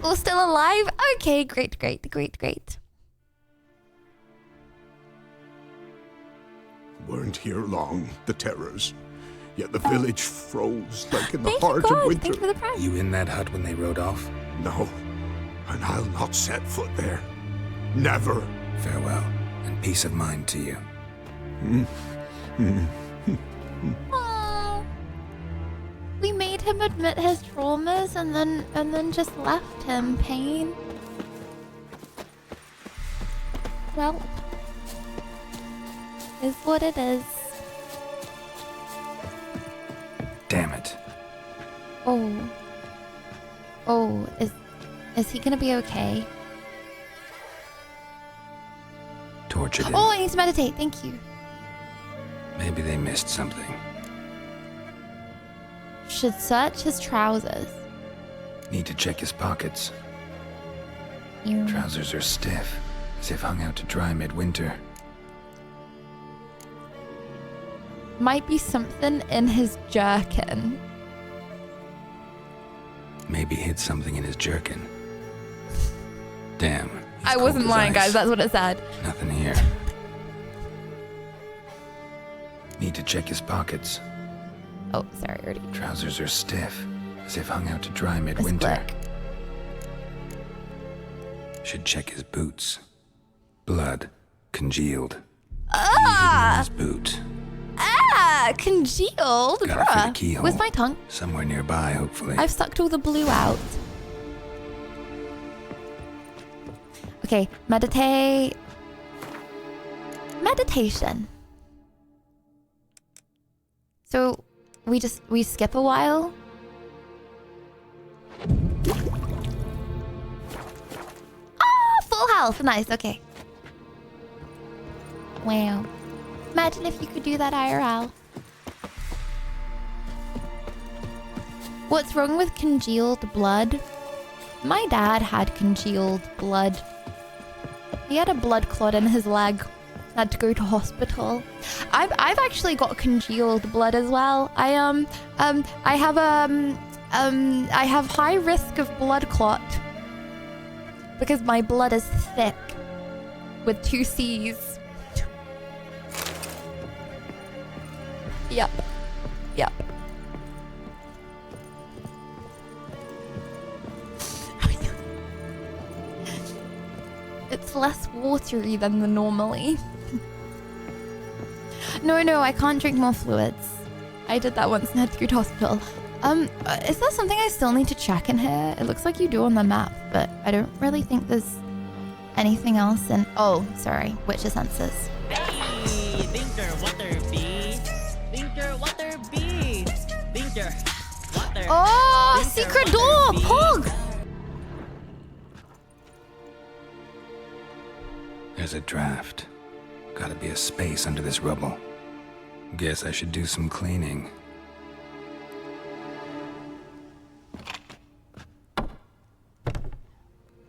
All still alive? Okay, great. Weren't here long, the terrors. Yet the village froze like in the heart of winter. Thank you for the prize. You in that hut when they rode off? No, and I'll not set foot there. Never. Farewell, and peace of mind to you. Aww. We made him admit his traumas and then just left him. Pain. Well, is what it is. Damn it. Oh, is he gonna be okay? Tortured him. Oh, I need to meditate. Thank you. Maybe they missed something. Should search his trousers. Need to check his pockets. Trousers are stiff, as if hung out to dry midwinter. Might be something in his jerkin. Maybe hid something in his jerkin. Damn. I wasn't lying, guys. That's what it said. Nothing here. Need to check his pockets. Oh, sorry, already. Trousers are stiff, as if hung out to dry midwinter. Should check his boots. Blood congealed. Ah! His boot. Congealed, Gotta fit a bruh. keyhole. Where's my tongue? Somewhere nearby, hopefully. I've sucked all the blue out. Okay, meditation. So we skip a while. Ah, full health. Nice. Okay. Wow. Imagine if you could do that IRL. What's wrong with congealed blood? My dad had congealed blood. He had a blood clot in his leg. Had to go to hospital. I've actually got congealed blood as well. I have high risk of blood clot because my blood is thick with 2 C's. Yep. It's less watery than the normally. No, I can't drink more fluids. I did that once and had to go to hospital. Is there something I still need to check in here? It looks like you do on the map, but I don't really think there's anything else in... Oh, sorry. Witcher senses. Hey, Winter water bee. Winter water bee. Winter water. Oh, Winter secret water door! bee. Pog! There's a draft. Gotta be a space under this rubble. Guess I should do some cleaning.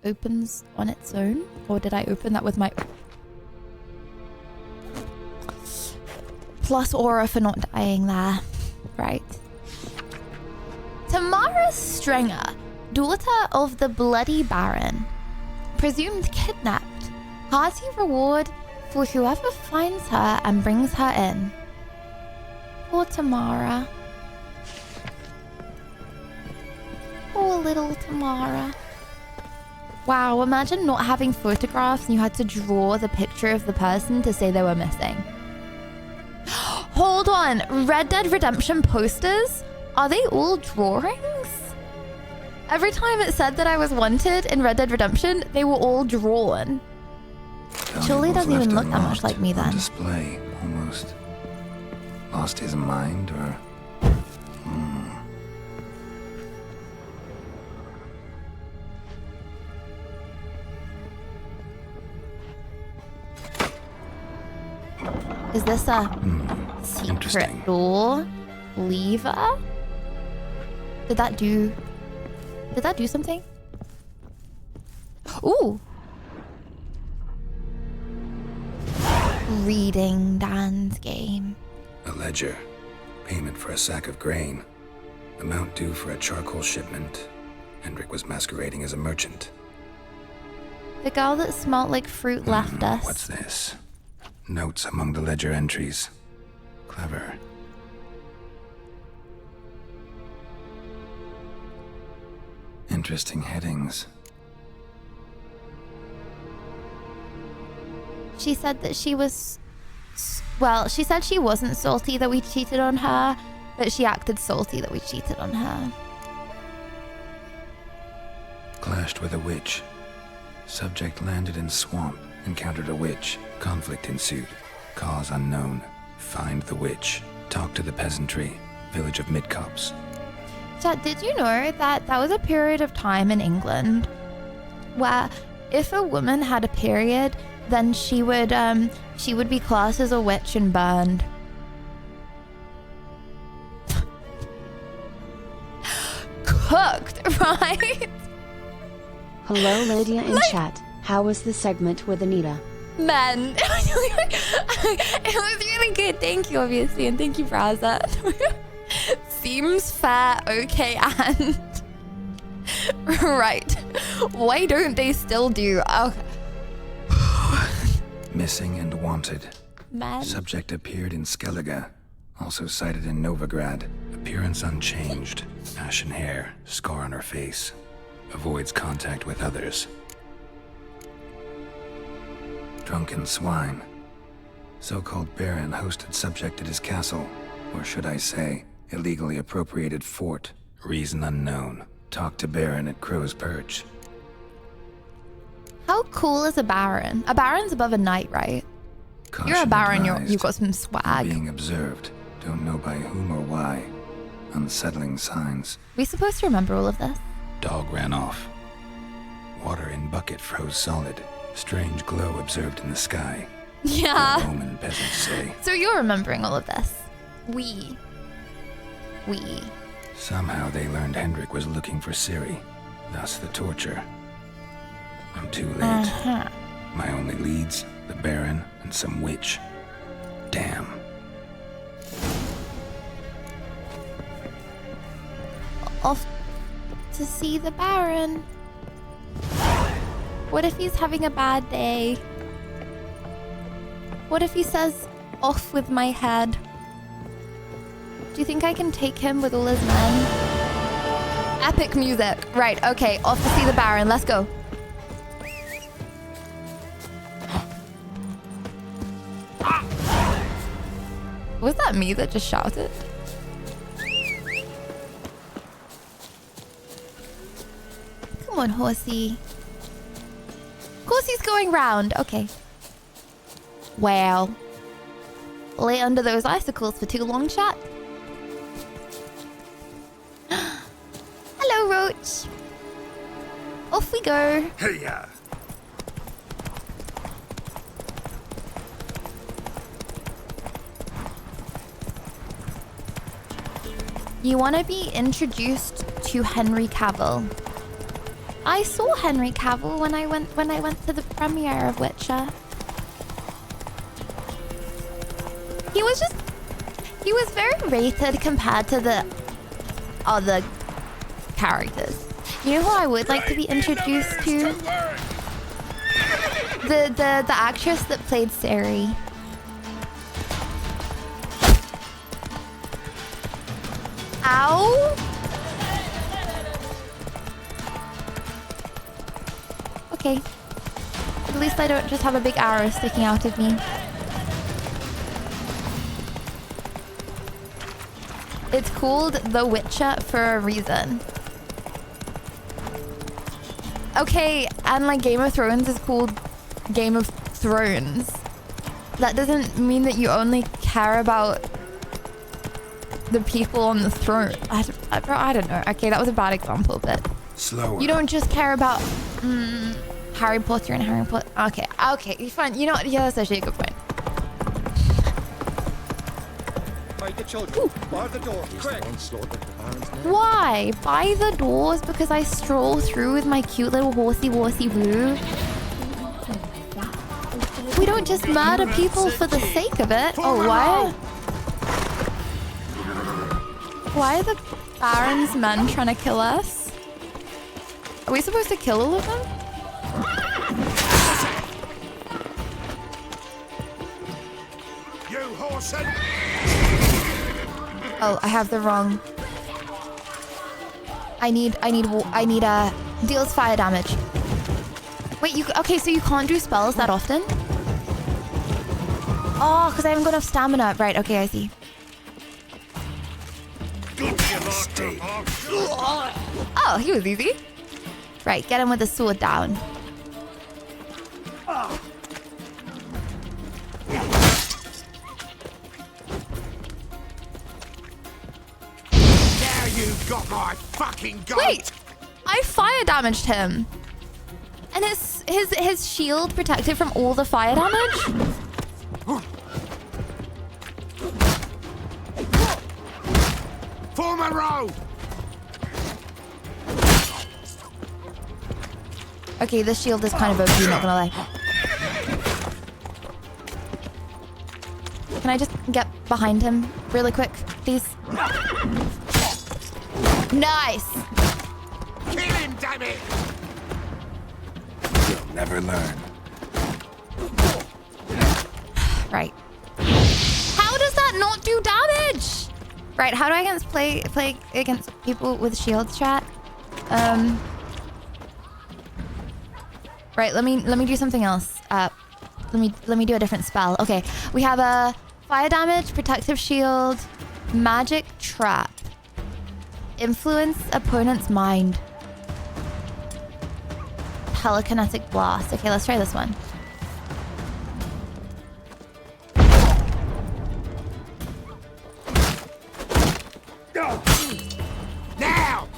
Opens on its own? Or did I open that with my... Plus aura for not dying there. Right. Tamara Strenger. daughter of the Bloody Baron, presumed kidnapped, hearty reward for whoever finds her and brings her in. Poor Tamara. Poor little Tamara. Wow, imagine not having photographs and you had to draw the picture of the person to say they were missing. Hold on, Red Dead Redemption posters? Are they all drawings? Every time it said that I was wanted in Red Dead Redemption, they were all drawn. Surely doesn't even look that much like me then. Display, almost. Lost his mind, or... Is this a secret door lever? Did that do something? Ooh. Reading Dan's game. A ledger. Payment for a sack of grain. Amount due for a charcoal shipment. Hendrik was masquerading as a merchant. The girl that smelled like fruit left us. What's this? Notes among the ledger entries. Clever. Interesting headings. She said that she was... Well, she said she wasn't salty that we cheated on her, but she acted salty that we cheated on her. Clashed with a witch. Subject landed in swamp. Encountered a witch. Conflict ensued. Cause unknown. Find the witch. Talk to the peasantry. Village of Midcops. Chat, did you know that was a period of time in England where if a woman had a period, then she would be classed as a witch and burned. Cooked, right? Hello, Lydia in chat. How was the segment with Anita? Man, it was really good. Thank you, obviously, and thank you, Braza. Seems fair, okay, and right. Why don't they still do? Okay. Missing and wanted. Man. Subject appeared in Skellige. Also sighted in Novigrad. Appearance unchanged. Ashen hair. Scar on her face. Avoids contact with others. Drunken swine. So-called Baron hosted subject at his castle. Or should I say, illegally appropriated fort. Reason unknown. Talk to Baron at Crow's Perch. How cool is a baron? A baron's above a knight, right? Caution You're a baron, advised. you've got some swag. Being observed. Don't know by whom or why. Unsettling signs. We supposed to remember all of this? Dog ran off. Water in bucket froze solid. Strange glow observed in the sky. Yeah. The Roman peasants say. So you're remembering all of this? We. Somehow they learned Hendrik was looking for Ciri. Thus the torture. I'm too late. My only leads, the Baron and some witch. Damn. Off to see the Baron. What if he's having a bad day? What if he says, off with my head? Do you think I can take him with all his men? Epic music. Right, okay, off to see the Baron. Let's go. Was that me that just shouted? Come on, horsey. Of course he's going round. Okay. Well. Lay under those icicles for too long, chat. Hello, Roach. Off we go. Hey, yeah. You want to be introduced to Henry Cavill. I saw Henry Cavill when I went to the premiere of Witcher. He was very rated compared to the other characters. You know who I would like to be introduced to? The actress that played Sari. Ow! Okay. At least I don't just have a big arrow sticking out of me. It's called The Witcher for a reason. Okay, and like Game of Thrones is called Game of Thrones. That doesn't mean that you only care about the people on the throne. I don't know. Okay, that was a bad example, but slower. You don't just care about Harry Potter and Harry Potter. Okay, fine. You know what? Yeah, that's actually a good point. The children. Bar the door. Quick. Why? By the doors because I stroll through with my cute little horsey boo. We don't just murder people for the sake of it. Oh, why are the Baron's men trying to kill us? Are we supposed to kill all of them? You horse and... Oh, I have the wrong. I need deals fire damage. Wait, okay, so you can't do spells that often? Oh, because I haven't got enough stamina. Right, okay, I see. Oh, he was easy. Right, get him with the sword down. You've got my fucking goat. Wait, I fire damaged him, and his shield protected from all the fire damage. Form a row. Okay, this shield is kind of OP, not gonna lie. Can I just get behind him really quick, please? Nice! Kill him, damn it! You'll never learn. Right. How does that not do damage? Right, how do I play against people with shields, chat? Right, let me do something else. Let me do a different spell. Okay, we have a fire damage, protective shield, magic trap. Influence opponent's mind. Telekinetic blast. Okay, let's try this one. Now.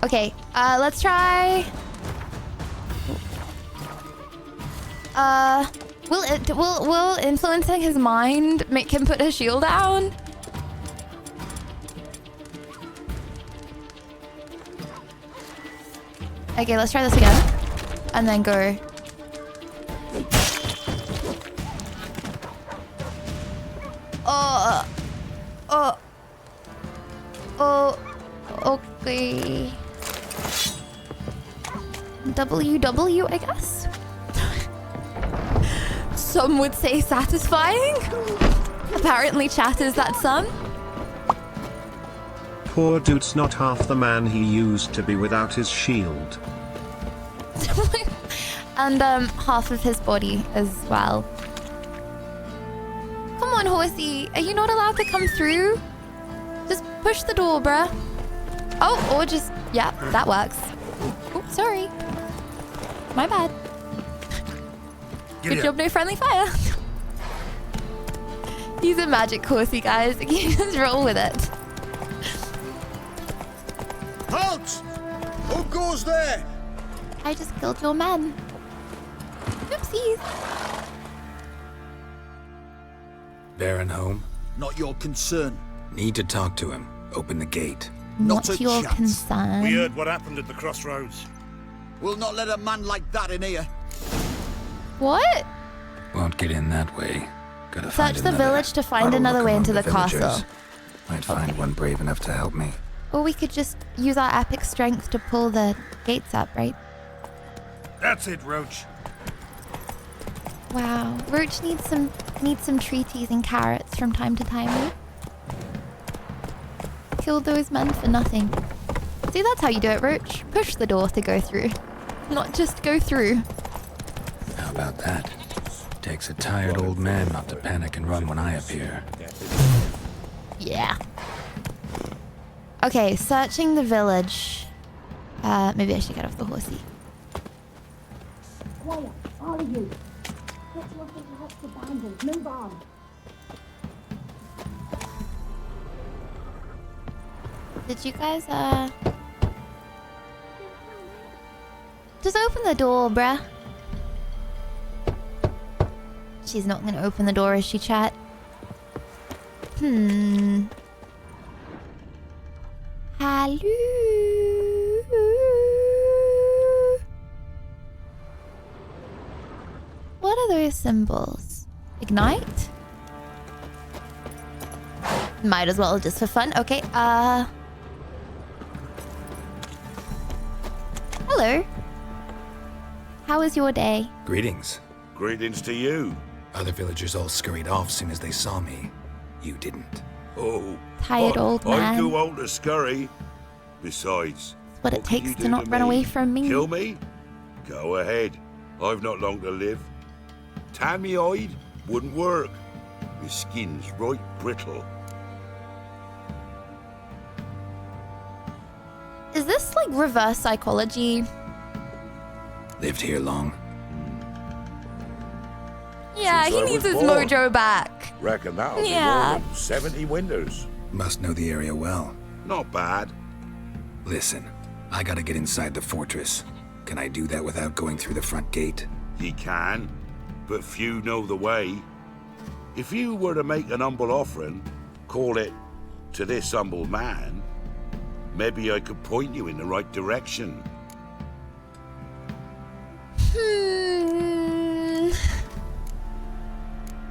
Okay, let's try. Will influencing his mind make him put his shield down? Okay, let's try this again. And then go. Okay. WW, I guess? Some would say satisfying. Apparently chat is that some. Poor dude's not half the man he used to be without his shield. And half of his body as well. Come on, horsey. Are you not allowed to come through? Just push the door, bruh. Oh, or just... Yeah, that works. Oh, sorry. My bad. Good job, no friendly fire. He's a magic horsey, guys. You just roll with it. Halt! Who goes there? I just killed your men. Oopsies. Baron home? Not your concern. Need to talk to him. Open the gate. Not your concern. We heard what happened at the crossroads. We'll not let a man like that in here. What? Won't get in that way. Gotta Search find the another. village to find I'll another look way among into the villagers. castle. Might find one brave enough to help me. Or we could just use our epic strength to pull the gates up, right? That's it, Roach. Wow, Roach needs some treaties and carrots from time to time. Right? Killed those men for nothing. See, that's how you do it, Roach. Push the door to go through, not just go through. How about that? Takes a tired old man not to panic and run when I appear. Yeah. Okay, searching the village. Maybe I should get off the horsey. Quiet, all of you. Get to us into huts abandoned. Move on. Did you guys, just open the door, bruh. She's not gonna open the door, is she, chat? Hello? What are those symbols? Ignite? Might as well, just for fun. Okay, hello. How was your day? Greetings. Greetings to you. Other villagers all scurried off soon as they saw me. You didn't. Oh. Tired old man. I'm too old to scurry. Besides, It's what it takes to not run away from me. Kill me? Go ahead. I've not long to live. Tan me hide wouldn't work. My skin's right brittle. Is this like reverse psychology? Lived here long. Yeah, Since he I needs was his born. mojo back. Reckon that'll Yeah. be more than 70 winters. Must know the area well. Not bad. Listen, I gotta get inside the fortress. Can I do that without going through the front gate? Ye can, but few know the way. If you were to make an humble offering, call it to this humble man, maybe I could point you in the right direction.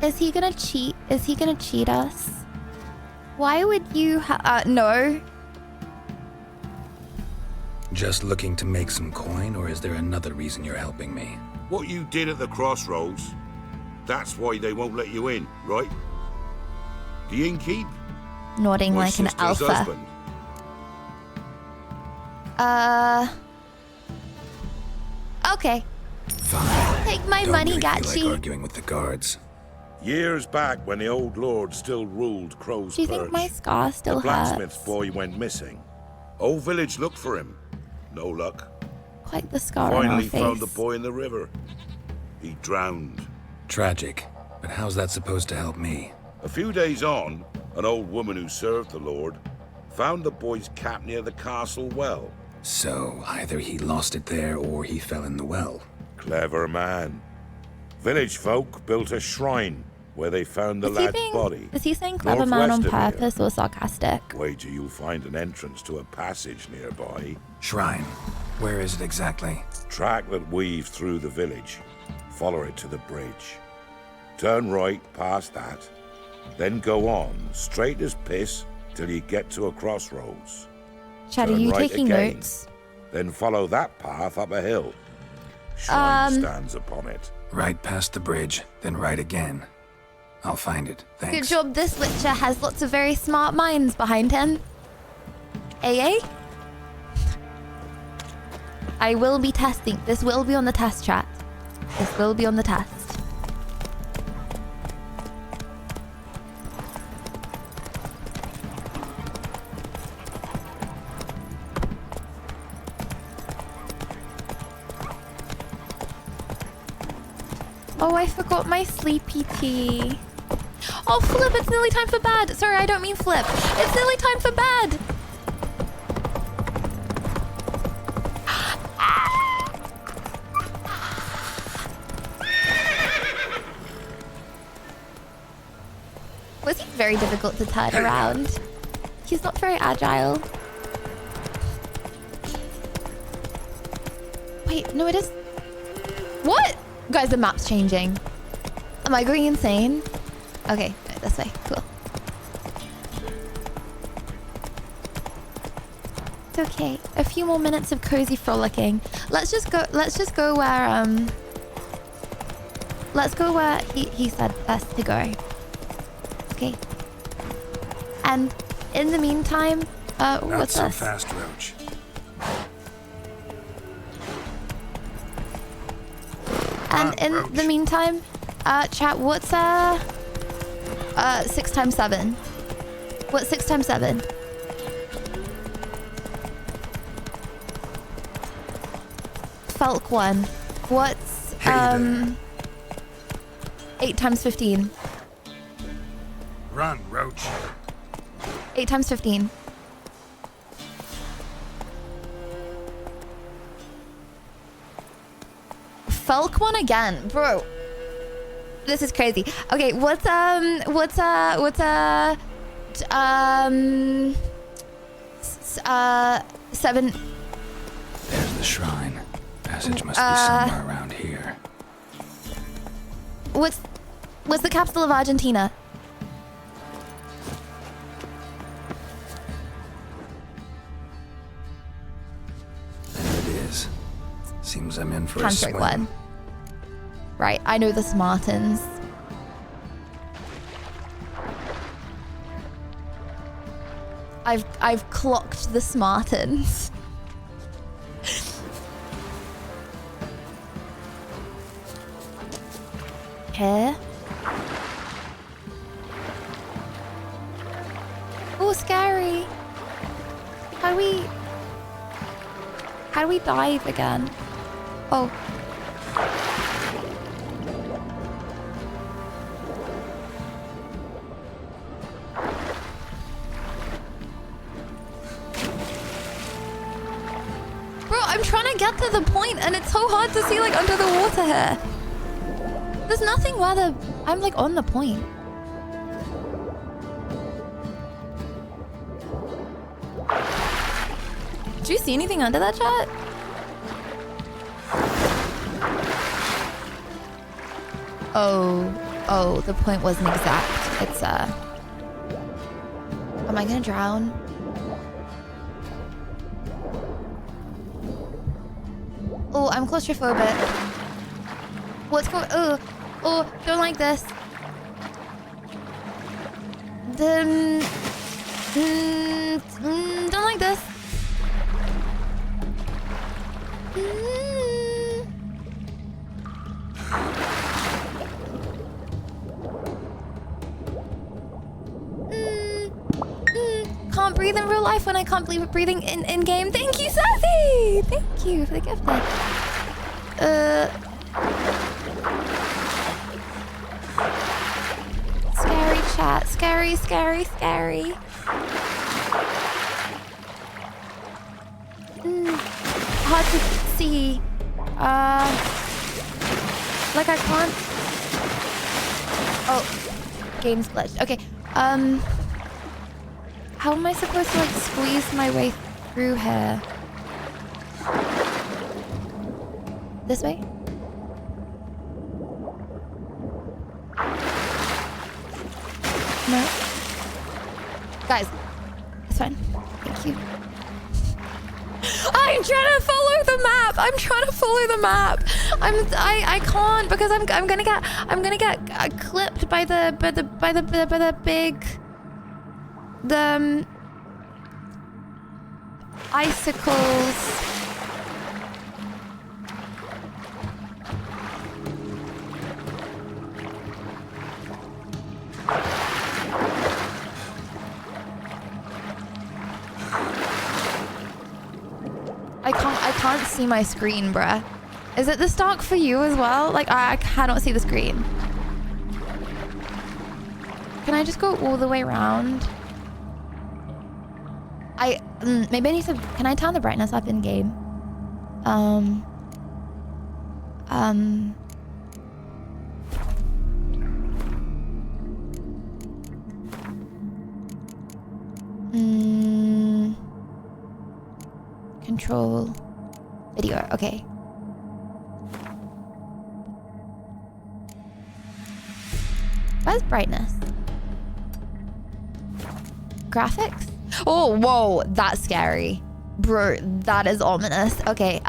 Is he gonna cheat? Is he gonna cheat us? Why would you no. Just looking to make some coin, or is there another reason you're helping me? What you did at the crossroads, that's why they won't let you in, right? The innkeep? Nodding My like an sister's alpha. husband. Okay. Fine. Take my Don't money, really feel like Gachi. arguing with the guards. Years back, when the old lord still ruled Crow's Do you think Perch, my scar still the blacksmith's hurts? boy went missing. Whole village looked for him. No luck. Quite the scar on our Finally face. found the boy in the river. He drowned. Tragic. But how's that supposed to help me? A few days on, an old woman who served the lord found the boy's cap near the castle well. So, either he lost it there or he fell in the well. Clever man. Village folk built a shrine where they found the lad's body. Is he saying clever man on northwest of here. purpose or sarcastic? Wait till you find an entrance to a passage nearby. Shrine. Where is it exactly? Track that weaves through the village. Follow it to the bridge. Turn right past that. Then go on, straight as piss, till you get to a crossroads. Chad, are Turn you right taking again. notes? Then follow that path up a hill. Shrine stands upon it. Right past the bridge, then right again. I'll find it. Good Thanks. job, this Witcher has lots of very smart minds behind him. AA? I will be testing. This will be on the test, chat. This will be on the test. Oh, I forgot my sleepy tea. Oh, Flip, it's nearly time for bed. Sorry, I don't mean Flip. It's nearly time for bed. Was he very difficult to turn around? He's not very agile. Wait, no, it is. What? Guys, the map's changing. Am I going insane? Okay, no, this way. Cool. okay. A few more minutes of cozy frolicking. Let's just go where let's go where he said best to go. Okay. And in the meantime, Not what's so this? fast, Roach. And in the meantime, chat, what's 6 times 7? What's 6 times 7? Felk 1. What's 8 times 15? Run, Roach. 8 times 15. Felk 1 again, bro. This is crazy. Okay, what's 7? There's the shrine. Passage must be somewhere around here. What's the capital of Argentina? There it is. Seems I'm in for a Tantric swim. one. Right, I know the Smartans. I've clocked the Smartans. Here. Oh, scary. How do we dive again? Oh. Bro, I'm trying to get to the point and it's so hard to see like under the water here. There's nothing where I'm like on the point. Did you see anything under that chat? Oh, the point wasn't exact. It's am I gonna drown? Oh, I'm claustrophobic. What's going? Oh, don't like this. Don't like this. Can't breathe in real life when I can't believe breathing in game. Thank you, Sassy! Thank you for the gift. Scary chat. Scary, scary, scary. Hard to see. Like I can't. Oh, game's glitched. Okay. How am I supposed to like squeeze my way through here? This way? No. Guys, it's fine. Thank you. I'm trying to follow the map. I'm trying to follow the map. I can't because I'm gonna get clipped by the big icicles. I can't see my screen, bruh. Is it this dark for you as well? Like I cannot see the screen. Can I just go all the way around? Maybe I need to. Can I turn the brightness up in game? Control video. Okay. Where's brightness? Graphics? Oh, whoa, that's scary. Bro, that is ominous. Okay,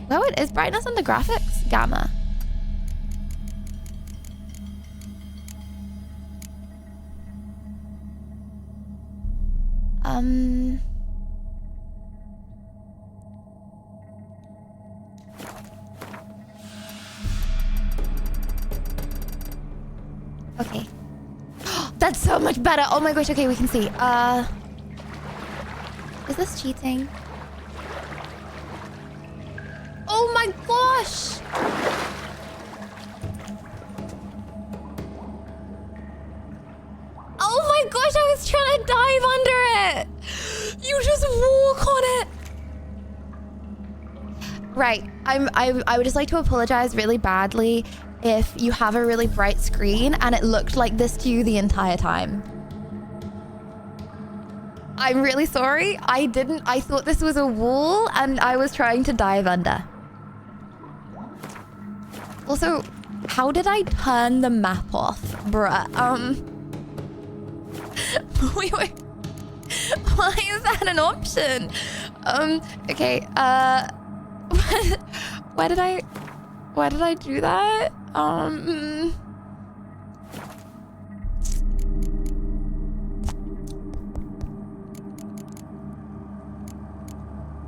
what is brightness on the graphics? Gamma. Okay. That's so much better. Oh my gosh. Okay, we can see. Is this cheating? Oh my gosh. Oh my gosh, I was trying to dive under it. You just walk on it. Right. I would just like to apologize really badly if you have a really bright screen and it looked like this to you the entire time. I'm really sorry. I thought this was a wall and I was trying to dive under. Also, how did I turn the map off? Bruh, wait. Why is that an option? Okay, why did I do that?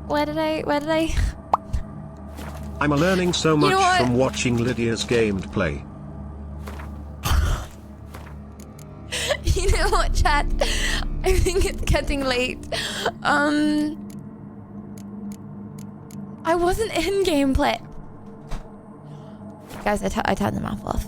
Why did I? I'm learning so much what? from watching Lydia's gameplay. You know what, chat? I think it's getting late. I wasn't in gameplay. Guys, I turned the map off.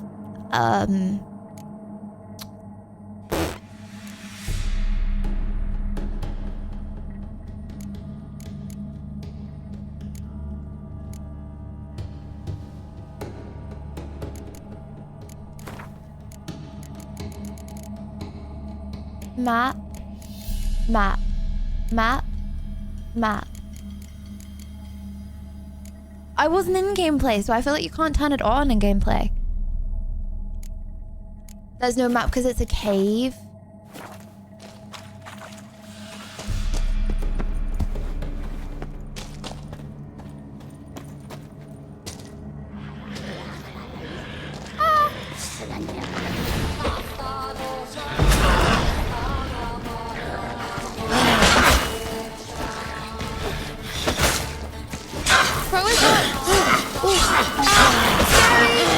Map. I wasn't in gameplay, so I feel like you can't turn it on in gameplay. There's no map because it's a cave.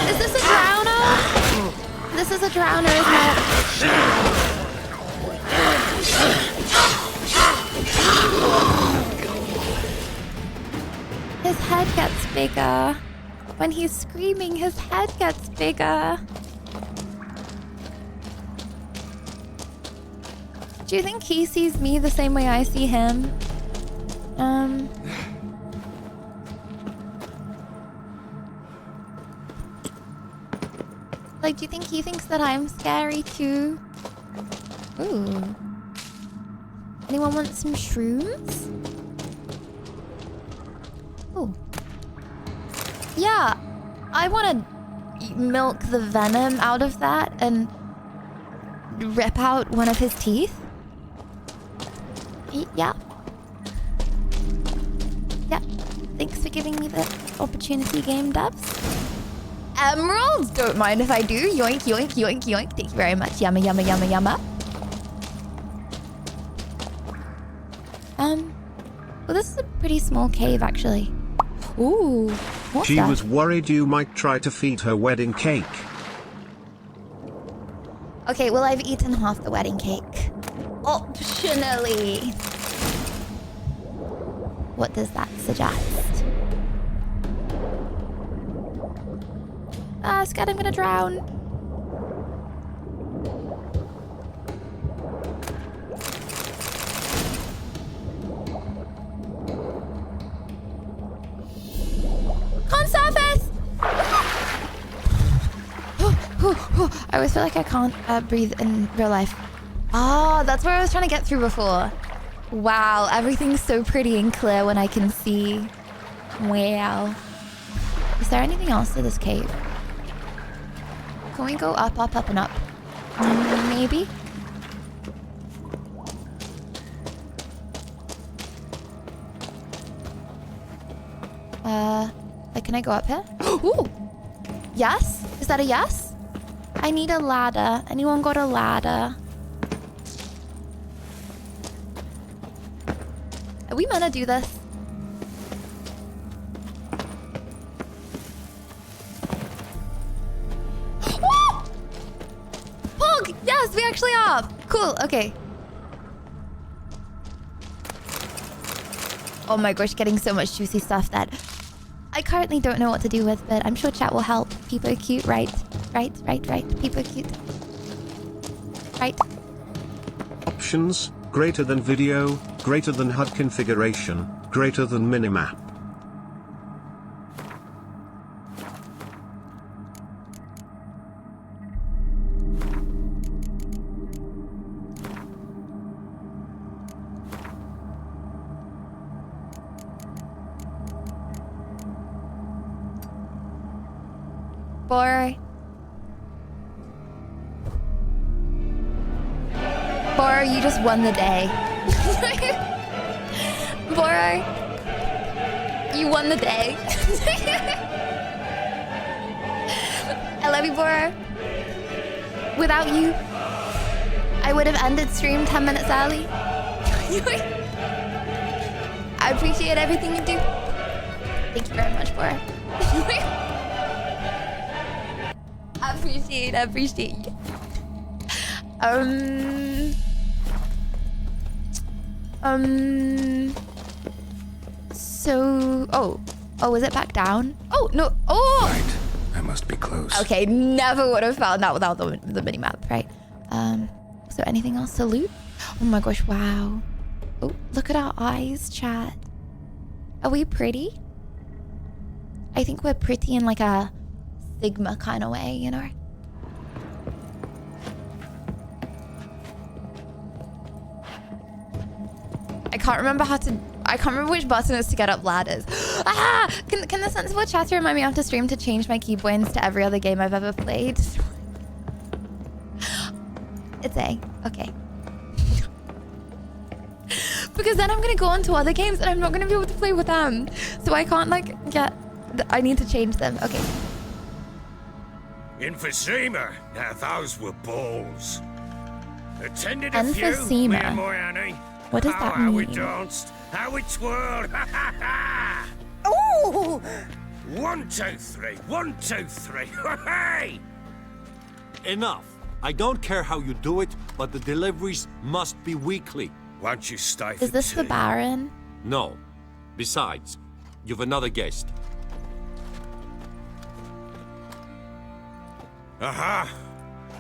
Is this a drowner? This is a drowner, isn't it? His head gets bigger. When he's screaming, his head gets bigger. Do you think he sees me the same way I see him? Like, do you think he thinks that I'm scary too? Ooh. Anyone want some shrooms? Ooh. Yeah, I want to milk the venom out of that and rip out one of his teeth. Yeah. Yeah. Thanks for giving me the opportunity, game devs. Emeralds? Don't mind if I do. Yoink, yoink, yoink, yoink. Thank you very much. Yumma, yumma, yumma, yumma. Well, this is a pretty small cave, actually. Ooh. What's She that? was worried you might try to feed her wedding cake. Okay, well, I've eaten half the wedding cake. Optionally. What does that suggest? Ah, Scott, I'm gonna drown. Can't surface! I always feel like I can't breathe in real life. Ah, that's where I was trying to get through before. Wow, everything's so pretty and clear when I can see. Wow. Is there anything else to this cave? Can we go up, up, up, and up? Maybe? Like, can I go up here? Ooh! Yes? Is that a yes? I need a ladder. Anyone got a ladder? Are we meant to do this? Woo! Pog! Yes, we actually are! Cool, okay. Oh my gosh, getting so much juicy stuff that I currently don't know what to do with, but I'm sure chat will help. People are cute, right? Right. People are cute. Right. Options, greater than video, greater than HUD configuration, greater than minimap. Bora, you just won the day. Bora, you won the day. I love you, Bora. Without you, I would have ended stream 10 minutes early. I appreciate everything you do. Thank you very much, Bora. I appreciate you. So, oh, is it back down? Oh, no, oh! Right, I must be close. Okay, never would have found that without the mini-map, right? So anything else to loot? Oh my gosh, wow. Oh, look at our eyes, chat. Are we pretty? I think we're pretty in like a Sigma kind of way, you know? I can't remember which button is to get up ladders. Ah! Can the sensible chat remind me after stream to change my keypoints to every other game I've ever played? It's A. Okay. Because then I'm gonna go on to other games and I'm not gonna be able to play with them. So I can't like get... I need to change them. Okay. Emphysema. Now those were balls. Attended a few, Emphysema. me and my Annie. What does that How we mean? danced, how we twirled. Ooh! 1, 2, 3. 1, 2, 3. Hey! Enough. I don't care how you do it, but the deliveries must be weekly. Won't you stay Is this the Baron? No. Besides, you've another guest. Aha!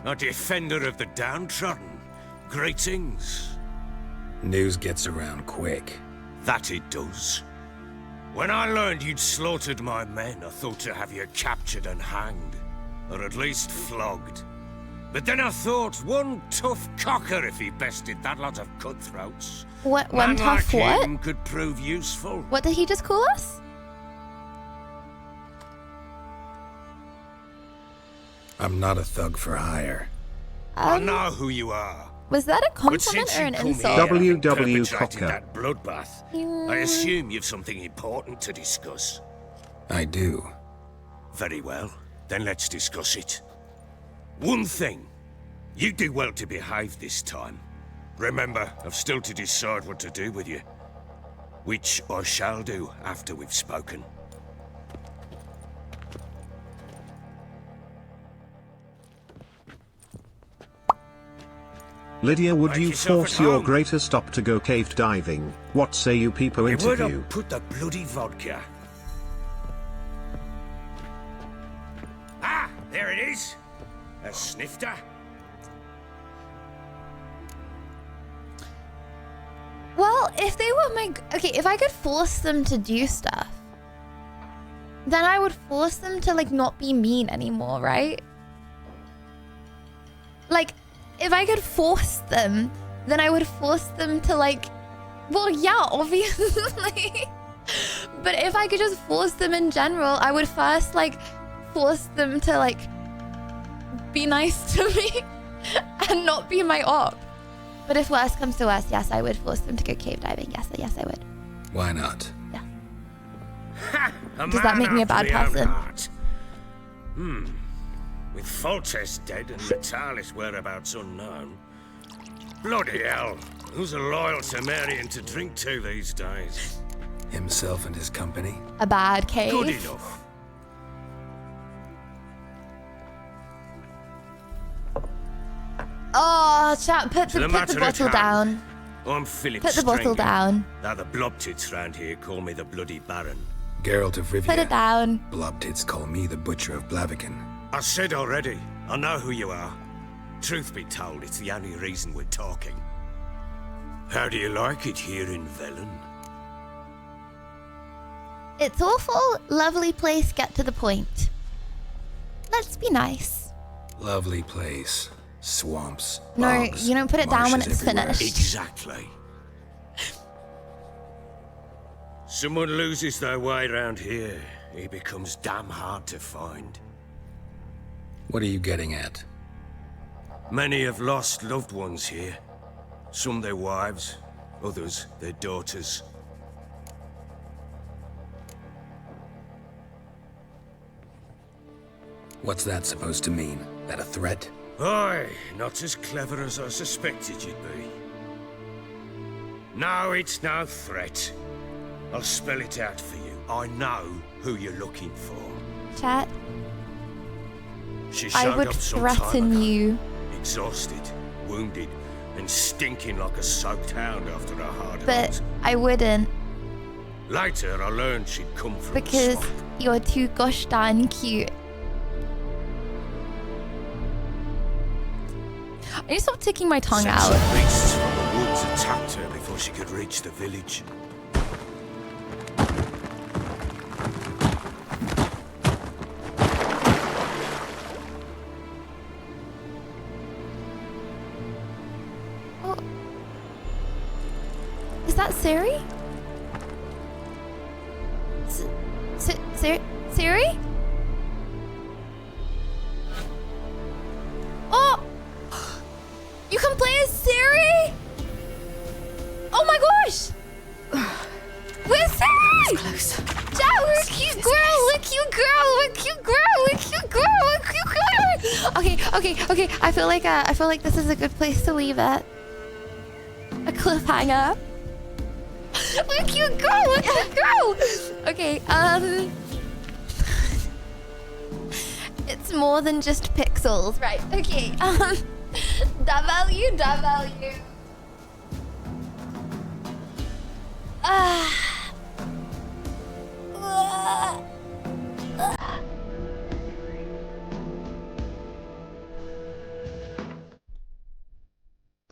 A defender of the downtrodden. Greetings. News gets around quick. That it does. When I learned you'd slaughtered my men, I thought to have you captured and hanged. Or at least flogged. But then I thought, one tough cocker if he bested that lot of cutthroats. What? Man One tough like what? him could prove useful. What did he just call us? I'm not a thug for hire. I know who you are. Was that a But compliment since or you an come insult? here WW and perpetrated Cocker. that bloodbath, I assume you've something important to discuss. I do. Very well, then let's discuss it. One thing, you do well to behave this time. Remember, I've still to decide what to do with you. Which I shall do after we've spoken. Lydia, would Make you yourself force at your home. greatest stop to go cave diving? What say you people Hey, where'd I interview? put the bloody vodka? Ah, there it is. A snifter. Well, if they were my... Okay, if I could force them to do stuff, then I would force them to, like, not be mean anymore, right? Like, if I could force them, then I would force them to, like... Well, yeah, obviously. But if I could just force them in general, I would first, like, force them to, like, be nice to me and not be my op. But if worst comes to worst, yes, I would force them to go cave diving. Yes, I would. Why not? Does that make me a bad person? With Foltest dead and Natalis whereabouts unknown. Bloody hell. Who's a loyal Sumerian to drink to these days? Himself and his company? A bad case. Good enough. Oh, chat, put the bottle down. I'm Philip Put the bottle down. Now the blobtits round here call me the Bloody Baron. Geralt of Rivia. Put it down. Blobtits call me the Butcher of Blaviken. I said already, I know who you are. Truth be told, it's the only reason we're talking. How do you like it here in Velen? It's awful, lovely place, get to the point. Let's be nice. Lovely place. Swamps. No, bogs, you don't put it down when marshes it's everywhere. finished. Exactly. Someone loses their way round here, he becomes damn hard to find. What are you getting at? Many have lost loved ones here. Some their wives, others their daughters. What's that supposed to mean? That a threat? Aye, not as clever as I suspected you'd be. No, it's no threat. I'll spell it out for you. I know who you're looking for. Chat, She I showed would up some time threaten ago, you. exhausted, wounded, and stinking like a soaked hound after a hard But hunt. I wouldn't, Later, I learned she'd come from because the swamp. you're too gosh darn cute. I need to stop taking my tongue Since out. the beasts from the woods attacked her before she could reach the village. Oh. Is that Siri? Siri? Oh! You can play as Siri? Oh my gosh! Where's Siri? Close. Chat, we're a cute girl, we're a cute girl, we're a cute girl, we're a cute girl, we're a cute girl. Okay. I feel like this is a good place to leave it. A cliffhanger. We're a cute girl, we're a cute girl. Okay, it's more than just pixels, right? Okay, W.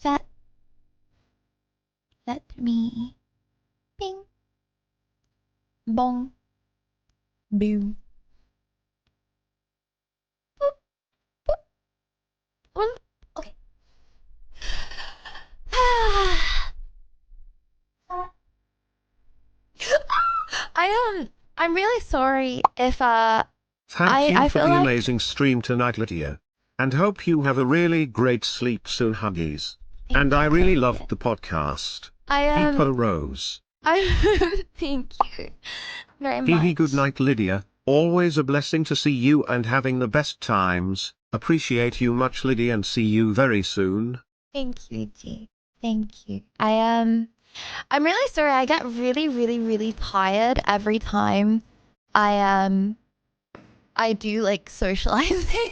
Chat. Let me. Bing. Bong. Boo. Okay. I'm really sorry if Thank you I for feel the like amazing stream tonight, Lydia. And hope you have a really great sleep soon, Huggies. And I really loved the podcast. Hippo Rose. thank you very much. Hee good night, Lydia. Always a blessing to see you and having the best times. Appreciate you much, Lydia, and see you very soon. Thank you, G. Thank you. I'm really sorry. I get really tired every time I do like socializing.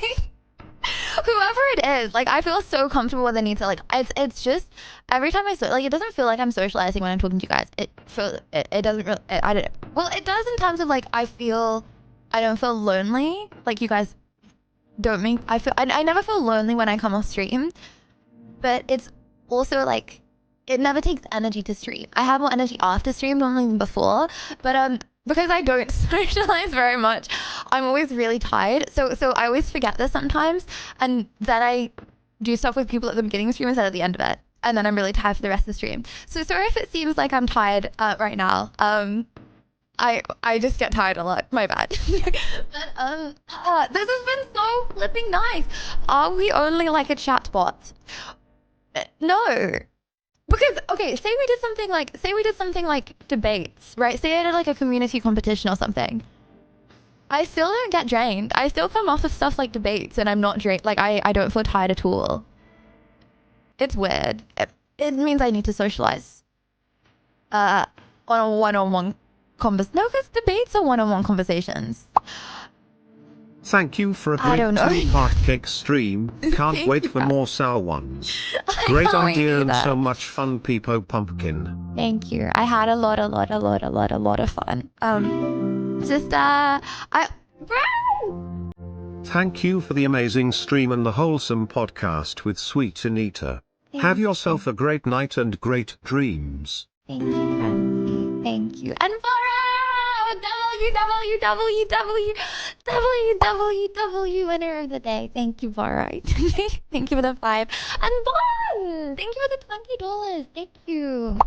Whoever it is, like I feel so comfortable with Anita. Like it's just every time it doesn't feel like I'm socializing when I'm talking to you guys. It doesn't really. I don't. Well, it does in terms of like I don't feel lonely. Like you guys don't make. I never feel lonely when I come off stream, but it's also like it never takes energy to stream. I have more energy after stream than before, but because I don't socialize very much, I'm always really tired. So I always forget this sometimes, and then I do stuff with people at the beginning of stream instead of the end of it, and then I'm really tired for the rest of the stream. So sorry if it seems like I'm tired right now. I just get tired a lot. My bad. But this has been so flipping nice. Are we only like a chatbot? No. Because, okay, say we did something like debates, right? Say I did like a community competition or something. I still don't get drained. I still come off of stuff like debates and I'm not drained. Like, I don't feel tired at all. It's weird. It means I need to socialize. On a one-on-one conversation. No, because debates are one-on-one conversations. Thank you for a I great don't know. two-part cake stream. Can't wait for more sour ones. Great can't wait idea and either. so much fun, Peepo Pumpkin. Thank you. I had a lot of fun. Bro! Thank you for the amazing stream and the wholesome podcast with Sweet Anita. Have yourself a great night and great dreams. Thank you, friend. Thank you. And www winner of the day. Thank you, Vara. Thank you for the 5. And Bon! Thank you for the $20. Thank you.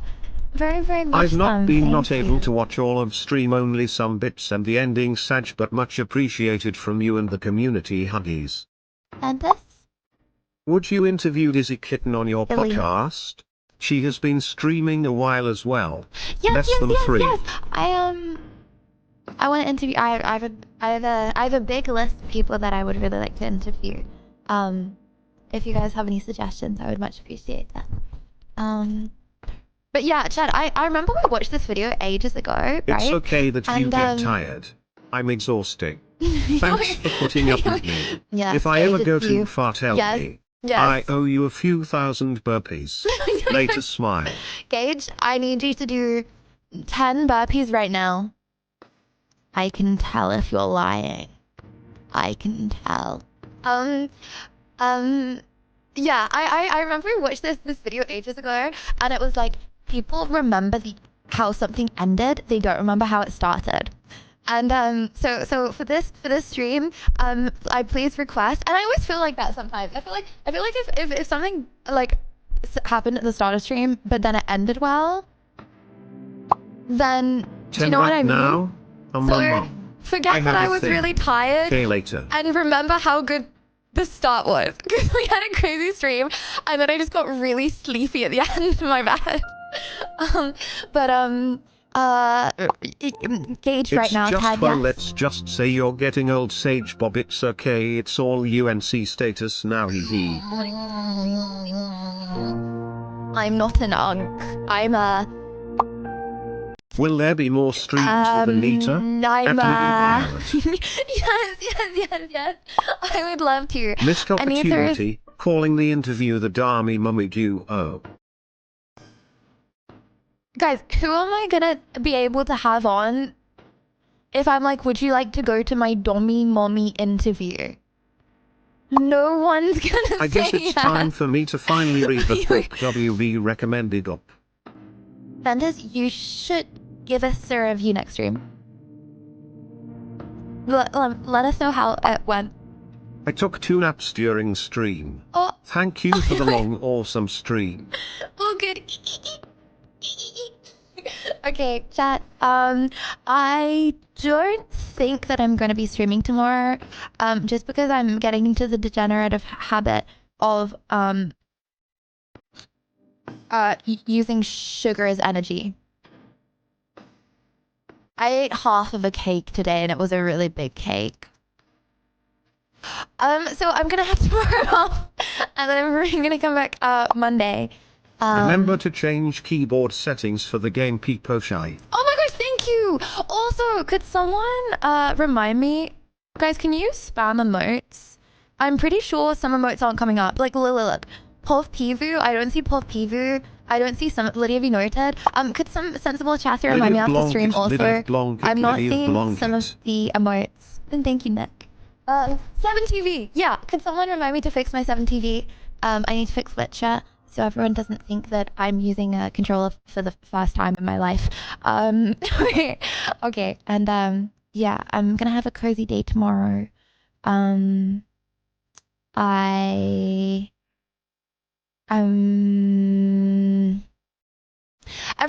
Very, very much. I've not been not Thank able you. to watch all of stream, only some bits and the ending Sag, but much appreciated from you and the community huggies. And this? Would you interview Dizzy Kitten on your Billy. podcast? She has been streaming a while as well. Yes, Less yes, than yes, 3. yes. I want to interview. I have a big list of people that I would really like to interview. If you guys have any suggestions, I would much appreciate that. But yeah, Chad, I remember we watched this video ages ago, right? It's okay that you And, get tired. I'm exhausting. Thanks for putting up with me. Yes, If I ever ages go to too you. far, tell Yes, me. yes. I owe you a few thousand burpees. Later, smile. Gage, I need you to do 10 burpees right now. I can tell if you're lying. I can tell. Yeah, I remember we watched this video ages ago, and it was like, people remember how something ended, they don't remember how it started. And so for this stream, I please request, and I always feel like that sometimes. I feel like if something like happened at the start of stream, but then it ended well, then do you know what I mean? Now? So forget that I was really tired. Okay, later. And remember how good the start was. Because we had a crazy stream, and then I just got really sleepy at the end. My bad. Gage right It's now, just Tad, fun. yes. Let's just say you're getting old, Sage Bob. It's okay. It's all UNC status now. Hee. I'm not an unk. I'm a... Will there be more streams with Anita? I'm At yes. I would love to. Missed Anita is... opportunity. Calling the interview the Dami Mummy Duo. Guys, who am I gonna be able to have on if I'm like, would you like to go to my Dommy Mommy interview? No one's gonna I guess say it's yes. time for me to finally read the book WV recommended up. Vendors, you should give us a review next stream. Let us know how it went. I took 2 naps during stream. Oh. Thank you for the long, awesome stream. Oh, good. Okay, chat. I don't think that I'm going to be streaming tomorrow. Just because I'm getting into the degenerative habit of using sugar as energy. I ate half of a cake today, and it was a really big cake. So I'm gonna have tomorrow off, and then we're gonna come back Monday. Remember to change keyboard settings for the game Peepo Shy. Oh my gosh, thank you! Also, could someone remind me? Guys, can you spam emotes? I'm pretty sure some emotes aren't coming up. Like, look. Pov Pivu, I don't see Pov Pivu. I don't see some. Lydia, have you noted? Could some sensible chatter remind me after stream also? I'm not seeing some of the emotes. And thank you, Nick. 7TV. Yeah, could someone remind me to fix my 7TV? I need to fix Witcher, so everyone doesn't think that I'm using a controller for the first time in my life. Okay, and yeah, I'm gonna have a cozy day tomorrow. Every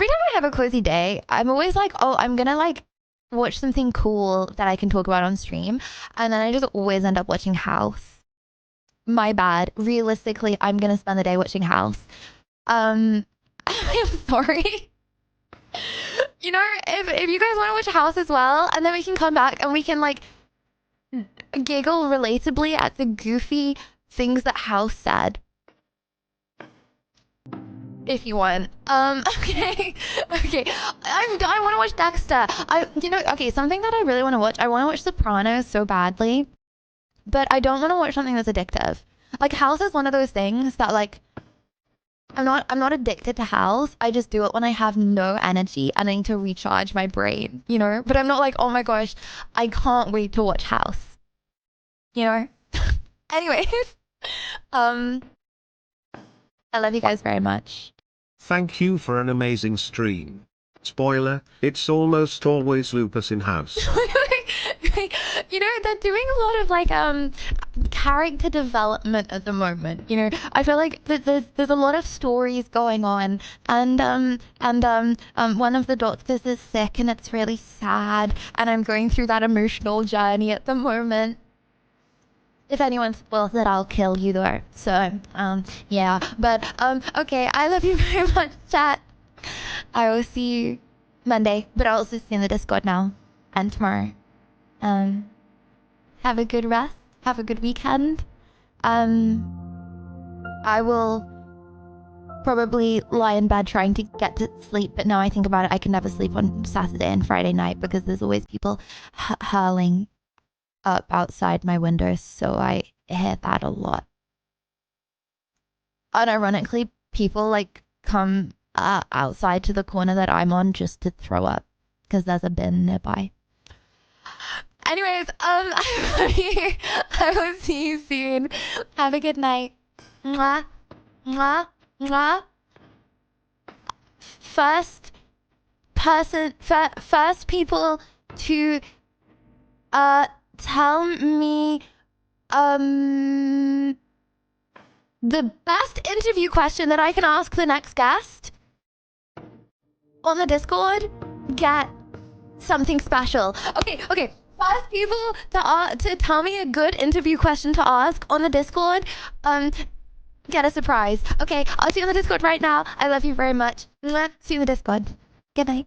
time I have a cozy day, I'm always like, oh, I'm gonna like watch something cool that I can talk about on stream, and then I just always end up watching House. My bad. Realistically, I'm gonna spend the day watching House. I'm sorry. You know, if you guys want to watch House as well, and then we can come back and we can like giggle relatably at the goofy things that House said. If you want. Okay. Okay. I want to watch Dexter. Okay, something that I really want to watch. I want to watch Sopranos so badly, but I don't want to watch something that's addictive. Like House is one of those things that like I'm not addicted to House. I just do it when I have no energy and I need to recharge my brain, you know? But I'm not like, oh my gosh, I can't wait to watch House. You know? Anyways, I love you guys very much. Thank you for an amazing stream. Spoiler, it's almost always Lupus in house. You know, they're doing a lot of like character development at the moment. You know, I feel like there's a lot of stories going on, and one of the doctors is sick and it's really sad, and I'm going through that emotional journey at the moment. If anyone spoils it, I'll kill you though. So, yeah. But, okay, I love you very much, chat. I will see you Monday, but I'll also see you in the Discord now. And tomorrow. Have a good rest. Have a good weekend. I will probably lie in bed trying to get to sleep, but now I think about it, I can never sleep on Saturday and Friday night because there's always people hurling up outside my windows, so I hear that a lot. Unironically, people like come outside to the corner that I'm on just to throw up because there's a bin nearby. Anyways, I love you. I will see you soon. Have a good night. Mwah, mwah, mwah. First people to tell me the best interview question that I can ask the next guest on the Discord get something special. Okay. First people to tell me a good interview question to ask on the Discord get a surprise. Okay, I'll see you on the Discord right now. I love you very much. Mwah. See you in the Discord. Good night.